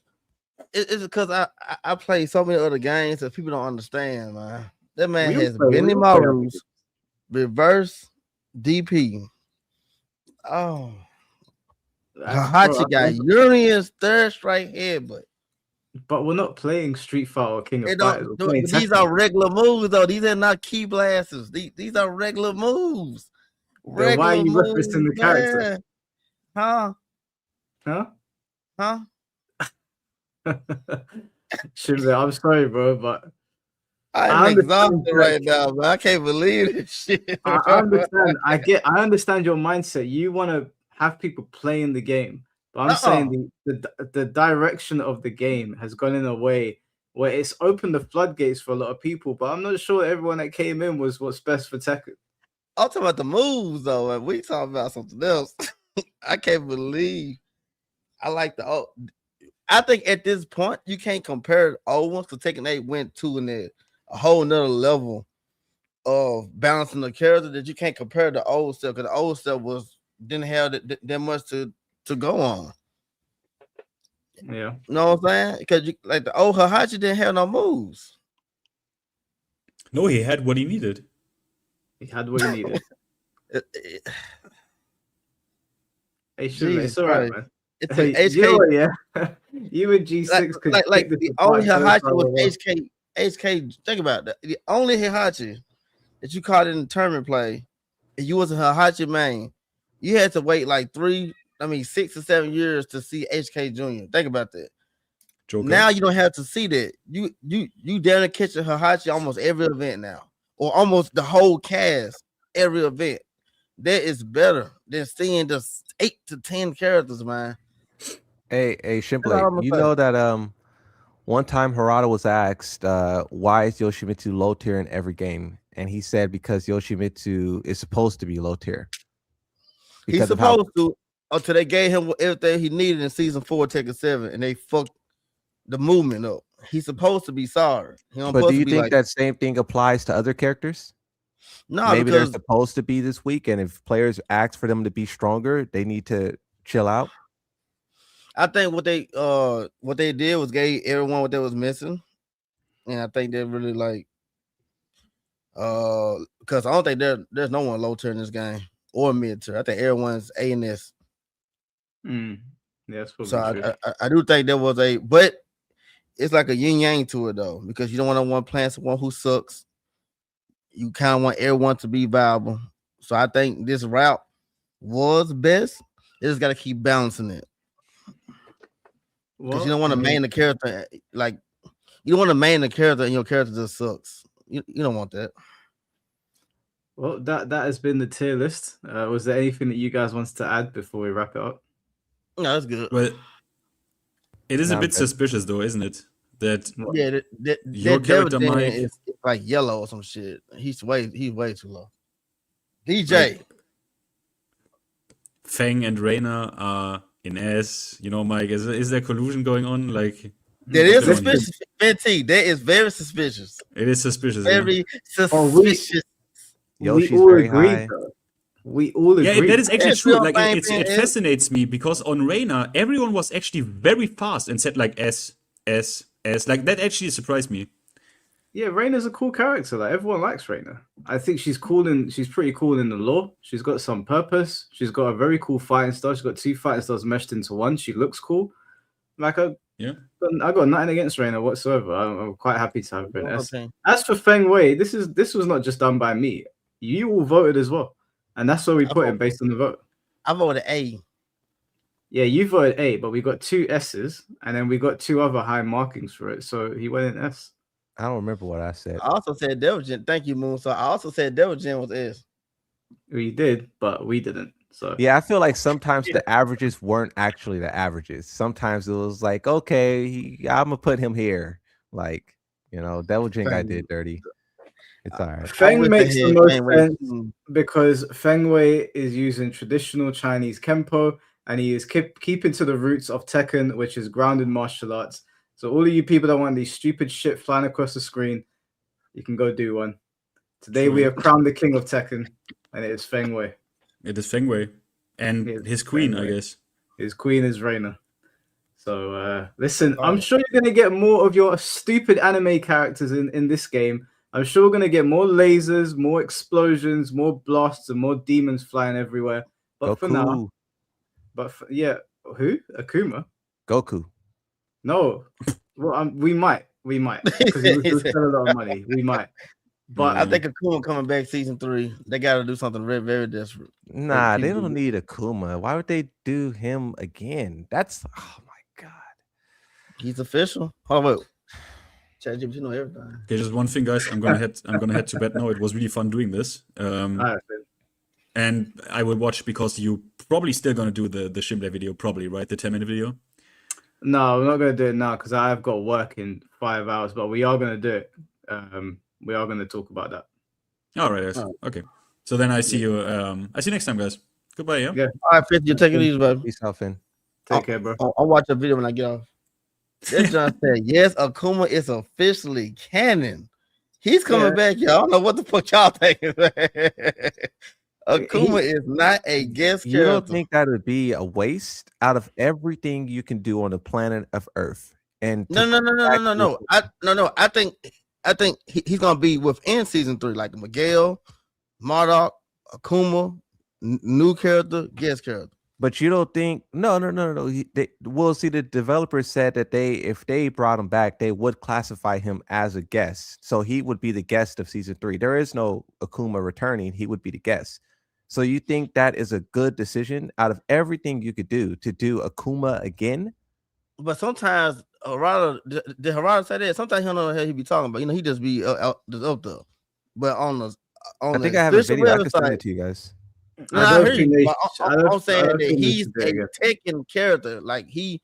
It's because I play so many other games that people don't understand, man. That man has We Benny all play Maru's reverse DP. Oh, Hachi got Urian's third strike headbutt. But we're not playing Street Fighter or King of Fighters. These are regular moves, though. These are not key blasters. These are regular moves. Then why are you referencing the character? Huh? Shinblade, I'm sorry, bro, but I'm exhausted right now, man. I can't believe this shit. I understand. I understand your mindset. You want to have people playing the game, but I'm saying the direction of the game has gone in a way where it's opened the floodgates for a lot of people. But I'm not sure everyone that came in was what's best for Tekken. I'm talking about the moves, though, and we talking about something else. I can't believe. I like the old. I think at this point you can't compare the old ones because Tekken 8 went to a whole nother level of balancing the character that you can't compare the old stuff because the old stuff didn't have that much to go on. Yeah, you know what I'm saying? Because like the old Hahachi didn't have no moves. No, he had what he needed. He had what he needed. Hey, it's all right, man. It's an HK. You and G6 could like the only Hahachi was HK. Think about that. The only Hahachi that you caught in the tournament play, and you was a Hahachi main, you had to wait like 6 or 7 years to see HK Jr. Think about that. Joker. Now you don't have to see that. You down to catch a Hahachi almost every event now, or almost the whole cast every event. That is better than seeing just 8 to 10 characters, man. Hey, Shinblade, you know that one time Harada was asked why is Yoshimitsu low tier in every game, and he said because Yoshimitsu is supposed to be low tier. He's supposed to until they gave him everything he needed in season 4 Tekken 7, and they fucked the movement up. He's supposed to be sorry. But do you think that same thing applies to other characters? No, maybe they're supposed to be this weak, and if players ask for them to be stronger, they need to chill out. I think what they did was gave everyone what they was missing, and I think they're really like because I don't think there's no one low tier in this game or mid tier. I think everyone's A and S. Yeah, that's so I do think there was but it's like a yin yang to it though, because you don't want to playing someone who sucks. You kind of want everyone to be viable. So I think this route was best. They just got to keep balancing it. Because you don't want to main the character. Like, you don't want to main the character and your character just sucks. You don't want that. Well, that has been the tier list. Was there anything that you guys wanted to add before we wrap it up? No, that's good. Well, it is a bit suspicious though, isn't it? That your character is like yellow or some shit. He's way too low. DJ Feng and Reina are in S. You know, Mike, is there collusion going on? Like that is suspicious. FinnT, that is very suspicious. It is suspicious. Very suspicious. Yoshi's very high. We all agree. Yeah, that is actually true. Like it fascinates me because on Reina, everyone was actually very fast and said like S. Like that actually surprised me. Yeah, Reina's a cool character. Like everyone likes Reina. I think she's cool and she's pretty cool in the lore. She's got some purpose. She's got a very cool fighting style. She's got 2 fighting styles meshed into one. She looks cool. Like Yeah. I got nothing against Reina whatsoever. I'm quite happy to have her in S. Okay. As for Feng Wei, this was not just done by me. You all voted as well, and that's where we put him based on the vote. I voted A. Yeah, you voted A, but we got 2 S's, and then we got 2 other high markings for it. So he went in S. I don't remember what I said. I also said Devil Jin. Thank you, Moon. So I also said Devil Jin was S. We did, but we didn't. So Yeah, I feel like sometimes the averages weren't actually the averages. Sometimes it was like, okay, I'm gonna put him here. Like, Devil Jin guy did dirty. It's all right. Feng makes the most sense Mm. because Feng Wei is using traditional Chinese Kempo, and he is keeping to the roots of Tekken, which is grounded martial arts. So all of you people that want these stupid shit flying across the screen, you can go do one. Today we have crowned the king of Tekken, and it is Feng Wei. It is Feng Wei. And his queen, I guess. His queen is Reina. So listen, I'm sure you're gonna get more of your stupid anime characters in this game. I'm sure we're gonna get more lasers, more explosions, more blasts, and more demons flying everywhere. But for now, yeah, who? Akuma? Goku. No, well, we might because he was spend a lot of money. We might, but I think Akuma coming back season 3. They got to do something very, very desperate. Nah, they don't need Akuma. Why would they do him again? Oh my god. He's official. Oh wait, ChatGPT know everything. Okay, just one thing, guys. I'm gonna head to bed now. It was really fun doing this. And I will watch because you probably still gonna do the Shimble video, probably, right? The 10-minute video. No, we're not gonna do it now because I've got work in 5 hours. But we are gonna do it. We are gonna talk about that. All right, guys. Okay. So then I see you. I see you next time, guys. Goodbye. Yeah. Yeah. All right, FinnT, you take it easy, baby. Peace out, Finn. Take care, bro. I'll watch a video when I get off. That John said, yes, Akuma is officially canon. He's coming back, y'all. I don't know what the fuck y'all thinking. Akuma is not a guest character. You don't think that would be a waste out of everything you can do on the planet of Earth? And No. I think he's gonna be within season 3, like Miguel, Marduk, Akuma, new character, guest character. But you don't think no. We'll see. The developers said that if they brought him back, they would classify him as a guest. So he would be the guest of season 3. There is no Akuma returning. He would be the guest. So you think that is a good decision out of everything you could do to do Akuma again? But sometimes Harada, did Harada say that? Sometimes he don't know what he be talking about. He just be just up there. But I think I have a video. I can send it to you guys. No, I hear you. I'm saying that he's a Tekken character. Like I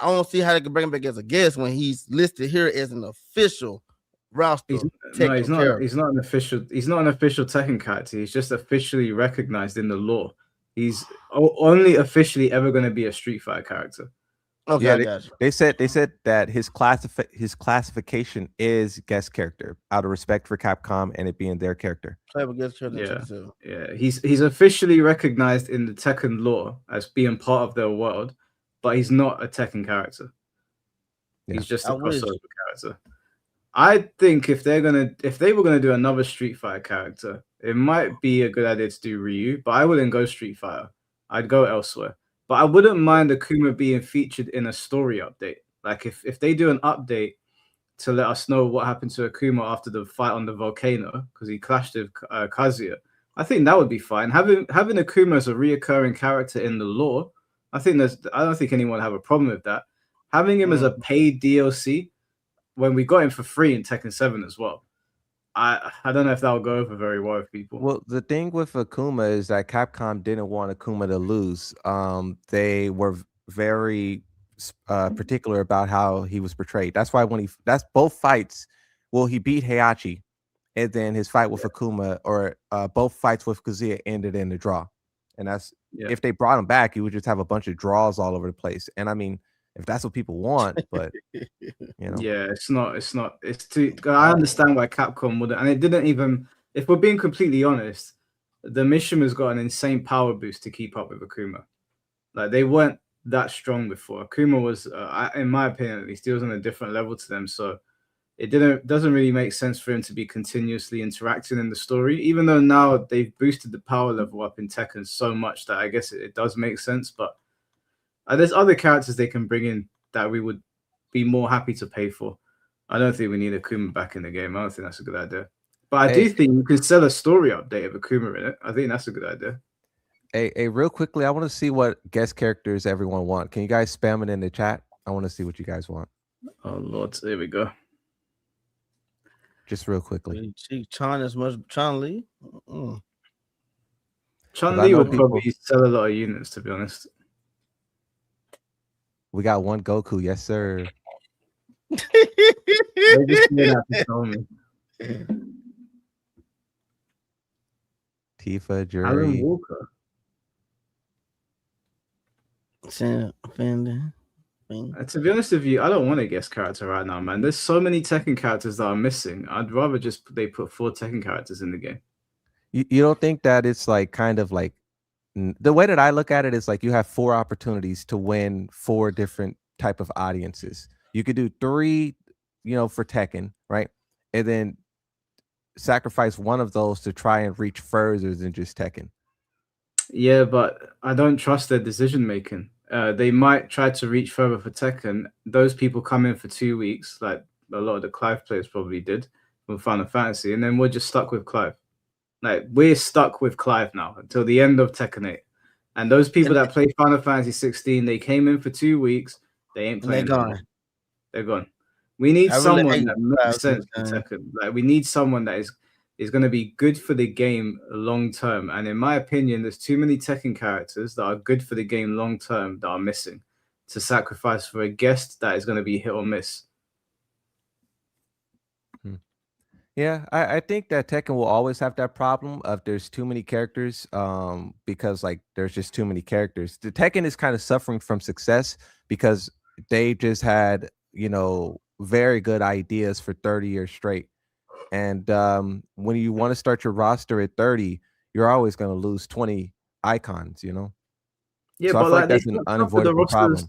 don't see how they can bring him back as a guest when he's listed here as an official roster. He's not an official. He's not an official Tekken character. He's just officially recognized in the lore. He's only officially ever going to be a Street Fighter character. Okay, yeah, they said that his classification is guest character out of respect for Capcom and it being their character. Yeah. He's officially recognized in the Tekken lore as being part of their world, but he's not a Tekken character. Yeah. He's just a crossover character. I think if they were gonna do another Street Fighter character, it might be a good idea to do Ryu, but I wouldn't go Street Fighter. I'd go elsewhere. But I wouldn't mind Akuma being featured in a story update. Like if they do an update to let us know what happened to Akuma after the fight on the volcano, because he clashed with Kazuya, I think that would be fine. Having Akuma as a reoccurring character in the lore, I don't think anyone would have a problem with that. Having him as a paid DLC when we got him for free in Tekken 7 as well. I don't know if that will go over very well with people. Well, the thing with Akuma is that Capcom didn't want Akuma to lose. They were very particular about how he was portrayed. That's why that's both fights. Well, he beat Heihachi, and then his fight with Akuma, or both fights with Kazuya ended in a draw. And that's if they brought him back, you would just have a bunch of draws all over the place. And I mean, if that's what people want, but yeah, it's too. I understand why Capcom wouldn't, and it didn't even. If we're being completely honest, the Mishima's got an insane power boost to keep up with Akuma. Like they weren't that strong before. Akuma was, in my opinion at least, he was on a different level to them. So it doesn't really make sense for him to be continuously interacting in the story, even though now they've boosted the power level up in Tekken so much that I guess it does make sense. But there's other characters they can bring in that we would be more happy to pay for. I don't think we need Akuma back in the game. I don't think that's a good idea. But I do think you can sell a story update of Akuma in it. I think that's a good idea. Hey, real quickly, I want to see what guest characters everyone want. Can you guys spam it in the chat? I want to see what you guys want. Oh Lord, here we go. Just real quickly. Chun-Li. Chun-Li would probably sell a lot of units, to be honest. We got one Goku, yes sir. They just made that to tell me. Tifa, Jury. Alan Walker. To be honest with you, I don't want a guest character right now, man. There's so many Tekken characters that are missing. I'd rather just they put 4 Tekken characters in the game. You don't think that it's like kind of like the way that I look at it is like you have 4 opportunities to win 4 different type of audiences. You could do 3, for Tekken, right? And then sacrifice one of those to try and reach further than just Tekken. Yeah, but I don't trust their decision making. They might try to reach further for Tekken. Those people come in for 2 weeks, like a lot of the Clive players probably did from Final Fantasy, and then we're just stuck with Clive. Like, we're stuck with Clive now until the end of Tekken 8. And those people that play Final Fantasy 16, they came in for 2 weeks. They ain't playing. They're gone. We need someone that makes sense for Tekken. Like, we need someone that is going to be good for the game long term. And in my opinion, there's too many Tekken characters that are good for the game long term that are missing to sacrifice for a guest that is going to be hit or miss. Yeah, I think that Tekken will always have that problem of there's too many characters, because like there's just too many characters. The Tekken is kind of suffering from success because they just had, very good ideas for 30 years straight. And when you want to start your roster at 30, you're always going to lose 20 icons, Yeah, so but I feel like that's an unavoidable problem.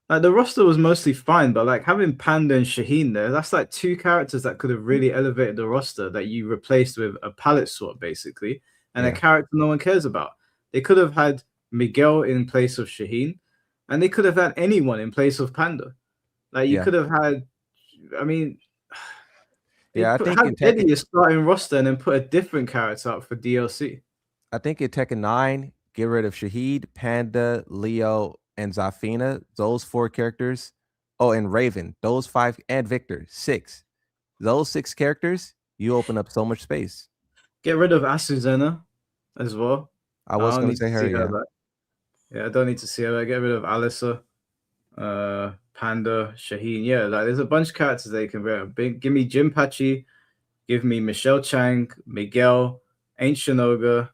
Like, the roster was mostly fine, but like having Panda and Shaheen there, that's like 2 characters that could have really elevated the roster that you replaced with a palette swap, basically, and a character no one cares about. They could have had Miguel in place of Shaheen, and they could have had anyone in place of Panda. Like, you could have had, I mean, I think have Eddie a starting roster and then put a different character up for DLC. I think in Tekken 9, get rid of Shahid, Panda, Leo, and Zafina, those 4 characters. Oh, and Raven, those 5, and Victor, 6. Those 6 characters, you open up so much space. Get rid of Asuzena as well. I was going to say her, yeah. I don't need to see her. Get rid of Alyssa, Panda, Shaheen. Yeah, like there's a bunch of characters they can bring. Give me Jinpachi, give me Michelle Chang, Miguel, Ancient Ogre.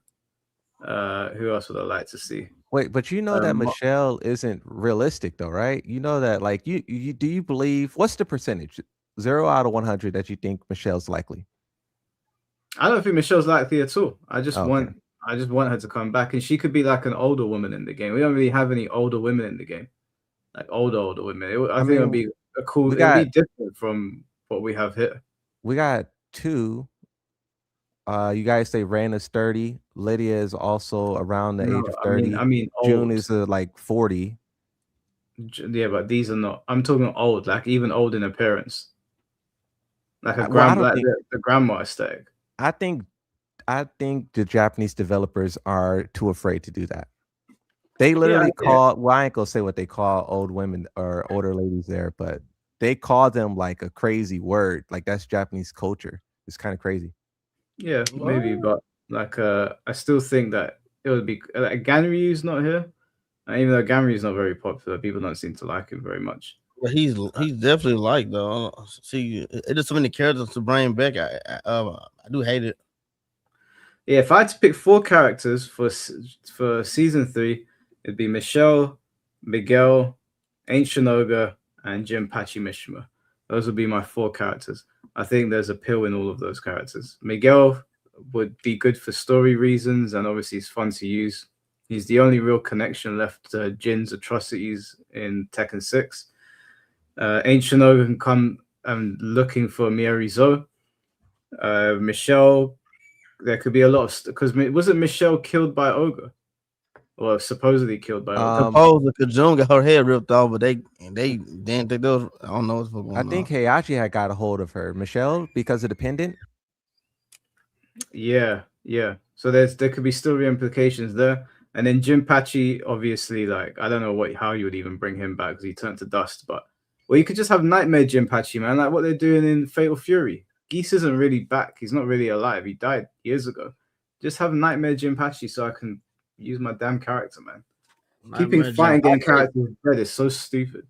Who else would I like to see? Wait, but that Michelle isn't realistic though, right? That, like, you do you believe, what's the percentage 0 out of 100 that you think Michelle's likely? I don't think Michelle's likely at all. I just want her to come back, and she could be like an older woman in the game. We don't really have any older women in the game, like older women. I think it would be a cool. It'd be different from what we have here. We got 2. You guys say Raina's 30. Lydia is also around the age of 30. I mean June is like 40. Yeah, but these are not. I'm talking old, like even old in appearance, like a the grandma aesthetic. I think the Japanese developers are too afraid to do that. They literally call. Well, I ain't gonna say what they call old women or older ladies there, but they call them like a crazy word. Like, that's Japanese culture. It's kind of crazy. Yeah, maybe, but like I still think that it would be like Ganryu's not here, and even though Ganryu's not very popular, people don't seem to like him very much. But he's definitely liked though. See, it is so many characters to bring back. I do hate it. Yeah, if I had to pick 4 characters for season 3, it'd be Michelle, Miguel, Ancient Ogre, and Jinpachi Mishima. Those would be my 4 characters. I think there's appeal in all of those characters. Miguel would be good for story reasons, and obviously he's fun to use. He's the only real connection left to Jin's atrocities in Tekken 6. Ancient Ogre can come I'm looking for Mierizo. Michelle, there could be a lot of because wasn't Michelle killed by Ogre? Or supposedly killed by Ogre? Suppose the Kajun got her head ripped off, but they didn't think those. I don't know what's going I on. think Heihachi had got a hold of her. Michelle, because of the pendant. Yeah. So there could be still implications there. And then Jinpachi, obviously, like I don't know how you would even bring him back because he turned to dust. But you could just have Nightmare Jinpachi, man, like what they're doing in Fatal Fury. Geese isn't really back. He's not really alive. He died years ago. Just have Nightmare Jinpachi so I can use my damn character, man. Keeping fighting game characters dead is so stupid.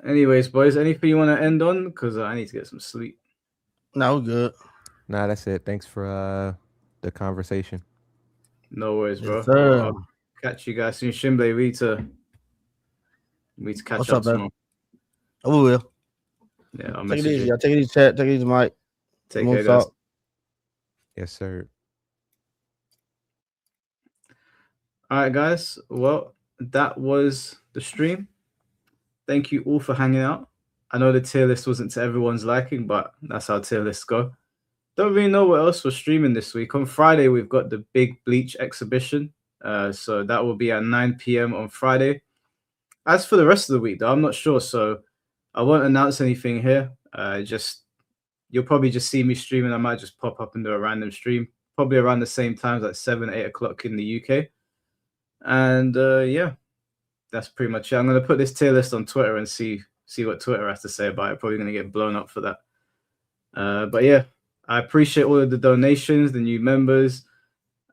Anyways, boys, anything you want to end on? Because I need to get some sleep. No, good. Nah, that's it. Thanks for the conversation. No worries, bro. Yes, sir. I'll catch you guys soon. Shimble, we need to catch What's up up, man? tomorrow. Oh, we will. Yeah, I'll Take it message easy. you. I'll take it easy, chat. Take it easy, Mike. Take More care, guys. salt. Yes, sir. All right, guys. Well, that was the stream. Thank you all for hanging out. I know the tier list wasn't to everyone's liking, but that's how tier lists go. Don't really know what else we're streaming this week. On Friday, we've got the Big Bleach exhibition. So that will be at 9 p.m. on Friday. As for the rest of the week, though, I'm not sure. So I won't announce anything here. You'll probably just see me streaming. I might just pop up and do a random stream, probably around the same times, like 7, 8 o'clock in the UK. And yeah, that's pretty much it. I'm going to put this tier list on Twitter and see what Twitter has to say about it. Probably going to get blown up for that. But yeah, I appreciate all of the donations, the new members,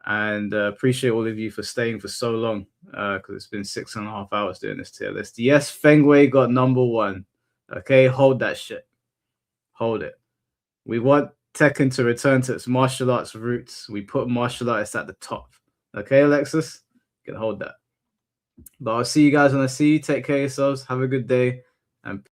and appreciate all of you for staying for so long because it's been 6.5 hours doing this tier list. Yes, Fengwei got number 1. Okay, hold that shit. Hold it. We want Tekken to return to its martial arts roots. We put martial artists at the top. Okay, Alexis? You can hold that. But I'll see you guys when I see you. Take care of yourselves. Have a good day. And